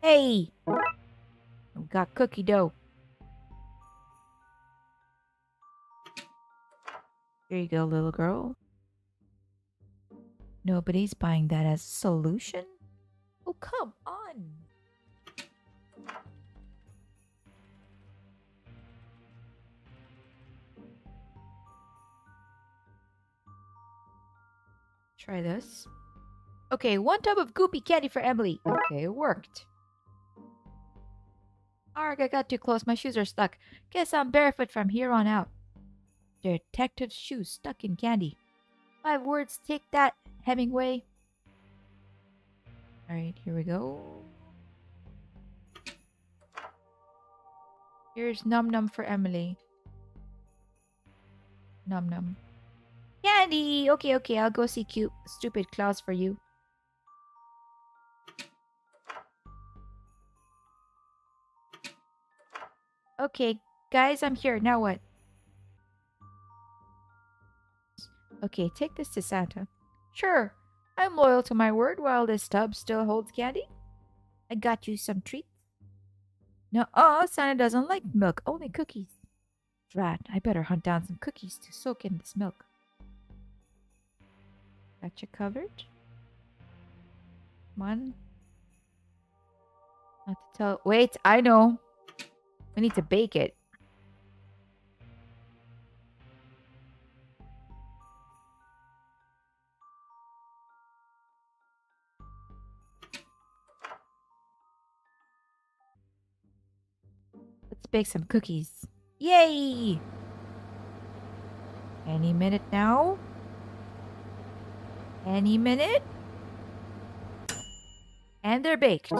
Hey! I've got cookie dough. Here you go, little girl. Nobody's buying that as a solution? Oh, come on! Try this. Okay, 1 tub of goopy candy for Emily. Okay, it worked. Arg, I got too close. My shoes are stuck. Guess I'm barefoot from here on out. Detective's shoes stuck in candy. 5 words, take that, Hemingway. Alright, here we go. Here's Num Num for Emily. Num Num. Candy! Okay, I'll go see cute, stupid Klaus for you. Okay, guys, I'm here. Now what? Okay, take this to Santa. Sure, I'm loyal to my word while this tub still holds candy. I got you some treats. No, Santa doesn't like milk, only cookies. Drat, I better hunt down some cookies to soak in this milk. Got you covered. Come on. Not to tell. Wait, I know. We need to bake it. Let's bake some cookies. Yay! Any minute now. Any minute. And they're baked.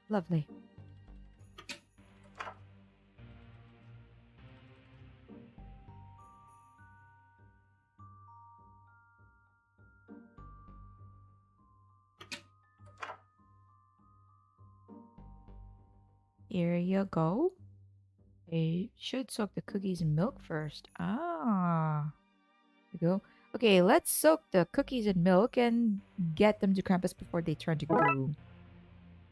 Lovely. Here you go. I should soak the cookies in milk first. Ah. There you go. Okay, let's soak the cookies in milk and get them to Krampus before they turn to goo.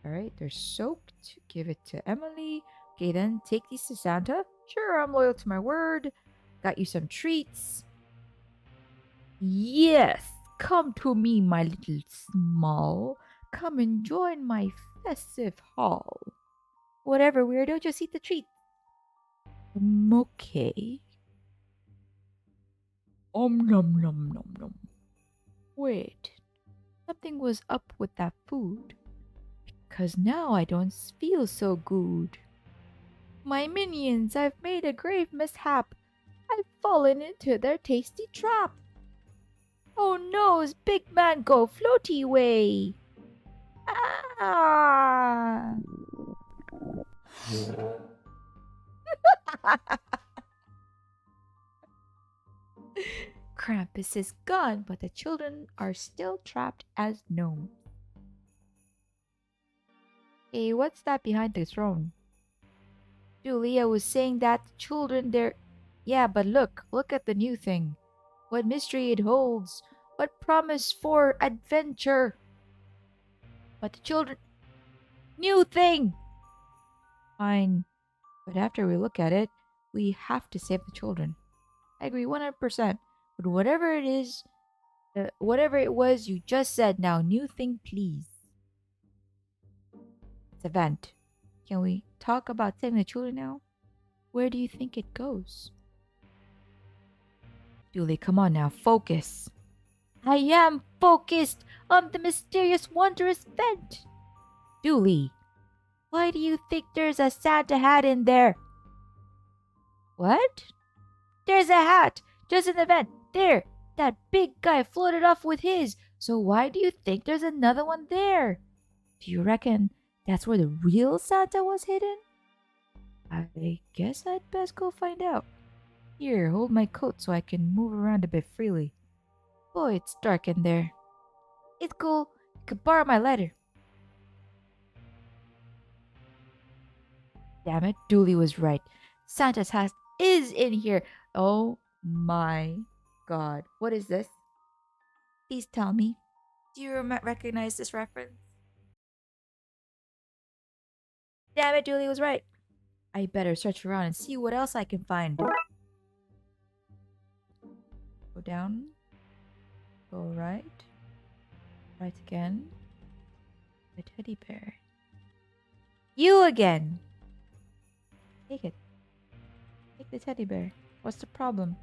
Alright, they're soaked. Give it to Emily. Okay, then take these to Santa. Sure, I'm loyal to my word. Got you some treats. Yes, come to me, my little small. Come and join my festive hall. Whatever, weirdo, just eat the treat. Okay. Nom nom nom nom. Wait, something was up with that food. Because now I don't feel so good. My minions, I've made a grave mishap. I've fallen into their tasty trap. Oh no, big man go floaty way. Ah! Krampus is gone, but the children are still trapped as gnomes. Hey, what's that behind the throne? Dooley, I was saying that the children there. Yeah, but look at the new thing. What mystery it holds. What promise for adventure. But the children. New thing! Fine. But after we look at it, we have to save the children. I agree 100%. But whatever it is, whatever it was you just said now, new thing, please. It's a vent. Can we talk about saving the children now? Where do you think it goes? Dooley, come on now, focus. I am focused on the mysterious, wondrous vent. Dooley, why do you think there's a Santa hat in there? What? There's a hat just in the vent. There, that big guy floated off with his. So why do you think there's another one there? Do you reckon that's where the real Santa was hidden? I guess I'd best go find out. Here, hold my coat so I can move around a bit freely. Boy, it's dark in there. It's cool. You could borrow my lighter. Damn it, Dooley was right. Santa's hat is in here. Oh my god. What is this? Please tell me. Do you recognize this reference? Damn it, Dooley was right. I better search around and see what else I can find. Go down. Go right. Right again. A teddy bear. You again! Take it. Take the teddy bear. What's the problem?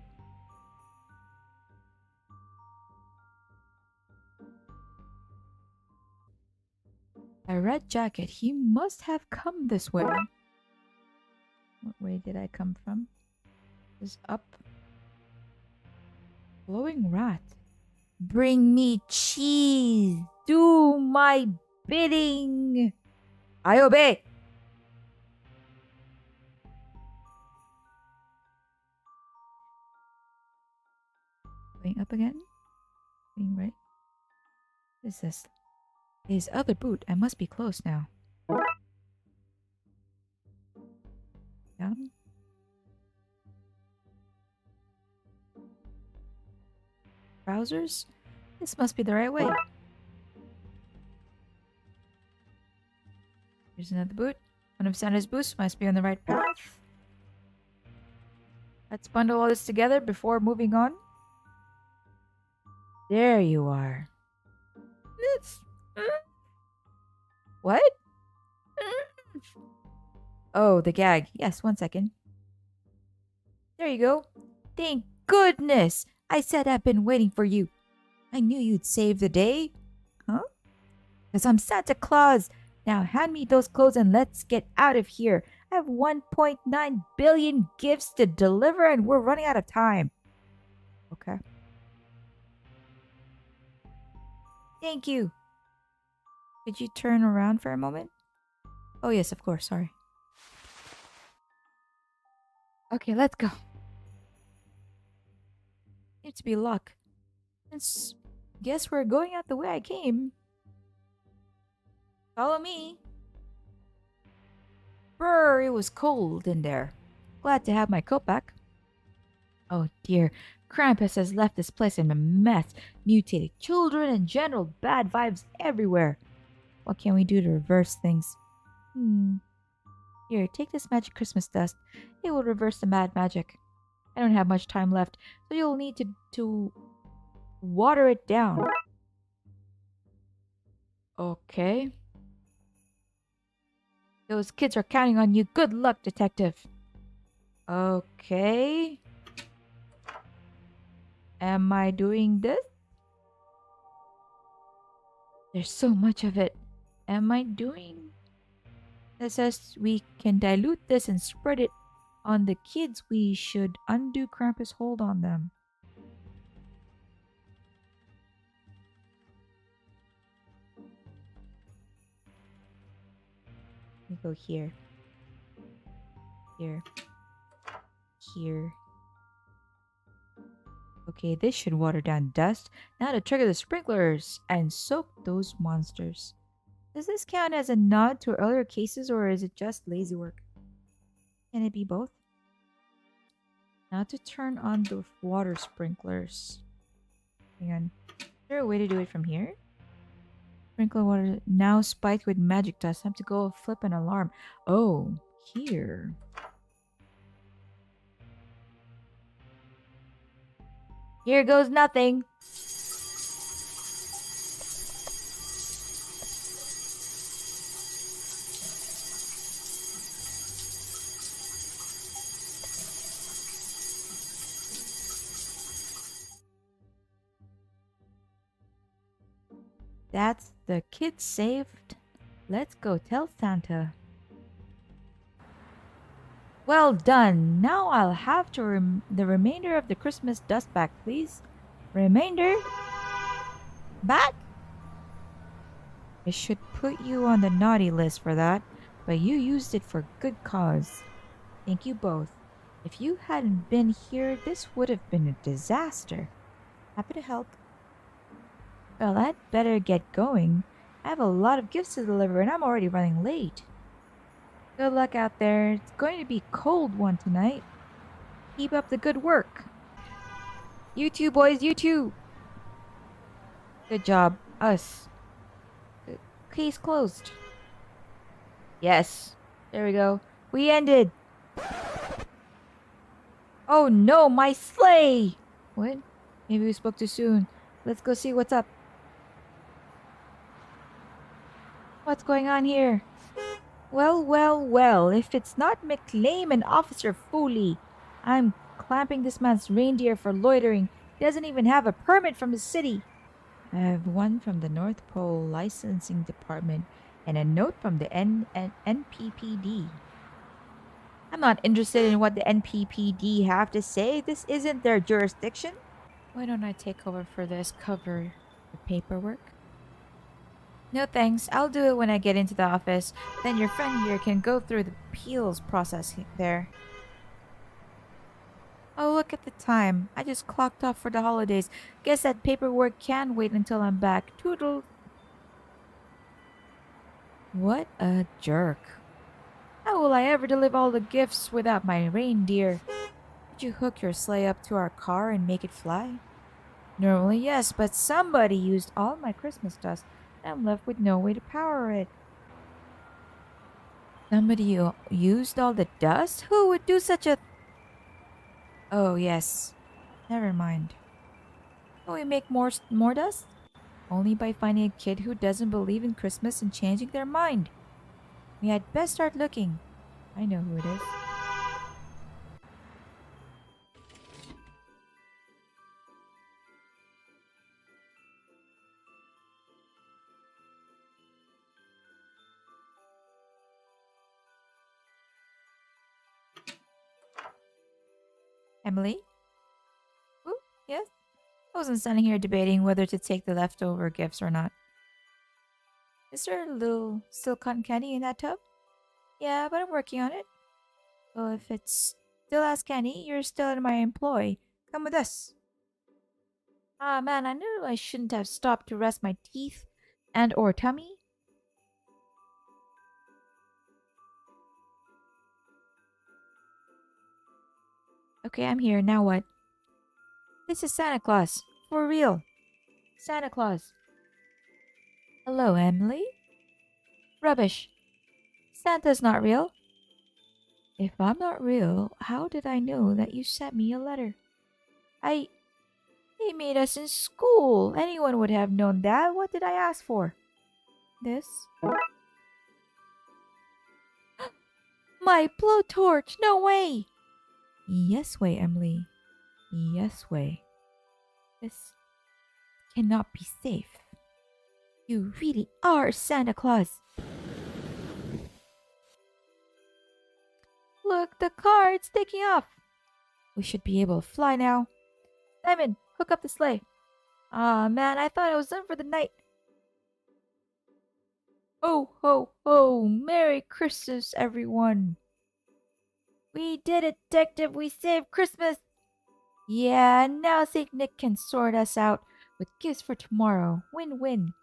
A red jacket. He must have come this way. What way did I come from? Is up. Glowing rat. Bring me cheese. Do my bidding. I obey. Going up again. Going right. What is this? His other boot. I must be close now. Down. Trousers? This must be the right way. Here's another boot. One of Santa's boots must be on the right path. Let's bundle all this together before moving on. There you are. What? Oh, the gag. Yes, 1 second. There you go. Thank goodness! I said I've been waiting for you. I knew you'd save the day. Huh? Because I'm Santa Claus. Now hand me those clothes and let's get out of here. I have 1.9 billion gifts to deliver and we're running out of time. Okay. Thank you. Could you turn around for a moment? Oh yes, of course. Sorry. Okay, let's go. Needs to be luck. Guess we're going out the way I came. Follow me. Brr, it was cold in there. Glad to have my coat back. Oh dear, Krampus has left this place in a mess. Mutated children and general bad vibes everywhere. What can we do to reverse things? Here, take this magic Christmas dust. It will reverse the bad magic. I don't have much time left, so you'll need to water it down. Okay. Those kids are counting on you. Good luck, detective. Okay. Am I doing this? There's so much of it. Am I doing... It says we can dilute this and spread it on the kids. We should undo Krampus' hold on them. We go here. Here. Here. Okay, this should water down dust. Now to trigger the sprinklers and soak those monsters. Does this count as a nod to earlier cases or is it just lazy work? Can it be both? Now to turn on the water sprinklers. Hang on. Is there a way to do it from here? Sprinkler water now spiked with magic dust. Time to go flip an alarm. Oh, here. Here goes nothing. That's the kid saved. Let's go tell Santa. Well done. Now I'll have to the remainder of the Christmas dust back, please. Remainder? Back? I should put you on the naughty list for that, but you used it for good cause. Thank you both. If you hadn't been here, this would have been a disaster. Happy to help. Well, I'd better get going. I have a lot of gifts to deliver and I'm already running late. Good luck out there. It's going to be a cold one tonight. Keep up the good work. You too, boys. You too. Good job. Us. Case closed. Yes. There we go. We ended. Oh no, my sleigh! What? Maybe we spoke too soon. Let's go see what's up. What's going on here? Well, well, well. If it's not McLean and Officer Foley, I'm clamping this man's reindeer for loitering. He doesn't even have a permit from the city. I have one from the North Pole Licensing Department. And a note from the NPPD. I'm not interested in what the NPPD have to say. This isn't their jurisdiction. Why don't I take over for this? Cover the paperwork? No thanks. I'll do it when I get into the office. Then your friend here can go through the appeals process there. Oh, look at the time. I just clocked off for the holidays. Guess that paperwork can wait until I'm back. Toodle. What a jerk. How will I ever deliver all the gifts without my reindeer? Did you hook your sleigh up to our car and make it fly? Normally, yes, but somebody used all my Christmas dust. I'm left with no way to power it. Somebody used all the dust? Who would do such a... Oh, yes. Never mind. Can we make more dust? Only by finding a kid who doesn't believe in Christmas and changing their mind. We had best start looking. I know who it is. Emily? Ooh, yes? I wasn't standing here debating whether to take the leftover gifts or not. Is there a little still cotton candy in that tub? Yeah, but I'm working on it. Well, if it's still has candy, you're still in my employ. Come with us. Ah, man, I knew I shouldn't have stopped to rest my teeth and or tummy. Okay, I'm here. Now what? This is Santa Claus. For real. Santa Claus. Hello, Emily? Rubbish. Santa's not real. If I'm not real, how did I know that you sent me a letter? They made us in school. Anyone would have known that. What did I ask for? This? My blowtorch! No way! Yes way, Emily. Yes way. This cannot be safe. You really are Santa Claus. Look, the car, it's taking off. We should be able to fly now. Simon, hook up the sleigh. Ah, man, I thought I was done for the night. Ho, ho, ho. Merry Christmas, everyone. We did it, Detective. We saved Christmas. Yeah, now St. Nick can sort us out with gifts for tomorrow. Win-win.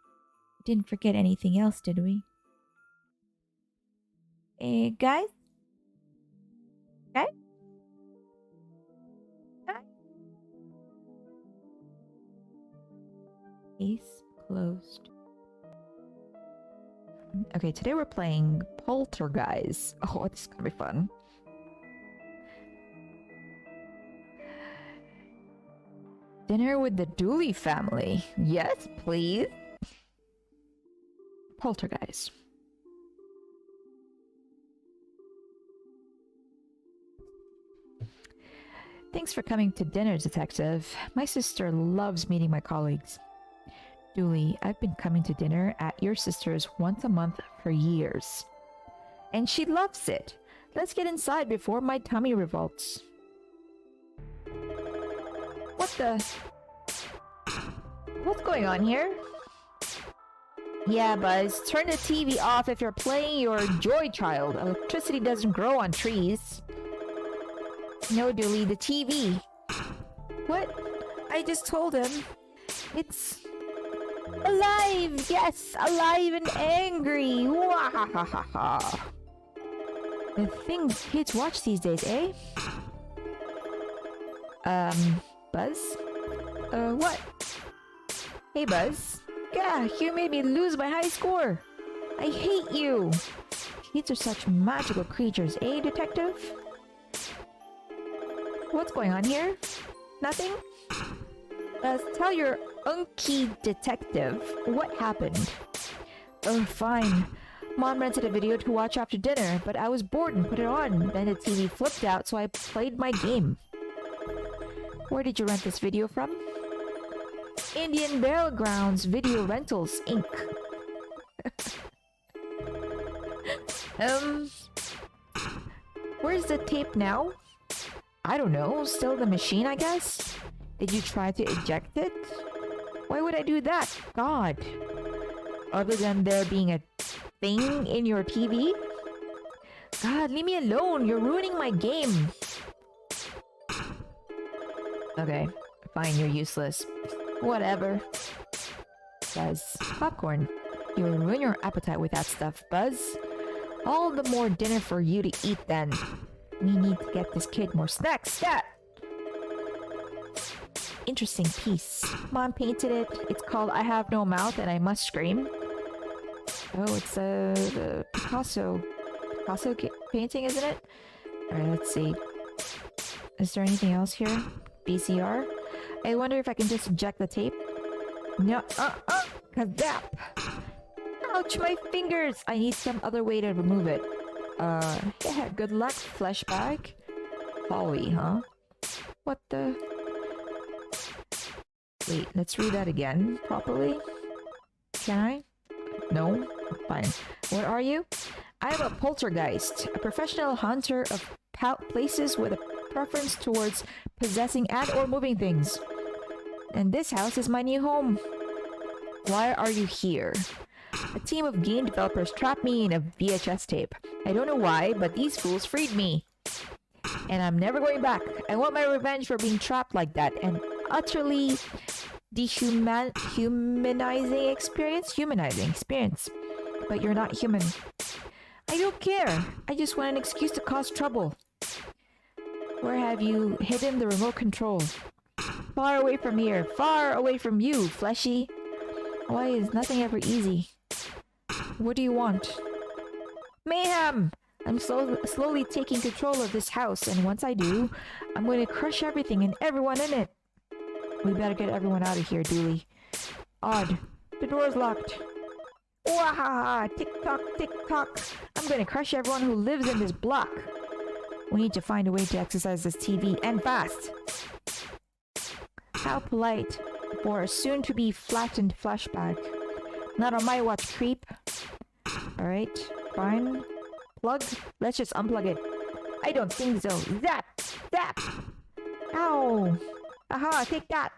We didn't forget anything else, did we? Hey, guys? Guys? Case closed. Okay, today we're playing Poltergeist. Oh, this is gonna be fun. Dinner with the Dooley family. Yes, please. Poltergeist. Thanks for coming to dinner, Detective. My sister loves meeting my colleagues. Dooley, I've been coming to dinner at your sister's once a month for years. And she loves it. Let's get inside before my tummy revolts. What the? What's going on here? Yeah, Buzz, turn the TV off if you're playing your Joy Child. Electricity doesn't grow on trees. No, Dooley, the TV. What? I just told him. It's... alive! Yes! Alive and angry! Wahahaha! The things kids watch these days, eh? Buzz? What? Hey, Buzz. Gah, you made me lose my high score! I hate you! Kids are such magical creatures, eh, Detective? What's going on here? Nothing? Tell your unky detective what happened. Oh, fine. Mom rented a video to watch after dinner, but I was bored and put it on. Then the TV flipped out, so I played my game. Where did you rent this video from? Indian Battlegrounds Video Rentals, Inc. Um, where's the tape now? I don't know. Still the machine, I guess? Did you try to eject it? Why would I do that? God. Other than there being a thing in your TV? God, leave me alone. You're ruining my game. Okay, fine, you're useless. Whatever. Buzz. Popcorn. You'll ruin your appetite with that stuff, Buzz. All the more dinner for you to eat then. We need to get this kid more snacks. Stat! Interesting piece. Mom painted it. It's called I Have No Mouth and I Must Scream. Oh, it's a Picasso painting, isn't it? Alright, let's see. Is there anything else here? VCR? I wonder if I can just eject the tape. No, kazap! Ouch, my fingers! I need some other way to remove it. Yeah, good luck, flashback. Holly, huh? What the... Wait, let's read that again properly. Can I? No? Fine. What are you? I'm a poltergeist, a professional hunter of places with a preference towards possessing and or moving things. And this house is my new home. Why are you here? A team of game developers trapped me in a VHS tape. I don't know why, but these fools freed me. And I'm never going back. I want my revenge for being trapped like that and utterly humanizing experience. But you're not human. I don't care. I just want an excuse to cause trouble. Where have you hidden the remote control? Far away from here. Far away from you, fleshy. Why is nothing ever easy? What do you want? Mayhem! I'm slowly taking control of this house, and once I do, I'm going to crush everything and everyone in it. We better get everyone out of here, Dooley. Odd. The door's locked. Wahaha! Tick-tock, tick-tock! I'm going to crush everyone who lives in this block. We need to find a way to exercise this TV, and fast! How polite for a soon-to-be flattened flashback. Not on my watch, creep. Alright, fine. Plug? Let's just unplug it. I don't think so. Zap! Zap! Ow! Aha, take that!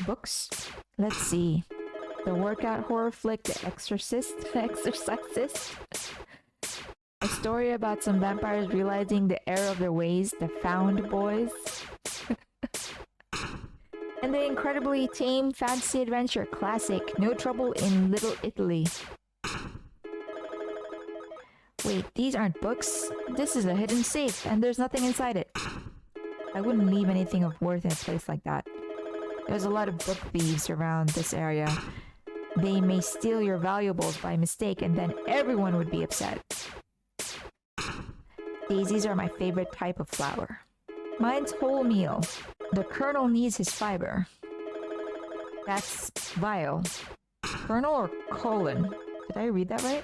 Books? Let's see. The workout horror flick, The Exorcist? The Exorcist? A story about some vampires realizing the error of their ways, the Found Boys. And the incredibly tame fantasy adventure classic, No Trouble in Little Italy. Wait, these aren't books. This is a hidden safe, and there's nothing inside it. I wouldn't leave anything of worth in a place like that. There's a lot of book thieves around this area. They may steal your valuables by mistake, and then everyone would be upset. Daisies are my favorite type of flower. Mine's wholemeal. The kernel needs his fiber. That's vile. Kernel or colon? Did I read that right?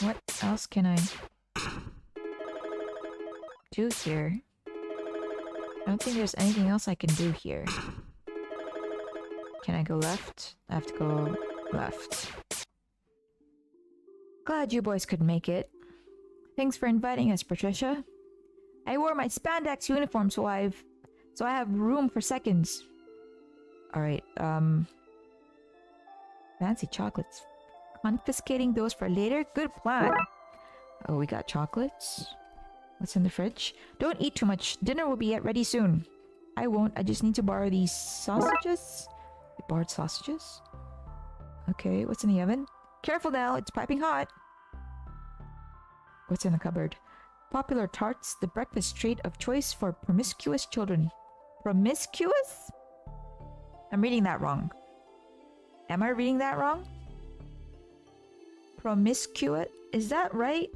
What else can I do here? I don't think there's anything else I can do here. Can I go left? I have to go left. Glad you boys could make it. Thanks for inviting us, Patricia. I wore my spandex uniform, so I have room for seconds. Alright, fancy chocolates. Confiscating those for later? Good plan. Oh, we got chocolates. What's in the fridge? Don't eat too much. Dinner will be ready soon. I won't. I just need to borrow these sausages. We borrowed sausages? Okay, what's in the oven? Careful now, it's piping hot. What's in the cupboard? Popular tarts, the breakfast treat of choice for promiscuous children. Promiscuous? I'm reading that wrong. Am I reading that wrong? Promiscuous? Is that right?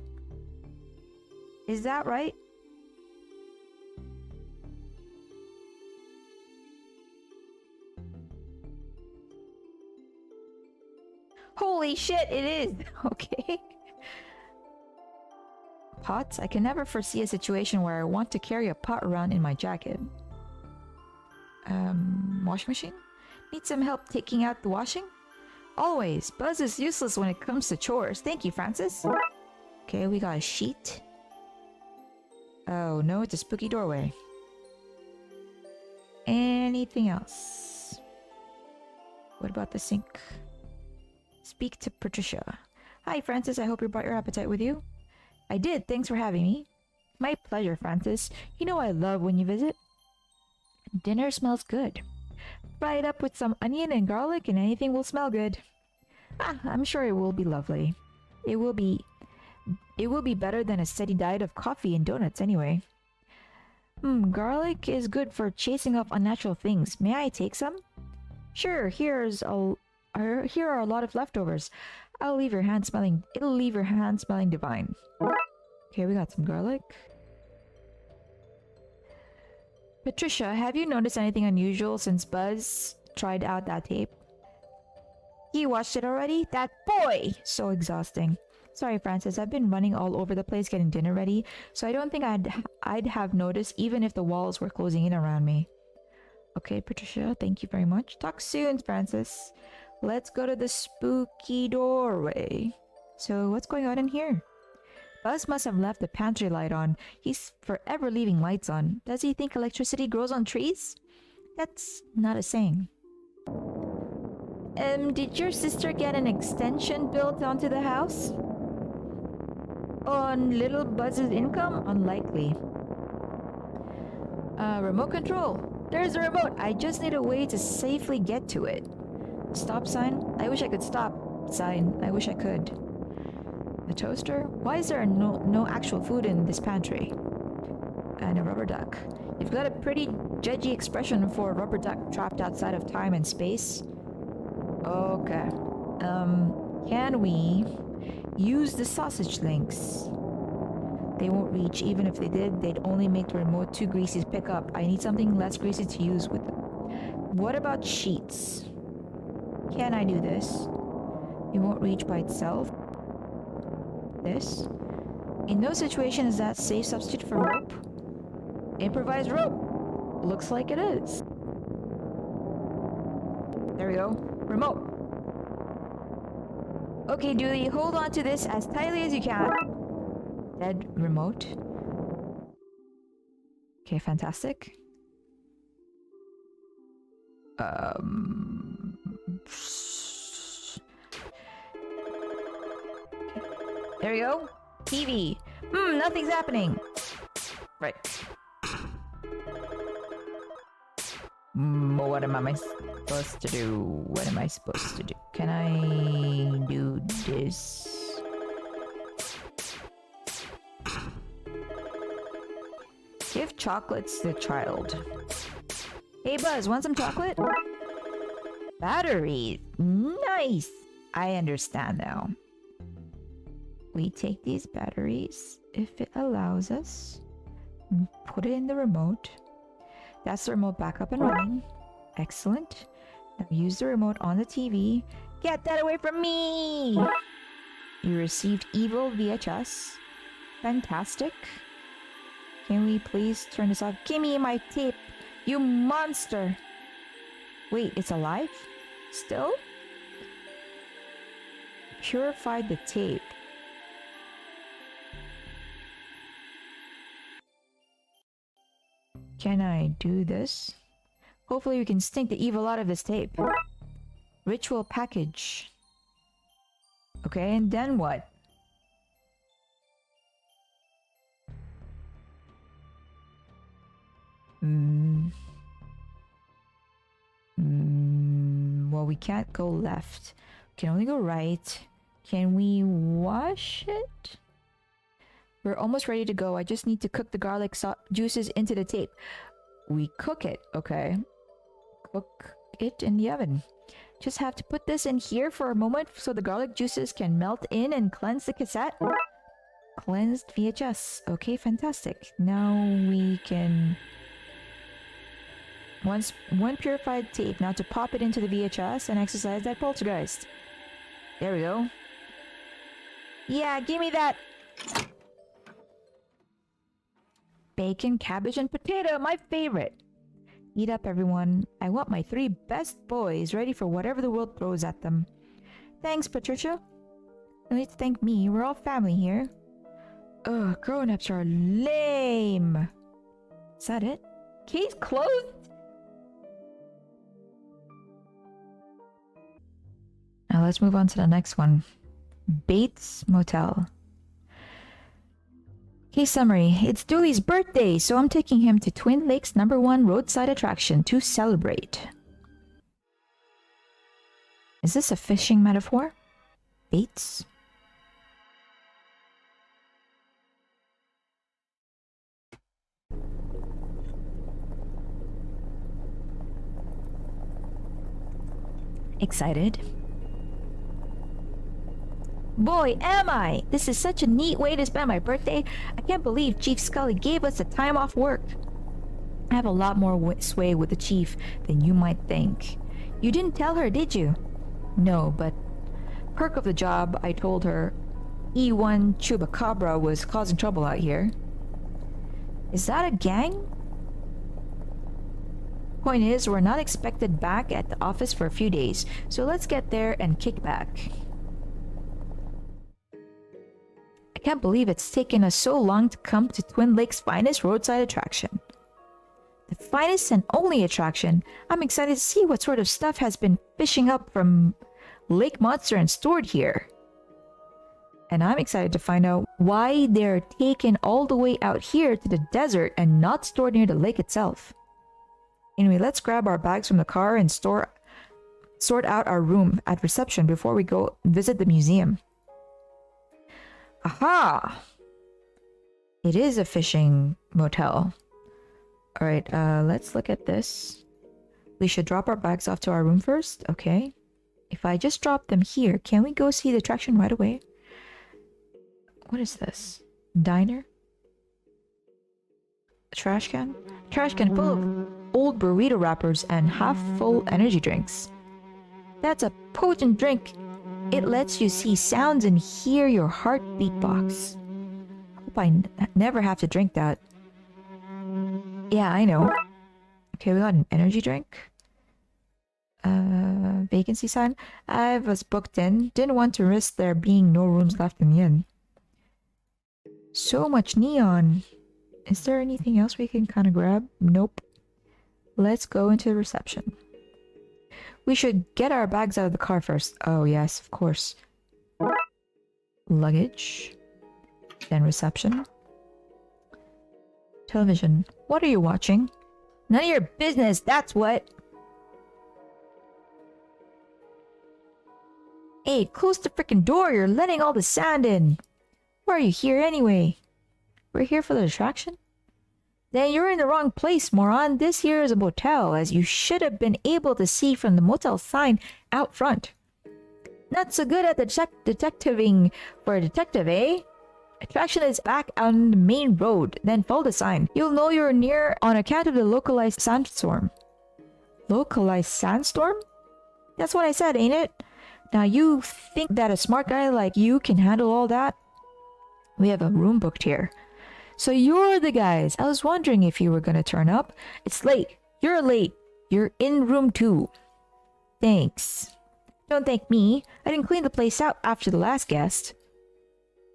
Is that right? Holy shit, it is! Okay. Pots? I can never foresee a situation where I want to carry a pot around in my jacket. Washing machine? Need some help taking out the washing? Always. Buzz is useless when it comes to chores. Thank you, Francis. Okay, we got a sheet. Oh no, it's a spooky doorway. Anything else? What about the sink? Speak to Patricia. Hi, Francis. I hope you brought your appetite with you. I did. Thanks for having me. My pleasure, Francis. You know I love when you visit. Dinner smells good. Fry it up with some onion and garlic and anything will smell good. I'm sure it will be lovely. It will be better than a steady diet of coffee and donuts anyway. Garlic is good for chasing off unnatural things. May I take some? Sure, here are a lot of leftovers. It'll leave your hand smelling divine. Okay, we got some garlic. Patricia, have you noticed anything unusual since Buzz tried out that tape? He watched it already? That boy! So exhausting. Sorry, Francis, I've been running all over the place getting dinner ready, so I don't think I'd have noticed even if the walls were closing in around me. Okay, Patricia, thank you very much. Talk soon, Francis. Let's go to the spooky doorway. So, what's going on in here? Buzz must have left the pantry light on. He's forever leaving lights on. Does he think electricity grows on trees? That's not a saying. Did your sister get an extension built onto the house? On little Buzz's income? Unlikely. Remote control. There's a remote. I just need a way to safely get to it. Stop sign? I wish I could stop. Sign? I wish I could. A toaster? Why is there no actual food in this pantry? And a rubber duck. You've got a pretty judgy expression for a rubber duck trapped outside of time and space. Okay. Can we use the sausage links? They won't reach. Even if they did, they'd only make the remote too greasy to pick up. I need something less greasy to use with them. What about sheets? Can I do this? It won't reach by itself. This? In no situation is that safe substitute for rope. Improvised rope. Looks like it is. There we go. Remote. Okay, Dooley, hold on to this as tightly as you can. Dead remote. Okay, fantastic. There we go. TV. Nothing's happening. Right. What am I supposed to do? What am I supposed to do? Can I do this? Give chocolates to the child. Hey Buzz, want some chocolate? Batteries. Nice. I understand now. We take these batteries, if it allows us, and put it in the remote. That's the remote back up and running. Excellent. Now use the remote on the TV. Get that away from me! You received evil VHS. Fantastic. Can we please turn this off? Give me my tape, you monster! Wait, it's alive? Still? Purified the tape. Can I do this? Hopefully we can stink the evil out of this tape. Ritual package. Okay, and then what? Well, we can't go left. We can only go right. Can we wash it? We're almost ready to go. I just need to cook the garlic juices into the tape. We cook it, okay. Cook it in the oven. Just have to put this in here for a moment so the garlic juices can melt in and cleanse the cassette. Cleansed VHS. Okay, fantastic. Now we can... One purified tape. Now to pop it into the VHS and exercise that poltergeist. There we go. Yeah, give me that... Bacon, cabbage, and potato, my favorite. Eat up, everyone. I want my 3 best boys ready for whatever the world throws at them. Thanks, Patricia. No need to thank me. We're all family here. Ugh, grown-ups are lame. Is that it? Case closed? Now let's move on to the next one. Bates Motel. Case summary. It's Dooley's birthday, so I'm taking him to Twin Lakes' #1 roadside attraction to celebrate. Is this a fishing metaphor? Bates? Excited? Boy, am I! This is such a neat way to spend my birthday. I can't believe Chief Scully gave us a time off work. I have a lot more sway with the chief than you might think. You didn't tell her, did you? No, but perk of the job, I told her E1 Chupacabra was causing trouble out here. Is that a gang? Point is, we're not expected back at the office for a few days, so let's get there and kick back. I can't believe it's taken us so long to come to Twin Lakes' finest roadside attraction. The finest and only attraction. I'm excited to see what sort of stuff has been fishing up from Lake Monster and stored here. And I'm excited to find out why they're taken all the way out here to the desert and not stored near the lake itself. Anyway, let's grab our bags from the car and sort out our room at reception before we go visit the museum. Aha! It is a fishing motel. Alright, let's look at this. We should drop our bags off to our room first. Okay. If I just drop them here, can we go see the attraction right away? What is this? Diner? A trash can? Trash can full of old burrito wrappers and half-full energy drinks. That's a potent drink. It lets you see sounds and hear your heart beatbox. Hope I never have to drink that. Yeah, I know. Okay, we got an energy drink. Vacancy sign. I was booked in. Didn't want to risk there being no rooms left in the inn. So much neon. Is there anything else we can kind of grab? Nope. Let's go into the reception. We should get our bags out of the car first. Oh yes, of course. Luggage. Then reception. Television. What are you watching? None of your business, that's what! Hey, close the frickin' door, you're letting all the sand in! Why are you here anyway? We're here for the attraction? Then you're in the wrong place, moron. This here is a motel, as you should have been able to see from the motel sign out front. Not so good at the detectiving for a detective, eh? Attraction is back on the main road, then follow the sign. You'll know you're near on account of the localized sandstorm. Localized sandstorm? That's what I said, ain't it? Now you think that a smart guy like you can handle all that? We have a room booked here. So you're the guys. I was wondering if you were gonna turn up. It's late. You're late. You're in room 2. Thanks. Don't thank me. I didn't clean the place out after the last guest.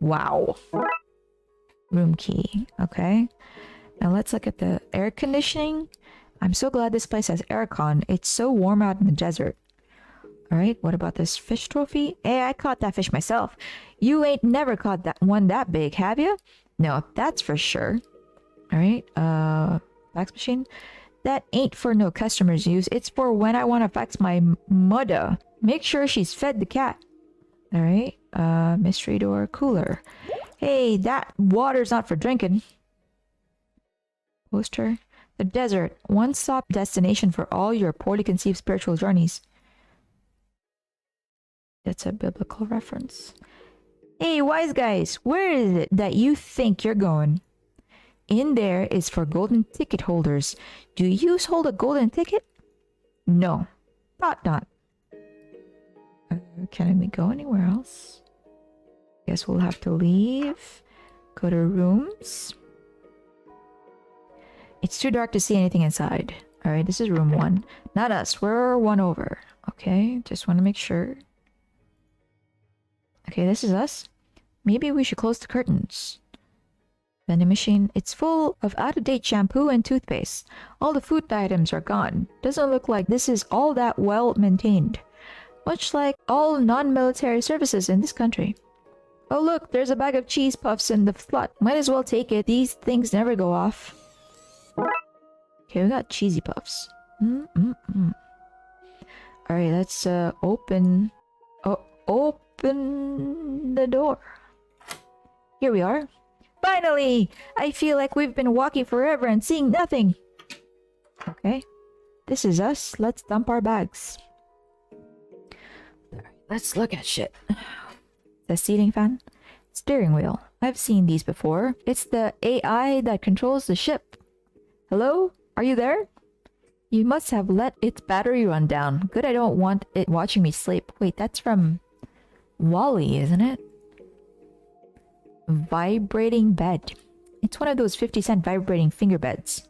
Wow. Room key. Okay. Now let's look at the air conditioning. I'm so glad this place has aircon. It's so warm out in the desert. Alright, what about this fish trophy? Hey, I caught that fish myself. You ain't never caught that one that big, have you? No, that's for sure. Alright, fax machine? That ain't for no customers use. It's for when I want to fax my mother. Make sure she's fed the cat. Alright, mystery door cooler. Hey, that water's not for drinking. Poster. The desert. One-stop destination for all your poorly conceived spiritual journeys. That's a biblical reference. Hey, wise guys, where is it that you think you're going? In there is for golden ticket holders. Do you hold a golden ticket? No. Thought not. Can we go anywhere else? Guess we'll have to leave. Go to rooms. It's too dark to see anything inside. Alright, this is room 1. Not us. We're 1 over. Okay, just want to make sure. Okay, this is us. Maybe we should close the curtains. Vending machine. It's full of out-of-date shampoo and toothpaste. All the food items are gone. Doesn't look like this is all that well maintained. Much like all non-military services in this country. Oh look, there's a bag of cheese puffs in the slot. Might as well take it. These things never go off. Okay, we got cheesy puffs. Alright, let's open the door. Here we are. Finally! I feel like we've been walking forever and seeing nothing. Okay. This is us. Let's dump our bags. Alright, let's look at shit. The ceiling fan. Steering wheel. I've seen these before. It's the AI that controls the ship. Hello? Are you there? You must have let its battery run down. Good, I don't want it watching me sleep. Wait, that's from Wall-E, isn't it? Vibrating bed. It's one of those 50-cent vibrating finger beds.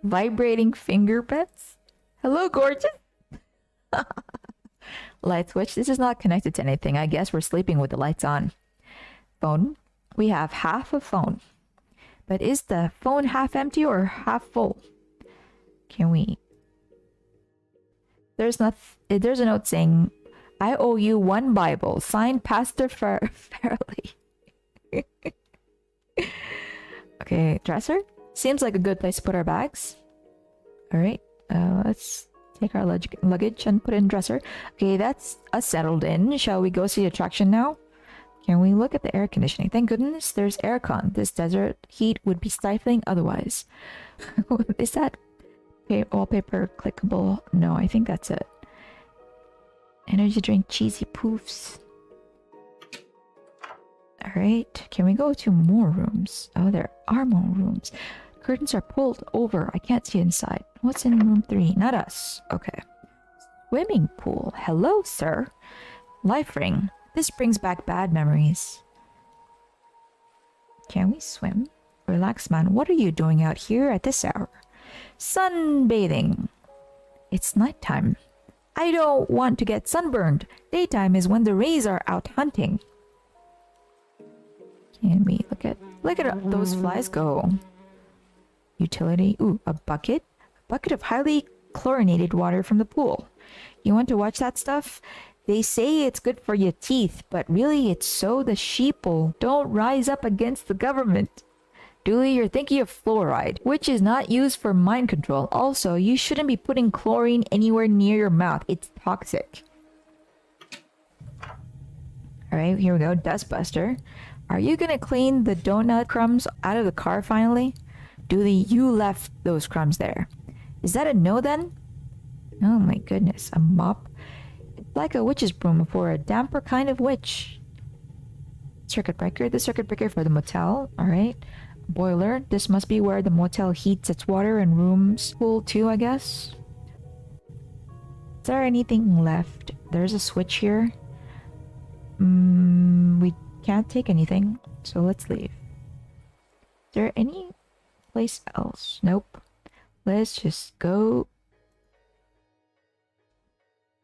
Vibrating finger beds? Hello, gorgeous! Light switch. This is not connected to anything. I guess we're sleeping with the lights on. Phone. We have half a phone. But is the phone half empty or half full? Can we... There's a note saying, I owe you one Bible. Signed Pastor Fairley. Okay, dresser? Seems like a good place to put our bags. Alright, let's take our luggage and put it in dresser. Okay, that's us settled in. Shall we go see the attraction now? Can we look at the air conditioning? Thank goodness there's aircon. This desert heat would be stifling otherwise. Is that wallpaper clickable? No, I think that's it. Energy drink, cheesy poofs. Alright, can we go to more rooms? Oh, there are more rooms. Curtains are pulled over. I can't see inside. What's in room 3? Not us. Okay. Swimming pool. Hello, sir. Life ring. This brings back bad memories. Can we swim? Relax, man. What are you doing out here at this hour? Sunbathing. It's nighttime. I don't want to get sunburned. Daytime is when the rays are out hunting. Can we look at those flies go? Utility. Ooh, a bucket. A bucket of highly chlorinated water from the pool. You want to watch that stuff? They say it's good for your teeth, but really it's so the sheeple don't rise up against the government. Dooley, you're thinking of fluoride, which is not used for mind control. Also, you shouldn't be putting chlorine anywhere near your mouth. It's toxic. Alright, here we go. Dustbuster. Are you gonna clean the donut crumbs out of the car finally? Dooley, you left those crumbs there. Is that a no then? Oh my goodness, a mop? It's like a witch's broom for a damper kind of witch. Circuit breaker. The circuit breaker for the motel. Alright. Boiler. This must be where the motel heats its water and rooms cool too, I guess. Is there anything left? There's a switch here. We can't take anything, so let's leave. Is there any place else? Nope. Let's just go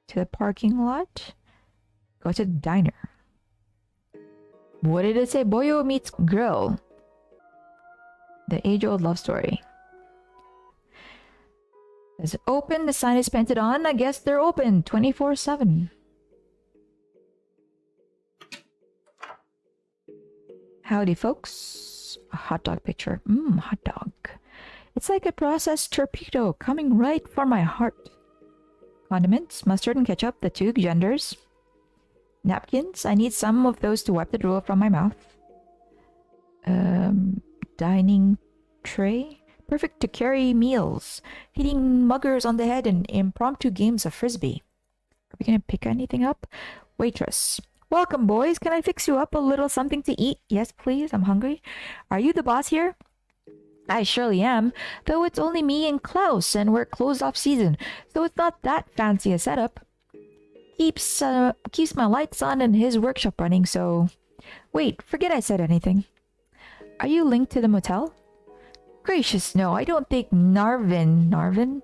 to the parking lot. Go to the diner. What did it say? Boyo meets grill. The age-old love story. Is it open? The sign is painted on. I guess they're open 24/7. Howdy, folks. A hot dog picture. Hot dog. It's like a processed torpedo coming right for my heart. Condiments, mustard and ketchup, the two genders. Napkins. I need some of those to wipe the drool from my mouth. Dining tray. Perfect to carry meals. Hitting muggers on the head and impromptu games of frisbee. Are we gonna pick anything up? Waitress. Welcome, boys. Can I fix you up a little something to eat? Yes, please. I'm hungry. Are you the boss here? I surely am, though it's only me and Klaus, and we're closed off season, so it's not that fancy a setup. Keeps my lights on and his workshop running, so... Wait, forget I said anything. Are you linked to the motel? Gracious, no, I don't think Narvin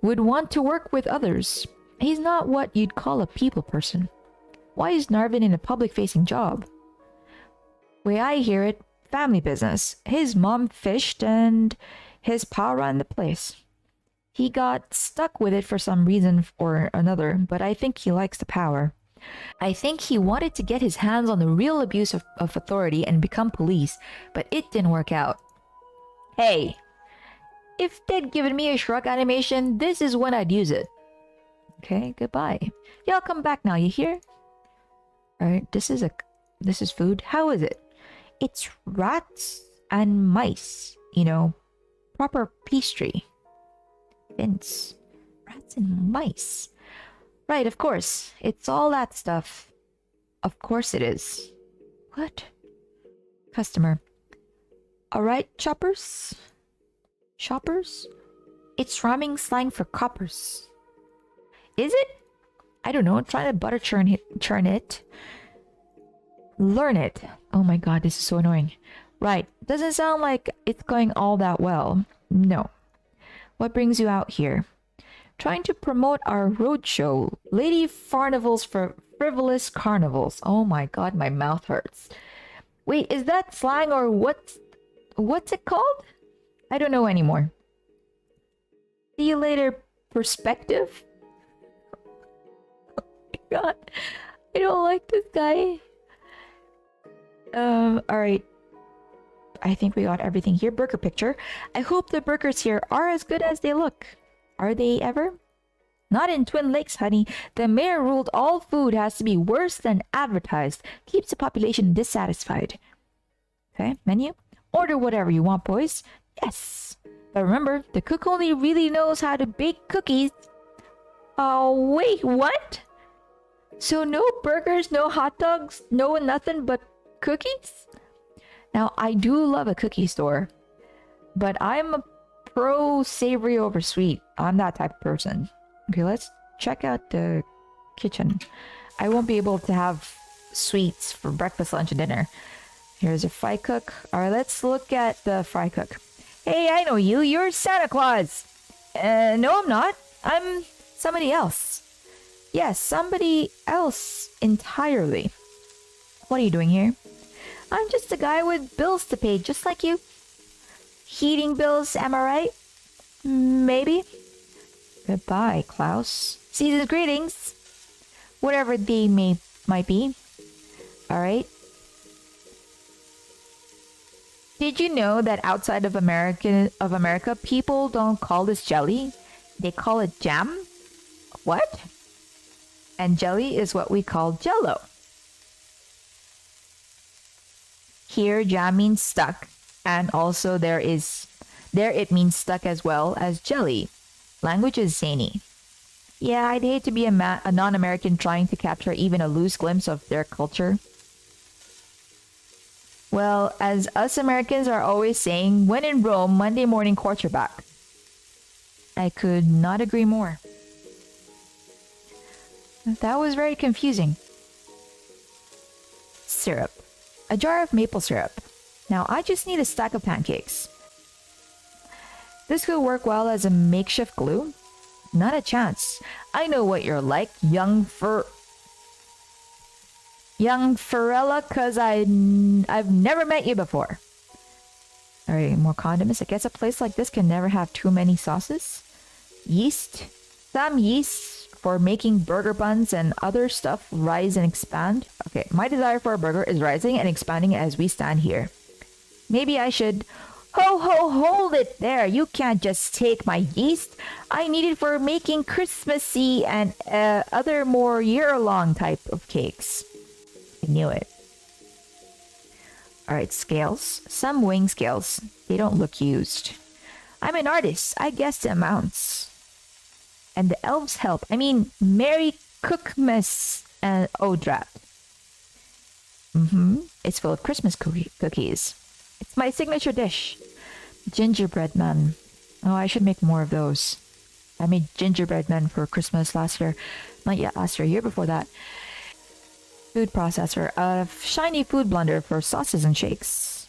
would want to work with others. He's not what you'd call a people person. Why is Narvin in a public-facing job? Way I hear it, family business. His mom fished and his pa ran the place. He got stuck with it for some reason or another, but I think he likes the power. I think he wanted to get his hands on the real abuse of authority and become police, but it didn't work out. Hey, if they'd given me a shrug animation, this is when I'd use it. Okay, goodbye. Y'all come back now, you hear? Alright, this is food. How is it? It's rats and mice, you know, proper pastry. Vince, rats and mice. Right, of course. It's all that stuff. Of course it is. What? Customer. Alright, choppers? Shoppers? It's rhyming slang for coppers. Is it? I don't know. Try to butter churn it. Learn it. Oh my god, this is so annoying. Right. Doesn't sound like it's going all that well. No. What brings you out here? Trying to promote our roadshow. Lady Farnivals for Frivolous Carnivals. Oh my god, my mouth hurts. Wait, is that slang or what's it called? I don't know anymore. See you later, perspective? Oh my god. I don't like this guy. Alright. I think we got everything here. Burger picture. I hope the burgers here are as good as they look. Are they ever? Not in Twin Lakes, honey. The mayor ruled all food has to be worse than advertised. Keeps the population dissatisfied. Okay, menu. Order whatever you want, boys. Yes. But remember, the cook only really knows how to bake cookies. Oh, wait, what? So no burgers, no hot dogs, no nothing but cookies? Now, I do love a cookie store, but I'm a pro savory over sweet. I'm that type of person. Okay, let's check out the kitchen. I won't be able to have sweets for breakfast, lunch, and dinner. Here's a fry cook. Alright, let's look at the fry cook. Hey, I know you. You're Santa Claus. No, I'm not. I'm somebody else. Yes, somebody else entirely. What are you doing here? I'm just a guy with bills to pay, just like you. Heating bills, am I right? Maybe. Goodbye, Klaus. Season's greetings. Whatever they might be. Alright. Did you know that outside of America, people don't call this jelly? They call it jam? What? And jelly is what we call jello. Here, jam means stuck, and also there it means stuck as well as jelly. Language is zany. Yeah, I'd hate to be a non-American trying to capture even a loose glimpse of their culture. Well, as us Americans are always saying, when in Rome, Monday morning quarterback. I could not agree more. That was very confusing. Syrup. A jar of maple syrup. Now I just need a stack of pancakes. This could work well as a makeshift glue. Not a chance. I know what you're like, young Farella, cause I've never met you before. Alright, more condiments. I guess a place like this can never have too many sauces. Yeast. Some yeast for making burger buns and other stuff rise and expand. Okay, my desire for a burger is rising and expanding as we stand here. Maybe I should... hold it there. You can't just take my yeast. I need it for making Christmassy and other more year-long type of cakes. I knew it. Alright, scales. Some weighing scales. They don't look used. I'm an artist. I guess the amounts. And the elves help. I mean, Merry Cookmas and Odrat. It's full of Christmas cookies. It's my signature dish. Gingerbread men. Oh, I should make more of those. I made gingerbread men for Christmas last year. Not yet last year, year before that. Food processor. A shiny food blender for sauces and shakes.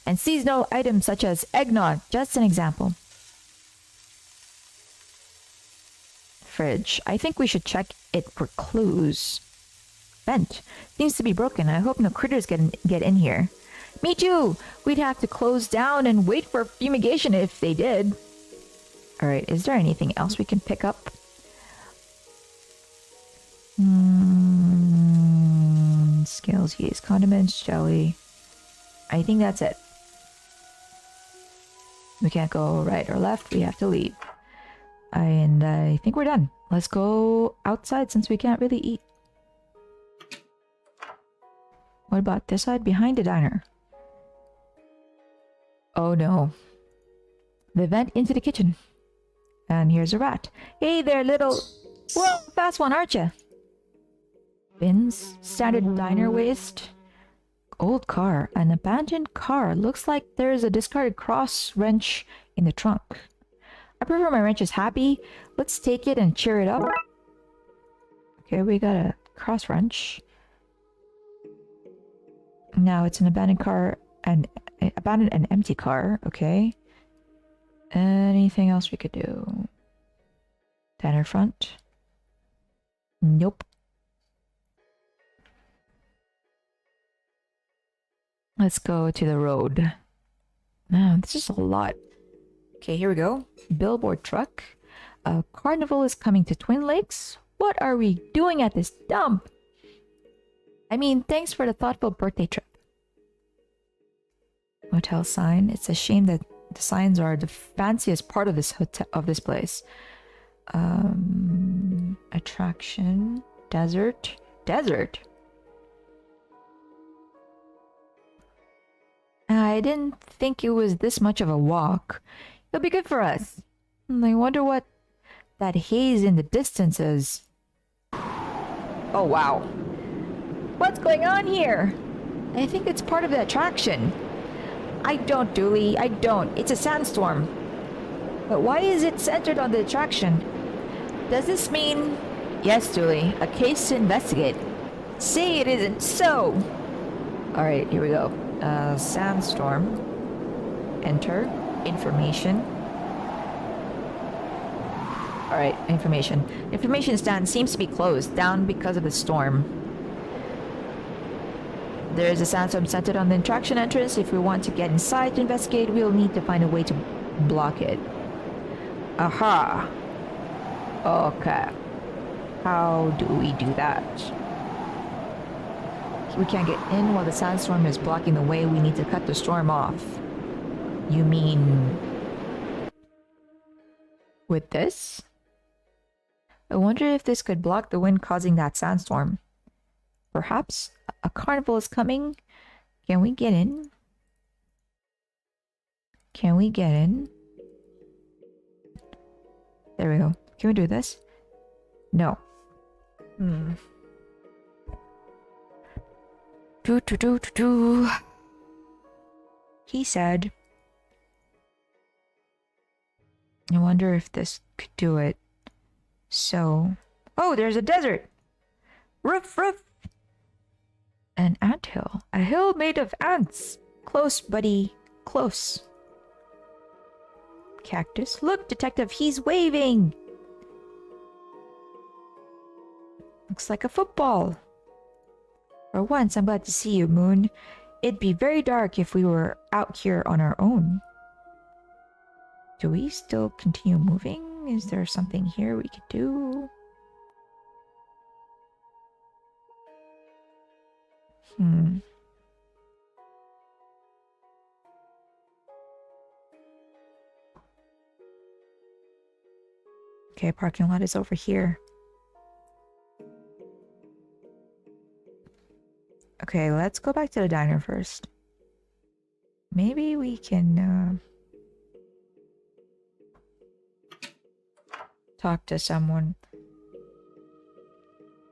And seasonal items such as eggnog. Just an example. Fridge. I think we should check it for clues. vent. Seems to be broken. I hope no critters get in here. Me too! We'd have to close down and wait for fumigation if they did. Alright, is there anything else we can pick up? Scales, yeast, condiments, jelly. I think that's it. We can't go right or left. We have to leave. And I think we're done. Let's go outside since we can't really eat. What about this side? Behind the diner. Oh no. The vent into the kitchen. And here's a rat. Hey there, little... Whoa, fast one, aren't you? Bins, standard diner waste. Old car, an abandoned car. Looks like there's a discarded cross wrench in the trunk. I prefer my wrenches happy. Let's take it and cheer it up. Okay, we got a cross wrench. Now it's an abandoned car and abandoned and empty car. Okay. Anything else we could do? Diner front. Nope. Let's go to the road. Man, this is a lot. Okay, here we go. Billboard truck. A carnival is coming to Twin Lakes. What are we doing at this dump? I mean, thanks for the thoughtful birthday trip. Hotel sign. It's a shame that the signs are the fanciest part of this hotel of this place. Attraction. Desert. Desert. I didn't think it was this much of a walk. It'll be good for us. I wonder what that haze in the distance is. Oh wow. What's going on here? I think it's part of the attraction. I don't, Dooley. I don't. It's a sandstorm. But why is it centered on the attraction? Does this mean... Yes, Dooley. A case to investigate. Say it isn't so. Alright, here we go. Sandstorm. Enter. Information. Alright, information. Information stand seems to be closed down because of the storm. There is a sandstorm centered on the attraction entrance. If we want to get inside to investigate, we'll need to find a way to block it. Aha! Okay. How do we do that? We can't get in while the sandstorm is blocking the way. We need to cut the storm off. You mean... with this? I wonder if this could block the wind causing that sandstorm. Perhaps a carnival is coming. Can we get in? Can we get in? There we go. Can we do this? No. He said. I wonder if this could do it. So... Oh, there's a desert! Roof, roof! An anthill. A hill made of ants. Close, buddy. Close. Cactus. Look, detective, he's waving! Looks like a football. For once, I'm glad to see you, Moon. It'd be very dark if we were out here on our own. Do we still continue moving? Is there something here we could do? Okay, parking lot is over here. Okay, let's go back to the diner first. Maybe we can talk to someone.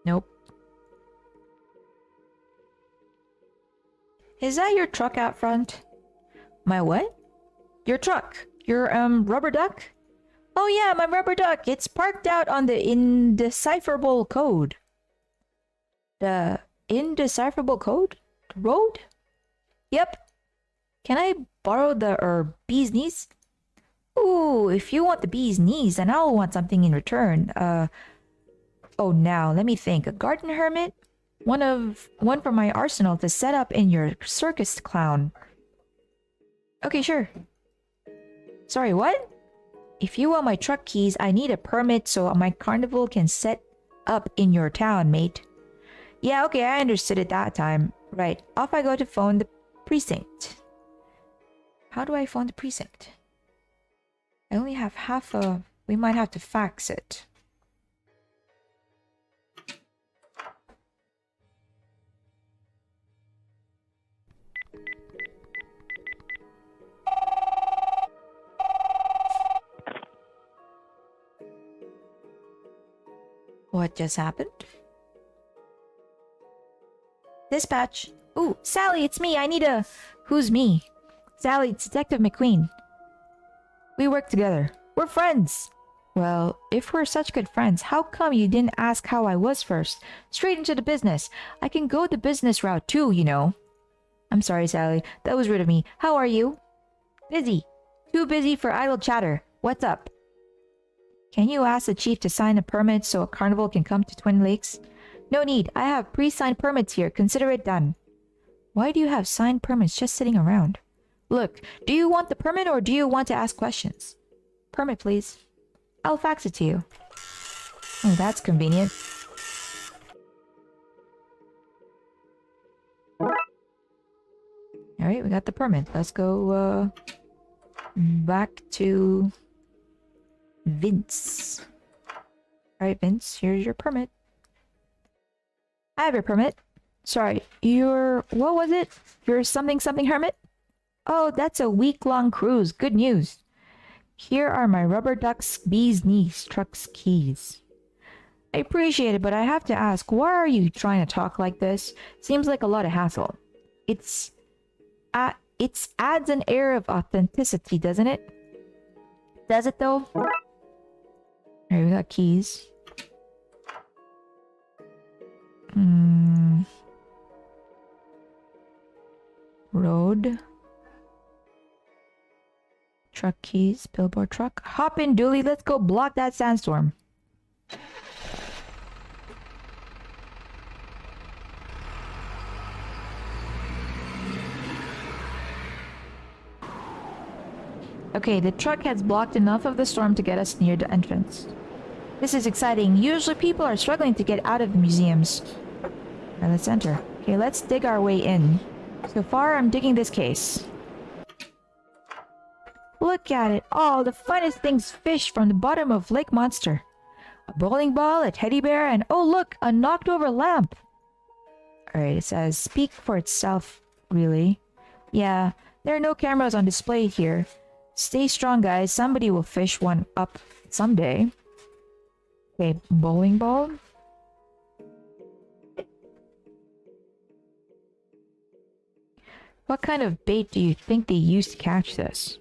Nope. Is that your truck out front? My what? Your truck. Your rubber duck? Oh yeah, my rubber duck. It's parked out on the indecipherable code. The indecipherable code? Road? Yep. Can I borrow the bee's knees? Ooh, if you want the bee's knees, then I'll want something in return. Oh, now, let me think. A garden hermit? one from my arsenal to set up in your circus, clown. Okay, sure. Sorry, what? If you want my truck keys, I need a permit so my carnival can set up in your town, mate. Yeah, okay, I understood it that time. Right, off I go to phone the precinct. How do I phone the precinct? I only have half a... We might have to fax it. What just happened? Dispatch. Ooh, Sally, it's me. I need a... Who's me? Sally, it's Detective McQueen. We work together. We're friends. Well, if we're such good friends, how come you didn't ask how I was first? Straight into the business. I can go the business route too, you know. I'm sorry, Sally. That was rude of me. How are you? Busy. Too busy for idle chatter. What's up? Can you ask the chief to sign a permit so a carnival can come to Twin Lakes? No need. I have pre-signed permits here. Consider it done. Why do you have signed permits just sitting around? Look, do you want the permit or do you want to ask questions? Permit, please. I'll fax it to you. Oh, that's convenient. Alright, we got the permit. Let's go, back to Vince. Alright, Vince, here's your permit. I have your permit. Sorry, you're... What was it? You're something hermit? Oh, that's a week-long cruise. Good news. Here are my rubber ducks, bees knees, truck's keys. I appreciate it, but I have to ask, why are you trying to talk like this? Seems like a lot of hassle. It adds an air of authenticity, doesn't it? Does it though? Alright, we got keys. Road. Truck keys, billboard truck. Hop in, Dooley. Let's go block that sandstorm. Okay, the truck has blocked enough of the storm to get us near the entrance. This is exciting. Usually people are struggling to get out of the museums. Alright, let's enter. Okay, let's dig our way in. So far, I'm digging this case. Look at it. Oh, the finest things fished from the bottom of Lake Monster. A bowling ball, a teddy bear, and oh look, a knocked over lamp. Alright, it says, speak for itself, really. Yeah, there are no cameras on display here. Stay strong, guys. Somebody will fish one up someday. Okay, bowling ball. What kind of bait do you think they used to catch this?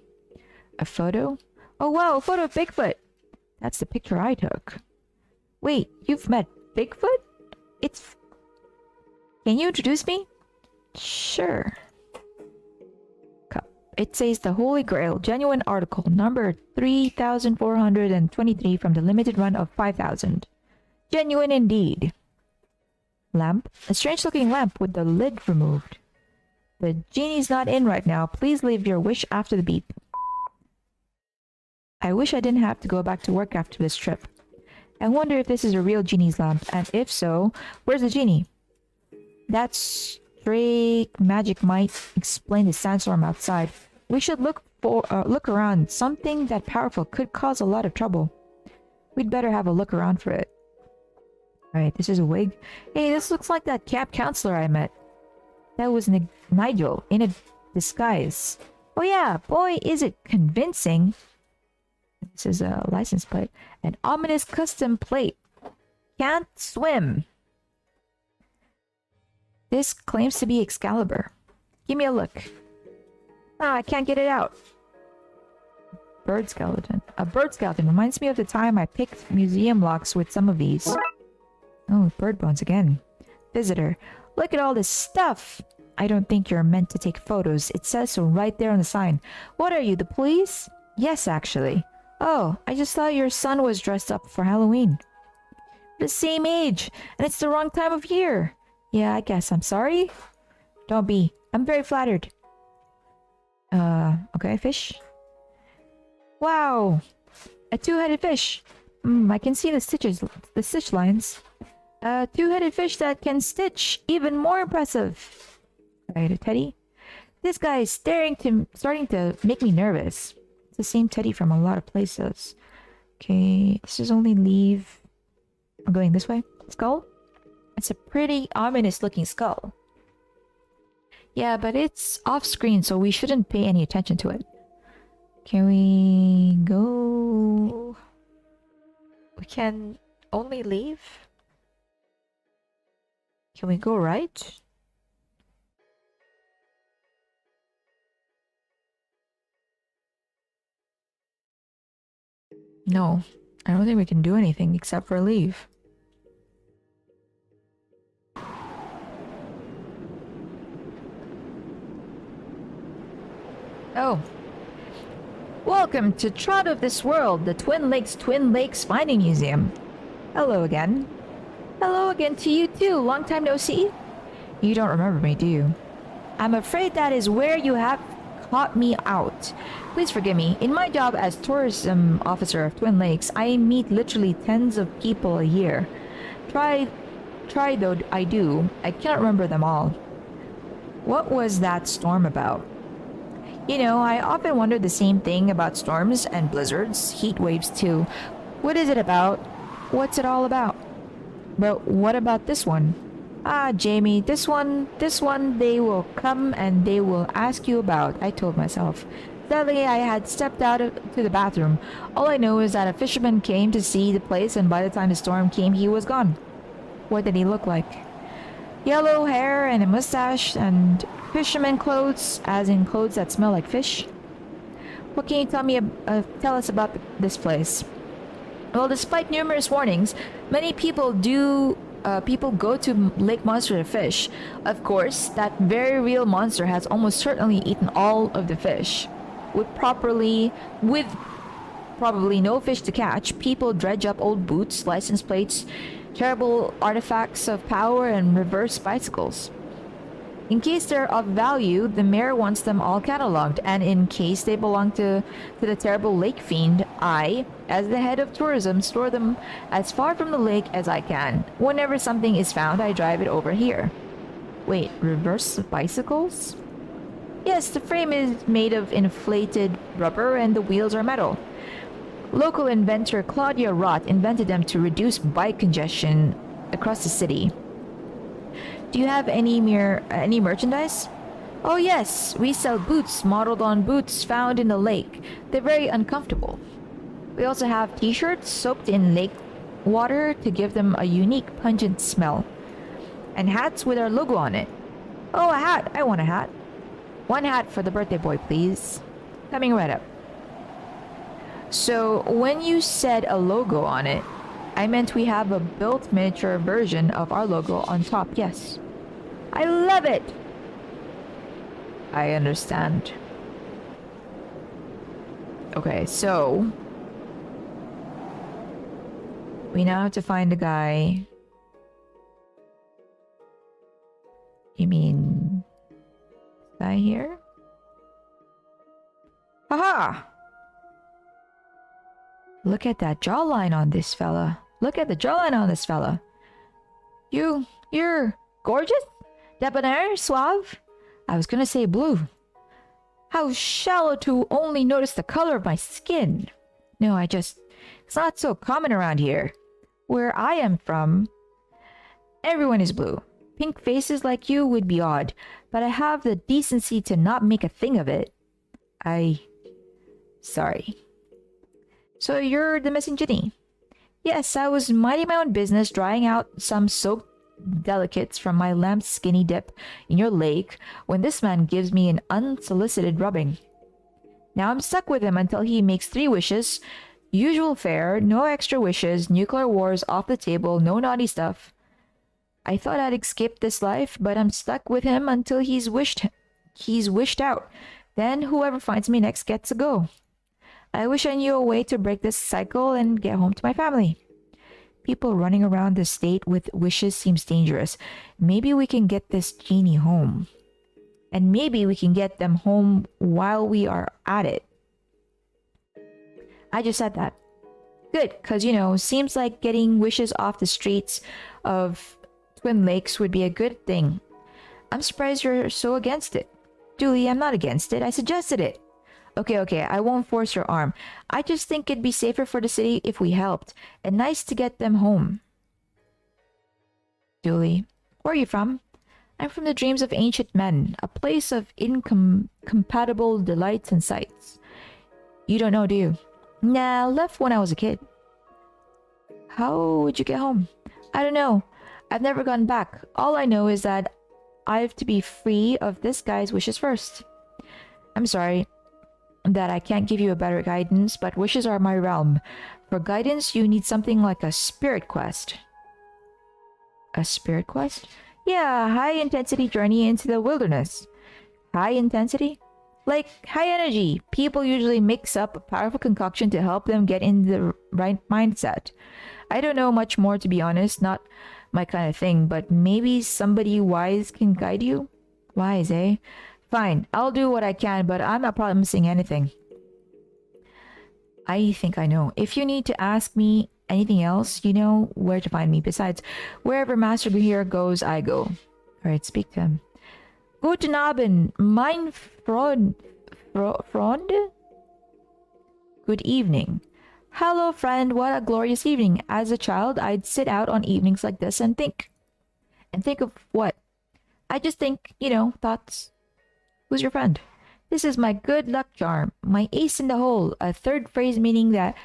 A photo? Oh wow, a photo of Bigfoot! That's the picture I took. Wait, you've met Bigfoot? It's... Can you introduce me? Sure. Cup. It says the Holy Grail, genuine article, number 3423 from the limited run of 5,000. Genuine indeed. Lamp? A strange looking lamp with the lid removed. The genie's not in right now. Please leave your wish after the beep. I wish I didn't have to go back to work after this trip. I wonder if this is a real genie's lamp, and if so, where's the genie? That stray magic might explain the sandstorm outside. We should look around. Something that powerful could cause a lot of trouble. We'd better have a look around for it. Alright, this is a wig. Hey, this looks like that camp counselor I met. That was Nigel in a disguise. Oh yeah, boy is it convincing. This is a license plate. An ominous custom plate. Can't swim. This claims to be Excalibur. Give me a look. Ah, I can't get it out. Bird skeleton. A bird skeleton reminds me of the time I picked museum locks with some of these. Oh, bird bones again. Visitor. Look at all this stuff! I don't think you're meant to take photos. It says so right there on the sign. What are you, the police? Yes, actually. Oh, I just thought your son was dressed up for Halloween. The same age, and it's the wrong time of year. Yeah, I guess I'm sorry. Don't be. I'm very flattered. Okay, fish. Wow! A two-headed fish. I can see the stitch lines. A two-headed fish that can stitch. Even more impressive. Right, a teddy. This guy is starting to make me nervous. It's the same teddy from a lot of places. Okay, this is only leave. I'm going this way. Skull? It's a pretty ominous looking skull. Yeah, but it's off screen, so we shouldn't pay any attention to it. Can we go? We can only leave? Can we go right? No, I don't think we can do anything except for leave. Oh. Welcome to Trot of This World, the Twin Lakes Finding Museum. Hello again. Hello again to you too, long time no see. You don't remember me, do you? I'm afraid that is where you have caught me out. Please forgive me. In my job as tourism officer of Twin Lakes, I meet literally tens of people a year. Try though I do. I cannot remember them all. What was that storm about? You know, I often wonder the same thing about storms and blizzards, heat waves too. What is it about? What's it all about? But what about this one? Ah, Jamie, this one they will come and they will ask you about, I told myself. Sadly, I had stepped out to the bathroom. All I know is that a fisherman came to see the place, and by the time the storm came, he was gone. What did he look like? Yellow hair and a mustache and fisherman clothes, as in clothes that smell like fish. What can you tell us about this place? Well, despite numerous warnings, many people go to Lake Monster to fish. Of course, that very real monster has almost certainly eaten all of the fish. With probably no fish to catch, people dredge up old boots, license plates, terrible artifacts of power, and reverse bicycles. In case they're of value, the mayor wants them all cataloged, and in case they belong to the terrible lake fiend, I, as the head of tourism, store them as far from the lake as I can. Whenever something is found, I drive it over here. Wait, reverse bicycles? Yes, the frame is made of inflated rubber and the wheels are metal. Local inventor Claudia Roth invented them to reduce bike congestion across the city. Do you have any merchandise? Oh yes, we sell boots modeled on boots found in the lake. They're very uncomfortable. We also have t-shirts soaked in lake water to give them a unique pungent smell. And hats with our logo on it. Oh, a hat! I want a hat. One hat for the birthday boy, please. Coming right up. So, when you said a logo on it, I meant we have a built miniature version of our logo on top, yes. I love it! I understand. Okay, so... we now have to find a guy. You mean... this guy here? Haha! Look at that jawline on this fella. Look at the jawline on this fella. You're gorgeous? Debonair? Suave? I was gonna say blue. How shallow to only notice the color of my skin. No, it's not so common around here. Where I am from, everyone is blue. Pink faces like you would be odd, but I have the decency to not make a thing of it. Sorry. So you're the missing Ginny? Yes, I was minding my own business, drying out some soaked delicates from my lamp's skinny dip in your lake, when this man gives me an unsolicited rubbing. Now I'm stuck with him until he makes 3 wishes. Usual fare, no extra wishes, nuclear wars off the table, no naughty stuff. I thought I'd escaped this life, but I'm stuck with him until he's wished out. Then whoever finds me next gets a go. I wish I knew a way to break this cycle and get home to my family. people running around the state with wishes seems dangerous. Maybe we can get this genie home. And maybe we can get them home while we are at it. I just said that. Good, because, seems like getting wishes off the streets of Twin Lakes would be a good thing. I'm surprised you're so against it. Dooley, I'm not against it. I suggested it. Okay, I won't force your arm. I just think it'd be safer for the city if we helped. And nice to get them home. Dooley, where are you from? I'm from the dreams of ancient men, a place of incompatible delights and sights. You don't know, do you? Nah, left when I was a kid. How would you get home? I don't know. I've never gone back. All I know is that I have to be free of this guy's wishes first. I'm sorry that I can't give you a better guidance, but wishes are my realm. For guidance, you need something like a spirit quest. A spirit quest? Yeah, high-intensity journey into the wilderness. High intensity? Like high energy. People usually mix up a powerful concoction to help them get in the right mindset. I don't know much more, to be honest. Not my kind of thing, but maybe somebody wise can guide you? Wise, eh? Fine, I'll do what I can, but I'm not promising anything. I think I know. If you need to ask me anything else, you know where to find me. Besides, wherever Master Behir goes, I go. Alright, speak to him. Guten Abend, mein Freund. Good evening. Hello, friend. What a glorious evening. As a child, I'd sit out on evenings like this and think. And think of what? I just think, thoughts. Who's your friend? This is my good luck charm, my ace in the hole, a third phrase meaning that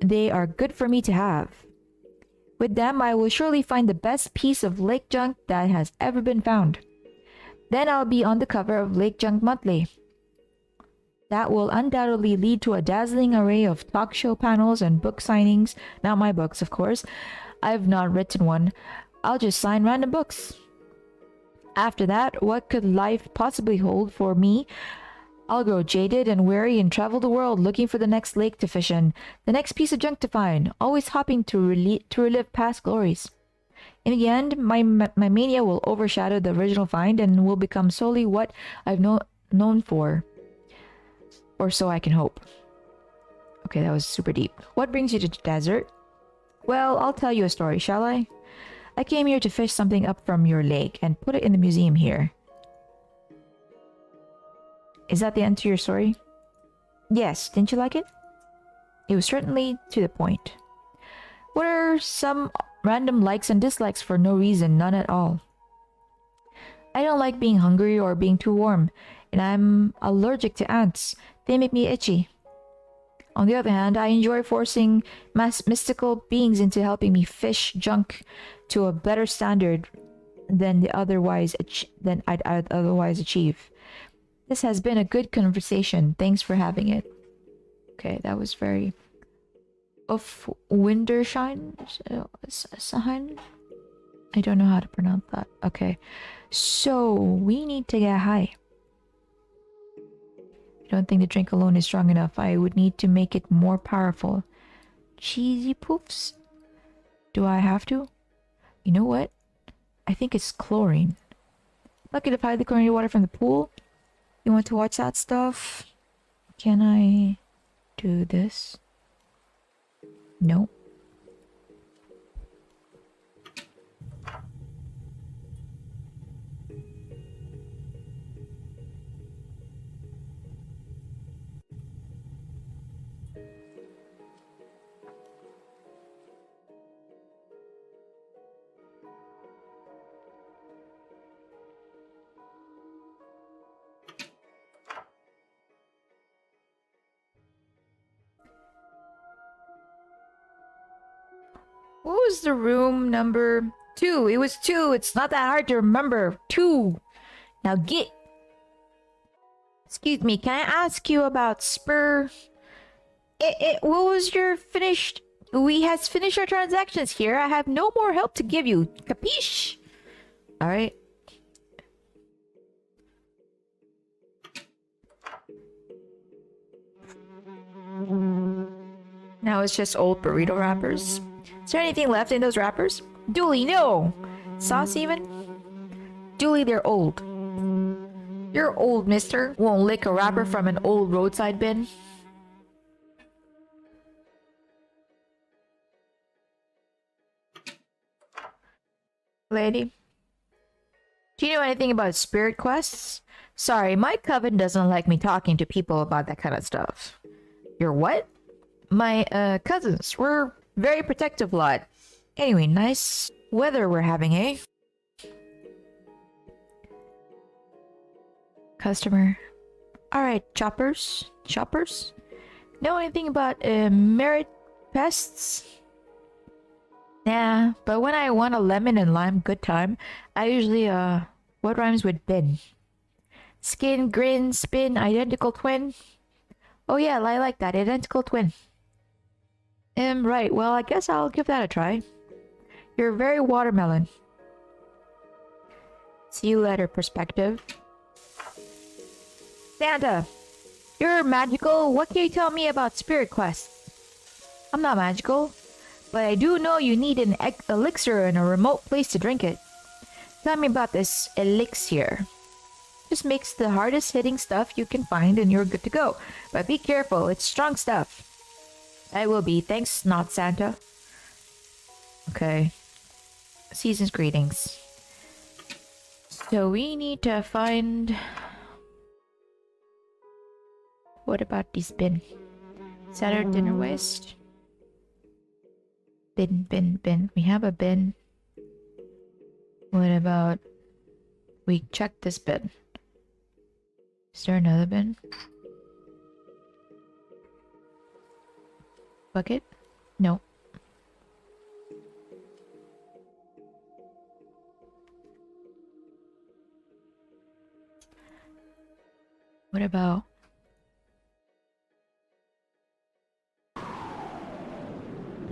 they are good for me to have. With them, I will surely find the best piece of lake junk that has ever been found. Then I'll be on the cover of Lake Junk Monthly. That will undoubtedly lead to a dazzling array of talk show panels and book signings. Not my books, of course. I've not written one. I'll just sign random books. After that, what could life possibly hold for me? I'll grow jaded and weary and travel the world looking for the next lake to fish in, the next piece of junk to find, always hoping to relive past glories. In the end, my mania will overshadow the original find and will become solely what I've known for. Or so I can hope. Okay, that was super deep. What brings you to the desert? Well, I'll tell you a story, shall I? I came here to fish something up from your lake and put it in the museum here. Is that the end to your story? Yes, didn't you like it? It was certainly to the point. What are some random likes and dislikes for no reason, none at all? I don't like being hungry or being too warm, and I'm allergic to ants. They make me itchy. On the other hand, I enjoy forcing mystical beings into helping me fish junk to a better standard than I'd otherwise achieve. This has been a good conversation. Thanks for having it. Okay, that was very... Of Wintershine? I don't know how to pronounce that. Okay. So, we need to get high. I don't think the drink alone is strong enough. I would need to make it more powerful. Cheesy poofs? Do I have to? You know what? I think it's chlorine. Lucky to find the chlorinated water from the pool. You want to watch that stuff? Can I do this? No. What was the room number? 2. It was 2. It's not that hard to remember. 2. Now get. Excuse me, can I ask you about Spur? What was your finished? We has finished our transactions here. I have no more help to give you. Capiche? Alright. Now it's just old burrito wrappers. Is there anything left in those wrappers? Dooley, no! Sauce even? Dooley, they're old. You're old, mister. Won't lick a wrapper from an old roadside bin. Lady? Do you know anything about spirit quests? Sorry, my coven doesn't like me talking to people about that kind of stuff. Your what? My, cousins. We're very protective lot. Anyway, nice weather we're having, eh? Customer. Alright, choppers. Choppers? Know anything about, merit pests? Nah, but when I want a lemon and lime good time, I usually, what rhymes with bin? Skin, grin, spin, identical twin? Oh yeah, I like that, identical twin. Right, well, I guess I'll give that a try. You're very watermelon. See you later, perspective. Santa! You're magical, what can you tell me about spirit quests? I'm not magical. But I do know you need an elixir in a remote place to drink it. Tell me about this elixir. Just mix the hardest hitting stuff you can find and you're good to go. But be careful, it's strong stuff. I will be. Thanks, not Santa. Okay. Season's greetings. So we need to find... What about this bin? Saturday dinner waste? Bin. We have a bin. What about... We check this bin. Is there another bin? Bucket? No. What about...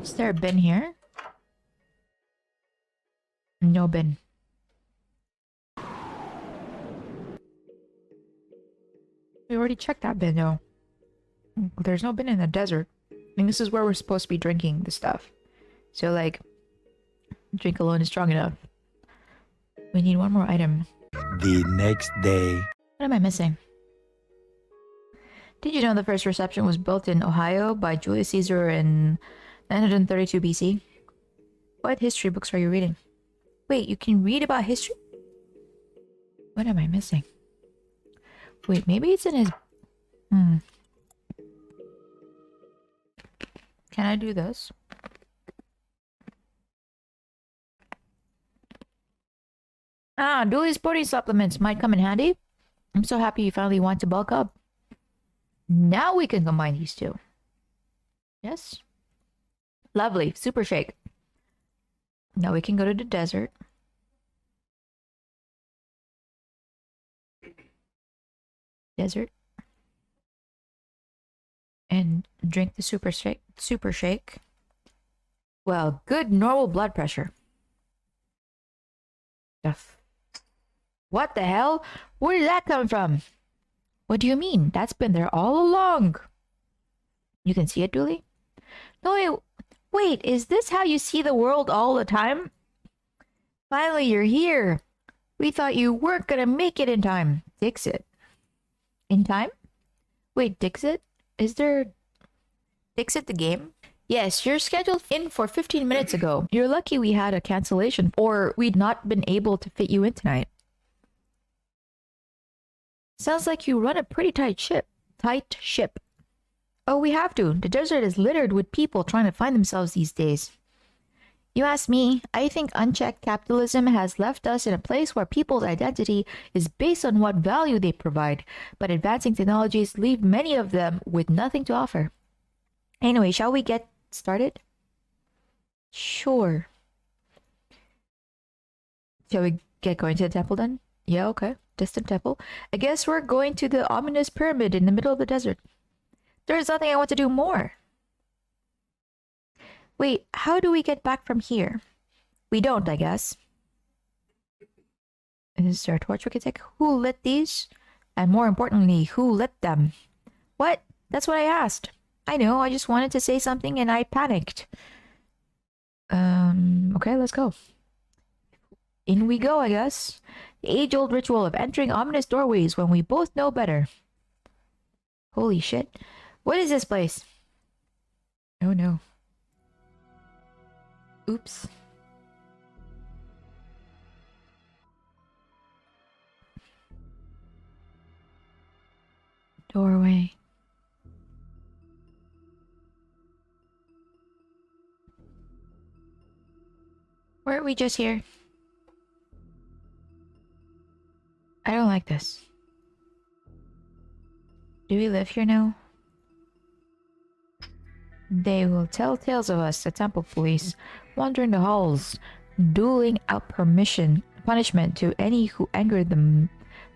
Is there a bin here? No bin. We already checked that bin though. There's no bin in the desert. I think this is where we're supposed to be drinking the stuff. So like, drink alone is strong enough. We need one more item. The next day. What am I missing? Did you know the first reception was built in Ohio by Julius Caesar in 932 BC? What history books are you reading? Wait, you can read about history? What am I missing? Wait, maybe it's in his... Can I do this? Ah, Dooley's protein supplements might come in handy. I'm so happy you finally want to bulk up. Now we can combine these two. Yes? Lovely. Super shake. Now we can go to the desert. Desert. And drink the super shake. Super shake. Well, good normal blood pressure. What the hell? Where did that come from? What do you mean? That's been there all along. You can see it, Dooley? No, wait, is this how you see the world all the time? Finally, you're here. We thought you weren't gonna make it in time. Dixit. In time? Wait, Dixit? Is there... Dixit the game? Yes, you're scheduled in for 15 minutes ago. You're lucky we had a cancellation, or we'd not been able to fit you in tonight. Sounds like you run a pretty tight ship. Tight ship. Oh, we have to. The desert is littered with people trying to find themselves these days. You ask me, I think unchecked capitalism has left us in a place where people's identity is based on what value they provide, but advancing technologies leave many of them with nothing to offer. Anyway, shall we get started? Sure. Shall we get going to the temple then? Yeah, okay. Distant temple. I guess we're going to the ominous pyramid in the middle of the desert. There's nothing I want to do more. Wait, how do we get back from here? We don't, I guess. Is there a torch we can take? Who lit these? And more importantly, who lit them? What? That's what I asked. I know, I just wanted to say something and I panicked. Okay, let's go. In we go, I guess. The age-old ritual of entering ominous doorways when we both know better. Holy shit. What is this place? Oh no. Oops. Doorway. Weren't we just here? I don't like this. Do we live here now? They will tell tales of us, the temple police, wandering the halls, doling out punishment to any who angered the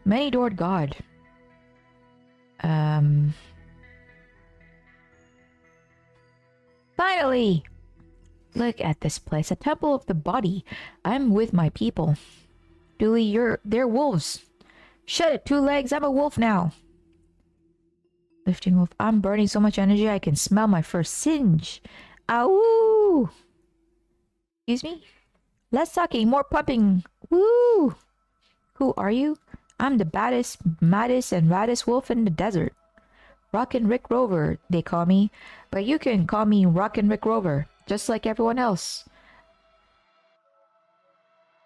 many-doored god. Finally! Look at this place, a temple of the body. I'm with my people. Dooley, they're wolves. Shut it, two legs, I'm a wolf now. Lifting wolf, I'm burning so much energy I can smell my first singe. Ow! Excuse me? Less talking, more pumping. Woo! Who are you? I'm the baddest, maddest, and raddest wolf in the desert. Rockin' Rick Rover, they call me. But you can call me Rockin' Rick Rover, just like everyone else.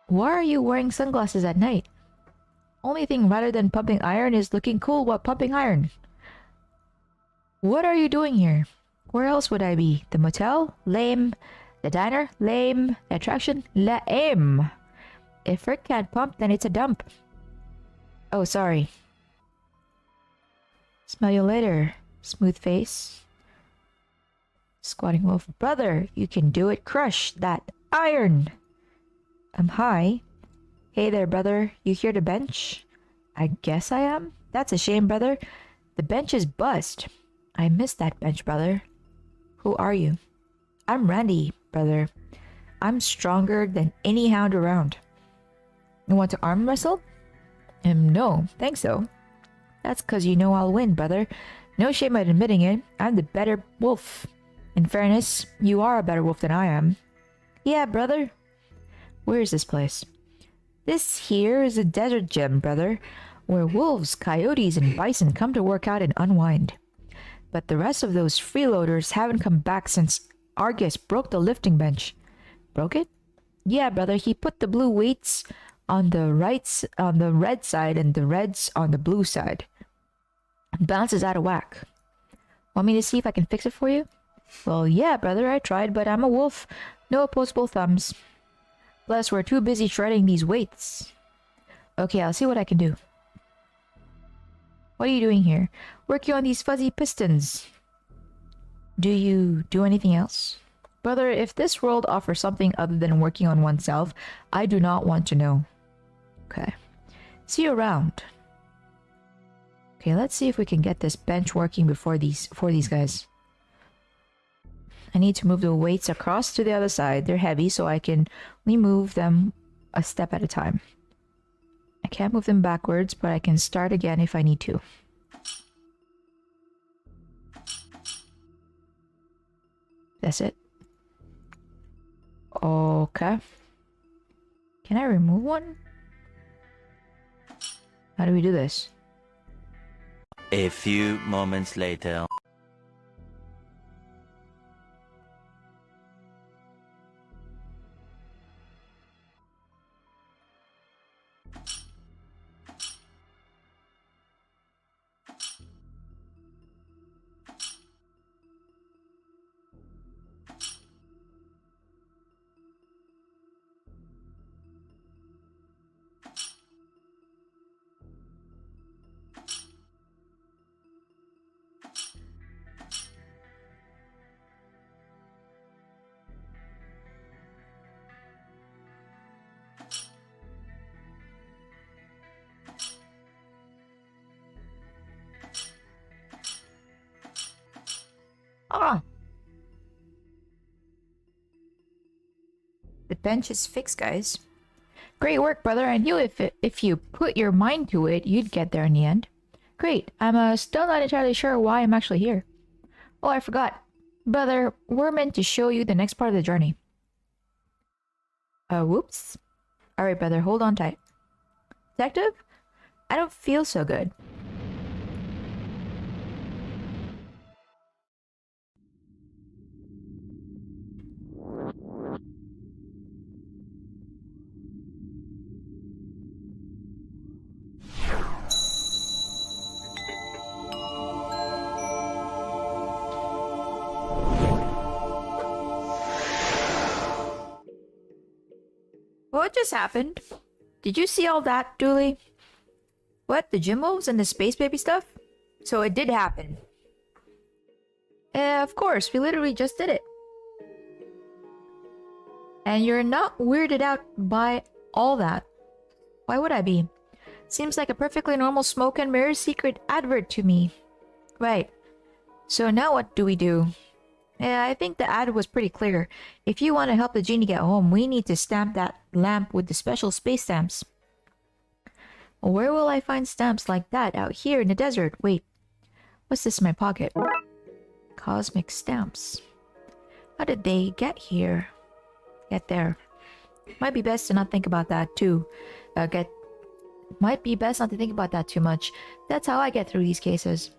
Why are you wearing sunglasses at night? Only thing rather than pumping iron is looking cool while pumping iron. What are you doing here? Where else would I be? The motel? Lame. The diner? Lame. The attraction? Lame. If Rick can't pump, then it's a dump. Oh, sorry. Smell you later, smooth face. Squatting wolf. Brother, you can do it. Crush that iron. Hi. Hey there, brother. You here to bench? I guess I am. That's a shame, brother. The bench is bust. I missed that bench, brother. Who are you? I'm Randy, brother. I'm stronger than any hound around. You want to arm wrestle? No, thanks though. That's cause you know I'll win, brother. No shame at admitting it. I'm the better wolf. In fairness, you are a better wolf than I am. Yeah, brother. Where is this place? This here is a desert gym, brother, where wolves, coyotes, and bison come to work out and unwind. But the rest of those freeloaders haven't come back since Argus broke the lifting bench. Broke it? Yeah, brother, he put the blue weights on the red side and the reds on the blue side. Bounces out of whack. Want me to see if I can fix it for you? Well, yeah, brother, I tried, but I'm a wolf. No opposable thumbs. Plus, we're too busy shredding these weights. Okay, I'll see what I can do. What are you doing here? Working on these fuzzy pistons. Do you do anything else? Brother, if this world offers something other than working on oneself, I do not want to know. Okay. See you around. Okay, let's see if we can get this bench working for these guys. I need to move the weights across to the other side. They're heavy, so I can only move them a step at a time. I can't move them backwards, but I can start again if I need to. That's it. Okay. Can I remove one? How do we do this? A few moments later. Ah! The bench is fixed, guys. Great work, brother. I knew if you put your mind to it, you'd get there in the end. Great. I'm still not entirely sure why I'm actually here. Oh, I forgot. Brother, we're meant to show you the next part of the journey. Whoops. Alright, brother, hold on tight. Detective? I don't feel so good. What just happened? Did you see all that, Dooley? What, the gym wolves and the space baby stuff? So it did happen. Of course, we literally just did it. And you're not weirded out by all that. Why would I be? Seems like a perfectly normal smoke and mirror secret advert to me. Right. So now what do we do? Yeah, I think the ad was pretty clear. If you want to help the genie get home, we need to stamp that lamp with the special space stamps. Where will I find stamps like that out here in the desert? Wait, what's this in my pocket? Cosmic stamps. How did they get here? Get there. Might be best to not think about that too. Might be best not to think about that too much. That's how I get through these cases.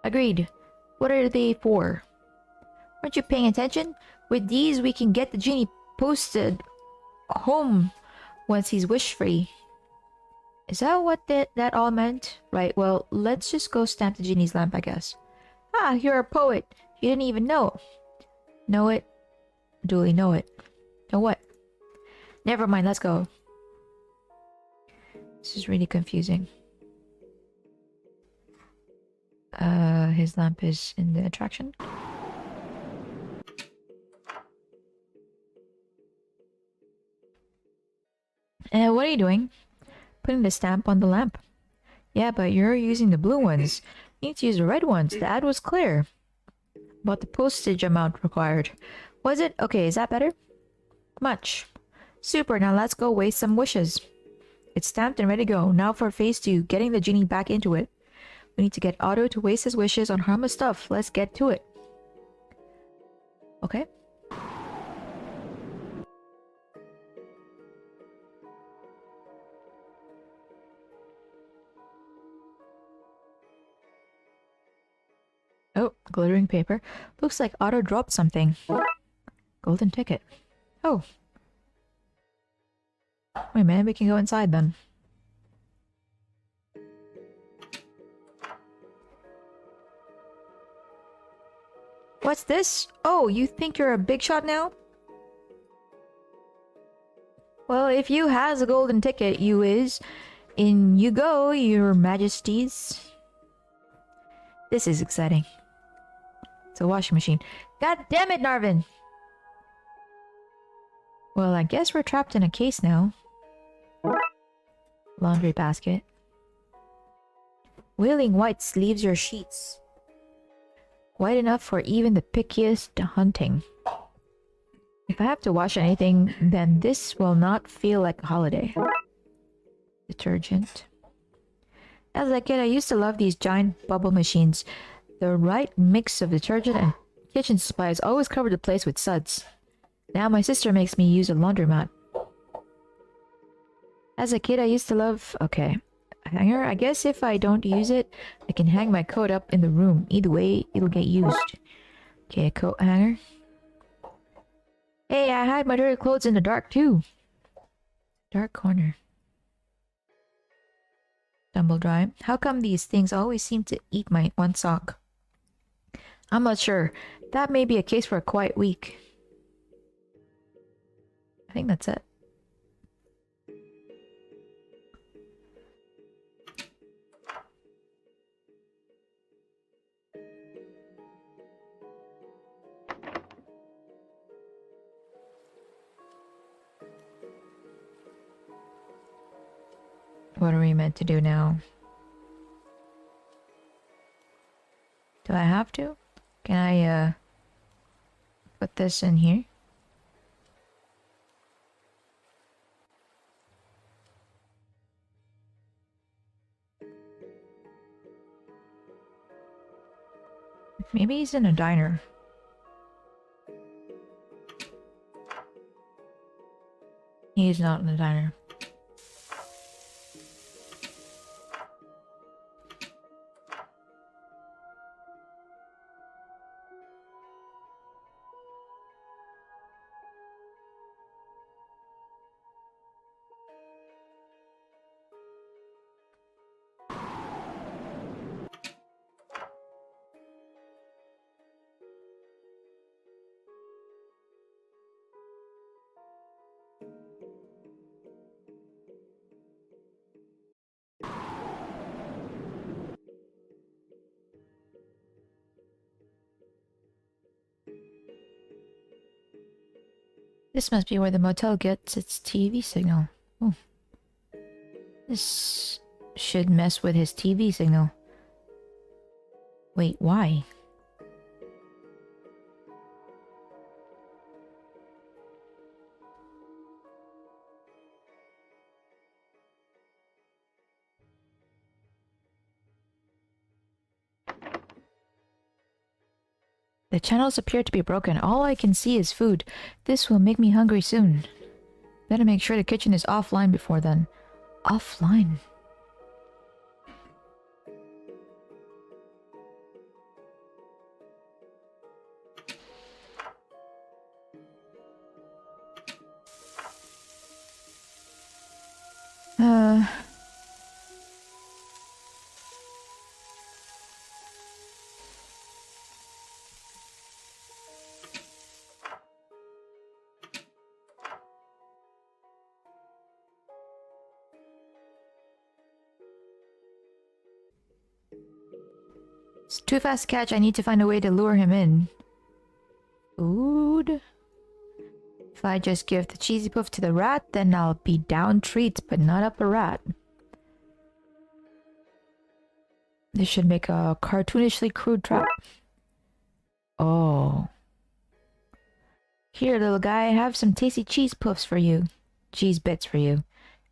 Agreed. What are they for? Aren't you paying attention? With these, we can get the genie posted home once he's wish-free. Is that what that all meant? Right, well, let's just go stamp the genie's lamp, I guess. Ah, you're a poet. You didn't even know. Know it? Dooley, know it. Know what? Never mind, let's go. This is really confusing. His lamp is in the attraction. And what are you doing? Putting the stamp on the lamp. Yeah, but you're using the blue ones. You need to use the red ones. The ad was clear. About the postage amount required. Was it? Okay, is that better? Much. Super, now let's go waste some wishes. It's stamped and ready to go. Now for phase 2, getting the genie back into it. We need to get Otto to waste his wishes on harmless stuff. Let's get to it. Okay. Oh, glittering paper. Looks like Otto dropped something. Golden ticket. Oh. Wait a minute, we can go inside then. What's this? Oh, you think you're a big shot now? Well, if you has a golden ticket, you is. In you go, your majesties. This is exciting. It's a washing machine. God damn it, Narvin! Well, I guess we're trapped in a case now. Laundry basket. Wailing whites leaves your sheets. White enough for even the pickiest hunting. If I have to wash anything, then this will not feel like a holiday. Detergent. As a kid, I used to love these giant bubble machines. The right mix of detergent and kitchen supplies always covered the place with suds. Now my sister makes me use a laundromat. As a kid, I used to love... Okay. Hanger. I guess if I don't use it, I can hang my coat up in the room. Either way, it'll get used. Okay, a coat hanger. Hey, I hide my dirty clothes in the dark too. Dark corner. Tumble dry. How come these things always seem to eat my one sock? I'm not sure. That may be a case for a quiet week. I think that's it. What are we meant to do now? Do I have to? Can I, put this in here? Maybe he's in a diner. He's not in a diner. This must be where the motel gets its TV signal. Oh. This should mess with his TV signal. Wait, why? The channels appear to be broken. All I can see is food. This will make me hungry soon. Better make sure the kitchen is offline before then. Offline? It's too fast to catch. I need to find a way to lure him in. Food? If I just give the cheesy poof to the rat, then I'll be down treats, but not up a rat. This should make a cartoonishly crude trap. Oh. Here, little guy, I have some tasty cheese puffs for you. Cheese bits for you.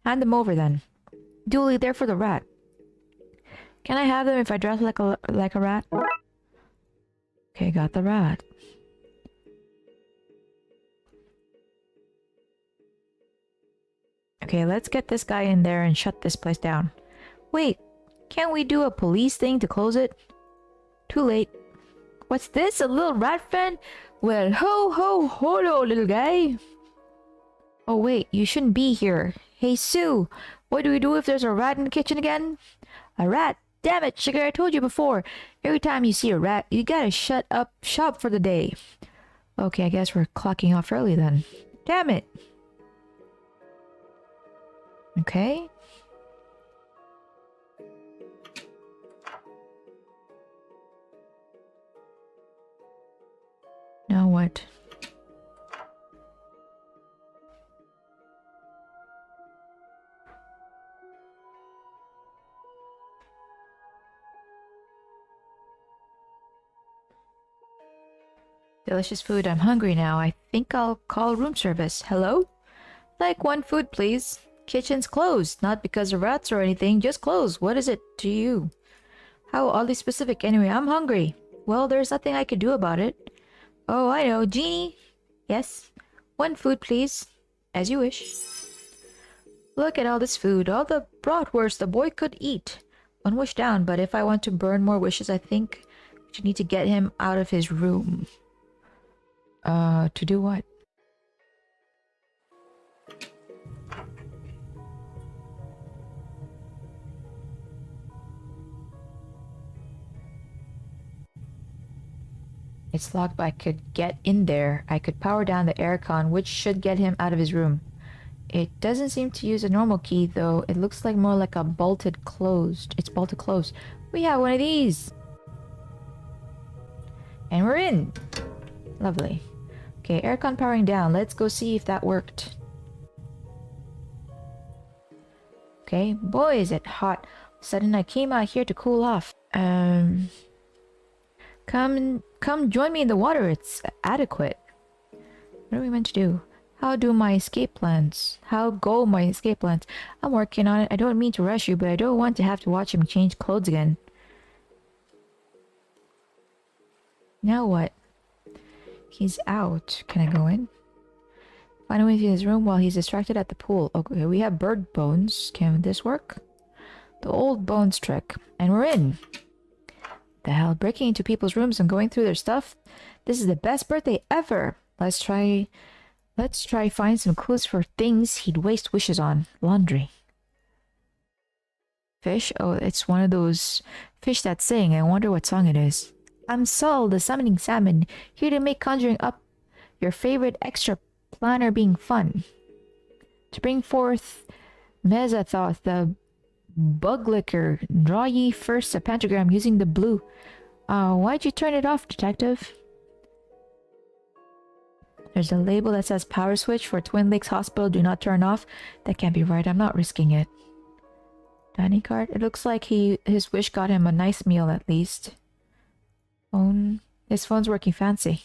Hand them over then. Dooley, they're for the rat. Can I have them if I dress like a rat? Okay, got the rat. Okay, let's get this guy in there and shut this place down. Wait, can't we do a police thing to close it? Too late. What's this? A little rat friend? Well, ho ho holo, little guy. Oh wait, you shouldn't be here. Hey Sue, what do we do if there's a rat in the kitchen again? A rat? Damn it, sugar, I told you before. Every time you see a rat, you gotta shut up shop for the day. Okay, I guess we're clocking off early then. Damn it. Okay. Now what? Delicious food. I'm hungry now. I think I'll call room service. Hello? Like one food, please. Kitchen's closed. Not because of rats or anything. Just closed. What is it to you? How oddly specific. Anyway, I'm hungry. Well, there's nothing I could do about it. Oh, I know. Genie? Yes? One food, please. As you wish. Look at all this food. All the bratwurst the boy could eat. One wish down, but if I want to burn more wishes, I think we should need to get him out of his room. To do what? It's locked, but I could get in there. I could power down the aircon, which should get him out of his room. It doesn't seem to use a normal key, though. It looks like more like a bolted closed. It's bolted closed. We have one of these! And we're in! Lovely. Okay, aircon powering down. Let's go see if that worked. Okay, boy is it hot. Sudden I came out here to cool off. Come join me in the water. It's adequate. What are we meant to do? How go my escape plans? I'm working on it. I don't mean to rush you, but I don't want to have to watch him change clothes again. Now what? He's out. Can I go in? Find a way to his room while he's distracted at the pool. Okay, we have bird bones. Can this work? The old bones trick. And we're in. The hell? Breaking into people's rooms and going through their stuff? This is the best birthday ever. Let's try find some clues for things he'd waste wishes on. Laundry. Fish? Oh, it's one of those fish that sing. I wonder what song it is. I'm Sol, the summoning salmon, here to make conjuring up your favorite extra planner being fun. To bring forth Mezathoth, the bug licker, draw ye first a pentagram using the blue. Why'd you turn it off, detective? There's a label that says power switch for Twin Lakes Hospital, do not turn off. That can't be right, I'm not risking it. Dining card? It looks like his wish got him a nice meal at least. Phone? His phone's working fancy.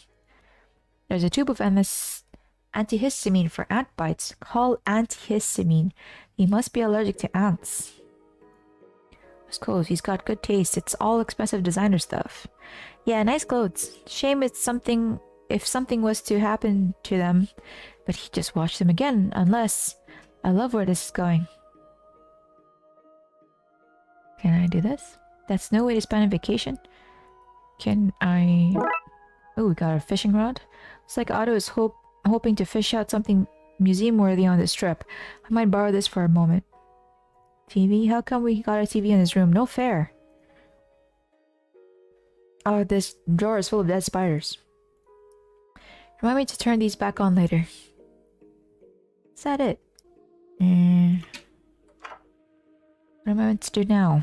There's a tube of antihistamine for ant bites. Call antihistamine. He must be allergic to ants. His clothes, he's got good taste. It's all expensive designer stuff. Yeah, nice clothes. Shame if something was to happen to them. But he just washed them again, unless... I love where this is going. Can I do this? That's no way to spend a vacation. Can I... Oh, we got a fishing rod. Looks like Otto is hoping to fish out something museum-worthy on this trip. I might borrow this for a moment. TV? How come we got a TV in his room? No fair. Oh, this drawer is full of dead spiders. Remind me to turn these back on later. Is that it? What am I meant to do now?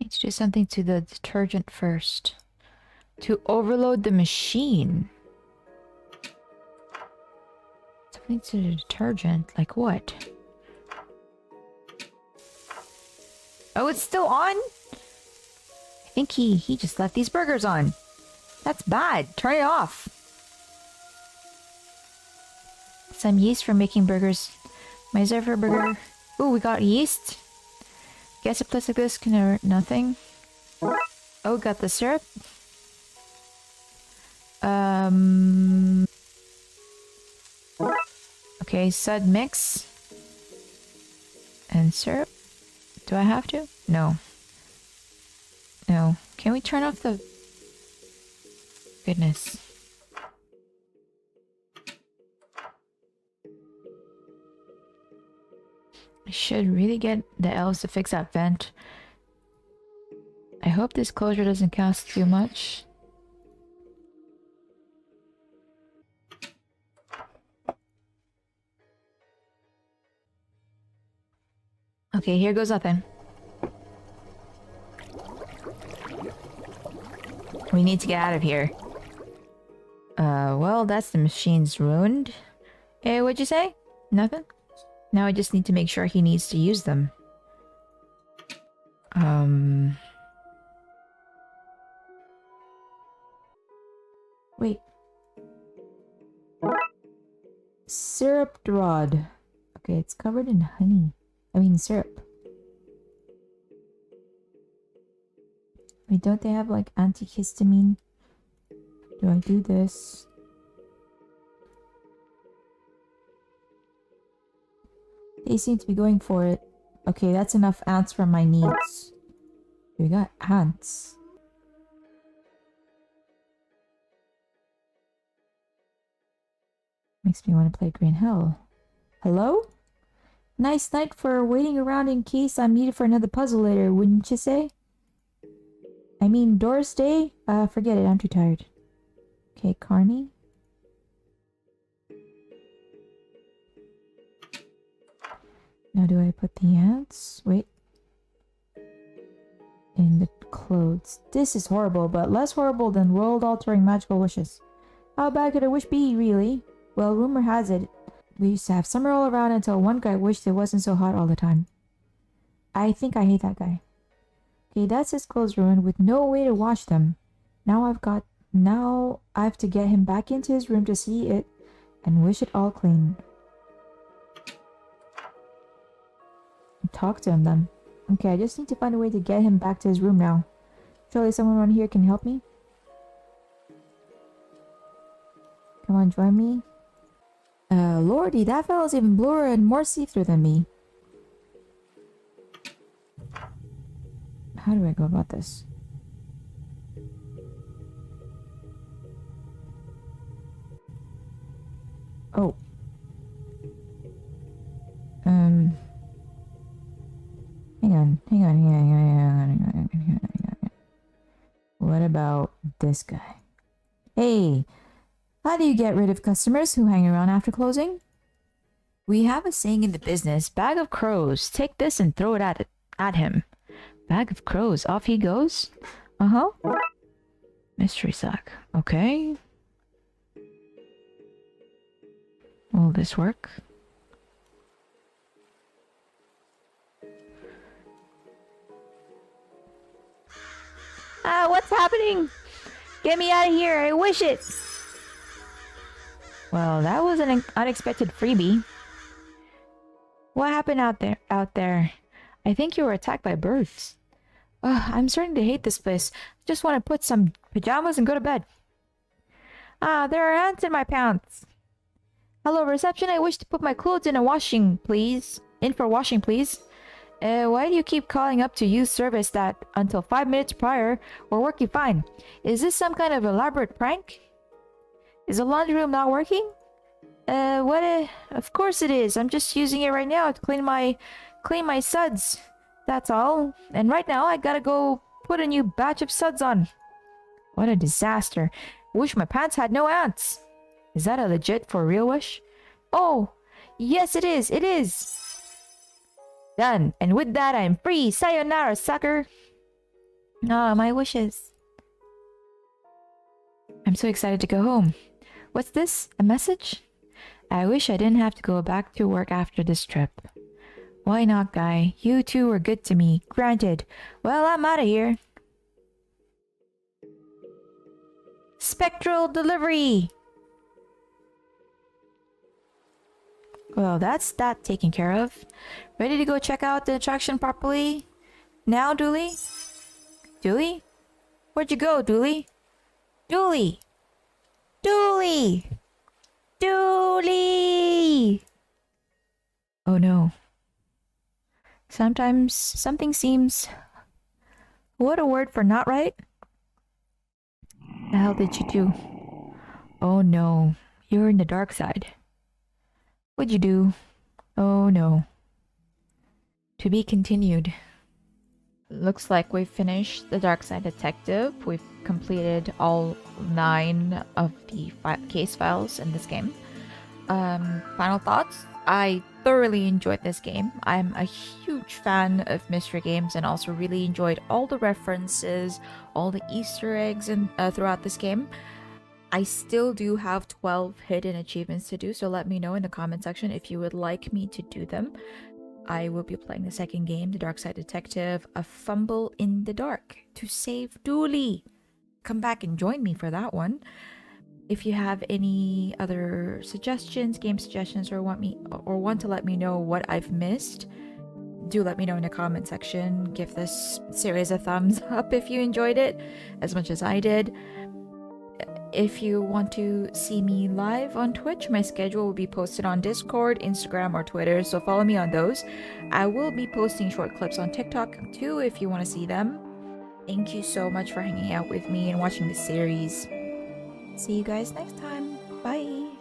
Need to do something to the detergent first. To overload the machine. Something to the detergent. Like what? Oh, it's still on? I think he just left these burgers on. That's bad. Turn it off. Some yeast for making burgers. My Zephyr burger. Ooh, we got yeast. Guess a place like this can hurt nothing. Oh, got the syrup. Okay, sud mix. And syrup. Do I have to? No. No. Can we turn off the... Goodness. I should really get the elves to fix that vent. I hope this closure doesn't cost too much. Okay, here goes nothing. We need to get out of here. Well, that's the machine's ruined. What'd you say? Nothing? Now I just need to make sure he needs to use them. Wait. Syrup rod. Okay, it's covered in honey. I mean syrup. Wait, don't they have like antihistamine? Do I do this? They seem to be going for it. Okay, that's enough ants for my needs. We got ants. Makes me want to play Green Hell. Hello? Nice night for waiting around in case I'm needed for another puzzle later, wouldn't you say? I mean, Doris Day? Forget it, I'm too tired. Okay, Carney. Now do I put the ants? Wait. In the clothes. This is horrible, but less horrible than world-altering magical wishes. How bad could a wish be, really? Well, rumor has it, we used to have summer all around until one guy wished it wasn't so hot all the time. I think I hate that guy. Okay, that's his clothes ruined with no way to wash them. Now I have to get him back into his room to see it and wish it all clean. Talk to him then. Okay, I just need to find a way to get him back to his room now. Surely someone around here can help me? Come on, join me. Lordy, that fellow's even bluer and more see-through than me. How do I go about this? Oh. Hang on. What about this guy? Hey, how do you get rid of customers who hang around after closing? We have a saying in the business, bag of crows, take this and throw it at him. Bag of crows, off he goes? Uh-huh. Mystery sack, okay. Will this work? Ah, what's happening? Get me out of here, I wish it! Well, that was an unexpected freebie. What happened out there? I think you were attacked by birds. Ugh, I'm starting to hate this place. Just want to put some pajamas and go to bed. Ah, there are ants in my pants. Hello, reception. I wish to put my clothes in for washing, please. Why do you keep calling up to use service that, until 5 minutes prior, were working fine? Is this some kind of elaborate prank? Is the laundry room not working? Of course it is. I'm just using it right now to clean my suds. That's all. And right now, I gotta go put a new batch of suds on. What a disaster. Wish my pants had no ants. Is that a legit for real wish? Oh, yes it is. It is. Done. And with that, I'm free. Sayonara, sucker. Ah, my wishes. I'm so excited to go home. What's this? A message? I wish I didn't have to go back to work after this trip. Why not, guy? You two were good to me. Granted. Well, I'm out of here. Spectral delivery! Well, that's that taken care of. Ready to go check out the attraction properly? Now, Dooley? Dooley? Where'd you go, Dooley? Dooley! Dooley! Dooley! Oh no. Sometimes something seems... What a word for not right? The hell did you do? Oh no. You're in the dark side. What'd you do? Oh no. To be continued. Looks like we've finished the Darkside Detective. We've completed all 9 of the case files in this game. Final thoughts? I thoroughly enjoyed this game. I'm a huge fan of mystery games and also really enjoyed all the references, all the Easter eggs throughout this game. I still do have 12 hidden achievements to do, so let me know in the comment section if you would like me to do them. I will be playing the second game, the Darkside Detective, A Fumble in the Dark, to save Dooley. Come back and join me for that one. If you have any other suggestions, game suggestions, or want to let me know what I've missed, do let me know in the comment section. Give this series a thumbs up if you enjoyed it as much as I did. If you want to see me live on Twitch, my schedule will be posted on Discord, Instagram, or Twitter, so follow me on those. I will be posting short clips on TikTok too if you want to see them. Thank you so much for hanging out with me and watching this series. See you guys next time. Bye!